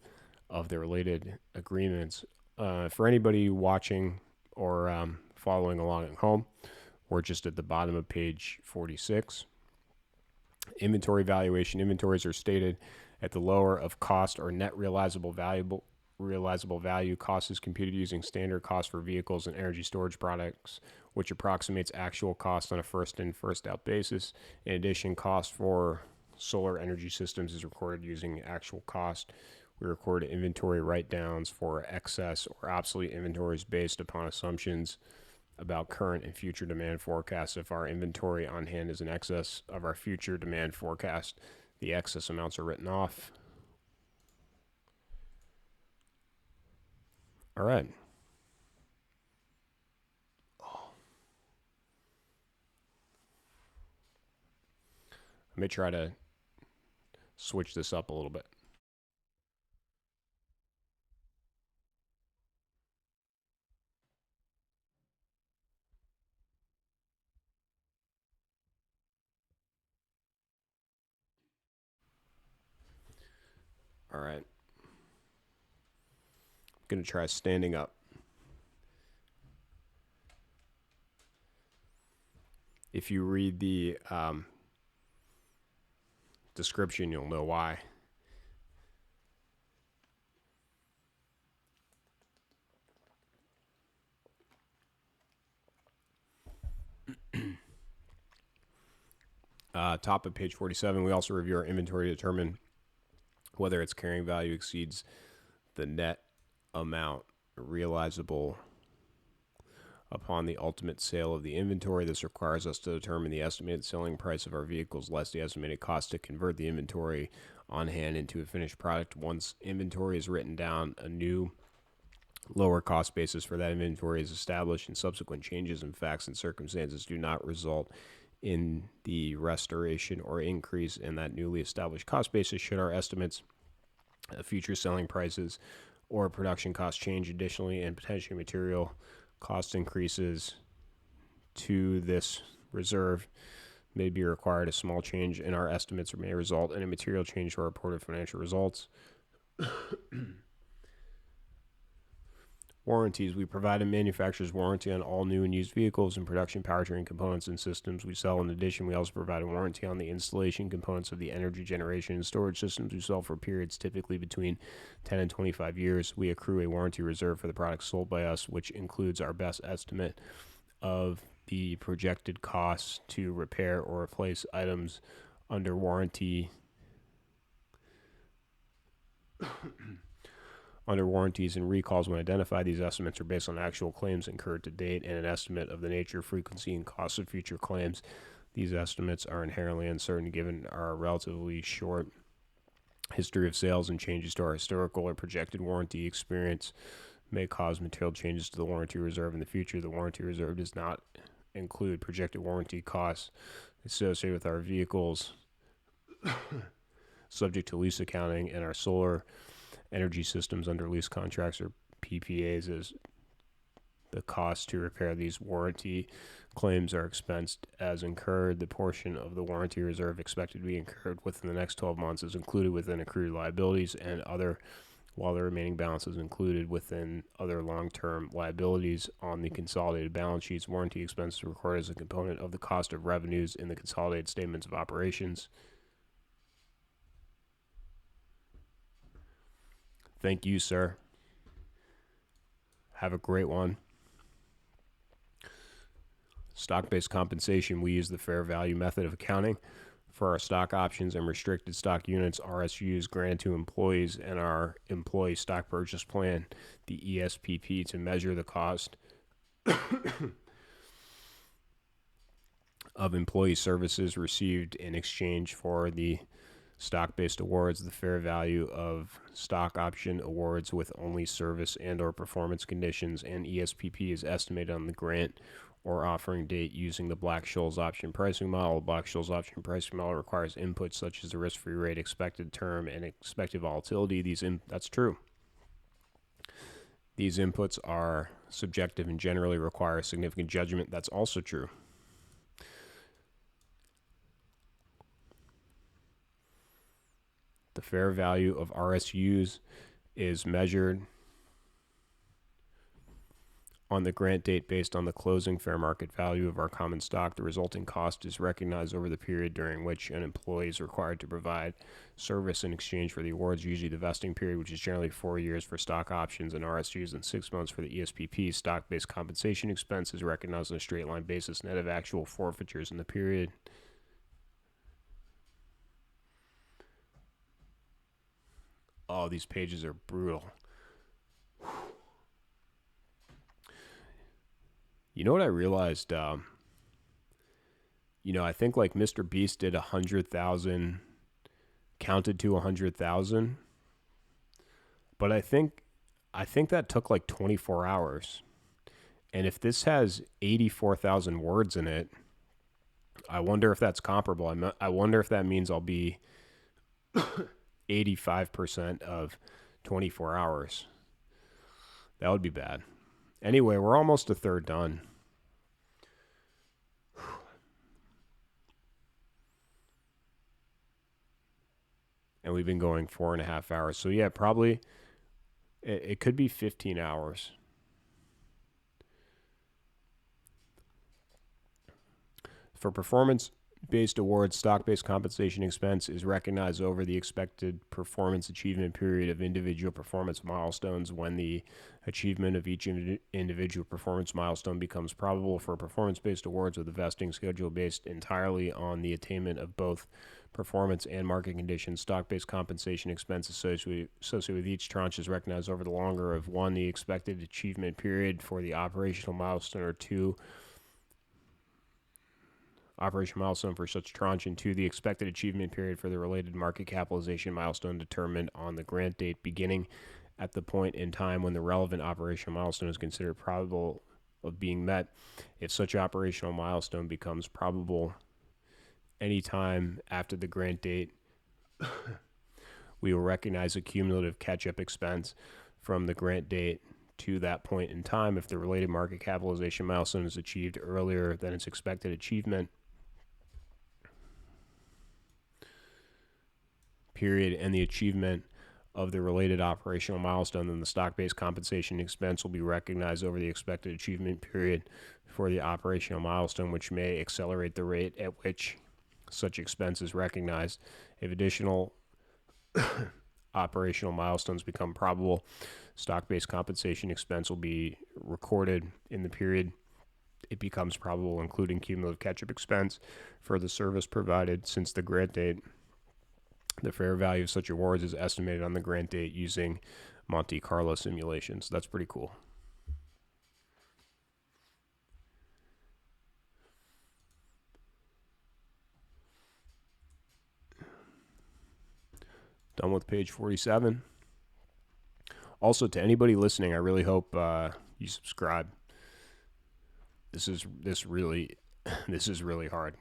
of the related agreements. For anybody watching or following along at home, we're just at the bottom of page 46. Inventory valuation. Inventories are stated at the lower of cost or net realizable value. Cost is computed using standard cost for vehicles and energy storage products, which approximates actual cost on a first in, first out basis. In addition, cost for solar energy systems is recorded using actual cost. We record inventory write-downs for excess or obsolete inventories based upon assumptions about current and future demand forecasts. If our inventory on hand is in excess of our future demand forecast, the excess amounts are written off. All right. Let me try to switch this up a little bit. All right. I'm going to try standing up. If you read the description, you'll know why. Top of page 47, we also review our inventory to determine whether its carrying value exceeds the net amount realizable upon the ultimate sale of the inventory. This requires us to determine the estimated selling price of our vehicles less the estimated cost to convert the inventory on hand into a finished product. Once inventory is written down, a new lower cost basis for that inventory is established, and subsequent changes in facts and circumstances do not result in the restoration or increase in that newly established cost basis should our estimates of future selling prices or production costs change additionally and potentially material cost increases to this reserve may be required. A small change in our estimates may result in a material change to our reported financial results. Warranties. We provide a manufacturer's warranty on all new and used vehicles and production powertrain components and systems we sell. In addition, we also provide a warranty on the installation components of the energy generation and storage systems we sell for periods typically between 10 and 25 years. We accrue a warranty reserve for the products sold by us, which includes our best estimate of the projected costs to repair or replace items under warranty under warranties and recalls. When identified, these estimates are based on actual claims incurred to date and an estimate of the nature, frequency, and cost of future claims. These estimates are inherently uncertain given our relatively short history of sales, and changes to our historical or projected warranty experience may cause material changes to the warranty reserve in the future. The warranty reserve does not include projected warranty costs associated with our vehicles subject to lease accounting and our solar energy systems under lease contracts or PPAs. As the cost to repair these warranty claims are expensed as incurred. The portion of the warranty reserve expected to be incurred within the next 12 months is included within accrued liabilities and other, while the remaining balance is included within other long-term liabilities on the consolidated balance sheets. Warranty expenses are recorded as a component of the cost of revenues in the consolidated statements of operations. Thank you, sir. Have a great one. Stock-based compensation. We use the fair value method of accounting for our stock options and restricted stock units, RSUs, granted to employees, and our employee stock purchase plan, the ESPP, to measure the cost of employee services received in exchange for the stock-based awards. The fair value of stock option awards with only service and or performance conditions and ESPP is estimated on the grant or offering date using the Black-Scholes option pricing model. The Black-Scholes option pricing model requires inputs such as the risk-free rate, expected term, and expected volatility. That's true. These inputs are subjective and generally require significant judgment. That's also true. The fair value of RSUs is measured on the grant date based on the closing fair market value of our common stock. The resulting cost is recognized over the period during which an employee is required to provide service in exchange for the awards, usually the vesting period, which is generally 4 years for stock options and RSUs and 6 months for the ESPP. Stock-based compensation expense is recognized on a straight line basis net of actual forfeitures in the period. Oh, these pages are brutal. You know what I realized? I think like Mr. Beast did 100,000, counted to 100,000. But I think that took like 24 hours. And if this has 84,000 words in it, I wonder if that's comparable. I wonder if that means I'll be 85% of 24 hours. That would be bad. Anyway, we're almost a third done. And we've been going 4.5 hours. So yeah, probably it could be 15 hours. For performance-based awards, stock-based compensation expense is recognized over the expected performance achievement period of individual performance milestones. When the achievement of each individual performance milestone becomes probable for performance-based awards with a vesting schedule based entirely on the attainment of both performance and market conditions, stock-based compensation expense associated with each tranche is recognized over the longer of 1, the expected achievement period for the operational milestone, or 2, operation milestone for such tranche, and 2, the expected achievement period for the related market capitalization milestone determined on the grant date beginning at the point in time when the relevant operational milestone is considered probable of being met. If such operational milestone becomes probable any time after the grant date, we will recognize a cumulative catch-up expense from the grant date to that point in time if the related market capitalization milestone is achieved earlier than its expected achievement period and the achievement of the related operational milestone, then the stock-based compensation expense will be recognized over the expected achievement period for the operational milestone, which may accelerate the rate at which such expense is recognized. If additional operational milestones become probable, stock-based compensation expense will be recorded in the period it becomes probable, including cumulative catch-up expense for the service provided since the grant date. The fair value of such awards is estimated on the grant date using Monte Carlo simulations. That's pretty cool. Done with page 47. Also, to anybody listening, I really hope you subscribe. This is really hard.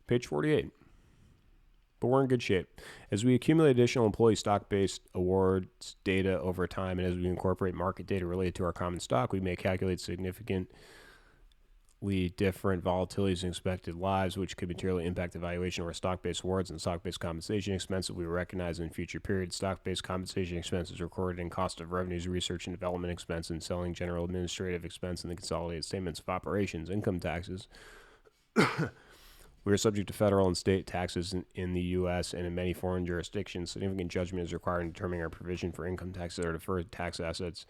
Page 48. But we're in good shape. As we accumulate additional employee stock-based awards data over time, and as we incorporate market data related to our common stock, we may calculate significantly different volatilities in expected lives, which could materially impact the valuation of our stock-based awards and stock-based compensation expense that we recognize in future periods. Stock-based compensation expense is recorded in cost of revenues, research and development expense, and selling general administrative expense in the consolidated statements of operations. Income taxes. We are subject to federal and state taxes in the U.S. and in many foreign jurisdictions. Significant judgment is required in determining our provision for income taxes or deferred tax assets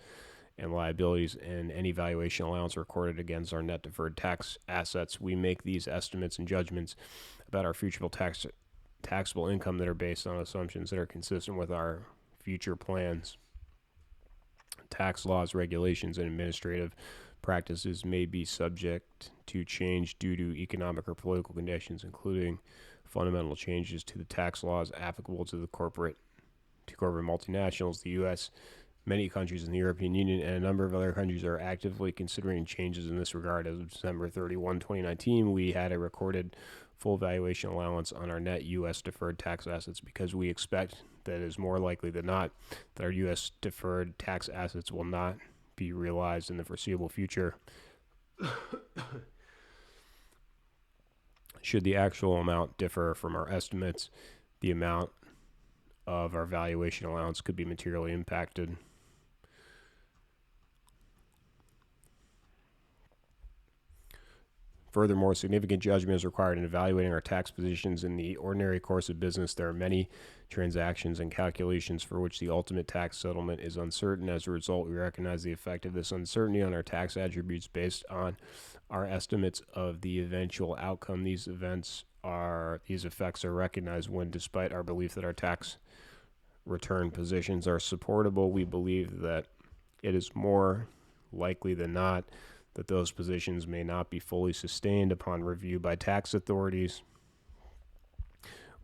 and liabilities, and any valuation allowance recorded against our net deferred tax assets. We make these estimates and judgments about our future taxable income that are based on assumptions that are consistent with our future plans. Tax laws, regulations, and administrative practices may be subject to change due to economic or political conditions, including fundamental changes to the tax laws applicable to corporate multinationals. The U.S., many countries in the European Union, and a number of other countries are actively considering changes in this regard. As of December 31, 2019, we had a recorded full valuation allowance on our net U.S. deferred tax assets because we expect that it is more likely than not that our U.S. deferred tax assets will not be realized in the foreseeable future. Should the actual amount differ from our estimates, the amount of our valuation allowance could be materially impacted. Furthermore, significant judgment is required in evaluating our tax positions in the ordinary course of business. There are many transactions and calculations for which the ultimate tax settlement is uncertain. As a result, we recognize the effect of this uncertainty on our tax attributes based on our estimates of the eventual outcome. These effects are recognized when, despite our belief that our tax return positions are supportable, we believe that it is more likely than not that those positions may not be fully sustained upon review by tax authorities.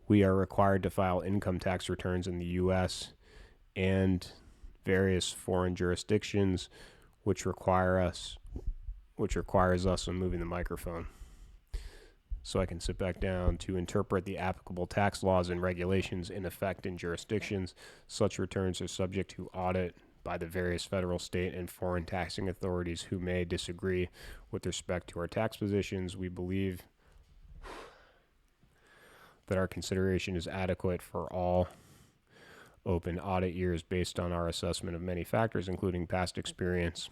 We are required to file income tax returns in the U.S. and various foreign jurisdictions, which requires us, I'm moving the microphone so I can sit back down, to interpret the applicable tax laws and regulations in effect in jurisdictions. Such returns are subject to audit by the various federal, state, and foreign taxing authorities who may disagree with respect to our tax positions. We believe that our consideration is adequate for all open audit years based on our assessment of many factors, including past experience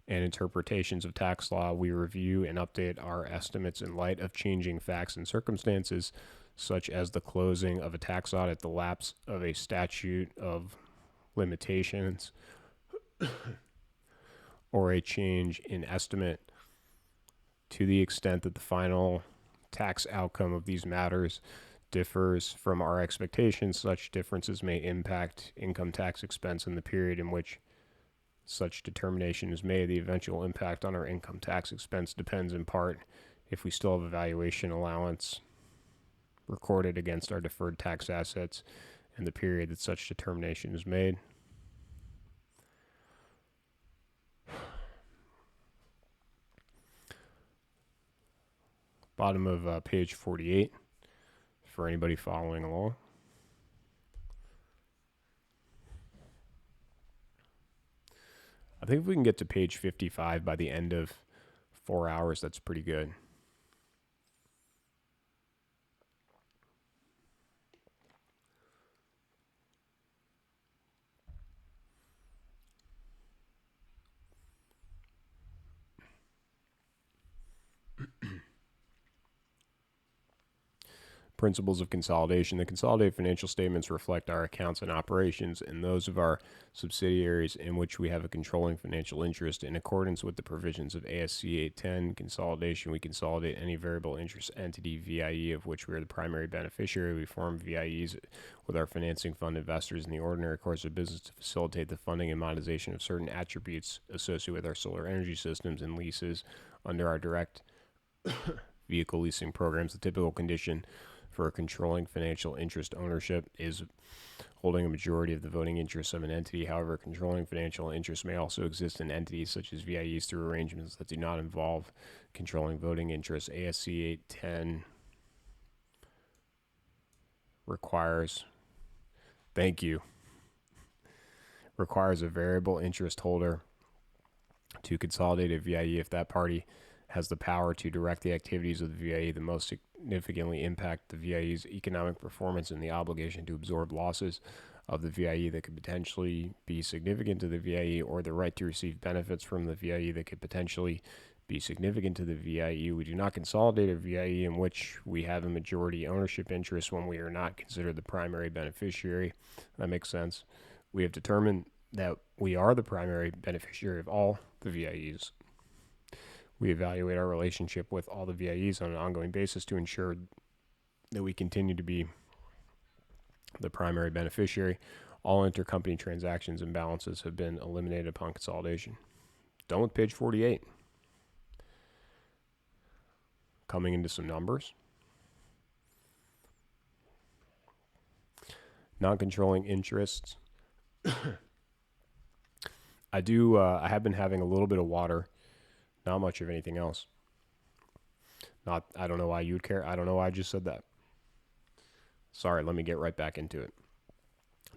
and interpretations of tax law. We review and update our estimates in light of changing facts and circumstances, such as the closing of a tax audit, the lapse of a statute of limitations, or a change in estimate. To the extent that the final tax outcome of these matters differs from our expectations, such differences may impact income tax expense in the period in which such determination is made. The eventual impact on our income tax expense depends in part if we still have a valuation allowance recorded against our deferred tax assets in the period that such determination is made. Bottom of page 48 for anybody following along. I think if we can get to page 55 by the end of 4 hours, that's pretty good. Principles of consolidation. The consolidated financial statements reflect our accounts and operations and those of our subsidiaries in which we have a controlling financial interest. In accordance with the provisions of ASC 810 consolidation, we consolidate any variable interest entity, VIE, of which we are the primary beneficiary. We form VIEs with our financing fund investors in the ordinary course of business to facilitate the funding and monetization of certain attributes associated with our solar energy systems and leases under our direct vehicle leasing programs. The typical condition for a controlling financial interest ownership is holding a majority of the voting interests of an entity. However, controlling financial interest may also exist in entities such as VIEs through arrangements that do not involve controlling voting interests. ASC 810 requires a variable interest holder to consolidate a VIE if that party has the power to direct the activities of the VIE that most significantly impact the VIE's economic performance and the obligation to absorb losses of the VIE that could potentially be significant to the VIE, or the right to receive benefits from the VIE that could potentially be significant to the VIE. We do not consolidate a VIE in which we have a majority ownership interest when we are not considered the primary beneficiary. That makes sense. We have determined that we are the primary beneficiary of all the VIEs. We evaluate our relationship with all the VIEs on an ongoing basis to ensure that we continue to be the primary beneficiary. All intercompany transactions and balances have been eliminated upon consolidation. Done with page 48. Coming into some numbers. Non-controlling interests. I have been having a little bit of water. Not much of anything else. I don't know why you'd care. I don't know why I just said that. Sorry, let me get right back into it.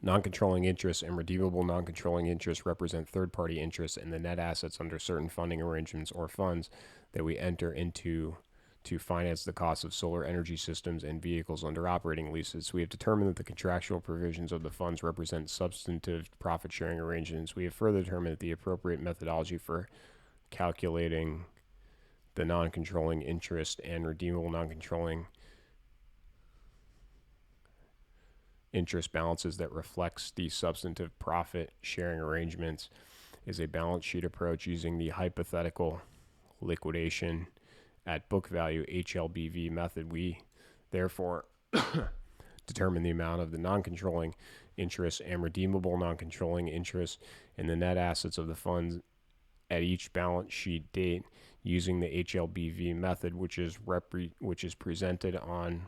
Non-controlling interests and redeemable non-controlling interests represent third-party interests in the net assets under certain funding arrangements or funds that we enter into to finance the cost of solar energy systems and vehicles under operating leases. We have determined that the contractual provisions of the funds represent substantive profit-sharing arrangements. We have further determined that the appropriate methodology for calculating the non-controlling interest and redeemable non-controlling interest balances that reflects the substantive profit sharing arrangements is a balance sheet approach using the hypothetical liquidation at book value HLBV method. We therefore determine the amount of the non-controlling interest and redeemable non-controlling interest in the net assets of the funds at each balance sheet date using the HLBV method, which is presented on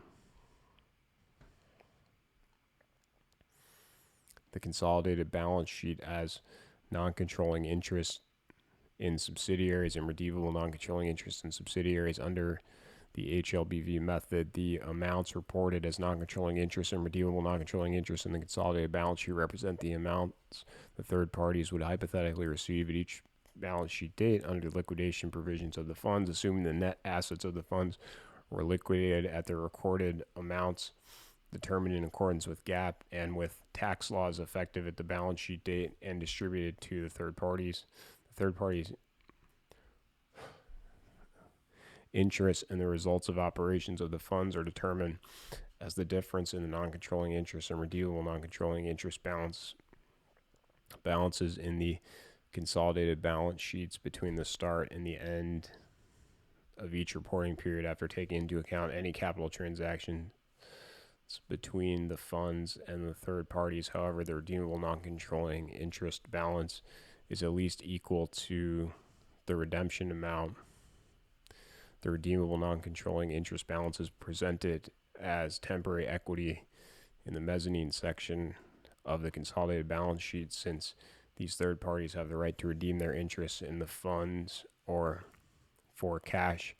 the consolidated balance sheet as non-controlling interest in subsidiaries and redeemable non-controlling interest in subsidiaries under the HLBV method. The amounts reported as non-controlling interest and redeemable non-controlling interest in the consolidated balance sheet represent the amounts the third parties would hypothetically receive at each balance sheet date under the liquidation provisions of the funds, assuming the net assets of the funds were liquidated at the recorded amounts determined in accordance with GAAP and with tax laws effective at the balance sheet date and distributed to the third parties. The third parties' interests and the results of operations of the funds are determined as the difference in the non-controlling interest and redeemable non-controlling interest balances in the consolidated balance sheets between the start and the end of each reporting period after taking into account any capital transactions between the funds and the third parties. However, the redeemable non-controlling interest balance is at least equal to the redemption amount. The redeemable non-controlling interest balance is presented as temporary equity in the mezzanine section of the consolidated balance sheet, since these third parties have the right to redeem their interests in the funds or for cash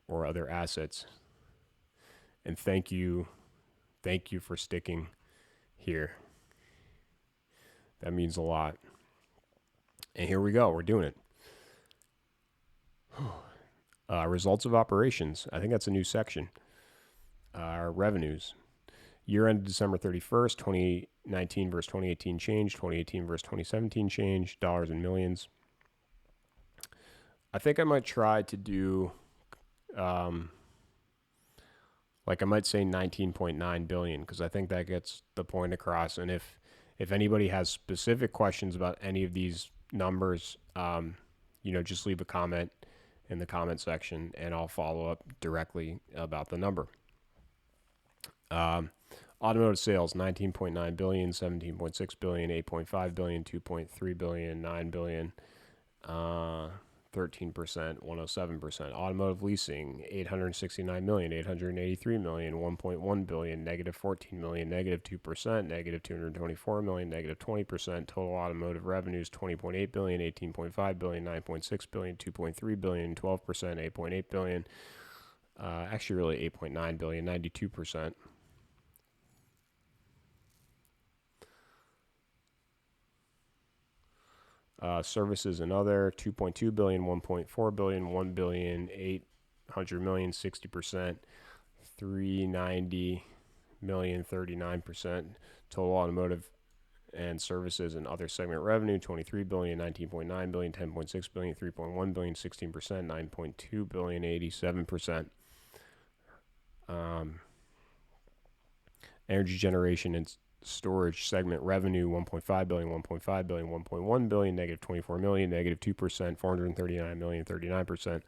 or other assets. And thank you for sticking here. That means a lot. And here we go. We're doing it. Results of operations. I think that's a new section. Revenues. Year ended December 31st, 2019 versus 2018 change, 2018 versus 2017 change, dollars and millions. I think I might try to do, like I might say 19.9 billion because I think that gets the point across. And if anybody has specific questions about any of these numbers, just leave a comment in the comment section and I'll follow up directly about the number. Automotive sales, 19.9 billion, 17.6 billion, 8.5 billion, 2.3 billion, 9 billion, 13%, 107%. Automotive leasing, 869 million, 883 million, 1.1 billion, negative 14 million, negative 2%, negative 224 million, negative 20%. Total automotive revenues, 20.8 billion, 18.5 billion, 9.6 billion, 2.3 billion, 12%, 8.8 billion. Actually, really 8.9 billion, 92%. Services and other, 2.2 billion, 1.4 billion, 1 billion, 800 million, 60%, 390 million, 39%. Total automotive and services and other segment revenue, 23 billion, 19.9 billion, 10.6 billion, 3.1 billion, 16%, 9.2 billion, 87%. Energy generation and storage segment revenue, 1.5 billion, 1.5 billion, 1.1 billion, negative 24 million, negative 2%, 439 million, 39%.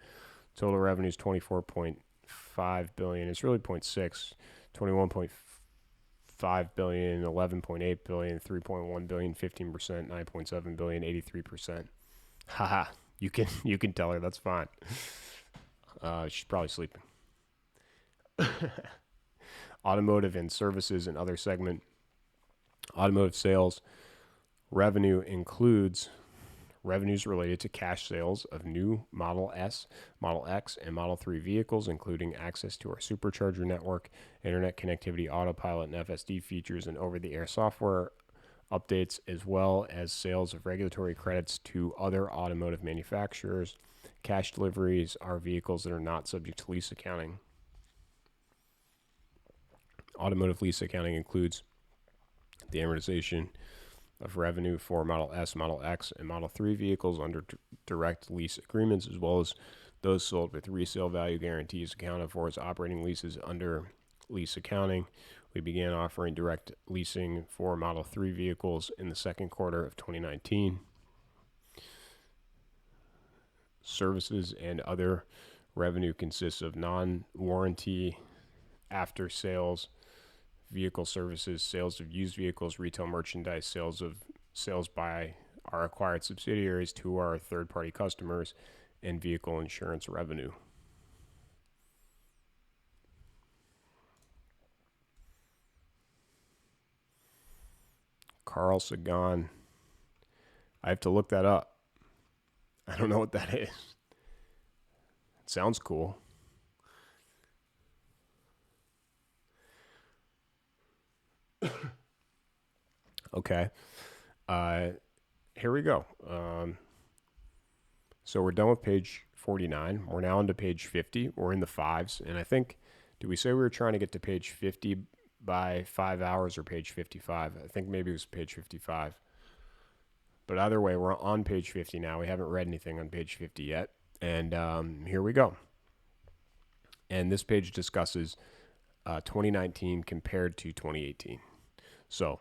Total revenues, 24.5 billion. It's really 0.6, 21.5 billion, 11.8 billion, 3.1 billion, 15%, 9.7 billion, 83%. Haha, you can tell her that's fine. She's probably sleeping. Automotive and services and other segment. Automotive sales revenue includes revenues related to cash sales of new Model S, Model X, and Model 3 vehicles, including access to our supercharger network, internet connectivity, autopilot, and FSD features, and over-the-air software updates, as well as sales of regulatory credits to other automotive manufacturers. Cash deliveries are vehicles that are not subject to lease accounting. Automotive lease accounting includes the amortization of revenue for Model S, Model X, and Model 3 vehicles under direct lease agreements, as well as those sold with resale value guarantees accounted for as operating leases under lease accounting. We began offering direct leasing for Model 3 vehicles in the second quarter of 2019. Services and other revenue consists of non-warranty, after-sales, vehicle services, sales of used vehicles, retail merchandise, sales by our acquired subsidiaries to our third-party customers, and vehicle insurance revenue. Carl Sagan. I have to look that up. I don't know what that is. It sounds cool. Okay. Here we go. So we're done with page 49. We're now into page 50. We're in the fives. And I think, did we say we were trying to get to page 50 by 5 hours or page 55? I think maybe it was page 55. But either way, we're on page 50 now. We haven't read anything on page 50 yet. And here we go. And this page discusses 2019 compared to 2018. So,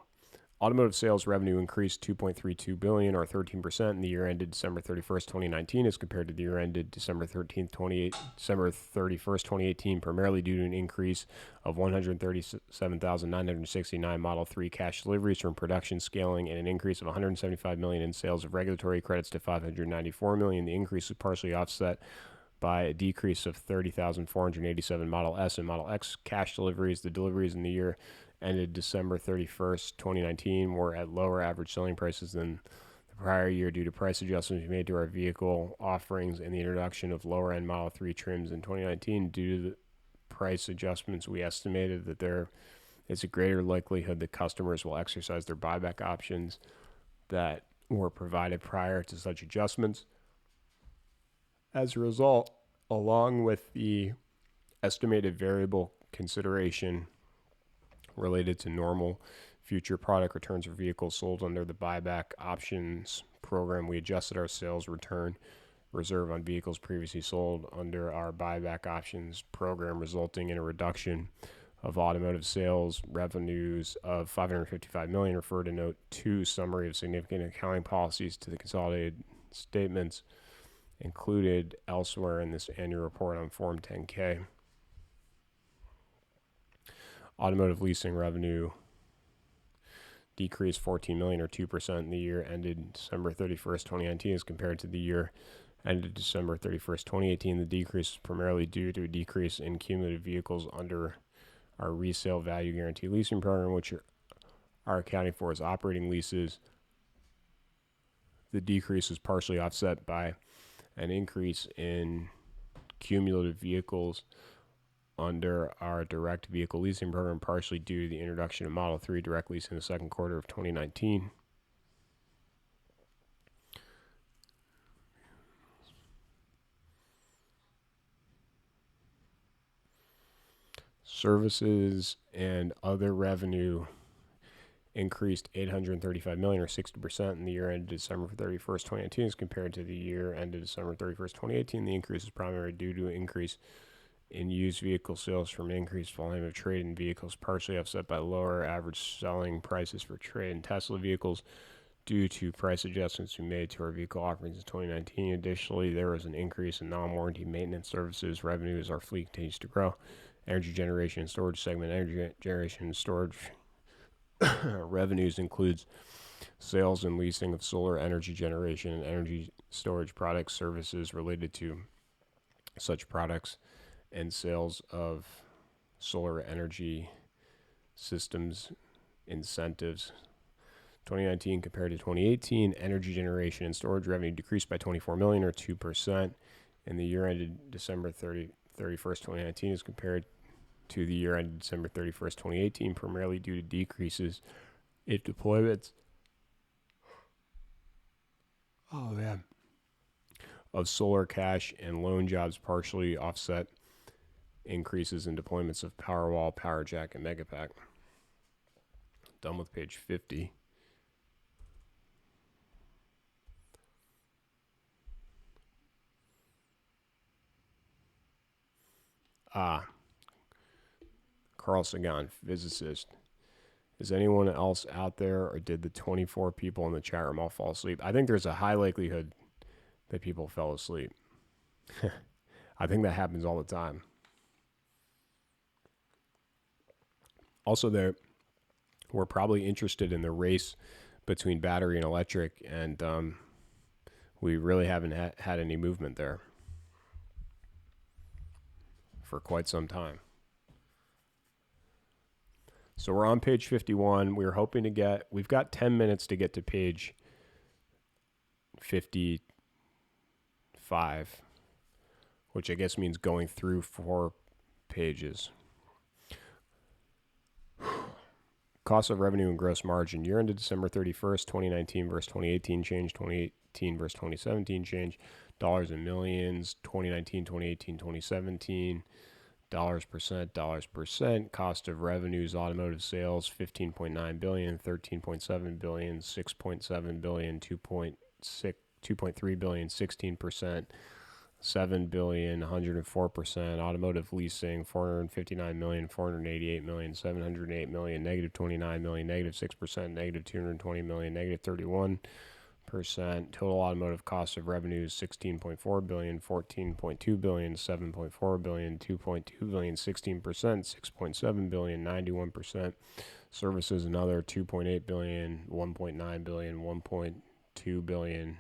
automotive sales revenue increased 2.32 billion or 13% in the year ended December 31st, 2019 as compared to the year ended December 31st, 2018, primarily due to an increase of 137,969 Model 3 cash deliveries from production scaling and an increase of 175 million in sales of regulatory credits to 594 million. The increase was partially offset by a decrease of 30,487 Model S and Model X cash deliveries. The deliveries in the year ended December 31st, 2019 were at lower average selling prices than the prior year due to price adjustments we made to our vehicle offerings and the introduction of lower-end Model 3 trims in 2019 due to price adjustments, we estimated that there is a greater likelihood that customers will exercise their buyback options that were provided prior to such adjustments. As a result, along with the estimated variable consideration related to normal future product returns for vehicles sold under the buyback options program, we adjusted our sales return reserve on vehicles previously sold under our buyback options program, resulting in a reduction of automotive sales revenues of $555 million. Refer to Note 2, Summary of Significant Accounting Policies, to the consolidated statements included elsewhere in this annual report on Form 10-K. Automotive leasing revenue decreased $14 million or 2% in the year ended December 31st, 2019 as compared to the year ended December 31st, 2018. The decrease is primarily due to a decrease in cumulative vehicles under our resale value guarantee leasing program, which are accounting for as operating leases. The decrease is partially offset by an increase in cumulative vehicles under our direct vehicle leasing program, partially due to the introduction of Model 3 direct lease in the second quarter of 2019. Services and other revenue increased $835 million or 60% in the year ended December 31st, 2019 as compared to the year ended December 31st, 2018. The increase is primarily due to an increase in used vehicle sales from increased volume of trade-in vehicles, partially offset by lower average selling prices for trade-in Tesla vehicles due to price adjustments we made to our vehicle offerings in 2019. Additionally, there was an increase in non-warranty maintenance services revenue as our fleet continues to grow. Energy generation and storage segment. Energy generation and storage revenues includes sales and leasing of solar energy generation and energy storage products, services related to such products, and sales of solar energy systems incentives. 2019 compared to 2018, energy generation and storage revenue decreased by $24 million or 2% in the year ended December 31st, 2019 as compared to the year ended December 31st, 2018, primarily due to decreases in deployments of solar cash and loan jobs, partially offset increases in deployments of Powerwall, PowerJack, and Megapack. Done with page 50. Carl Sagan, physicist. Is anyone else out there, or did the 24 people in the chat room all fall asleep? I think there's a high likelihood that people fell asleep. I think that happens all the time. Also, we're probably interested in the race between battery and electric, and we really haven't had any movement there for quite some time. So we're on page 51. We're hoping to we've got 10 minutes to get to page 55, which I guess means going through 4 pages. Cost of revenue and gross margin. Year ended December 31st, 2019 versus 2018 change, 2018 versus 2017 change. Dollars and millions, 2019, 2018, 2017. Dollars percent. Cost of revenues, automotive sales, $15.9 billion, $13.7 billion, $6.7 billion, $2.3 billion, 16%, $7 billion, 104%. Automotive leasing, $459 million, $488 million, $708 million, negative $29 million, negative 6%, negative $220 million, negative 31%. Total automotive cost of revenues, $16.4 billion, $14.2 billion, $7.4 billion, $2.2 billion, 16%, $6.7 billion, 91%. Services and other, $2.8 billion, $1.9 billion, $1.2 billion,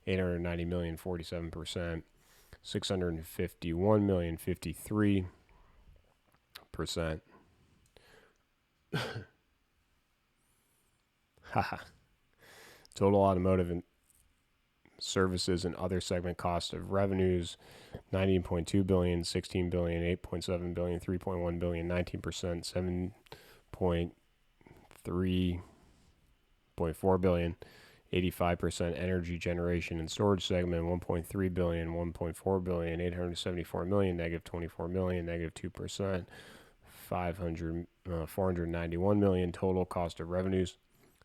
$890 million, 47%. $651 million, 53%. Haha. Total automotive services and other segment cost of revenues, 19.2 billion, 16 billion, 8.7 billion, 3.1 billion, 19%, 7.3.4 billion, 85% energy generation and storage segment, 1.3 billion, 1.4 billion, 874 million, negative 24 million, negative 2%, 491 million total cost of revenues,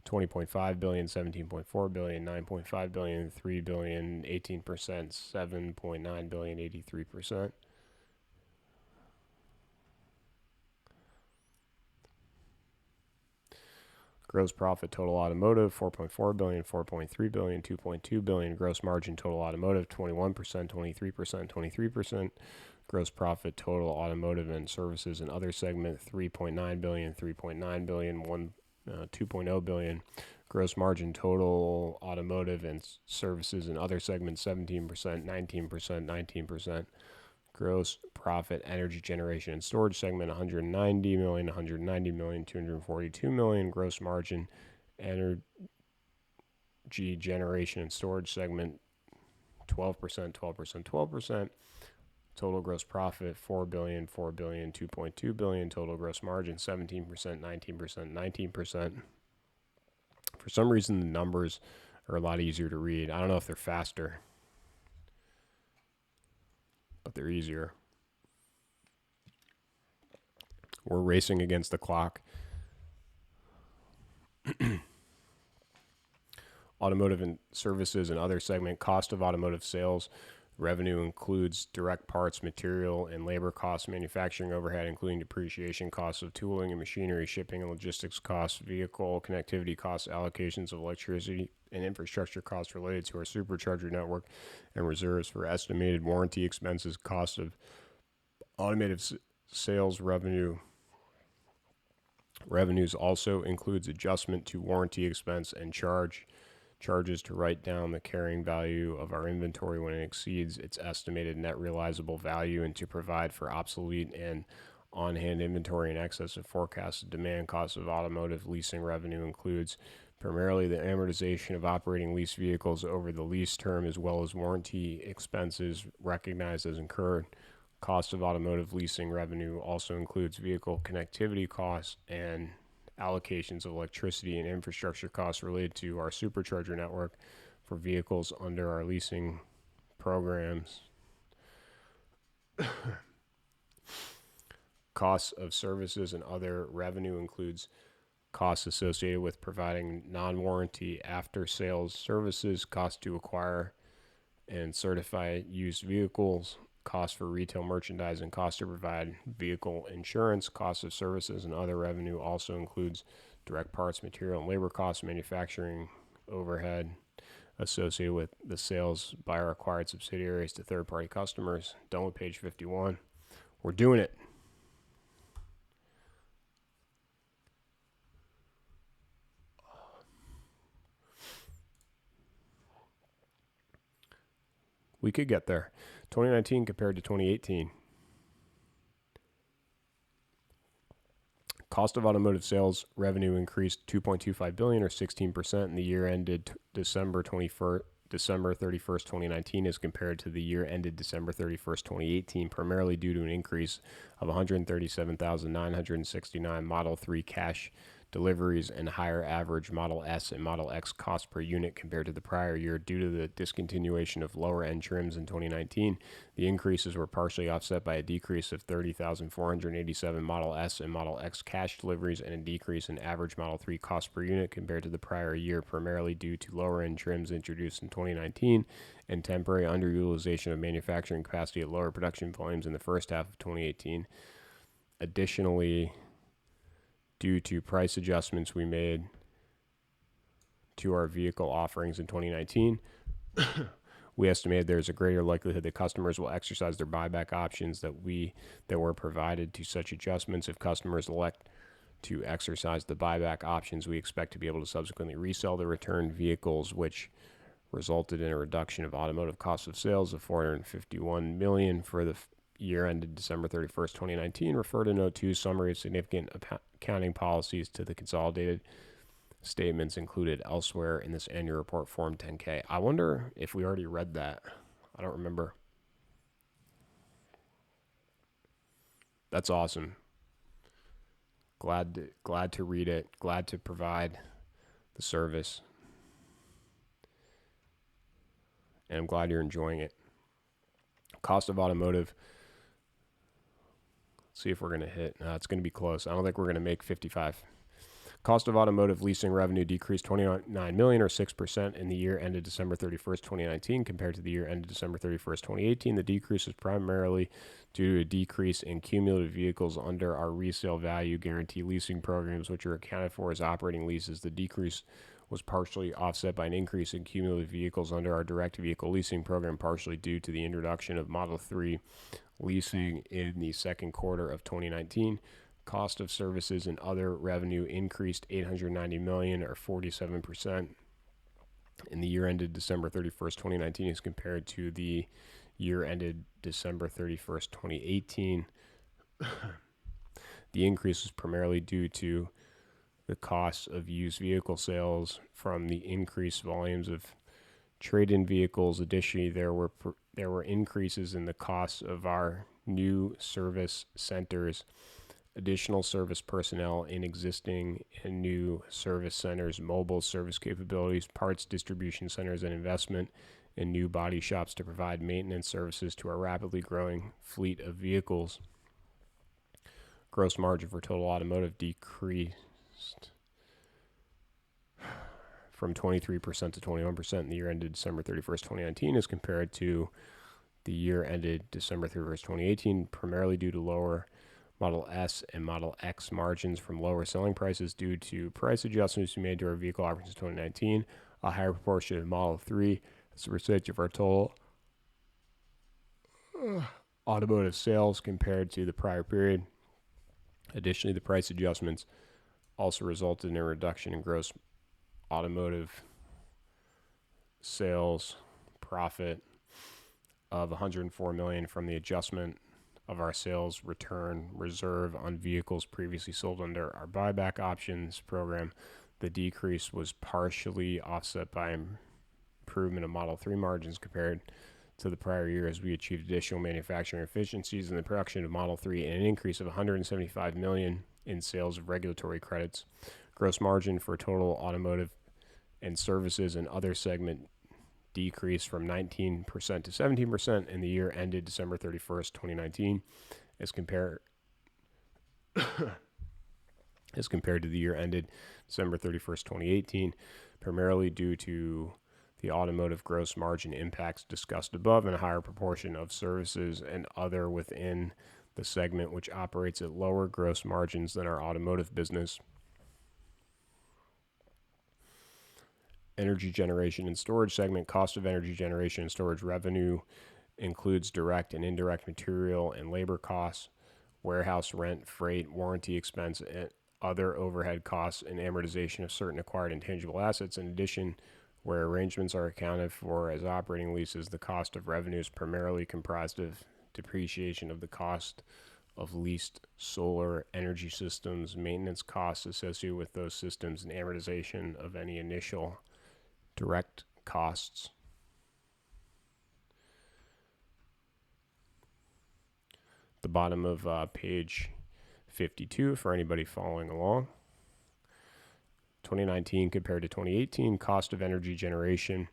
20.5 billion, 17.4 billion, 9.5 billion, 3 billion, 18%, 7.9 billion, 83%. Gross profit total automotive, 4.4 billion, 4.3 billion, 2.2 billion. Gross margin total automotive, 21%, 23%, 23%. Gross profit total automotive and services and other segment, 3.9 billion, 3.9 billion, 2.0 billion. Gross margin total automotive and services and other segments, 17%, 19%, 19%. Gross profit energy generation and storage segment, 190 million, 190 million, 242 million. Gross margin energy generation and storage segment, 12%, 12%, 12%. Total gross profit, 4 billion, 4 billion, 2.2 billion. Total gross margin, 17%, 19%, 19%. For some reason, the numbers are a lot easier to read. I don't know if they're faster, but they're easier. We're racing against the clock. Automotive and services and other segment, cost of automotive sales. Revenue includes direct parts, material, and labor costs, manufacturing overhead, including depreciation costs of tooling and machinery, shipping and logistics costs, vehicle connectivity costs, allocations of electricity and infrastructure costs related to our supercharger network, and reserves for estimated warranty expenses. Cost of automotive sales revenue. Revenues also includes adjustment to warranty expense and charges to write down the carrying value of our inventory when it exceeds its estimated net realizable value, and to provide for obsolete and on-hand inventory in excess of forecasted demand. Cost of automotive leasing revenue includes primarily the amortization of operating lease vehicles over the lease term, as well as warranty expenses recognized as incurred. Cost of automotive leasing revenue also includes vehicle connectivity costs and allocations of electricity and infrastructure costs related to our supercharger network for vehicles under our leasing programs. Costs of services and other revenue includes costs associated with providing non-warranty after-sales services, costs to acquire and certify used vehicles, cost for retail merchandising, cost to provide vehicle insurance. Cost of services and other revenue also includes direct parts, material, and labor costs, manufacturing overhead associated with the sales by our acquired subsidiaries to third-party customers. Done with page 51. We're doing it. We could get there. 2019 compared to 2018. Cost of automotive sales revenue increased 2.25 billion or 16% in the year ended December 31st, 2019 as compared to the year ended December 31st, 2018, primarily due to an increase of 137,969 Model 3 cash deliveries and higher average Model S and Model X cost per unit compared to the prior year due to the discontinuation of lower-end trims in 2019. The increases were partially offset by a decrease of 30,487 Model S and Model X cash deliveries and a decrease in average Model 3 cost per unit compared to the prior year, primarily due to lower-end trims introduced in 2019 and temporary underutilization of manufacturing capacity at lower production volumes in the first half of 2018. Additionally, due to price adjustments we made to our vehicle offerings in 2019, we estimated there's a greater likelihood that customers will exercise their buyback options that were provided to such adjustments. If customers elect to exercise the buyback options, we expect to be able to subsequently resell the returned vehicles, which resulted in a reduction of automotive cost of sales of 451 million for the year ended December 31st, 2019. Refer to Note 2, Summary of Significant Accounting Policies to the consolidated statements included elsewhere in this annual report Form 10-K. I wonder if we already read that. I don't remember. That's awesome. Glad to read it. Glad to provide the service. And I'm glad you're enjoying it. Cost of automotive. Let's see if we're going to hit. It's going to be close. I don't think we're going to make 55. Cost of automotive leasing revenue decreased $29 million or 6% in the year ended December 31st, 2019 compared to the year ended December 31st, 2018. The decrease was primarily due to a decrease in cumulative vehicles under our resale value guarantee leasing programs, which are accounted for as operating leases. The decrease was partially offset by an increase in cumulative vehicles under our direct vehicle leasing program, partially due to the introduction of Model 3 leasing in the second quarter of 2019. Cost of services and other revenue increased $890 million or 47% in the year ended December 31st, 2019 as compared to the year ended December 31st, 2018. The increase was primarily due to the cost of used vehicle sales from the increased volumes of trade-in vehicles. Additionally, there were increases in the costs of our new service centers, additional service personnel in existing and new service centers, mobile service capabilities, parts distribution centers, and investment in new body shops to provide maintenance services to our rapidly growing fleet of vehicles. Gross margin for total automotive decreased from 23% to 21% in the year ended December 31st, 2019 as compared to the year ended December 31st, 2018, primarily due to lower Model S and Model X margins from lower selling prices due to price adjustments we made to our vehicle offerings in 2019, a higher proportion of Model 3 as a percentage of our total automotive sales compared to the prior period. Additionally, the price adjustments also resulted in a reduction in gross automotive sales profit of $104 million from the adjustment of our sales return reserve on vehicles previously sold under our buyback options program. The decrease was partially offset by improvement of Model 3 margins compared to the prior year as we achieved additional manufacturing efficiencies in the production of Model 3 and an increase of $175 million in sales of regulatory credits. Gross margin for total automotive and services and other segment decreased from 19% to 17% in the year ended December 31st, 2019 as compared to the year ended December 31st, 2018, primarily due to the automotive gross margin impacts discussed above and a higher proportion of services and other within the segment, which operates at lower gross margins than our automotive business. Energy generation and storage segment. Cost of energy generation and storage revenue includes direct and indirect material and labor costs, warehouse rent, freight, warranty expense, and other overhead costs, and amortization of certain acquired intangible assets. In addition, where arrangements are accounted for as operating leases, the cost of revenue is primarily comprised of depreciation of the cost of leased solar energy systems, maintenance costs associated with those systems, and amortization of any initial direct costs. The bottom of page 52 for anybody following along. 2019 compared to 2018, cost of energy generation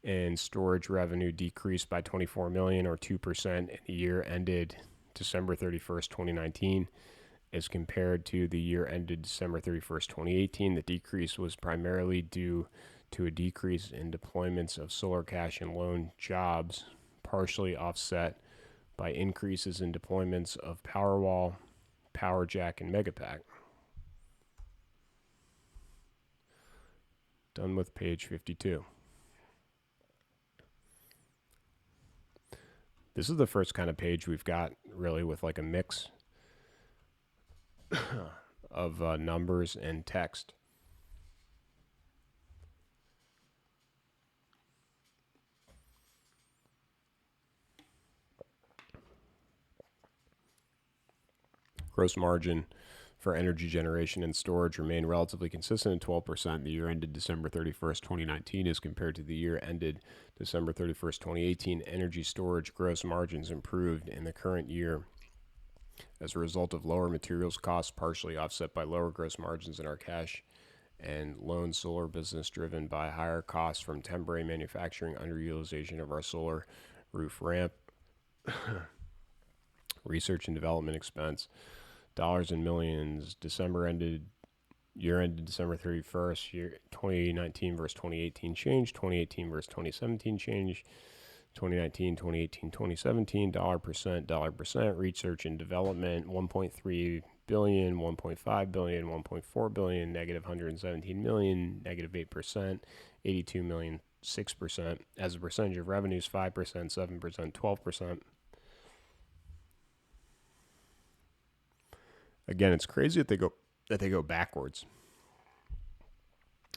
and storage revenue decreased by $24 million or 2% in the year ended December 31st, 2019 as compared to the year ended December 31st, 2018. The decrease was primarily due to a decrease in deployments of solar cash and loan jobs, partially offset by increases in deployments of Powerwall, PowerJack, and Megapack. Done with page 52. This is the first kind of page we've got really with like a mix of numbers and text. Gross margin for energy generation and storage remained relatively consistent at 12% in the year ended December 31st, 2019, as compared to the year ended December 31st, 2018. Energy storage gross margins improved in the current year as a result of lower materials costs, partially offset by lower gross margins in our cash and loan solar business, driven by higher costs from temporary manufacturing underutilization of our solar roof ramp. Research and development expense, dollars and millions. Year ended December 31st, 2019 versus 2018 change, 2018 versus 2017 change, 2019, 2018, 2017, dollar percent, research and development, 1.3 billion, 1.5 billion, 1.4 billion, negative 117 million, negative 8%, 82 million, 6%. As a percentage of revenues, 5%, 7%, 12%. Again, it's crazy that they go backwards.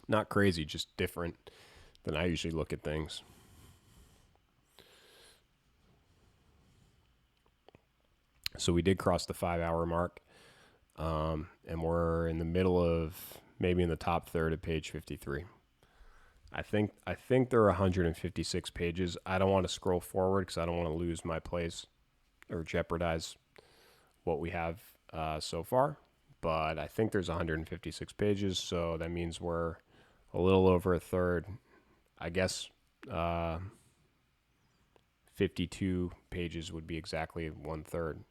Not crazy, just different than I usually look at things. So we did cross the 5-hour mark, and we're in the middle of, maybe in the top third of page 53. I think there are 156 pages. I don't want to scroll forward because I don't want to lose my place or jeopardize what we have so far. But I think there's 156 pages, so that means we're a little over a third. I guess 52 pages would be exactly 1/3.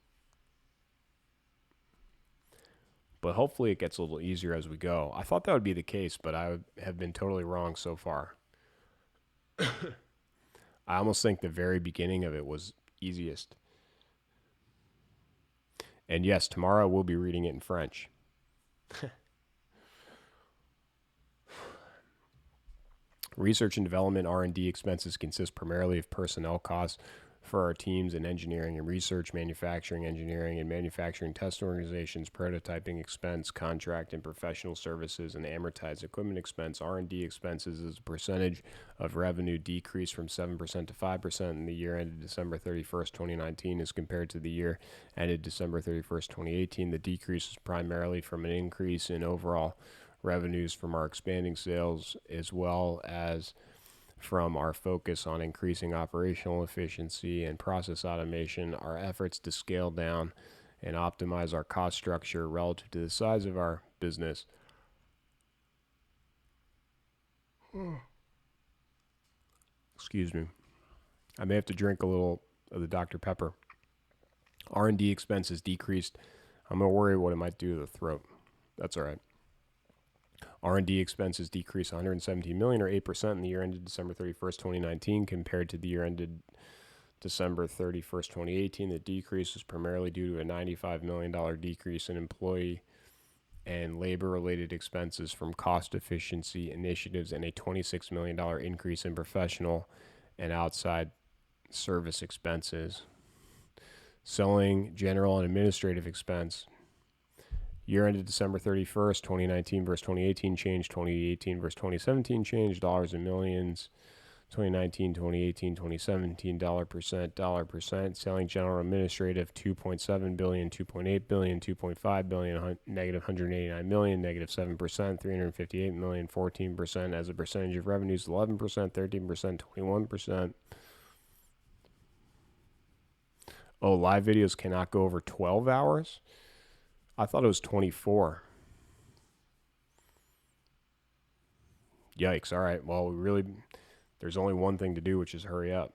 But hopefully it gets a little easier as we go. I thought that would be the case, but I have been totally wrong so far. I almost think the very beginning of it was easiest. And yes, tomorrow we'll be reading it in French. Research and development R&D expenses consist primarily of personnel costs for our teams in engineering and research, manufacturing, engineering, and manufacturing test organizations, prototyping expense, contract and professional services, and amortized equipment expense. R&D expenses as a percentage of revenue decreased from 7% to 5% in the year ended December 31st, 2019, as compared to the year ended December 31st, 2018. The decrease is primarily from an increase in overall revenues from our expanding sales, as well as from our focus on increasing operational efficiency and process automation. Our efforts to scale down and optimize our cost structure relative to the size of our business. Excuse me. I may have to drink a little of the Dr. Pepper. R&D expenses decreased. I'm going to worry what it might do to the throat. That's all right. R&D expenses decreased 117 million or 8% in the year ended December 31st, 2019 compared to the year ended December 31st, 2018. The decrease was primarily due to a $95 million decrease in employee and labor-related expenses from cost efficiency initiatives and a $26 million increase in professional and outside service expenses. Selling, general, and administrative expense. Year ended December 31st, 2019 versus 2018 change, 2018 versus 2017 change, dollars and millions, 2019, 2018, 2017, dollar percent, selling general administrative, 2.7 billion, 2.8 billion, 2.5 billion, negative 189 million, negative 7%, 358 million, 14% as a percentage of revenues, 11%, 13%, 21%. Oh, live videos cannot go over 12 hours? I thought it was 24. Yikes. All right. Well, there's only one thing to do, which is hurry up.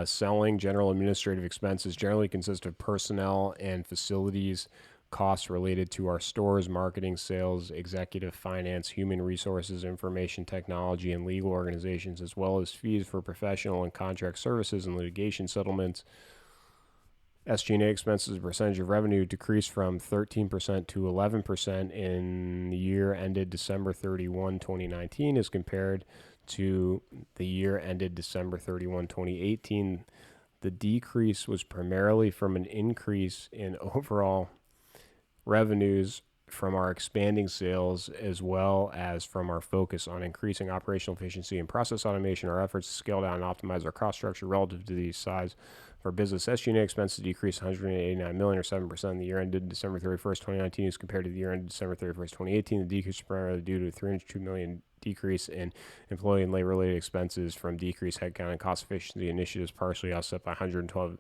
Selling, general administrative expenses generally consist of personnel and facilities costs related to our stores, marketing, sales, executive finance, human resources, information technology, and legal organizations, as well as fees for professional and contract services and litigation settlements. SG&A expenses as a percentage of revenue decreased from 13% to 11% in the year ended December 31, 2019, as compared to the year ended December 31, 2018. The decrease was primarily from an increase in overall revenues from our expanding sales, as well as from our focus on increasing operational efficiency and process automation. Our efforts to scale down and optimize our cost structure relative to the size For business, SG&A expenses decreased 189 million or 7% in the year ended December 31st, 2019 as compared to the year ended December 31st, 2018. The decrease was primarily due to a 302 million decrease in employee and labor-related expenses from decreased headcount and cost efficiency initiatives, partially offset by 112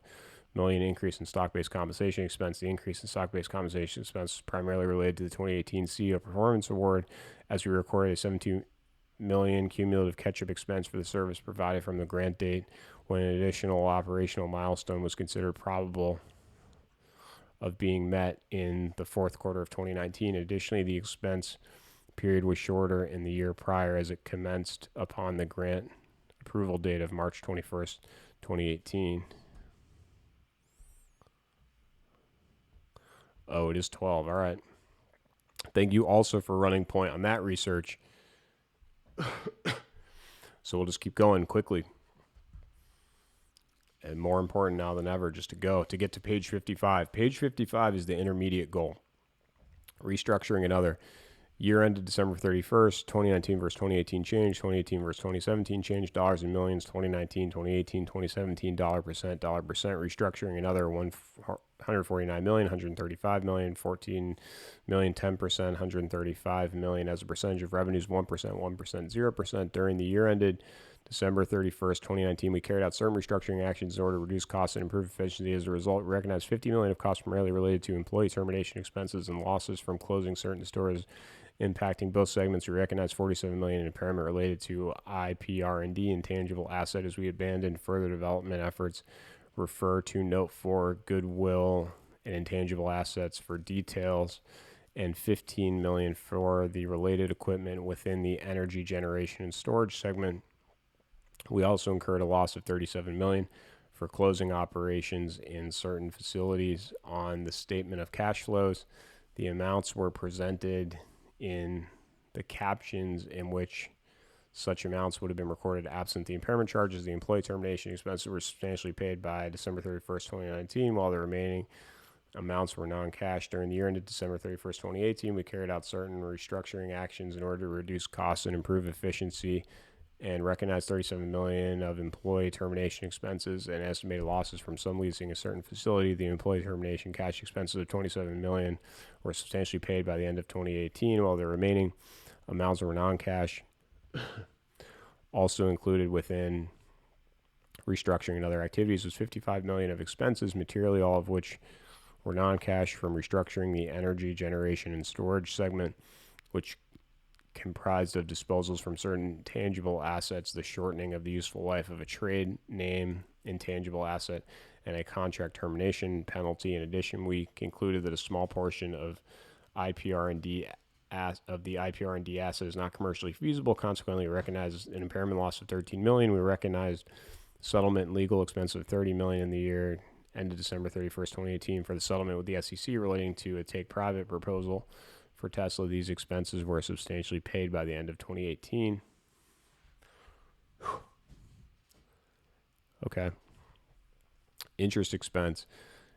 million increase in stock-based compensation expense. The increase in stock-based compensation expense is primarily related to the 2018 CEO Performance Award, as we recorded a 17 million cumulative catch-up expense for the service provided from the grant date when an additional operational milestone was considered probable of being met in the fourth quarter of 2019. Additionally, the expense period was shorter in the year prior as it commenced upon the grant approval date of March 21st, 2018. Oh, it is 12. All right. Thank you also for running point on that research. So we'll just keep going quickly. And more important now than ever, just to get to page 55. Page 55 is the intermediate goal. Restructuring and other. Year ended December 31st, 2019 versus 2018 change, 2018 versus 2017 change, dollars and millions, 2019, 2018, 2017, dollar percent, restructuring and other, 149 million, 135 million, 14 million, 10%, 135 million as a percentage of revenues, 1%, 0%. During the year ended December 31st, 2019, we carried out certain restructuring actions in order to reduce costs and improve efficiency. As a result, we recognized 50 million of costs primarily related to employee termination expenses and losses from closing certain stores impacting both segments. We recognized 47 million in impairment related to IPR&D, intangible asset, as we abandoned further development efforts. Refer to note 4, goodwill and intangible assets for details, and 15 million for the related equipment within the energy generation and storage segment. We also incurred a loss of 37 million for closing operations in certain facilities on the statement of cash flows. The amounts were presented in the captions in which such amounts would have been recorded absent the impairment charges. The employee termination expenses were substantially paid by December 31st, 2019, while the remaining amounts were non-cash. During the year ended December 31st, 2018, we carried out certain restructuring actions in order to reduce costs and improve efficiency, and recognized 37 million of employee termination expenses and estimated losses from subleasing a certain facility. The employee termination cash expenses of 27 million were substantially paid by the end of 2018, while the remaining amounts were non-cash. Also included within restructuring and other activities was 55 million of expenses, materially all of which were non-cash, from restructuring the energy generation and storage segment, which comprised of disposals from certain tangible assets, the shortening of the useful life of a trade name intangible asset, and a contract termination penalty. In addition, we concluded that a small portion of IPR&D asset is not commercially feasible. Consequently, we recognized an impairment loss of 13 million. We recognized settlement and legal expense of 30 million in the year ended December 31st, 2018 for the settlement with the SEC relating to a take-private proposal for Tesla. These expenses were substantially paid by the end of 2018. Okay. Interest expense.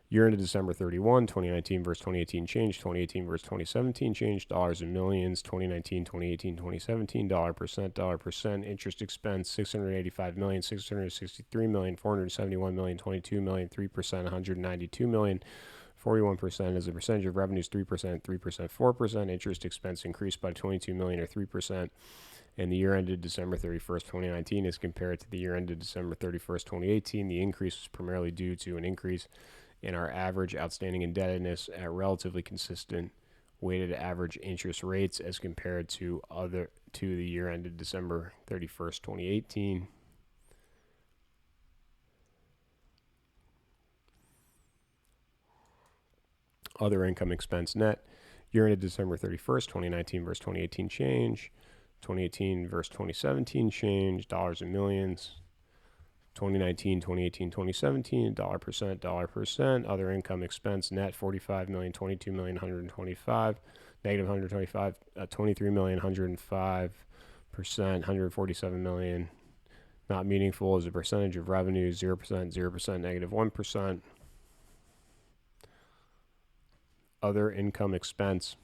Year ended December 31, 2019 versus 2018 change, 2018 versus 2017 change, dollars and millions, 2019, 2018, 2017, dollar percent, interest expense, 685 million, 663 million, 471 million, 22 million, 3%, 192 million, 41% as a percentage of revenues, 3%, 4%. Interest expense increased by 22 million or 3%. And the year ended December 31st, 2019 as compared to the year ended December 31st, 2018. The increase was primarily due to an increase in our average outstanding indebtedness at relatively consistent weighted average interest rates as compared to the year ended December 31st, 2018. Other income expense net. Year ended December 31st, 2019 versus 2018 change. 2018 versus 2017 change, dollars and millions. 2019, 2018, 2017, dollar percent. Other income expense net, 45 million, 22 million, 125, negative 125, 23 million, 105%, 147 million. Not meaningful as a percentage of revenue, 0%, negative 1%. Other income expense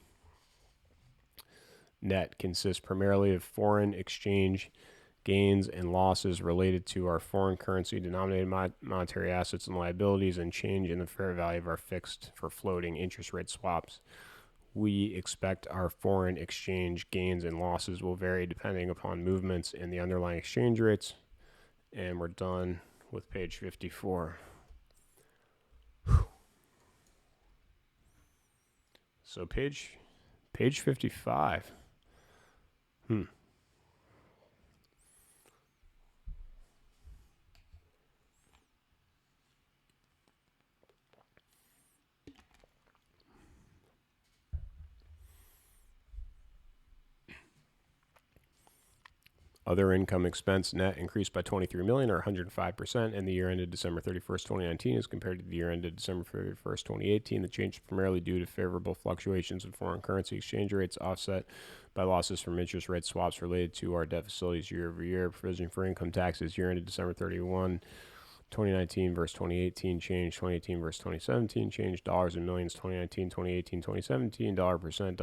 net consists primarily of foreign exchange gains and losses related to our foreign currency denominated monetary assets and liabilities, and change in the fair value of our fixed for floating interest rate swaps. We expect our foreign exchange gains and losses will vary depending upon movements in the underlying exchange rates. And we're done with page 54. So page 55. Other income expense net increased by $23 million or 105% in the year ended December 31st, 2019 as compared to the year ended December 31st, 2018. The change is primarily due to favorable fluctuations in foreign currency exchange rates offset by losses from interest rate swaps related to our debt facilities year over year. Provision for income taxes year ended December 31, 2019 versus 2018 change, 2018 versus 2017 change, dollars and millions, 2019, 2018, 2017, dollar percent,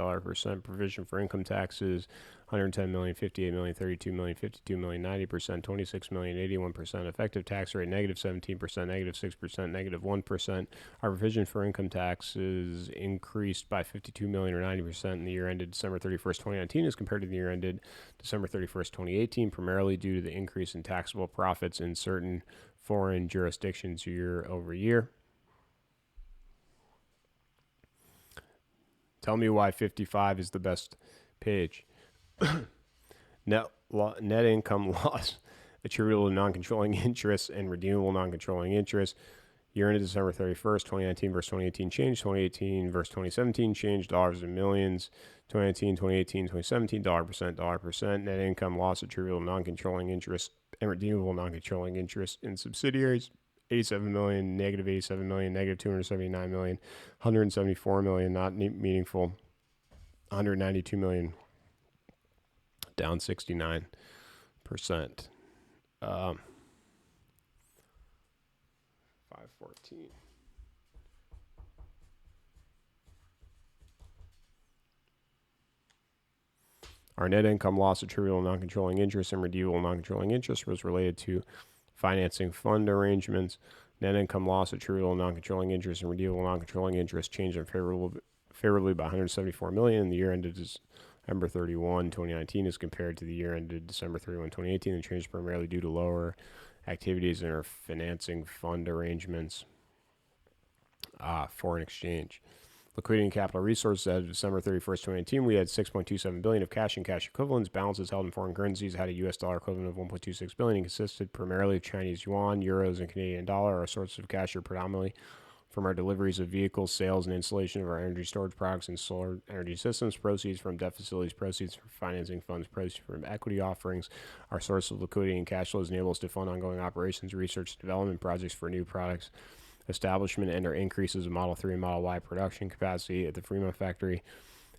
provision for income taxes, 110 million, 58 million, 32 million, 52 million, 90%, 26 million, 81%, effective tax rate, negative 17%, negative 6%, negative 1%. Our provision for income taxes increased by 52 million or 90% in the year ended December 31st, 2019 as compared to the year ended December 31st, 2018, primarily due to the increase in taxable profits in certain foreign jurisdictions year over year. Tell me why 55 is the best page. Net income loss attributable to non-controlling interest and redeemable non-controlling interest. Year ended December 31st, 2019 versus 2018 change, 2018 versus 2017 change, dollars and millions, 2019, 2018, 2017, dollar percent, net income loss attributable to non-controlling interest and redeemable non-controlling interest in subsidiaries, 87 million, negative 87 million, negative 279 million, 174 million, not meaningful, 192 million, down 69%. 514. Our net income loss attributable to non-controlling interest and redeemable non-controlling interest was related to financing fund arrangements. Net income loss attributable to non-controlling interest and redeemable non-controlling interest changed favorably by 174 million in the year ended December 31, 2019 as compared to the year ended December 31, 2018. The change is primarily due to lower activities in our financing fund arrangements. Foreign exchange. Liquidity and capital resources as of December 31st, 2019, we had $6.27 billion of cash and cash equivalents. Balances held in foreign currencies had a U.S. dollar equivalent of $1.26 billion and consisted primarily of Chinese yuan, euros, and Canadian dollar. Our sources of cash are predominantly from our deliveries of vehicles, sales, and installation of our energy storage products and solar energy systems, proceeds from debt facilities, proceeds from financing funds, proceeds from equity offerings. Our source of liquidity and cash flows enable us to fund ongoing operations, research, and development projects for new products, establishment and or increases of Model 3 and Model Y production capacity at the Fremont factory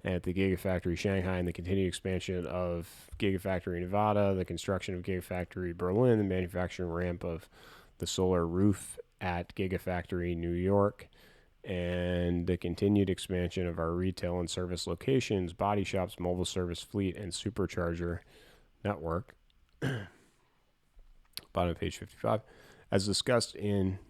and at the Gigafactory Shanghai, and the continued expansion of Gigafactory Nevada, the construction of Gigafactory Berlin, the manufacturing ramp of the solar roof at Gigafactory New York, and the continued expansion of our retail and service locations, body shops, mobile service fleet, and supercharger network. Bottom of page 55. As discussed in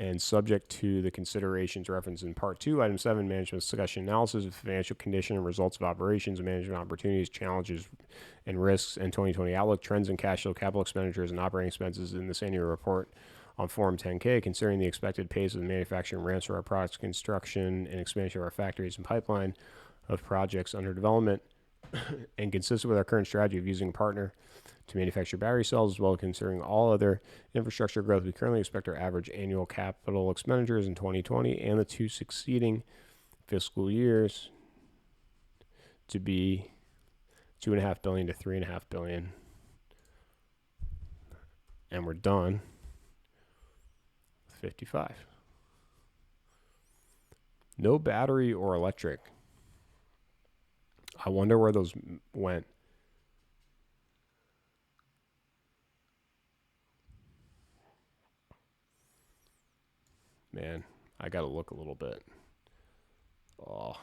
and subject to the considerations referenced in Part 2, Item 7, Management Discussion Analysis of Financial Condition and Results of Operations, Management Opportunities, Challenges, and Risks, and 2020 Outlook, Trends in Cash Flow, Capital Expenditures, and Operating Expenses in this annual report on Form 10-K, considering the expected pace of the manufacturing ramps for our products, construction, and expansion of our factories and pipeline of projects under development, and consistent with our current strategy of using a partner to manufacture battery cells, as well as considering all other infrastructure growth, we currently expect our average annual capital expenditures in 2020 and the two succeeding fiscal years to be $2.5 billion to $3.5 billion. And we're done with 55. No battery or electric. I wonder where those went. Man, I gotta look a little bit. Oh,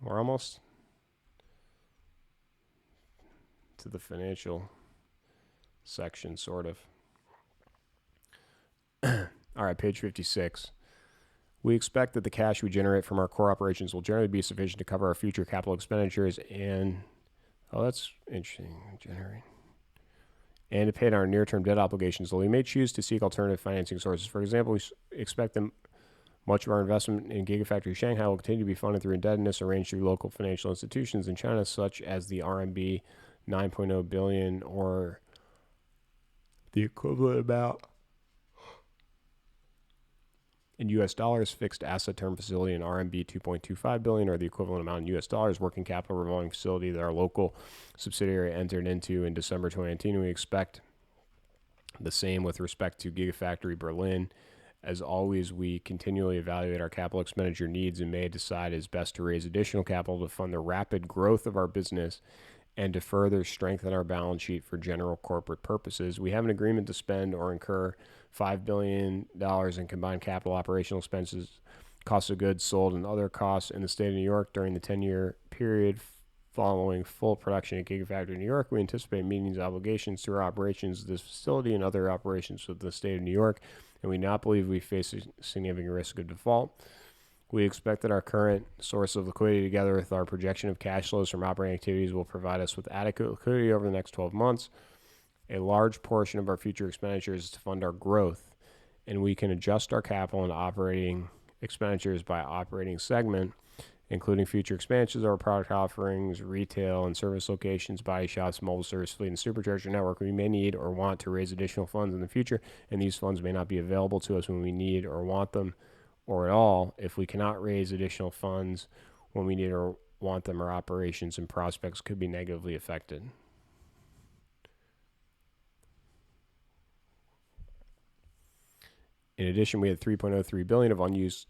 we're almost. to the financial section, sort of. All right, page 56. We expect that the cash we generate from our core operations will generally be sufficient to cover our future capital expenditures and, oh, that's interesting, generate, and to pay our near-term debt obligations, though we may choose to seek alternative financing sources. For example, we expect that much of our investment in Gigafactory Shanghai will continue to be funded through indebtedness arranged through local financial institutions in China, such as the RMB 9.0 billion or the equivalent amount in U.S. dollars, fixed asset term facility in RMB 2.25 billion, or the equivalent amount in U.S. dollars, working capital revolving facility that our local subsidiary entered into in December 2019. We expect the same with respect to Gigafactory Berlin. As always, we continually evaluate our capital expenditure needs and may decide it is best to raise additional capital to fund the rapid growth of our business and to further strengthen our balance sheet for general corporate purposes. We have an agreement to spend or incur $5 billion in combined capital operational expenses, cost of goods sold, and other costs in the state of New York during the 10-year period following full production at Gigafactory New York. We anticipate meeting these obligations through our operations of this facility and other operations with the state of New York, and we not believe we face a significant risk of default. We expect that our current source of liquidity, together with our projection of cash flows from operating activities, will provide us with adequate liquidity over the next 12 months. A large portion of our future expenditures is to fund our growth, and we can adjust our capital and operating expenditures by operating segment, including future expansions of our product offerings, retail and service locations, body shops, mobile service fleet, and supercharger network. We may need or want to raise additional funds in the future, and these funds may not be available to us when we need or want them, or at all. If we cannot raise additional funds when we need or want them, our operations and prospects could be negatively affected. In addition, we had $3.03 billion of unused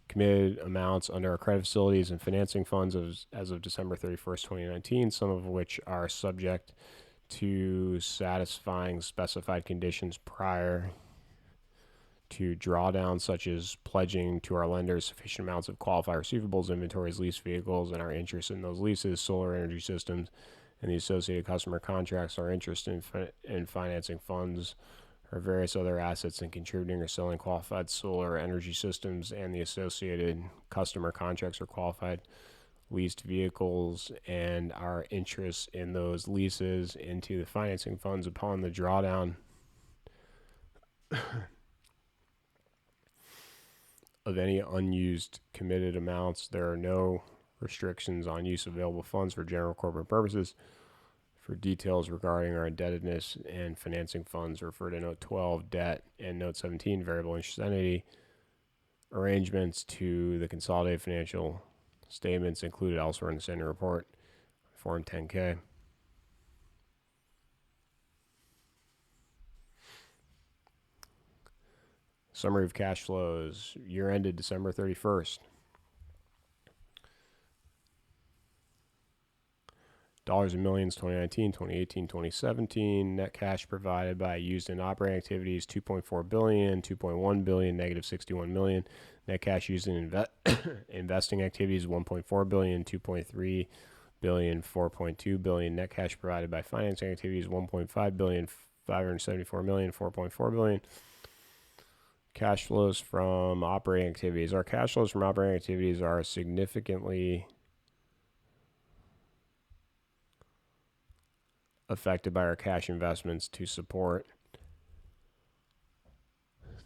committed amounts under our credit facilities and financing funds as of December 31st, 2019, some of which are subject to satisfying specified conditions prior to drawdown, such as pledging to our lenders sufficient amounts of qualified receivables, inventories, leased vehicles, and our interest in those leases, solar energy systems, and the associated customer contracts, our interest in financing funds, or various other assets, and contributing or selling qualified solar energy systems and the associated customer contracts or qualified leased vehicles, and our interest in those leases into the financing funds upon the drawdown of any unused committed amounts. There are no restrictions on use of available funds for general corporate purposes. For details regarding our indebtedness and financing funds, refer to Note 12, Debt, and Note 17, Variable Interest Entity arrangements to the consolidated financial statements included elsewhere in the annual report, Form 10-K. Summary of cash flows. Year ended December 31st. Dollars and millions, 2019, 2018, 2017. Net cash provided by used in operating activities, $2.4 billion, $2.1 billion, negative $61 million. Net cash used in investing activities, $1.4 billion, $2.3 billion, $4.2 billion. Net cash provided by financing activities, $1.5 billion, $574 million, $4.4 billion. Cash flows from operating activities. Our cash flows from operating activities are significantly affected by our cash investments to support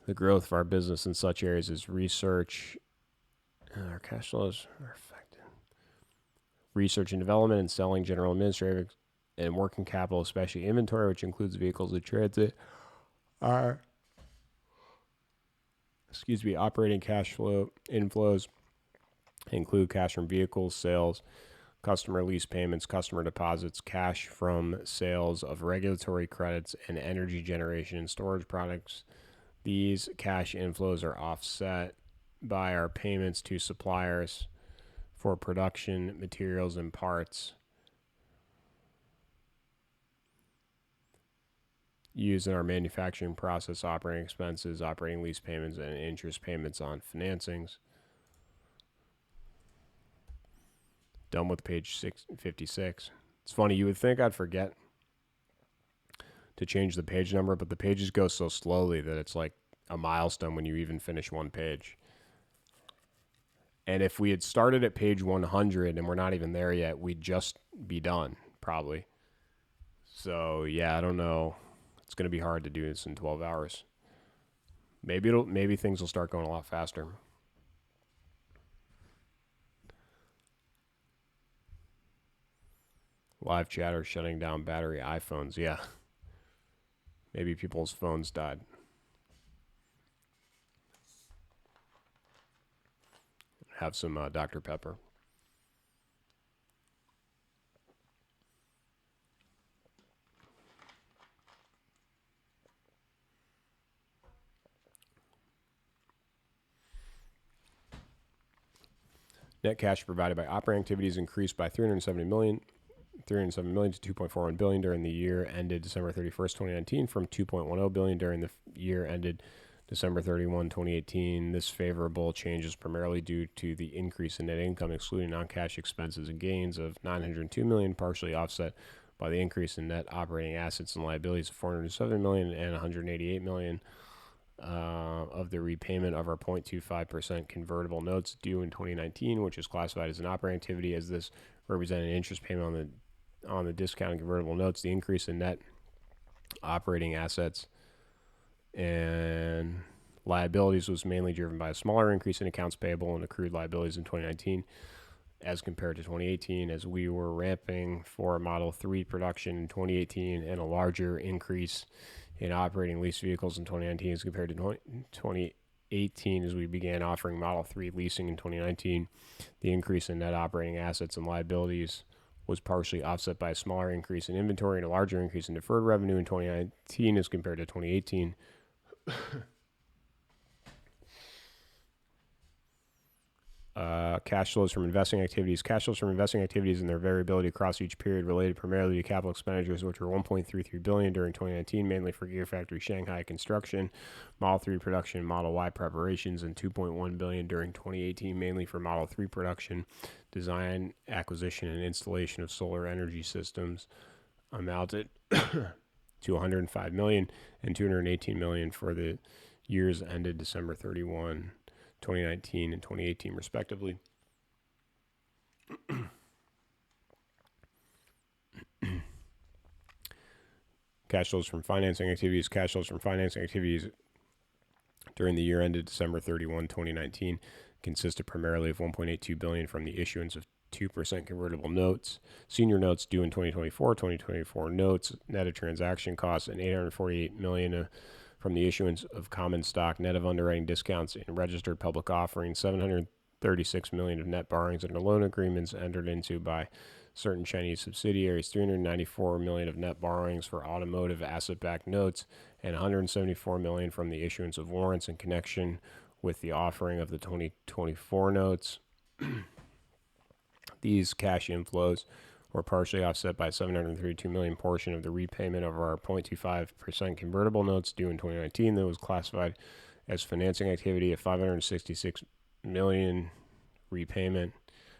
the growth of our business in such areas as research. Our cash flows are affected. Research and development and selling, general administrative, and working capital, especially inventory, which includes vehicles in transit. Our operating cash flow inflows include cash from vehicles, sales, customer lease payments, customer deposits, cash from sales of regulatory credits, and energy generation and storage products. These cash inflows are offset by our payments to suppliers for production materials and parts used in our manufacturing process, operating expenses, operating lease payments, and interest payments on financings. Done with page 56. It's funny, you would think I'd forget to change the page number, but the pages go so slowly that it's like a milestone when you even finish one page. And if we had started at page 100 and we're not even there yet, we'd just be done, probably. So, yeah, I don't know. It's going to be hard to do this in 12 hours. Maybe things will start going a lot faster. Live chatter shutting down battery iPhones. Yeah. Maybe people's phones died. Have some Dr. Pepper. Net cash provided by operating activities increased by $307 million to $2.41 billion during the year ended December 31st, 2019, from $2.10 billion during the year ended December 31, 2018. This favorable change is primarily due to the increase in net income, excluding non-cash expenses and gains of $902 million, partially offset by the increase in net operating assets and liabilities of $407 million and $188 million. Of the repayment of our 0.25% convertible notes due in 2019, which is classified as an operating activity, as this represented an interest payment on the discounted convertible notes. The increase in net operating assets and liabilities was mainly driven by a smaller increase in accounts payable and accrued liabilities in 2019 as compared to 2018, as we were ramping for Model 3 production in 2018 and a larger increase in operating lease vehicles in 2019 as compared to 2018 as we began offering Model 3 leasing in 2019. The increase in net operating assets and liabilities was partially offset by a smaller increase in inventory and a larger increase in deferred revenue in 2019 as compared to 2018. Cash flows from investing activities. Cash flows from investing activities and their variability across each period related primarily to capital expenditures, which were $1.33 billion during 2019, mainly for Gigafactory Shanghai construction, Model 3 production, Model Y preparations, and $2.1 billion during 2018, mainly for Model 3 production, design, acquisition, and installation of solar energy systems, amounted to $105 million and $218 million for the years ended December 31, 2019 and 2018, respectively. Cash flows from financing activities. Cash flows from financing activities during the year ended December 31, 2019, consisted primarily of $1.82 billion from the issuance of 2% convertible notes, senior notes due in 2024 notes, net of transaction costs, and $848 million from the issuance of common stock, net of underwriting discounts in registered public offerings, $736 million of net borrowings under loan agreements entered into by certain Chinese subsidiaries, $394 million of net borrowings for automotive asset-backed notes, and $174 million from the issuance of warrants in connection with the offering of the 2024 notes. These cash inflows were partially offset by $732 million portion of the repayment of our 0.25% convertible notes due in 2019 that was classified as financing activity, of $566 million repayment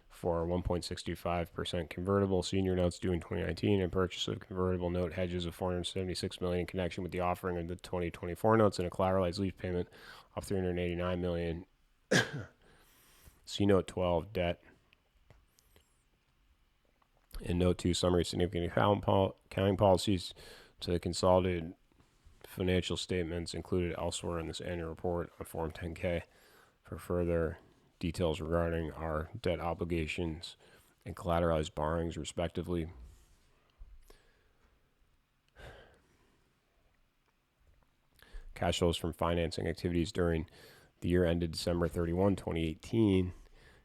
for 1.65% convertible senior notes due in 2019, and purchase of convertible note hedges of $476 million in connection with the offering of the 2024 notes, and a collateralized lease payment of $389 million. C Note 12 debt. In Note 2, summary significant accounting policies to the consolidated financial statements included elsewhere in this annual report on Form 10-K for further details regarding our debt obligations and collateralized borrowings, respectively. Cash flows from financing activities during the year ended December 31, 2018,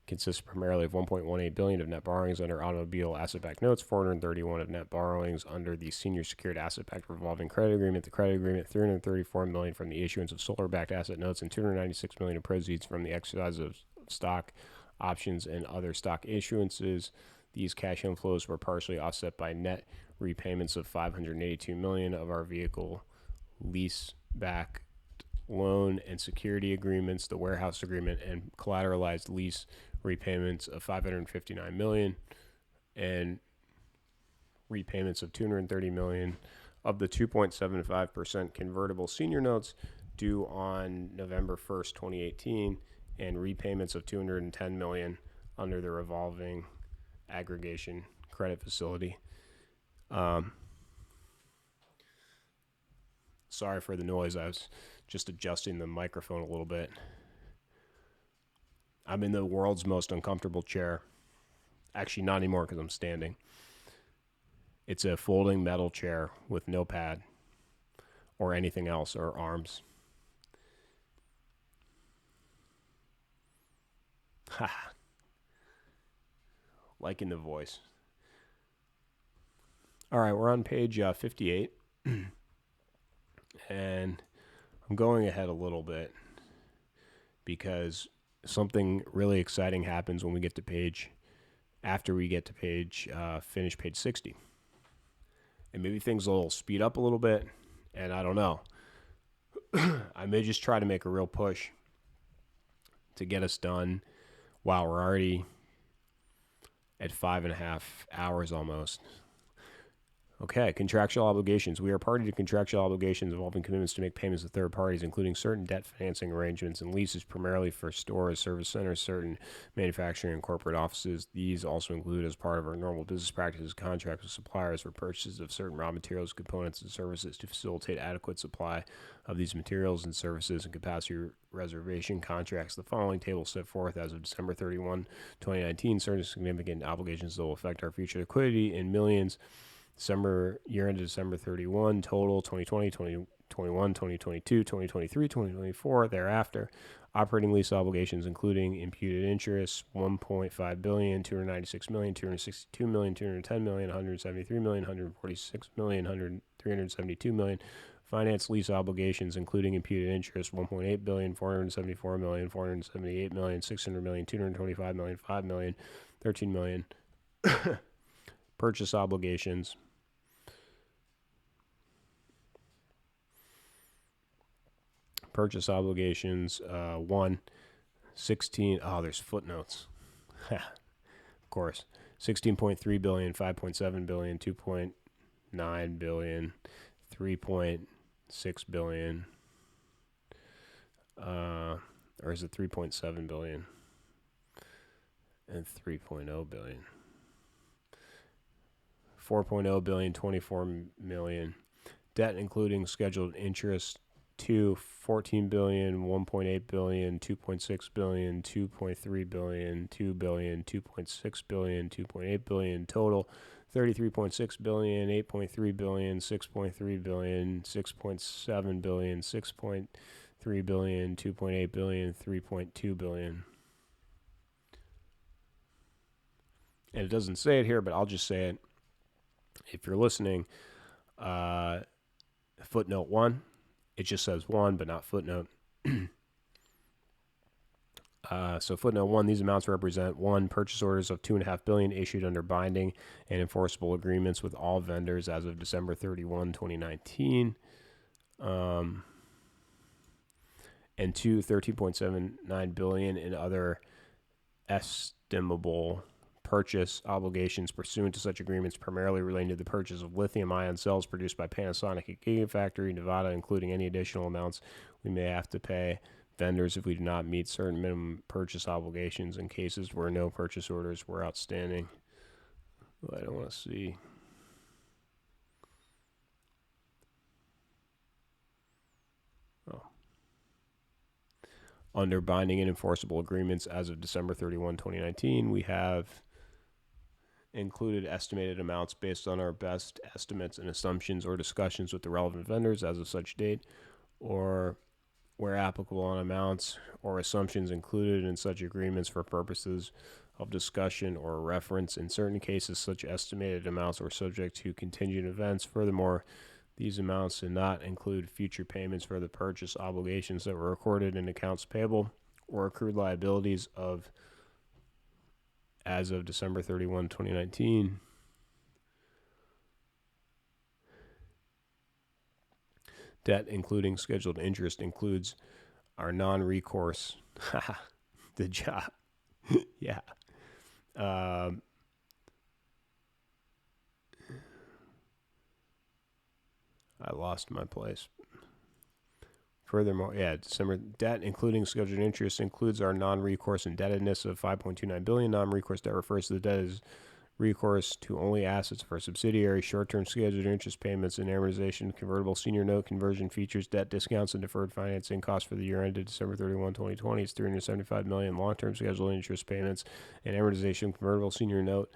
consists primarily of $1.18 billion of net borrowings under automobile asset-backed notes, $431 of net borrowings under the senior secured asset-backed revolving credit agreement. The credit agreement, $334 million from the issuance of solar-backed asset notes, and $296 million of proceeds from the exercise of stock options and other stock issuances. These cash inflows were partially offset by net repayments of $582 million of our vehicle lease-back loan and security agreements, the warehouse agreement, and collateralized lease repayments of $559 million, and repayments of $230 million of the 2.75% convertible senior notes due on November 1st, 2018, and repayments of $210 million under the revolving aggregation credit facility. Sorry for the noise. I was just adjusting the microphone a little bit. I'm in the world's most uncomfortable chair. Actually, not anymore because I'm standing. It's a folding metal chair with no pad or anything else or arms. Ha. Liking the voice. All right, we're on page 58. And I'm going ahead a little bit because something really exciting happens when we get to after we get to finish page 60. And maybe things will speed up a little bit, and I don't know. I may just try to make a real push to get us done. Wow, we're already at 5.5 hours almost. Okay, contractual obligations. We are party to contractual obligations involving commitments to make payments to third parties, including certain debt financing arrangements and leases, primarily for stores, service centers, certain manufacturing and corporate offices. These also include, as part of our normal business practices, contracts with suppliers for purchases of certain raw materials, components, and services to facilitate adequate supply of these materials and services, and capacity reservation contracts. The following table set forth as of December 31, 2019, certain significant obligations that will affect our future liquidity in millions. Year ended December 31, total 2020, 2021, 2022, 2023, 2024, thereafter. Operating lease obligations, including imputed interest, $1.5 billion, $296 million, $262 million, $210 million, $173 million, $146 million, $372 million. Finance lease obligations, including imputed interest, $1.8 billion, $474 million, $478 million, $600 million, $225 million, $5 million, $13 million. Purchase obligations. Purchase obligations, 16, there's footnotes. Of course. 16.3 billion, 5.7 billion, 2.9 billion, 3.6 billion, or is it 3.7 billion and 3.0 billion? 4.0 billion, 24 million. Debt including scheduled interest, 14 billion, 1.8 billion, 2.6 billion, 2.3 billion, 2 billion, 2.6 billion, 2.8 billion total, 33.6 billion, 8.3 billion, 6.3 billion, 6.7 billion, 6.3 billion, 2.8 billion, 3.2 billion. And it doesn't say it here, but I'll just say it. If you're listening, footnote 1, it just says 1, but not footnote. So footnote 1, these amounts represent 1, purchase orders of $2.5 billion issued under binding and enforceable agreements with all vendors as of December 31, 2019. And 2, $13.79 billion in other estimable purchase obligations pursuant to such agreements, primarily relating to the purchase of lithium-ion cells produced by Panasonic at Gigafactory, Nevada, including any additional amounts we may have to pay vendors if we do not meet certain minimum purchase obligations in cases where no purchase orders were outstanding. I don't want to see. Under binding and enforceable agreements as of December 31, 2019, we have included estimated amounts based on our best estimates and assumptions or discussions with the relevant vendors as of such date, or where applicable on amounts or assumptions included in such agreements for purposes of discussion or reference. In certain cases, such estimated amounts are subject to contingent events. Furthermore, these amounts do not include future payments for the purchase obligations that were recorded in accounts payable or accrued liabilities as of December 31, 2019. Debt, including scheduled interest, includes our non-recourse. The job. Yeah. I lost my place. Furthermore, December debt, including scheduled interest, includes our non-recourse indebtedness of $5.29 billion. Non-recourse debt refers to the debt as recourse to only assets of our subsidiary, short-term scheduled interest payments and amortization, convertible senior note conversion features, debt discounts, and deferred financing costs for the year ended December 31, 2020 is $375 million. Long-term scheduled interest payments and amortization, convertible senior note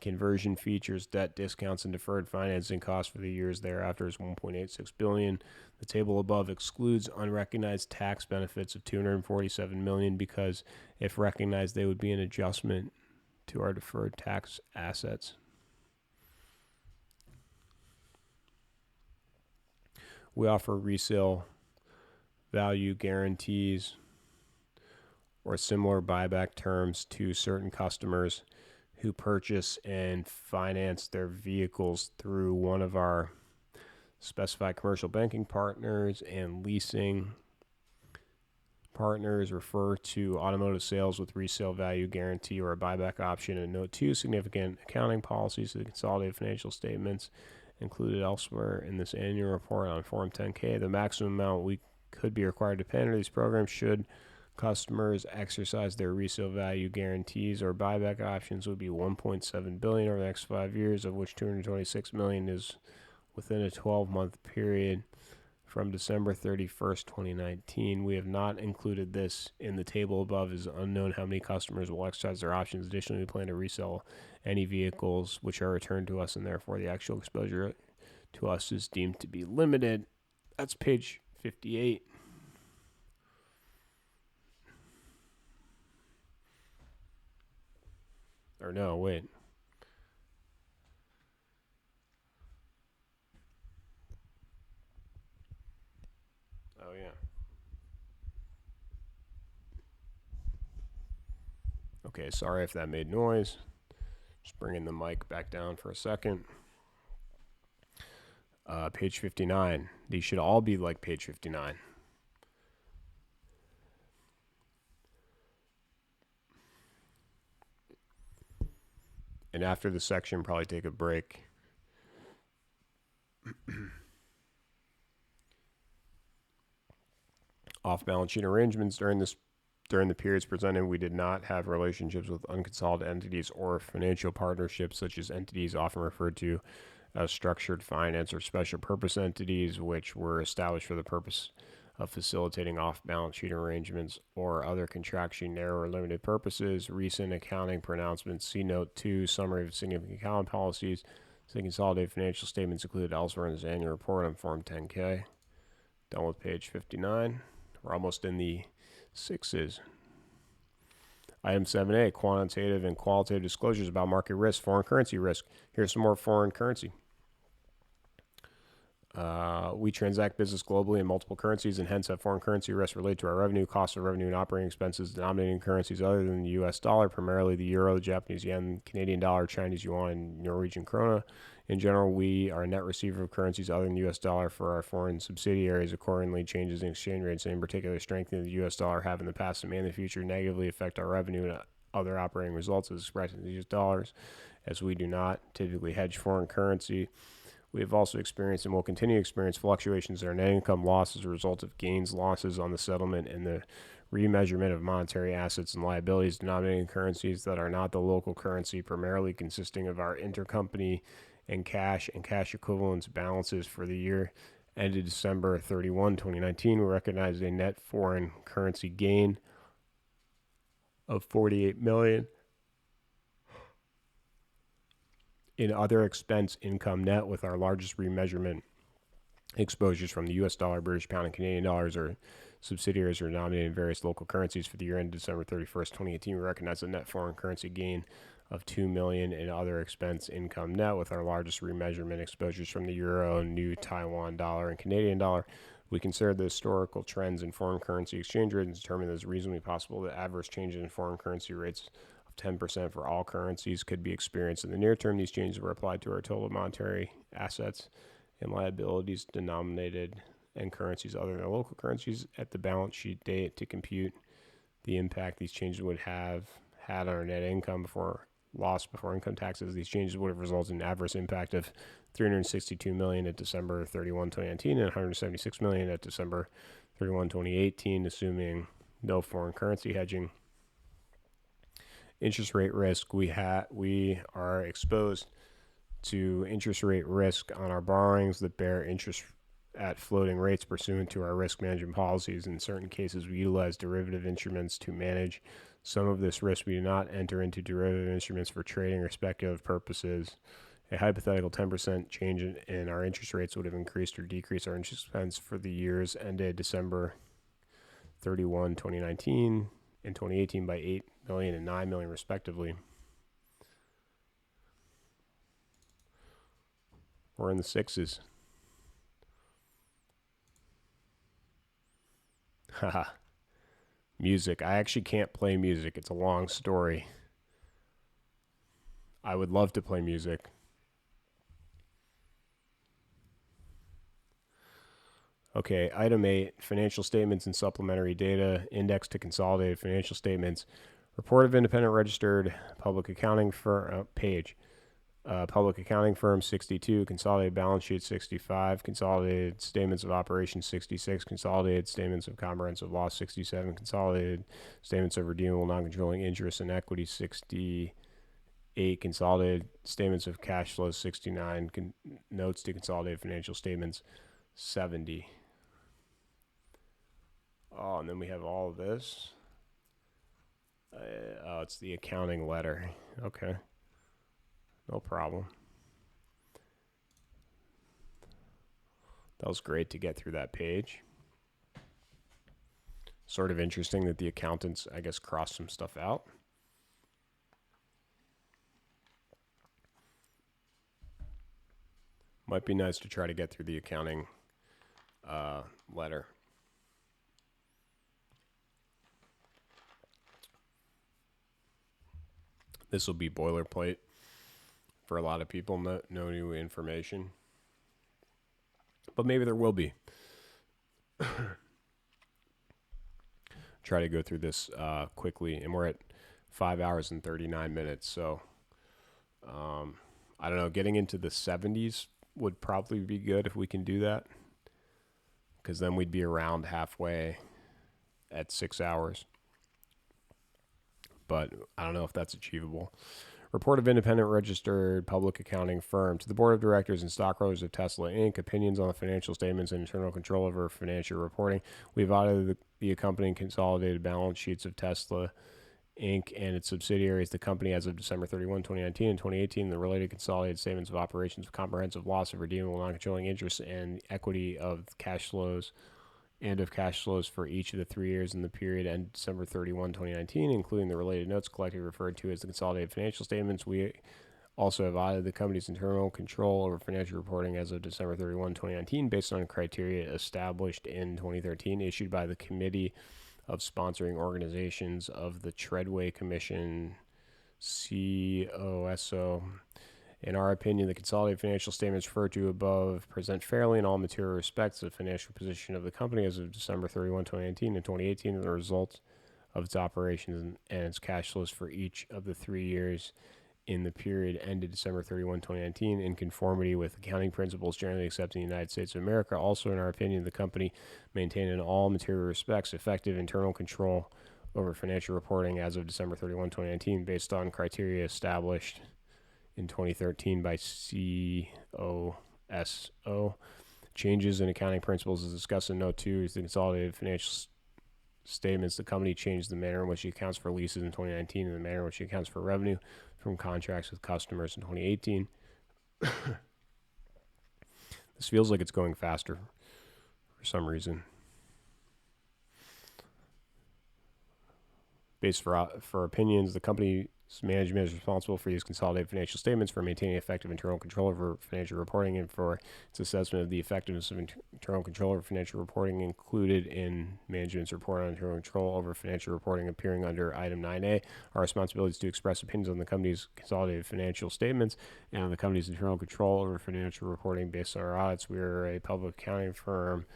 conversion features, debt discounts, and deferred financing costs for the years thereafter is $1.86 billion. The table above excludes unrecognized tax benefits of $247 million because if recognized, they would be an adjustment to our deferred tax assets. We offer resale value guarantees or similar buyback terms to certain customers who purchase and finance their vehicles through one of our specified commercial banking partners and leasing partners. Refer to automotive sales with resale value guarantee or a buyback option, and note 2 significant accounting policies of the consolidated financial statements included elsewhere in this annual report on Form 10-K. The maximum amount we could be required to pay under these programs should customers exercise their resale value guarantees or buyback options would be $1.7 billion over the next 5 years, of which $226 million is within a 12-month period from December 31st, 2019. We have not included this in the table above, as unknown how many customers will exercise their options. Additionally, we plan to resell any vehicles which are returned to us, and therefore the actual exposure to us is deemed to be limited. That's page 58. Or no, wait. Oh, yeah. Okay, sorry if that made noise. Just bringing the mic back down for a second. Page 59. These should all be like page 59. And after the section, probably take a break. Off-balance sheet arrangements during the periods presented, we did not have relationships with unconsolidated entities or financial partnerships, such as entities often referred to as structured finance or special purpose entities, which were established for the purpose of facilitating off-balance sheet arrangements or other contractually narrow or limited purposes. Recent accounting pronouncements. See Note 2, Summary of Significant Accounting Policies. The consolidated financial statements included elsewhere in this annual report on Form 10-K. Done with page 59. We're almost in the sixes. Item 7A, quantitative and qualitative disclosures about market risk, foreign currency risk. Here's some more foreign currency. We transact business globally in multiple currencies and hence have foreign currency risk related to our revenue, cost of revenue, and operating expenses denominated in currencies other than the U.S. dollar, primarily the euro, the Japanese yen, Canadian dollar, Chinese yuan, and Norwegian krona. In general, we are a net receiver of currencies other than the U.S. dollar for our foreign subsidiaries. Accordingly, changes in exchange rates, and in particular strengthening of the U.S. dollar, have in the past and may in the future negatively affect our revenue and other operating results as expressed in U.S. dollars, as we do not typically hedge foreign currency. We have also experienced and will continue to experience fluctuations in our net income loss as a result of gains, losses on the settlement and the remeasurement of monetary assets and liabilities denominated in currencies that are not the local currency, primarily consisting of our intercompany and cash equivalents balances. For the year ended December 31, 2019, we recognized a net foreign currency gain of $48 million. In other expense income net, with our largest remeasurement exposures from the U.S. dollar, British pound, and Canadian dollars, or subsidiaries are denominated in various local currencies. For the year ended December 31st, 2018, we recognize a net foreign currency gain of $2 million in other expense income net, with our largest remeasurement exposures from the euro, new Taiwan dollar, and Canadian dollar. We consider the historical trends in foreign currency exchange rates and determine that it's reasonably possible that adverse changes in foreign currency rates 10% for all currencies could be experienced in the near term. These changes were applied to our total monetary assets and liabilities denominated in currencies other than local currencies at the balance sheet date to compute the impact these changes would have had on our net income before loss before income taxes. These changes would have resulted in an adverse impact of $362 million at December 31, 2019, and $176 million at December 31, 2018, assuming no foreign currency hedging. Interest rate risk. We are exposed to interest rate risk on our borrowings that bear interest at floating rates pursuant to our risk management policies. In certain cases, we utilize derivative instruments to manage some of this risk. We do not enter into derivative instruments for trading or speculative purposes. A hypothetical 10% change in our interest rates would have increased or decreased our interest expense for the years ended December 31, 2019 and 2018 by $8 million and $9 million respectively. We're in the sixes. Haha. Music. I actually can't play music. It's a long story. I would love to play music. Okay, item 8, financial statements and supplementary data, index to consolidated financial statements, report of independent registered public accounting firm, page. Public accounting firm 62, consolidated balance sheet 65, consolidated statements of operations 66, consolidated statements of comprehensive loss 67, consolidated statements of redeemable non-controlling interest and equity 68, consolidated statements of cash flows 69, notes to consolidated financial statements 70. Oh, and then we have all of this. It's the accounting letter. Okay. No problem. That was great to get through that page. Sort of interesting that the accountants, I guess, crossed some stuff out. Might be nice to try to get through the accounting letter. This will be boilerplate for a lot of people, no new information. But maybe there will be. Try to go through this quickly, and we're at 5 hours and 39 minutes. So, I don't know, getting into the 70s would probably be good if we can do that, because then we'd be around halfway at 6 hours. But I don't know if that's achievable. Report of independent registered public accounting firm to the board of directors and stockholders of Tesla Inc. Opinions on the financial statements and internal control over financial reporting. We've audited the accompanying consolidated balance sheets of Tesla Inc. and its subsidiaries, the company as of December 31, 2019 and 2018, the related consolidated statements of operations of comprehensive loss of redeemable non-controlling interest and equity of cash flows and of cash flows for each of the 3 years in the period ended December 31, 2019, including the related notes collectively referred to as the consolidated financial statements. We also have audited the company's internal control over financial reporting as of December 31, 2019, based on criteria established in 2013, issued by the Committee of Sponsoring Organizations of the Treadway Commission, COSO. In our opinion, the consolidated financial statements referred to above present fairly in all material respects the financial position of the company as of December 31, 2019 and 2018, and the results of its operations and its cash flows for each of the 3 years in the period ended December 31, 2019, in conformity with accounting principles generally accepted in the United States of America. Also, in our opinion, the company maintained in all material respects effective internal control over financial reporting as of December 31, 2019, based on criteria established in 2013 by COSO. Changes in accounting principles as discussed in Note 2 is the consolidated financial statements. The company changed the manner in which it accounts for leases in 2019 and the manner in which it accounts for revenue from contracts with customers in 2018. This feels like it's going faster for some reason. Based for opinions, the company's management is responsible for these consolidated financial statements, for maintaining effective internal control over financial reporting, and for its assessment of the effectiveness of internal control over financial reporting included in management's report on internal control over financial reporting appearing under item 9A. Our responsibility is to express opinions on the company's consolidated financial statements and on the company's internal control over financial reporting based on our audits. We are a public accounting firm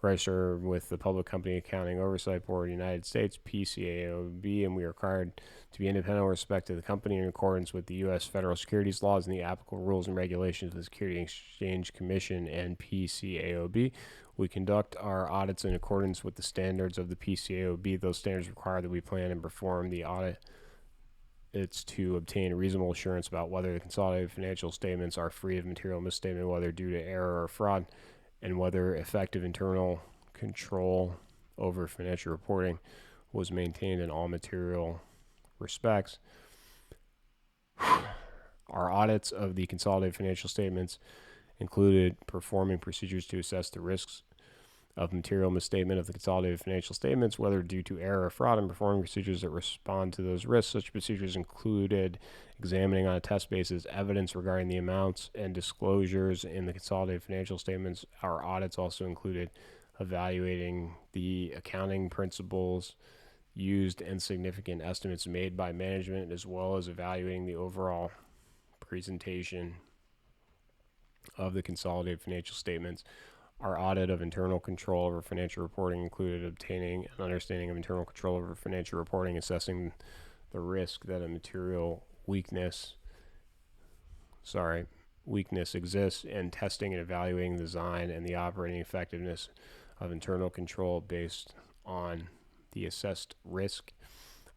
registered with the Public Company Accounting Oversight Board of the United States, PCAOB, and we are required to be independent with respect to the company in accordance with the U.S. federal securities laws and the applicable rules and regulations of the Securities and Exchange Commission and PCAOB. We conduct our audits in accordance with the standards of the PCAOB. Those standards require that we plan and perform the audit. It's to obtain reasonable assurance about whether the consolidated financial statements are free of material misstatement, whether due to error or fraud, and whether effective internal control over financial reporting was maintained in all material respects. Our audits of the consolidated financial statements included performing procedures to assess the risks of material misstatement of the consolidated financial statements, whether due to error or fraud, and performing procedures that respond to those risks. Such procedures included examining on a test basis evidence regarding the amounts and disclosures in the consolidated financial statements. Our audits also included evaluating the accounting principles used and significant estimates made by management, as well as evaluating the overall presentation of the consolidated financial statements. Our audit of internal control over financial reporting included obtaining an understanding of internal control over financial reporting, assessing the risk that a material weakness exists, and testing and evaluating the design and the operating effectiveness of internal control based on the assessed risk.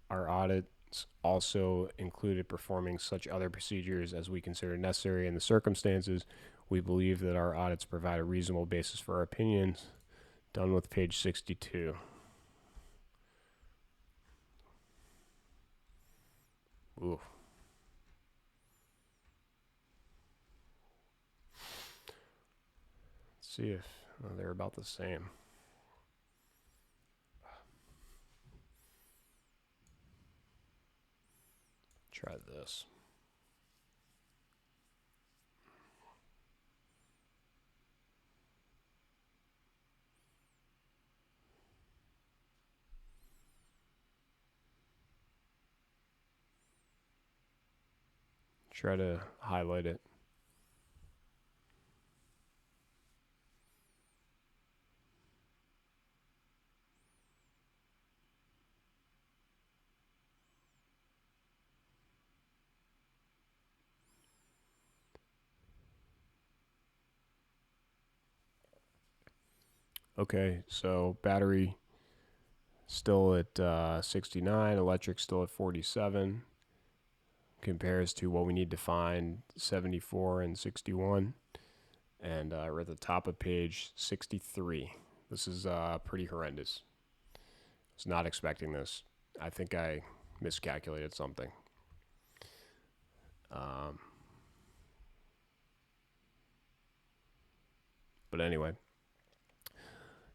Our audits also included performing such other procedures as we consider necessary in the circumstances. We believe that our audits provide a reasonable basis for our opinions. Done with page 62. Ooh. Let's see if they're about the same. Try this. Try to highlight it. Okay, so battery still at 69, electric still at 47. Compares to what we need to find 74 and 61. And we're at the top of page 63. This is pretty horrendous. I was not expecting this. I think I miscalculated something. But anyway,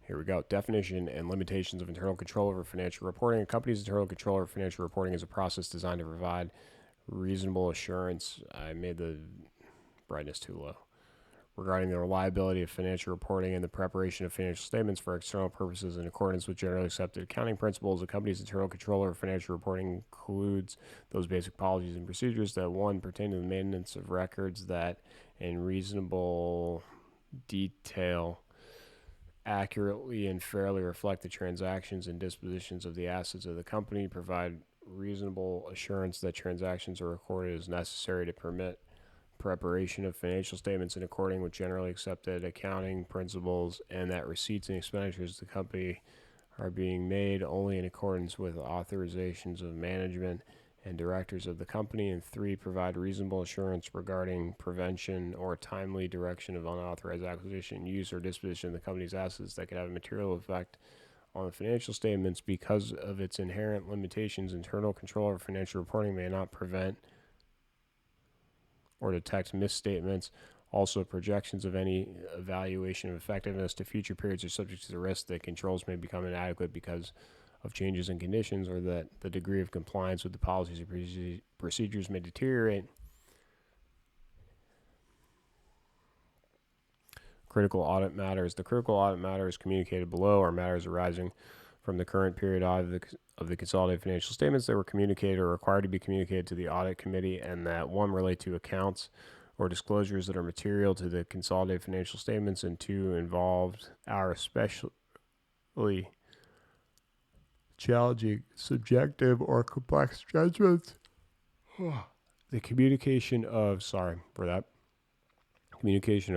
here we go. Definition and limitations of internal control over financial reporting. A company's internal control over financial reporting is a process designed to provide reasonable assurance. I made the brightness too low. Regarding the reliability of financial reporting and the preparation of financial statements for external purposes in accordance with generally accepted accounting principles, a company's internal control over financial reporting includes those basic policies and procedures that, one, pertain to the maintenance of records that, in reasonable detail, accurately and fairly reflect the transactions and dispositions of the assets of the company, provide reasonable assurance that transactions are recorded as necessary to permit preparation of financial statements in accordance with generally accepted accounting principles, and that receipts and expenditures of the company are being made only in accordance with authorizations of management and directors of the company, and 3, provide reasonable assurance regarding prevention or timely direction of unauthorized acquisition, use, or disposition of the company's assets that could have a material effect on the financial statements. Because of its inherent limitations, internal control over financial reporting may not prevent or detect misstatements. Also, projections of any evaluation of effectiveness to future periods are subject to the risk that controls may become inadequate because of changes in conditions, or that the degree of compliance with the policies or procedures may deteriorate. Critical audit matters. The critical audit matters communicated below are matters arising from the current period audit of the consolidated financial statements that were communicated or required to be communicated to the audit committee, and that, one, relate to accounts or disclosures that are material to the consolidated financial statements, and 2, involved our especially challenging, subjective, or complex judgments. The communication of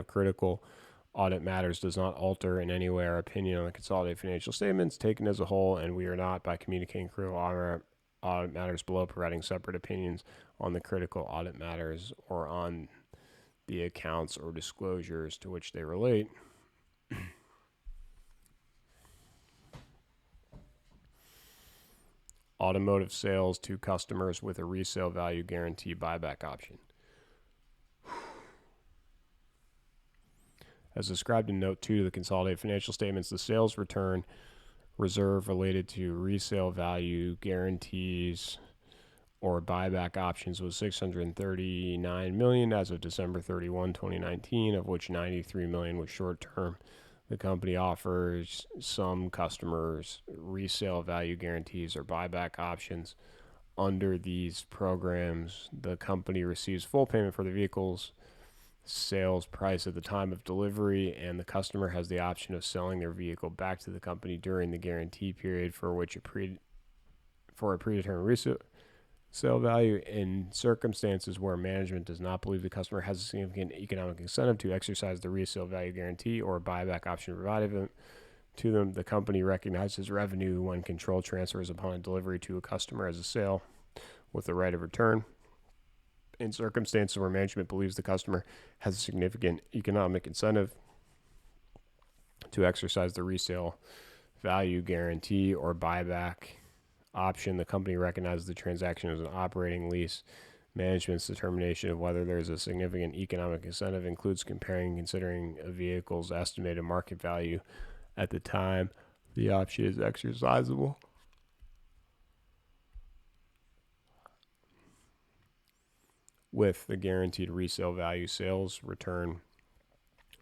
critical audit matters does not alter in any way our opinion on the consolidated financial statements taken as a whole, and we are not, by communicating critical audit matters below, providing separate opinions on the critical audit matters or on the accounts or disclosures to which they relate. Automotive sales to customers with a resale value guarantee buyback option. As described in Note 2 to the consolidated financial statements, the sales return reserve related to resale value guarantees or buyback options was $639 million as of December 31, 2019, of which $93 million was short-term. The company offers some customers resale value guarantees or buyback options. Under these programs, the company receives full payment for the vehicle's sales price at the time of delivery, and the customer has the option of selling their vehicle back to the company during the guarantee period for which for a predetermined resale value. In circumstances where management does not believe the customer has a significant economic incentive to exercise the resale value guarantee or buyback option provided to them, the company recognizes revenue when control transfers upon delivery to a customer as a sale with the right of return. In circumstances where management believes the customer has a significant economic incentive to exercise the resale value guarantee or buyback option, the company recognizes the transaction as an operating lease. Management's determination of whether there is a significant economic incentive includes comparing and considering a vehicle's estimated market value at the time the option is exercisable. With the guaranteed resale value, sales return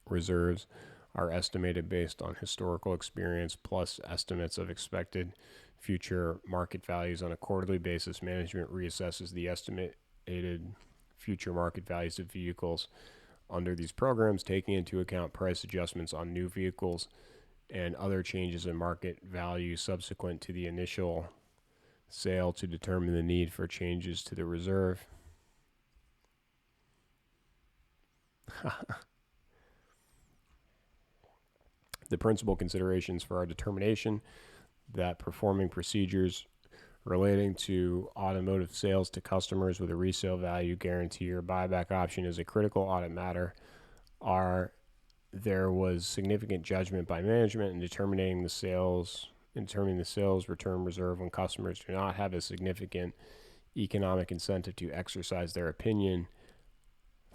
reserves are estimated based on historical experience plus estimates of expected future market values on a quarterly basis. Management reassesses the estimated future market values of vehicles under these programs, taking into account price adjustments on new vehicles and other changes in market value subsequent to the initial sale to determine the need for changes to the reserve. The principal considerations for our determination that performing procedures relating to automotive sales to customers with a resale value guarantee or buyback option is a critical audit matter are there was significant judgment by management in determining the sales return reserve when customers do not have a significant economic incentive to exercise their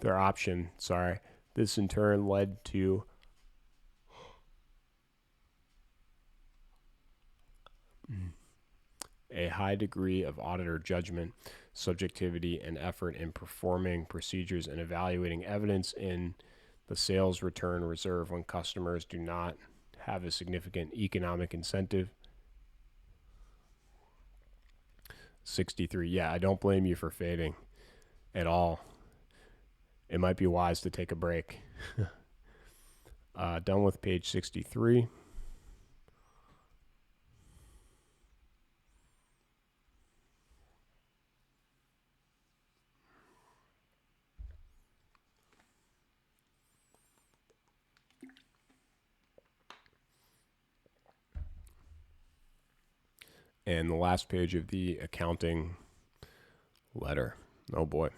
option. This in turn led to a high degree of auditor judgment, subjectivity, and effort in performing procedures and evaluating evidence in the sales return reserve when customers do not have a significant economic incentive. 63. Yeah, I don't blame you for fading at all. It might be wise to take a break. Done with page 63. And the last page of the accounting letter. Oh boy.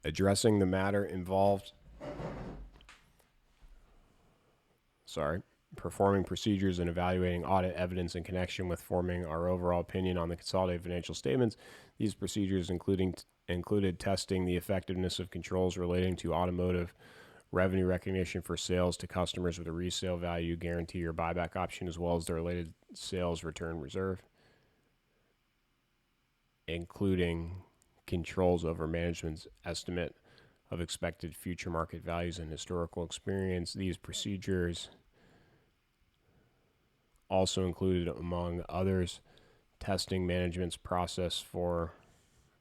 Addressing the matter involved performing procedures and evaluating audit evidence in connection with forming our overall opinion on the consolidated financial statements. These procedures included testing the effectiveness of controls relating to automotive revenue recognition for sales to customers with a resale value guarantee or buyback option, as well as the related sales return reserve, including controls over management's estimate of expected future market values and historical experience. These procedures also included, among others, testing management's process for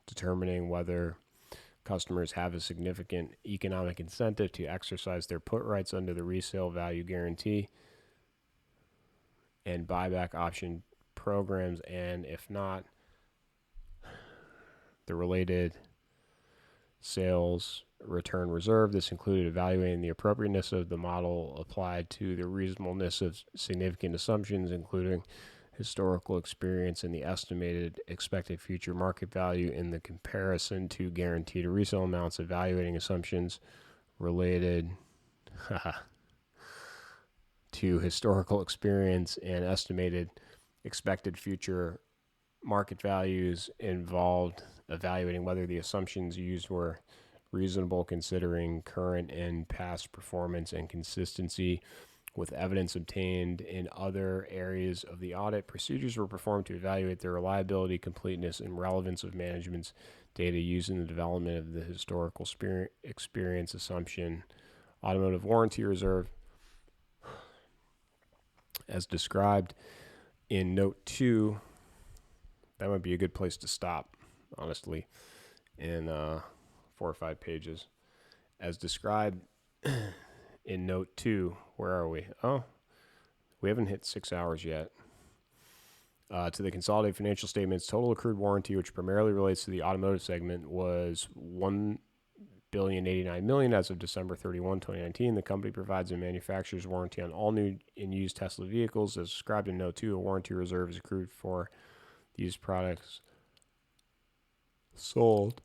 determining whether customers have a significant economic incentive to exercise their put rights under the resale value guarantee and buyback option programs, and if not, the related sales return reserve. This included evaluating the appropriateness of the model applied to the reasonableness of significant assumptions, including historical experience and the estimated expected future market value in the comparison to guaranteed resale amounts, evaluating assumptions related to historical experience and estimated expected future market values involved evaluating whether the assumptions used were reasonable considering current and past performance and consistency with evidence obtained in other areas of the audit. Procedures were performed to evaluate the reliability, completeness, and relevance of management's data used in the development of the historical experience assumption. Automotive warranty reserve, as described in Note 2, that might be a good place to stop, honestly, in 4 or 5 pages. As described in Note 2, where are we? Oh, we haven't hit 6 hours yet. To the consolidated financial statements, total accrued warranty, which primarily relates to the automotive segment, was $1,089,000,000 as of December 31, 2019. The company provides a manufacturer's warranty on all new and used Tesla vehicles. As described in Note 2, a warranty reserve is accrued for these products sold.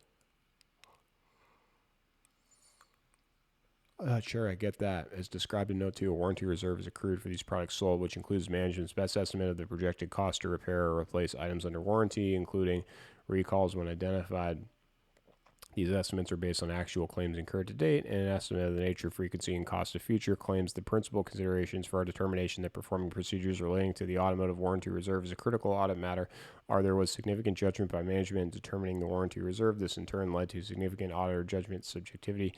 Sure, I get that. As described in Note 2, a warranty reserve is accrued for these products sold, which includes management's best estimate of the projected cost to repair or replace items under warranty, including recalls when identified. These estimates are based on actual claims incurred to date and an estimate of the nature, frequency, and cost of future claims. The principal considerations for our determination that performing procedures relating to the automotive warranty reserve is a critical audit matter are there was significant judgment by management in determining the warranty reserve. This in turn led to significant auditor judgment, subjectivity,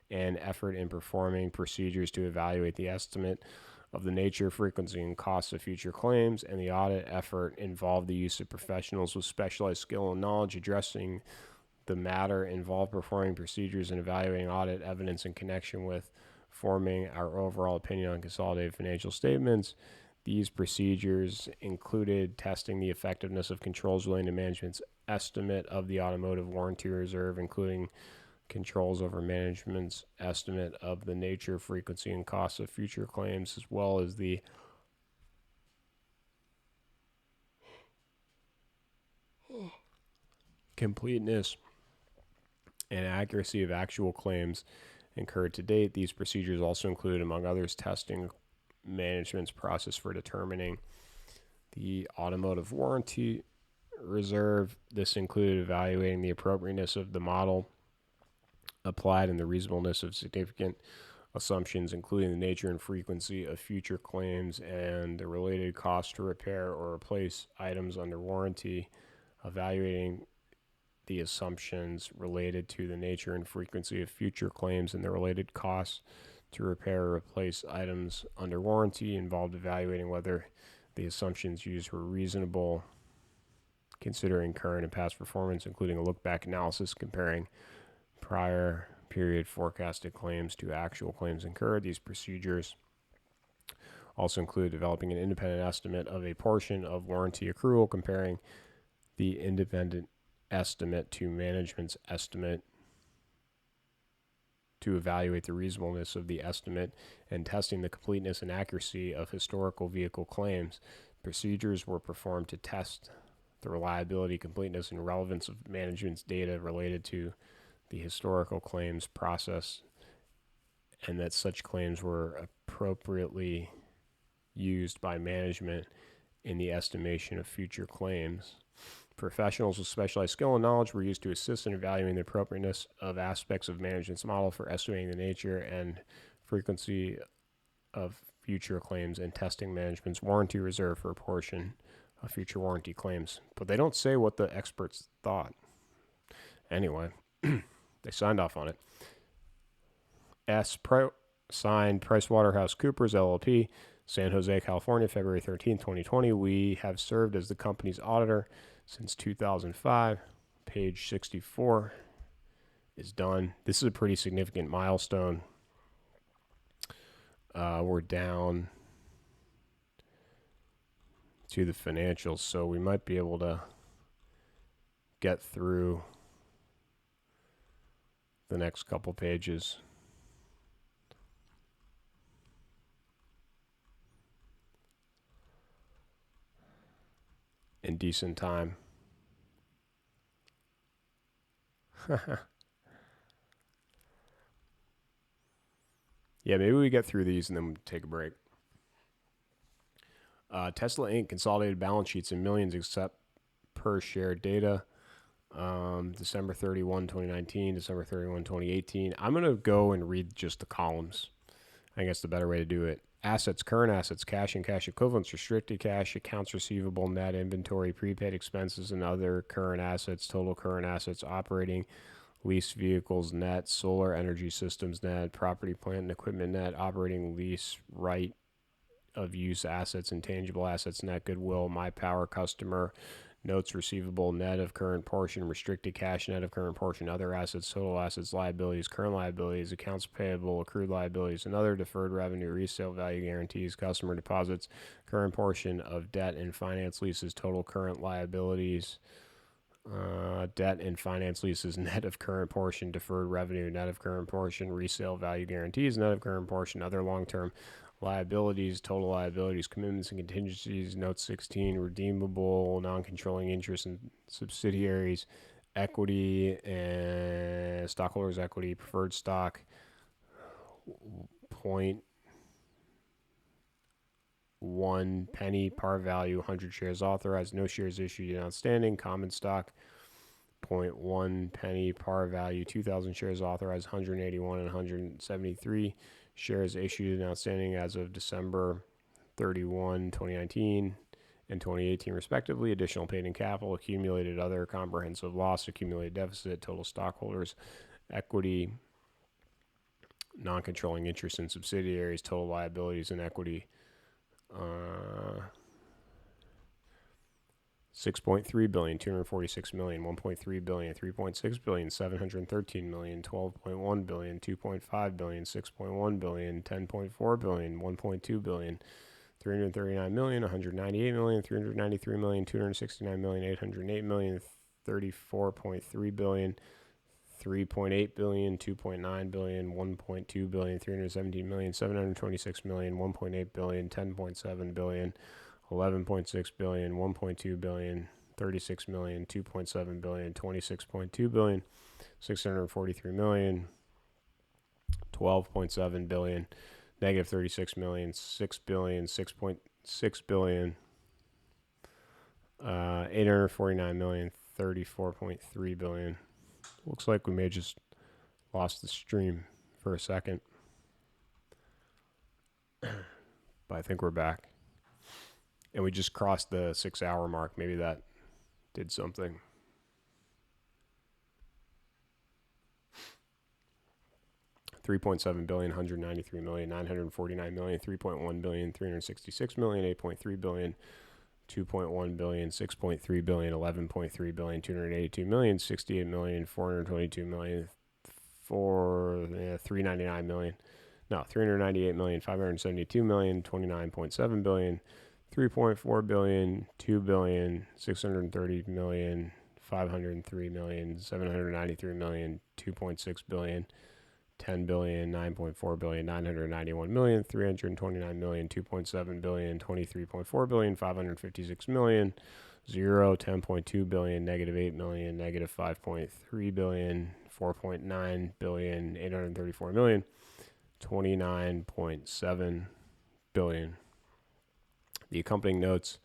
and effort in performing procedures to evaluate the estimate of the nature, frequency, and cost of future claims, and the audit effort involved the use of professionals with specialized skill and knowledge addressing the matter, involved performing procedures and evaluating audit evidence in connection with forming our overall opinion on consolidated financial statements. These procedures included testing the effectiveness of controls relating to management's estimate of the automotive warranty reserve, including controls over management's estimate of the nature, frequency, and cost of future claims, as well as the completeness and accuracy of actual claims incurred to date. These procedures also include, among others, testing management's process for determining the automotive warranty reserve. This included evaluating the appropriateness of the model applied and the reasonableness of significant assumptions, including the nature and frequency of future claims and the related cost to repair or replace items under warranty, evaluating the assumptions related to the nature and frequency of future claims and the related costs to repair or replace items under warranty, involved evaluating whether the assumptions used were reasonable considering current and past performance, including a look-back analysis comparing prior period forecasted claims to actual claims incurred. These procedures also include developing an independent estimate of a portion of warranty accrual, comparing the independent estimate to management's estimate to evaluate the reasonableness of the estimate, and testing the completeness and accuracy of historical vehicle claims. Procedures were performed to test the reliability, completeness, and relevance of management's data related to the historical claims process, and that such claims were appropriately used by management in the estimation of future claims. Professionals with specialized skill and knowledge were used to assist in evaluating the appropriateness of aspects of management's model for estimating the nature and frequency of future claims and testing management's warranty reserve for a portion of future warranty claims. But they don't say what the experts thought. Anyway, they signed off on it. Signed PricewaterhouseCoopers LLP, San Jose, California, February 13, 2020. We have served as the company's auditor since 2005, page 64. is done. This is a pretty significant milestone. We're down to the financials, so we might be able to get through the next couple pages in decent time. Yeah, maybe we get through these and then we take a break. Tesla Inc. consolidated balance sheets in millions except per share data. December 31, 2019, December 31, 2018. I'm going to go and read just the columns. I think that's the better way to do it. Assets, current assets, cash and cash equivalents, restricted cash, accounts receivable, net inventory, prepaid expenses, and other current assets, total current assets, operating lease vehicles net, solar energy systems net, property, plant, and equipment net, operating lease right of use assets, intangible assets net, goodwill, my power customer, notes receivable net of current portion, restricted cash net of current portion, other assets, total assets, liabilities, current liabilities, accounts payable, accrued liabilities, and other deferred revenue, resale value guarantees, customer deposits, current portion of debt and finance leases, total current liabilities, debt and finance leases net of current portion, deferred revenue net of current portion, resale value guarantees net of current portion, other long-term liabilities, total liabilities, commitments and contingencies, note 16, redeemable, non-controlling interest in subsidiaries, equity and stockholders' equity, preferred stock, 0.1 penny par value, 100 shares authorized, no shares issued and outstanding, common stock, 0.1 penny par value, 2,000 shares authorized, 181 and 173 shares issued and outstanding as of December 31, 2019 and 2018 respectively. Additional paid in capital, accumulated other comprehensive loss, accumulated deficit, total stockholders equity, non-controlling interest in subsidiaries, total liabilities and equity, 6.3 billion, 246 million, 1.3 billion, 3.6 billion, 713 million, 12.1 billion, 2.5 billion, 6.1 billion, 10.4 billion, 1.2 billion, 339 million, 198 million, 393 million, 269 million, 808 million, 34.3 billion, 3.8 billion, 2.9 billion, 1.2 billion, 317 million, 726 million, 1.8 billion, 10.7 billion, 11.6 billion, 1.2 billion, 36 million, 2.7 billion, 26.2 billion, 643 million, 12.7 billion, negative 36 million, 6 billion, 6.6 billion, 849 million, 34.3 billion. Looks like we may have just lost the stream for a second, but I think we're back. And we just crossed the 6-hour mark. Maybe that did something. $3.7 billion, 193 million, 949 million, 3.1 billion, 366 million, 8.3 billion, 2.1 billion, 6.3 billion, 11.3 billion, 282 million, 68 million, 422 million, 399 million. No, 398 million, 572 million, 29.7 billion, 3.4 billion, 2 billion, 630 million, 503 million, 793 million, 2.6 billion, 10 billion, 9.4 billion, 991 million, 329 million, 2.7 billion, 23.4 billion, 556 million, 0, 10.2 billion, negative 8 million, negative 5.3 billion, 4.9 billion, 834 million, 29.7 billion. The accompanying notes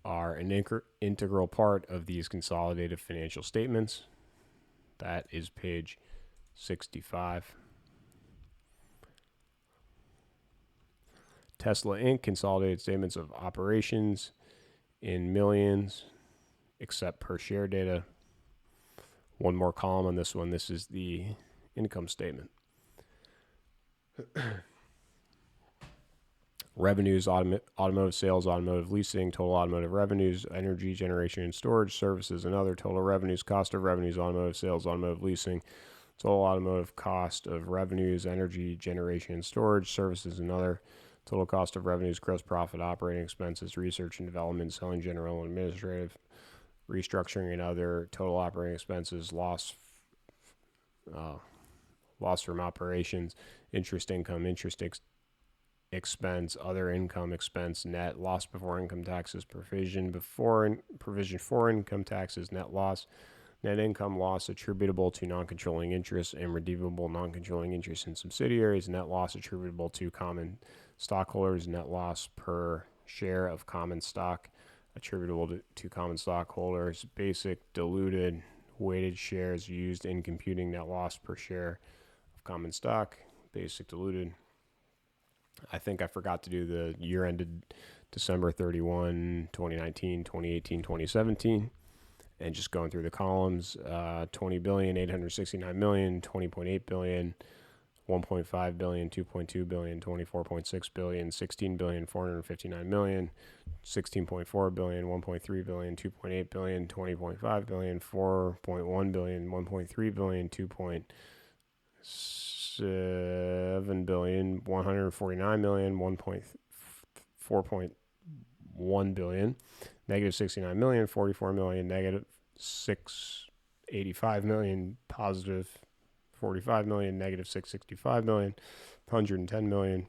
are an integral part of these consolidated financial statements. That is page 65. Tesla Inc. consolidated statements of operations in millions, except per share data. One more column on this one. This is the income statement. Revenues, automotive sales, automotive leasing, total automotive revenues, energy generation and storage services and other total revenues, cost of revenues, automotive sales, automotive leasing, Total automotive cost of revenues, energy, generation and storage, services and other. Total cost of revenues, gross profit, operating expenses, research and development, selling, general and administrative, restructuring and other. Total operating expenses, loss from operations, interest income, expense, other income expense, net loss before income taxes, provision for income taxes, net loss, net income loss attributable to non-controlling interests and redeemable non-controlling interests in subsidiaries, net loss attributable to common stockholders, net loss per share of common stock attributable to common stockholders, basic, diluted, weighted shares used in computing net loss per share of common stock, basic, diluted. I think I forgot to do the year ended December 31, 2019, 2018, 2017. And just going through the columns, 20 billion, 869 million, 20.8 billion, 1.5 billion, 2.2 billion, 24.6 billion, 16 billion, 459 million, 16.4 billion, 1.3 billion, 2.8 billion, 20.5 billion, 4.1 billion, 1.3 billion, 2.7 billion, 149 million, 4.1 billion, negative 69 million, 44 million, negative 685 million, positive 45 million, negative 665 million, 110 million,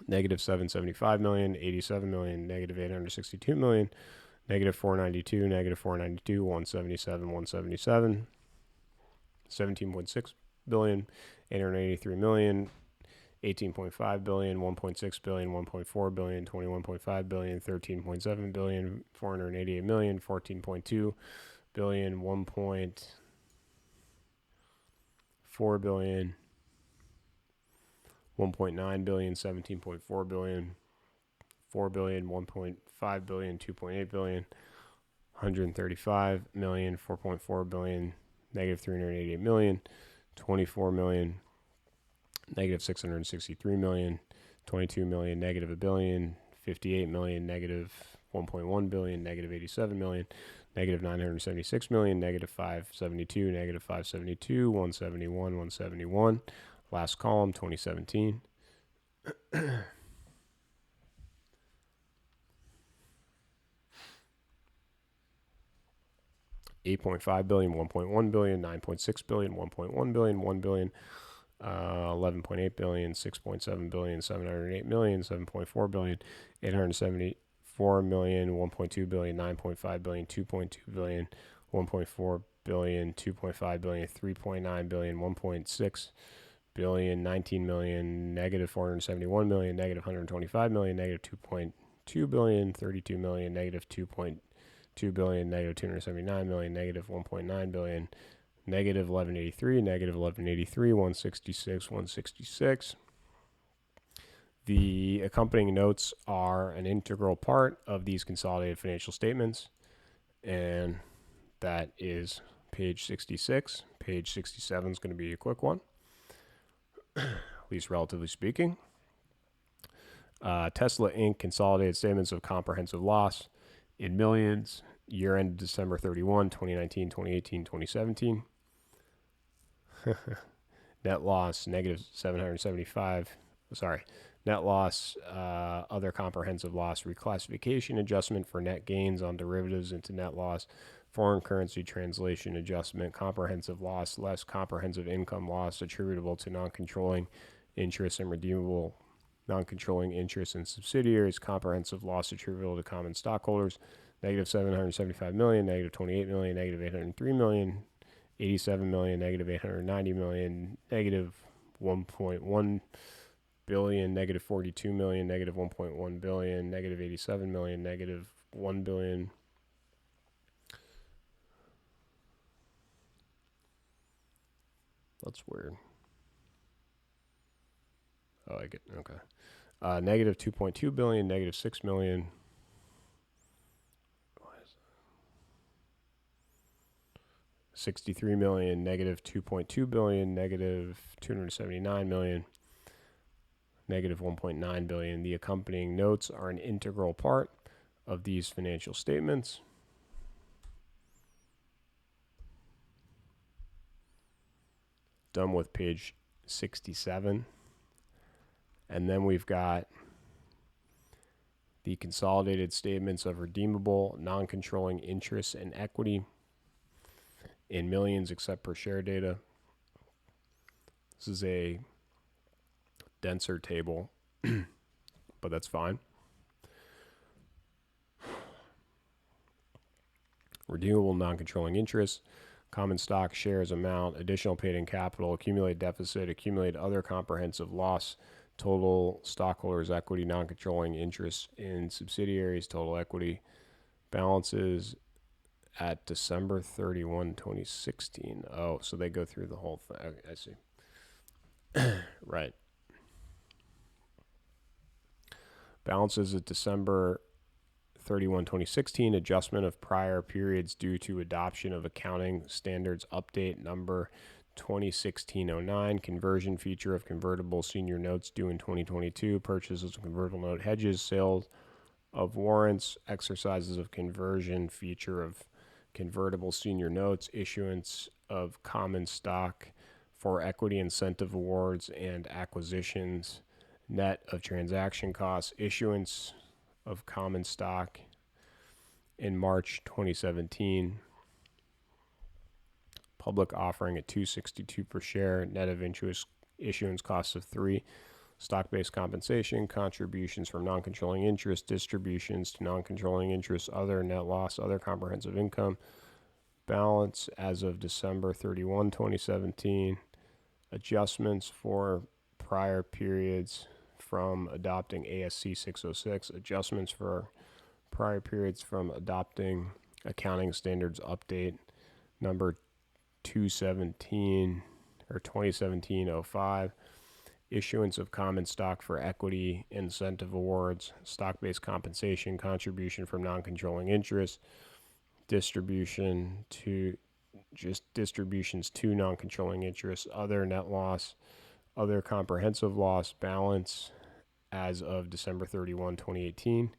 negative 775 million, 87 million, negative 862 million, negative 492, negative 492, 177, 177, 17.6 billion, 883 million, 18.5 billion, 1.6 billion, 1.4 billion, 21.5 billion, 13.7 billion, 488 million, 14.2 billion, 1.4 billion, 1.9 billion, 17.4 billion, 4 billion, 1.5 billion, 2.8 billion, 135 million, 4.4 billion, negative 388 million, 24 million, negative 663 million, 22 million, negative a billion, 58 million, negative 1.1 billion, negative 87 million, negative 976 million, negative 572, negative 572, 171, 171. Last column, 2017. 8.5 billion, 1.1 billion, 9.6 billion, 1.1 billion, 1 billion, 11.8 billion, 6.7 billion, 708 million, 7.4 billion, 874 million, 1.2 billion, 9.5 billion, 2.2 billion, 1.4 billion, 2.5 billion, 3.9 billion, 1.6 billion, 19 million, negative 471 million, negative 125 million, negative 2.2 billion, 32 million, negative 2.2 billion, negative 279 million, negative 1.9 billion, negative 1183, negative 1183, 166, 166. The accompanying notes are an integral part of these consolidated financial statements, and that is page 66. Page 67 is going to be a quick one, at least relatively speaking. Tesla Inc. consolidated statements of comprehensive loss in millions, year ended December 31, 2019, 2018, 2017. Net loss, negative 775. Net loss, other comprehensive loss, reclassification adjustment for net gains on derivatives into net loss, foreign currency translation adjustment, comprehensive loss, less comprehensive income loss attributable to non-controlling interests and redeemable non-controlling interests in subsidiaries, comprehensive loss attributable to common stockholders, negative 775 million, negative 28 million, negative 803 million, 87 million, negative 890 million, negative 1.1 billion, negative 42 million, negative 1.1 billion, negative 87 million, negative 1 billion. That's weird. Oh, I get, okay. Negative 2.2 billion, negative 6 million. 63 million, negative 2.2 billion, negative 279 million, negative 1.9 billion. The accompanying notes are an integral part of these financial statements. done with page 67. And then we've got the consolidated statements of redeemable, non-controlling interests and equity in millions except per share data. This is a denser table, but that's fine. Redeemable, non-controlling interests, common stock, shares, amount, additional paid in capital, accumulated deficit, accumulated other comprehensive loss, total stockholders' equity, non-controlling interests in subsidiaries, total equity, balances at December 31, 2016. Oh, so they go through the whole thing. Okay, I see. Right. Balances at December 31, 2016, adjustment of prior periods due to adoption of accounting standards update number 2016-09, conversion feature of convertible senior notes due in 2022, purchases of convertible note hedges, sales of warrants, exercises of conversion feature of convertible senior notes, issuance of common stock for equity incentive awards and acquisitions, net of transaction costs, issuance of common stock in March 2017, public offering at $262 per share, net of issuance costs of $3, stock-based compensation, contributions from non-controlling interest, distributions to non-controlling interests, other net loss, other comprehensive income, balance as of December 31, 2017, adjustments for prior periods from adopting ASC 606, adjustments for prior periods from adopting accounting standards update number 217 or 2017-05, issuance of common stock for equity incentive awards, stock-based compensation, contribution from non-controlling interest, distributions to non-controlling interests, other net loss, other comprehensive loss, balance as of December 31, 2018.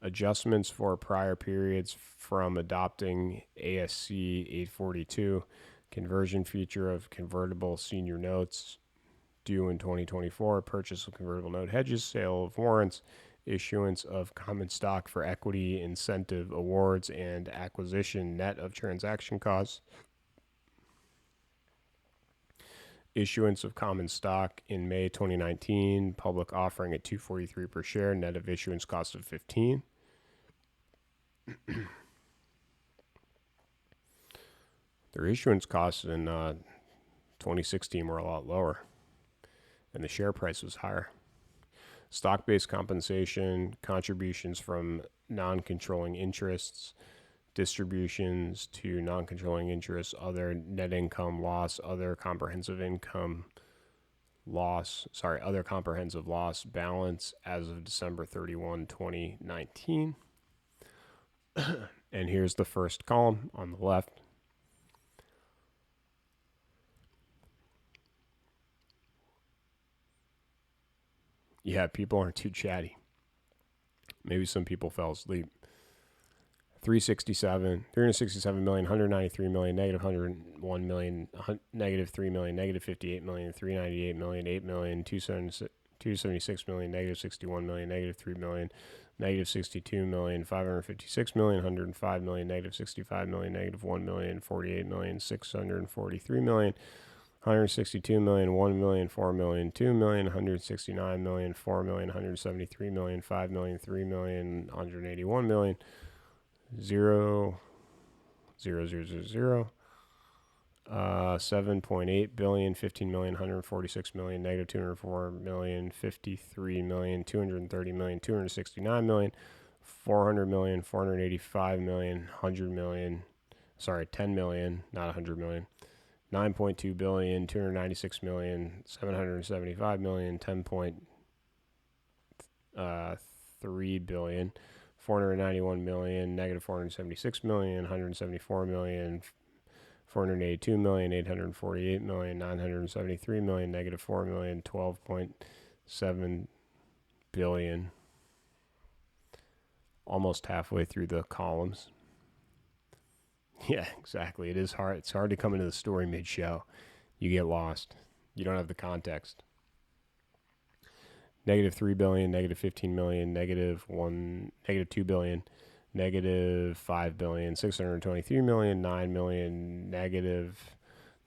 Adjustments for prior periods from adopting ASC 842, conversion feature of convertible senior notes due in 2024, purchase of convertible note hedges, sale of warrants, issuance of common stock for equity incentive awards and acquisition net of transaction costs, issuance of common stock in May 2019, public offering at $243 per share, net of issuance cost of $15. Their issuance costs in 2016 were a lot lower, and the share price was higher. Stock-based compensation, contributions from non-controlling interests, distributions to non-controlling interests, other net income loss, other comprehensive loss, balance as of December 31, 2019. And here's the first column on the left. Yeah, people aren't too chatty. Maybe some people fell asleep. 367 million, 193 million, negative 101 million, negative 3 million, negative 58 million, 398 million, 8 million, 276 million, negative 61 million, negative 3 million, negative 62 million, 556 million, 105 million, negative 65 million, negative 1 million, 48 million, 643 million, 162 million, 1 million, 4 million, 2 million, 169 million, 4 million, 173 million, 5 million, 3 million, 181 million, 0, 0, 0, 0, 0, 7.8 billion, 15 million, 146 million, negative 204 million, 53 million, 230 million, 269 million, 400 million, 485 million, 100 million, 10 million, not 100 million, 9.2 billion, 296 million, 775 million, 10.3 billion, 491 million, negative 476 million, 174 million, 482 million, 848 million, 973 million, negative 4 million, 12.7 billion. Almost halfway through the columns. Yeah, exactly. It is hard. It's hard to come into the story mid-show. You get lost. You don't have the context. Negative 3 billion, negative 15 million, negative 2 billion, negative 5 billion, 623 million, 9 million, negative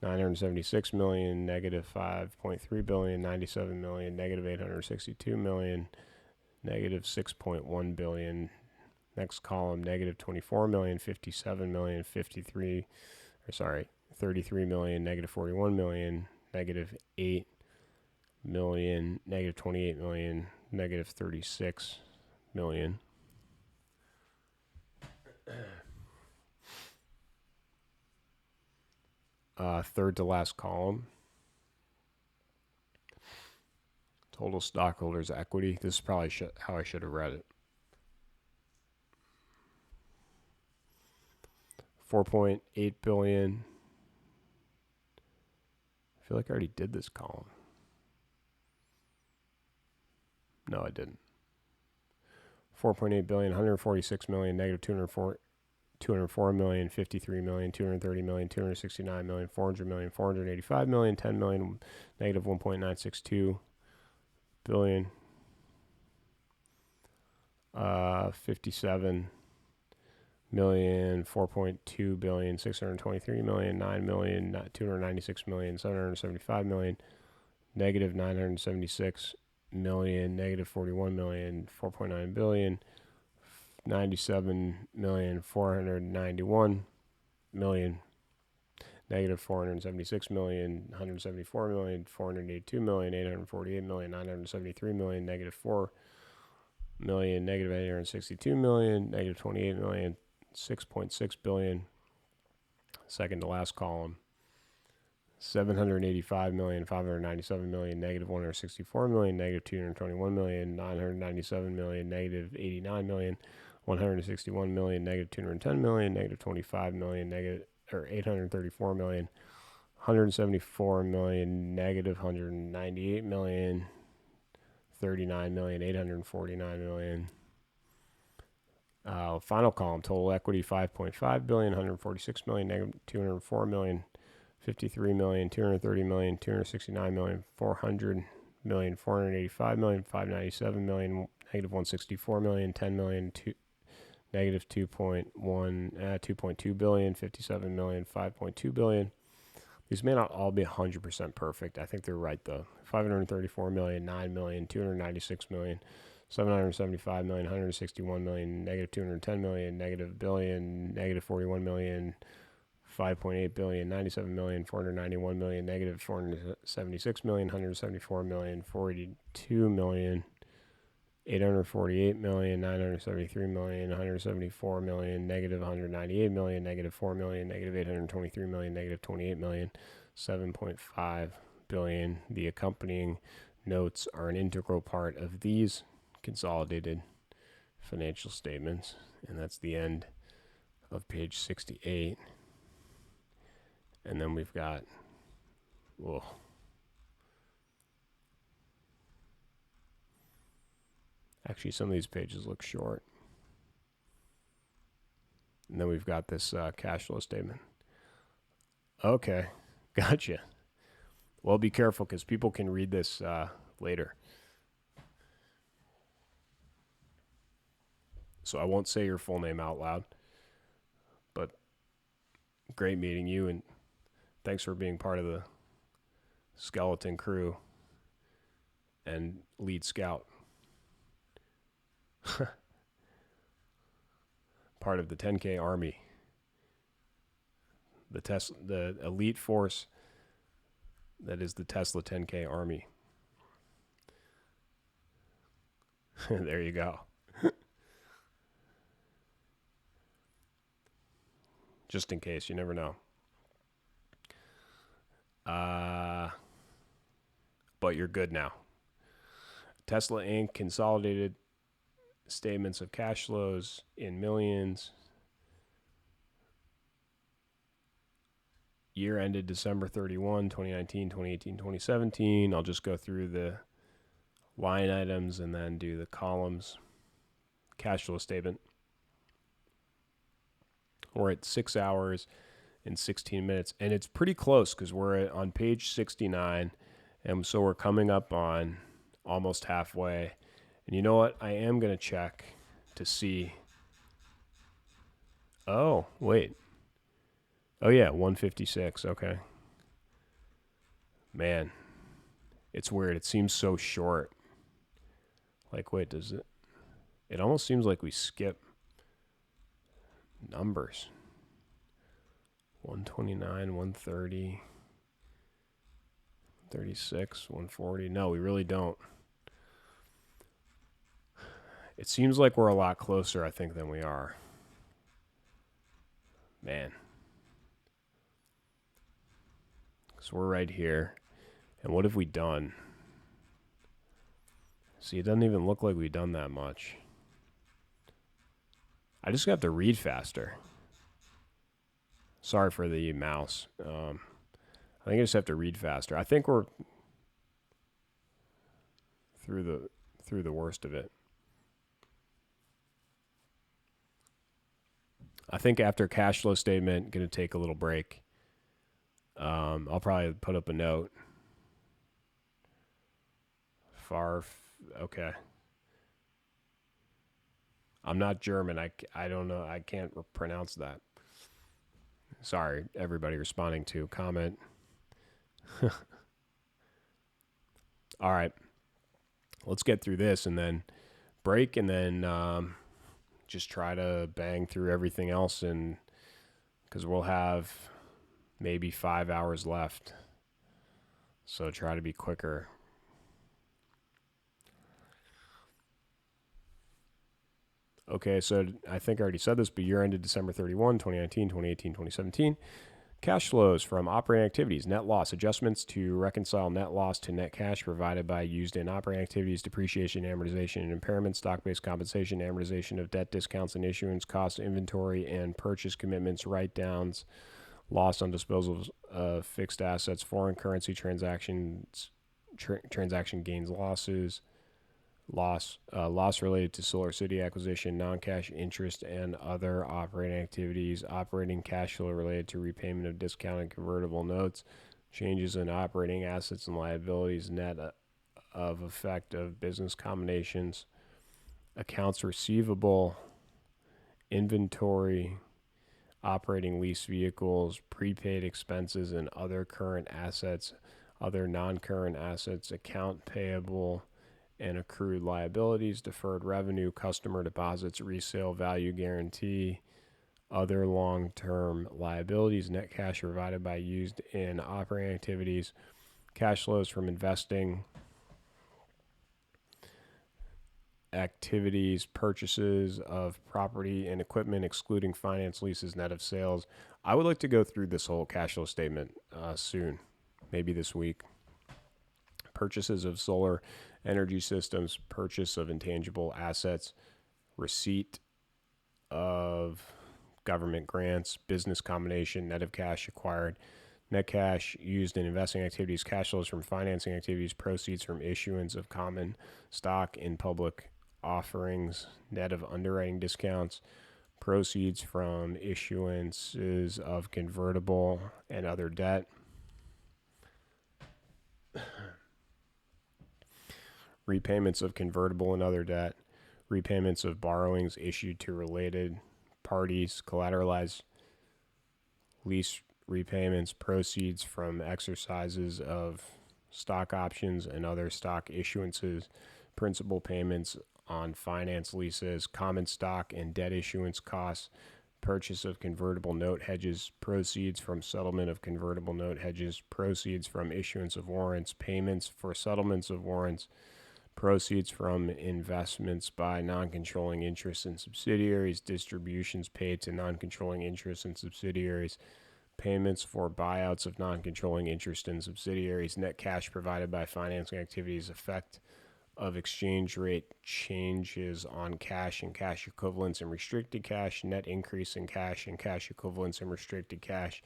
976 million, negative 5.3 billion, 97 million, negative 862 million, negative 6.1 billion. Next column, negative 24 million, 57 million, 33 million, negative 41 million, negative 8 million, negative 28 million, negative 36 million. Third to last column, total stockholders' equity. This is probably how I should have read it. 4.8 billion. I feel like I already did this column. No, I didn't. 4.8 billion, 146 million, negative 204 million, 53 million, 230 million, 269 million, 400 million, 485 million, 10 million, negative 1.962 billion, 57 million, 4.2 billion, 623 million, 9 million, 296 million, 775 million, negative 976 million, negative 41 million, 4.9 billion, 97 million, 491 million, negative 476 million, 174 million, 482 million, 848 million, 973 million, negative 4 million, negative 862 million, negative 28 million, 6.6 billion. Second to last column, 785 million, 597 million, negative 164 million, negative 221 million, 997 million, negative 89 million, 161 million, negative 210 million, negative 25 million, negative 834 million, 174 million, negative 198 million, 39 million, 849 million. Final column, total equity 5.5 billion, 146 million, negative 204 million, 53 million, 230 million, 269 million, 400 million, 485 million, 597 million, negative 164 million, 10 million, negative 2.2 billion, 57 million, 5.2 billion. These may not all be 100% perfect. I think they're right though. 534 million, 9 million, 296 million, 775 million, 161 million, negative 210 million, negative billion, negative 41 million, 5.8 billion, 97 million, 491 million, negative 476 million, 174 million, 42 million, 848 million, 973 million, 174 million, negative 198 million, negative 4 million, negative 823 million, negative 28 million, 7.5 billion. The accompanying notes are an integral part of these consolidated financial statements, and that's the end of page 68. And then we've got, actually some of these pages look short. And then we've got this cash flow statement. Okay, gotcha. Well, be careful because people can read this later. So I won't say your full name out loud, but great meeting you, and thanks for being part of the skeleton crew and lead scout. Part of the 10K Army. The elite force that is the Tesla 10K Army. There you go. Just in case, you never know. But you're good now. Tesla Inc. consolidated statements of cash flows in millions. Year ended December 31, 2019, 2018, 2017. I'll just go through the line items and then do the columns. Cash flow statement. We're at 6 hours and 16 minutes, and it's pretty close because we're on page 69, and so we're coming up on almost halfway. And you know what? I am going to check to see. Oh, wait. Oh, yeah, 156. Okay. Man, it's weird. It seems so short. Like, wait, does it? It almost seems like we skip numbers. 129, 130, 36, 140. No, we really don't. It seems like we're a lot closer, I think, than we are. Man. So we're right here. And what have we done? See, it doesn't even look like we've done that much. I just have to read faster. Sorry for the mouse. I think I just have to read faster. I think we're through the worst of it. I think after cash flow statement, going to take a little break. I'll probably put up a note. Okay. I'm not German. I don't know. I can't pronounce that. Sorry, everybody responding to comment. All right. Let's get through this and then break, and then just try to bang through everything else, and because we'll have maybe 5 hours left. So try to be quicker. Okay, so I think I already said this, but year ended December 31, 2019, 2018, 2017. Cash flows from operating activities, net loss, adjustments to reconcile net loss to net cash provided by used in operating activities, depreciation, amortization, and impairment, stock-based compensation, amortization of debt discounts and issuance costs, inventory and purchase commitments, write-downs, loss on disposal of fixed assets, foreign currency transactions, transaction gains, losses, loss related to Solar City acquisition, non-cash interest and other operating activities, operating cash flow related to repayment of discounted convertible notes, changes in operating assets and liabilities, net of effect of business combinations, accounts receivable, inventory, operating lease vehicles, prepaid expenses and other current assets, other non-current assets, account payable and accrued liabilities, deferred revenue, customer deposits, resale value guarantee, other long-term liabilities, net cash provided by used in operating activities, cash flows from investing activities, purchases of property and equipment, excluding finance leases, net of sales. I would like to go through this whole cash flow statement soon, maybe this week. Purchases of solar energy systems, purchase of intangible assets, receipt of government grants, business combination, net of cash acquired, net cash used in investing activities, cash flows from financing activities, proceeds from issuance of common stock in public offerings, net of underwriting discounts, proceeds from issuances of convertible and other debt, repayments of convertible and other debt, repayments of borrowings issued to related parties, collateralized lease repayments, proceeds from exercises of stock options and other stock issuances, principal payments on finance leases, common stock and debt issuance costs, purchase of convertible note hedges, proceeds from settlement of convertible note hedges, proceeds from issuance of warrants, payments for settlements of warrants, proceeds from investments by non-controlling interests in subsidiaries, distributions paid to non-controlling interests in subsidiaries, payments for buyouts of non-controlling interest in subsidiaries, net cash provided by financing activities, effect of exchange rate changes on cash and cash equivalents and restricted cash, net increase in cash and cash equivalents and restricted cash,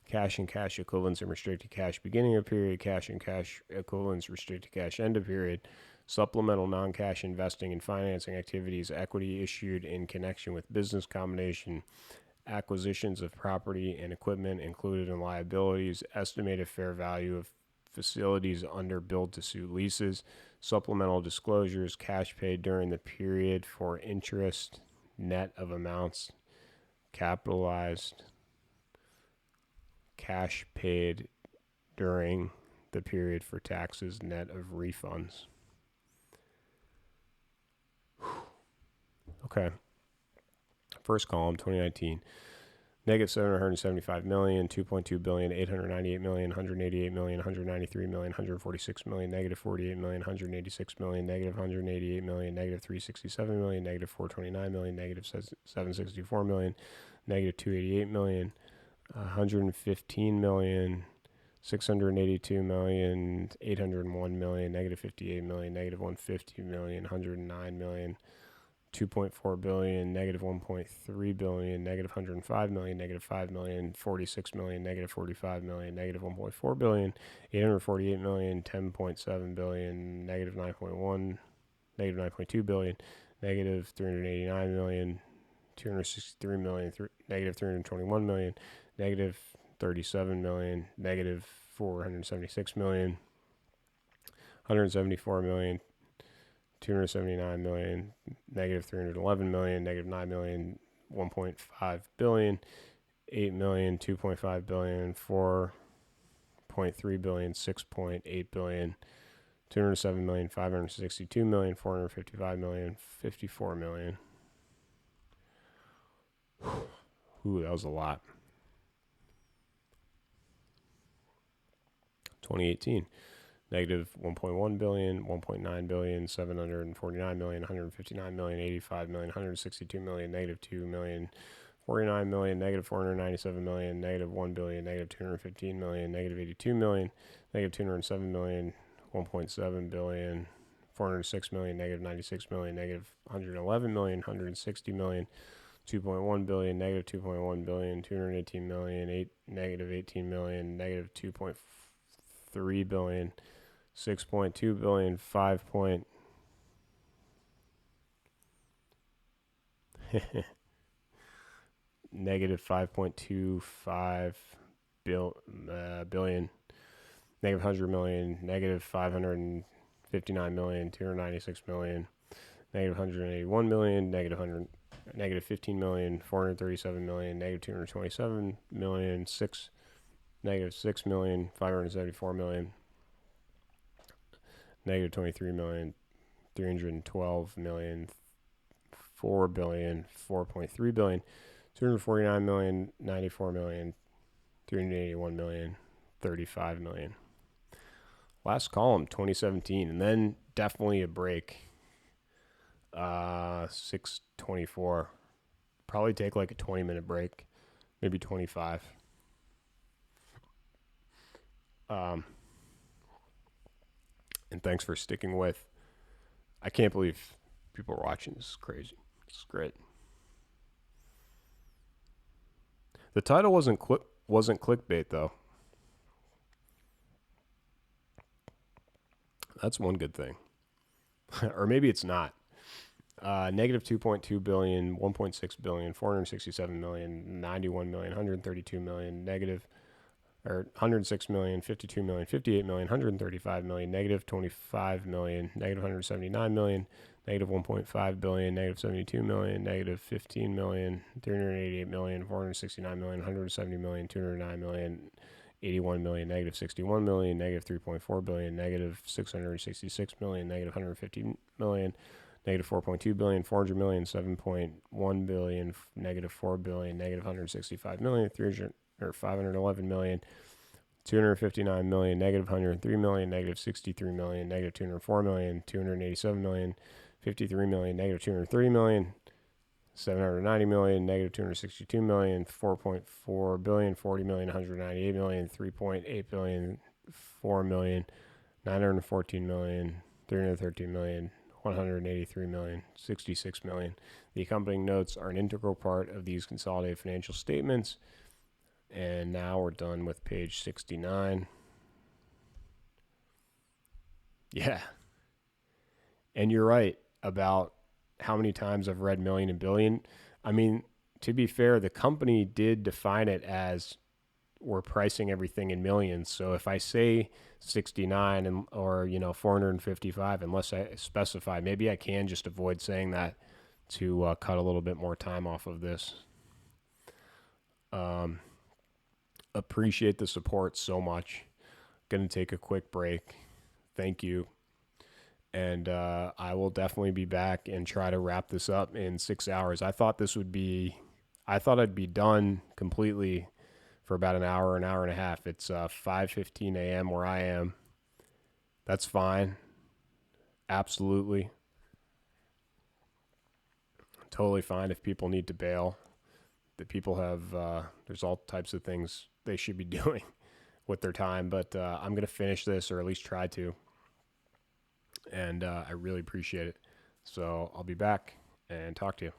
cash and cash equivalents and restricted cash beginning of period, cash and cash equivalents, restricted cash end of period, supplemental non-cash investing and financing activities, equity issued in connection with business combination, acquisitions of property and equipment included in liabilities, estimated fair value of facilities under build-to-suit leases, supplemental disclosures, cash paid during the period for interest, net of amounts capitalized, cash paid during the period for taxes, net of refunds. Okay. First column, 2019. Negative 775 million, 2.2 billion, 898 million, 188 million, 193 million, 146 million, negative 48 million, 186 million, negative 188 million, negative 367 million, negative 429 million, negative 764 million, negative 288 million, 115 million, 682 million, 801 million, negative 58 million, negative 150 million, 109 million, 2.4 billion, negative 1.3 billion, negative 105 million, negative 5 million, 46 million, negative 45 million, negative 1.4 billion, 848 million, 10.7 billion, negative 9.1, negative 9.2 billion, negative 389 million, 263 million, negative 321 million, negative 37 million, negative 476 million, 174 million, 279 million, negative 311 million, negative 9 million, 1.5 billion, 8 million, 2.5 billion, 4.3 billion, 6.8 billion, 207 million, 562 million, 455 million, 54 million. Ooh, that was a lot. 2018. Negative 1.1 billion, 1.9 billion, 749 million, 159 million, 85 million, 162 million, negative 2 million, 49 million, negative 497 million, negative 1 billion, negative 215 million, negative 82 million, negative 207 million, 1.7 billion, 406 million, negative 96 million, negative 111 million, 160 million, 2.1 billion, negative 2.1 billion, 218 million, negative 18 million, negative 2.3 billion, 6.2 billion, 5 point negative 5.25 billion, negative 100 million, negative 559 million, 296 million, negative 181 million, negative 100, negative 15 million, 437 million, negative 227 million, negative 6 million, 574 million, negative 23 million, 312 million, 4 billion, 4.3 billion, 249 million, 94 million, 381 million, 35 million. Last column, 2017, and then definitely a break. 6:24. Probably take like a 20-minute break, maybe 25. And thanks for sticking with. I can't believe people are watching. This is crazy. This is great. The title wasn't clickbait though. That's one good thing. Or maybe it's not. Negative 2.2 billion, 1.6 billion, 467 million, 91 million, 132 million, negative, or 106 million, 52 million, 58 million, 135 million, negative 25 million, negative 179 million, negative 1.5 billion, negative 72 million, negative 15 million, 388 million, 469 million, 170 million, 209 million, 81 million, negative 61 million, negative 3.4 billion, negative 666 million, negative 150 million, negative 4.2 billion, 400 million, 7.1 billion, negative 4 billion, negative 165 million, 511 million, 259 million, negative 103 million, negative 63 million, negative 204 million, 287 million, 53 million, negative 230 million, 790 million, negative 262 million, 4.4 billion, 40 million, 198 million, 3.8 billion, 4 million, 914 million, 313 million, 183 million, 66 million. The accompanying notes are an integral part of these consolidated financial statements. And now we're done with page 69. Yeah. And you're right about how many times I've read million and billion. I mean, to be fair, the company did define it as we're pricing everything in millions. So if I say 69 and or 455, unless I specify, maybe I can just avoid saying that to cut a little bit more time off of this. Um, appreciate the support so much. Gonna take a quick break. Thank you. And I will definitely be back and try to wrap this up in 6 hours. I thought I'd be done completely for about an hour and a half. It's 5:15 a.m. where I am. That's fine. Absolutely. Totally fine if people need to bail. The people have, there's all types of things they should be doing with their time, but I'm going to finish this or at least try to. And I really appreciate it. So I'll be back and talk to you.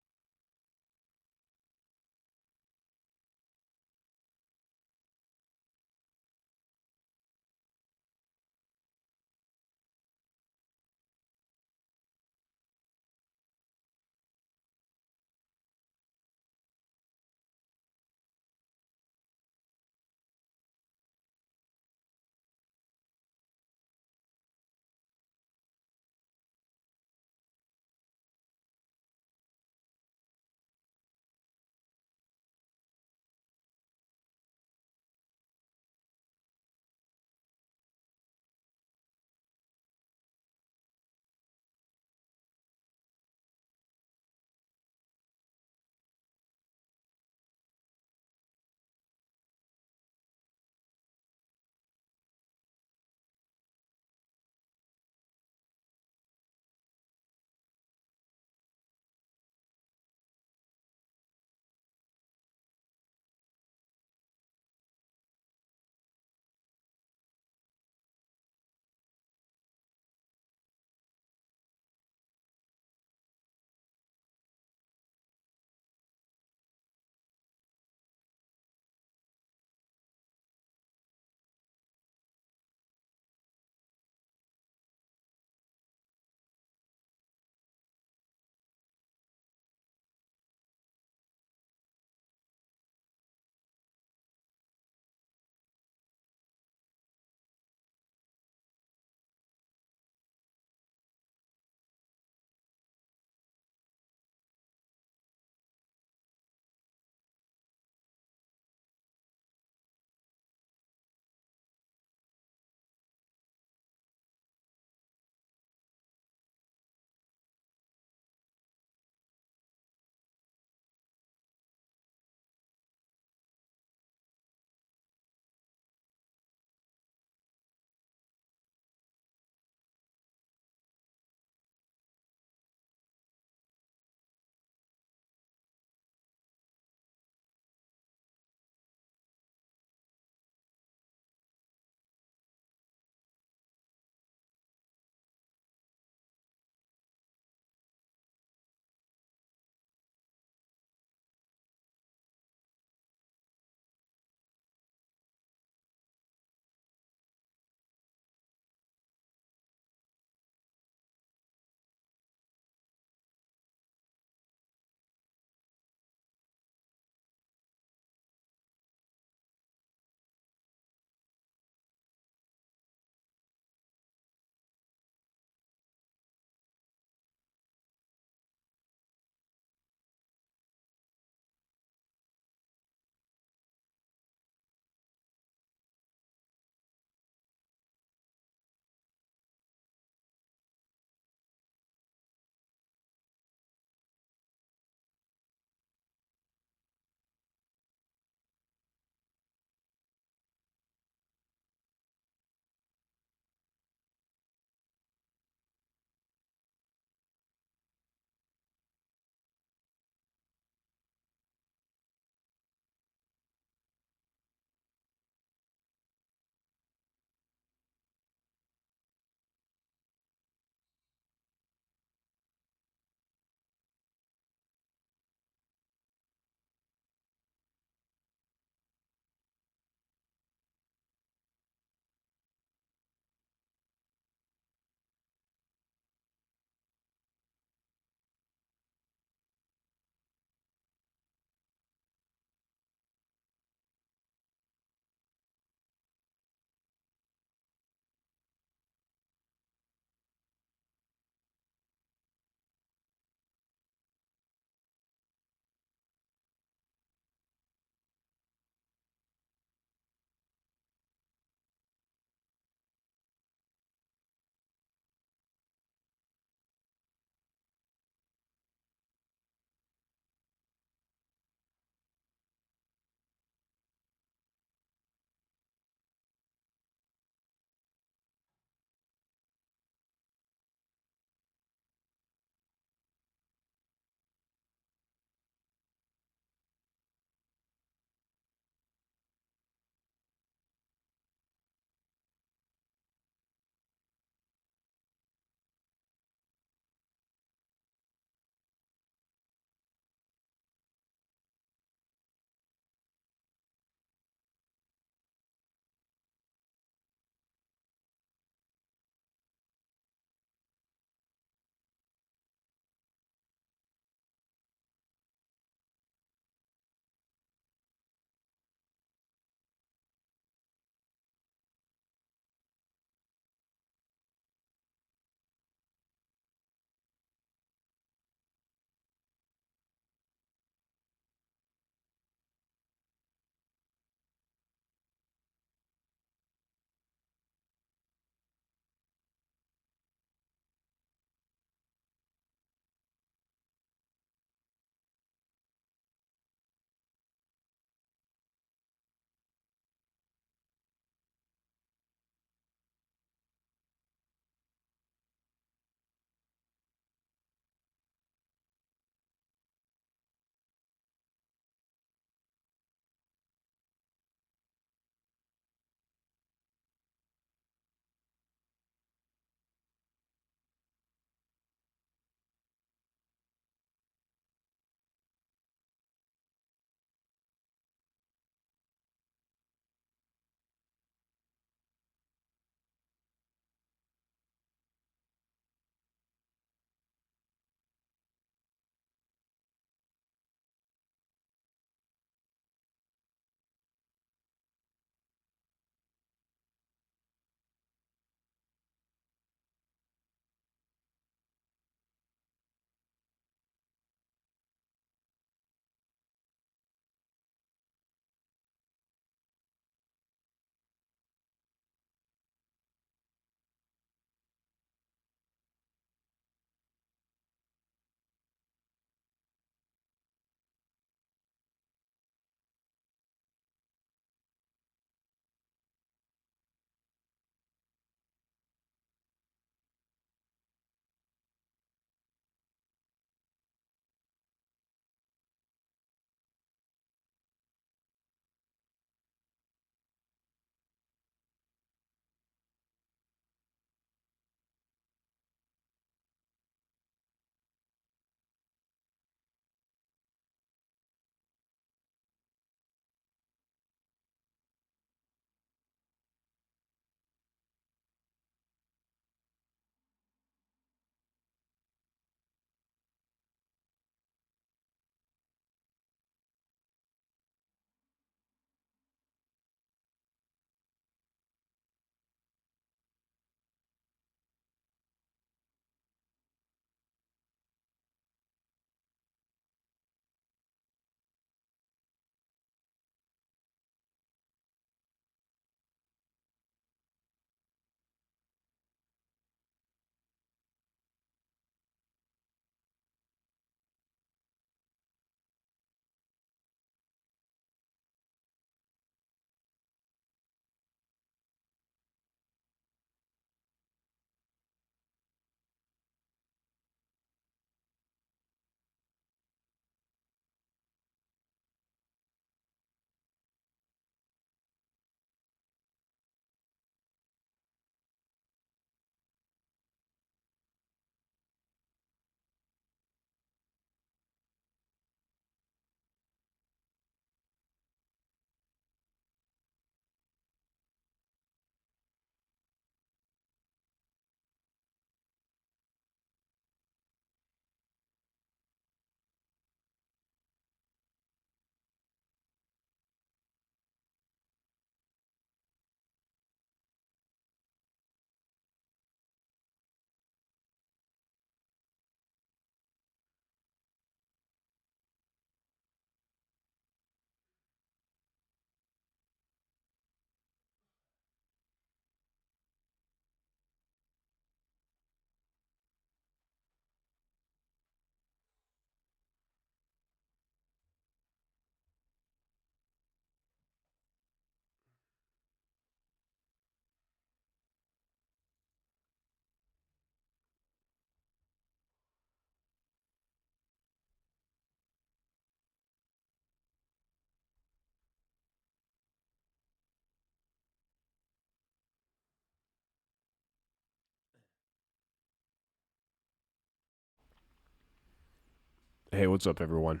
Hey, what's up, everyone?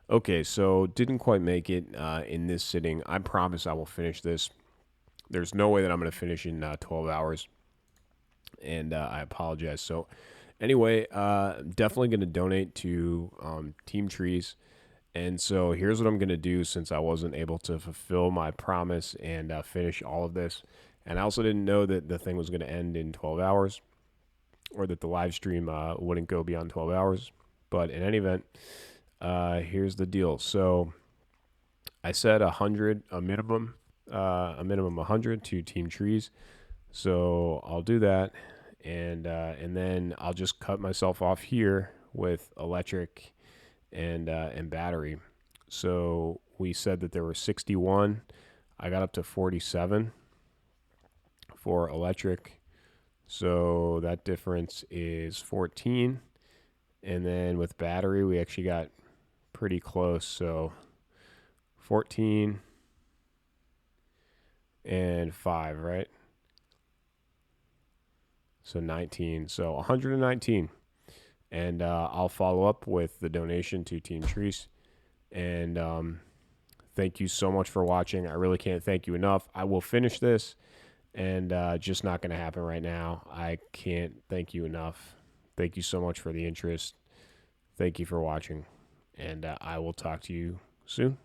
Okay, so didn't quite make it in this sitting. I promise I will finish this. There's no way that I'm going to finish in 12 hours, and I apologize. So, anyway, definitely going to donate to TeamTrees. And so, here's what I'm going to do since I wasn't able to fulfill my promise and finish all of this. And I also didn't know that the thing was going to end in 12 hours or that the live stream wouldn't go beyond 12 hours. But in any event, here's the deal. So I said 100, a minimum 100 to TeamTrees. So I'll do that, and then I'll just cut myself off here with electric and battery. So we said that there were 61. I got up to 47 for electric. So that difference is 14. And then with battery, we actually got pretty close. So 14 and 5, right? So 19. So 119. And I'll follow up with the donation to TeamTrees. And thank you so much for watching. I really can't thank you enough. I will finish this, and just not going to happen right now. I can't thank you enough. Thank you so much for the interest. Thank you for watching. And I will talk to you soon.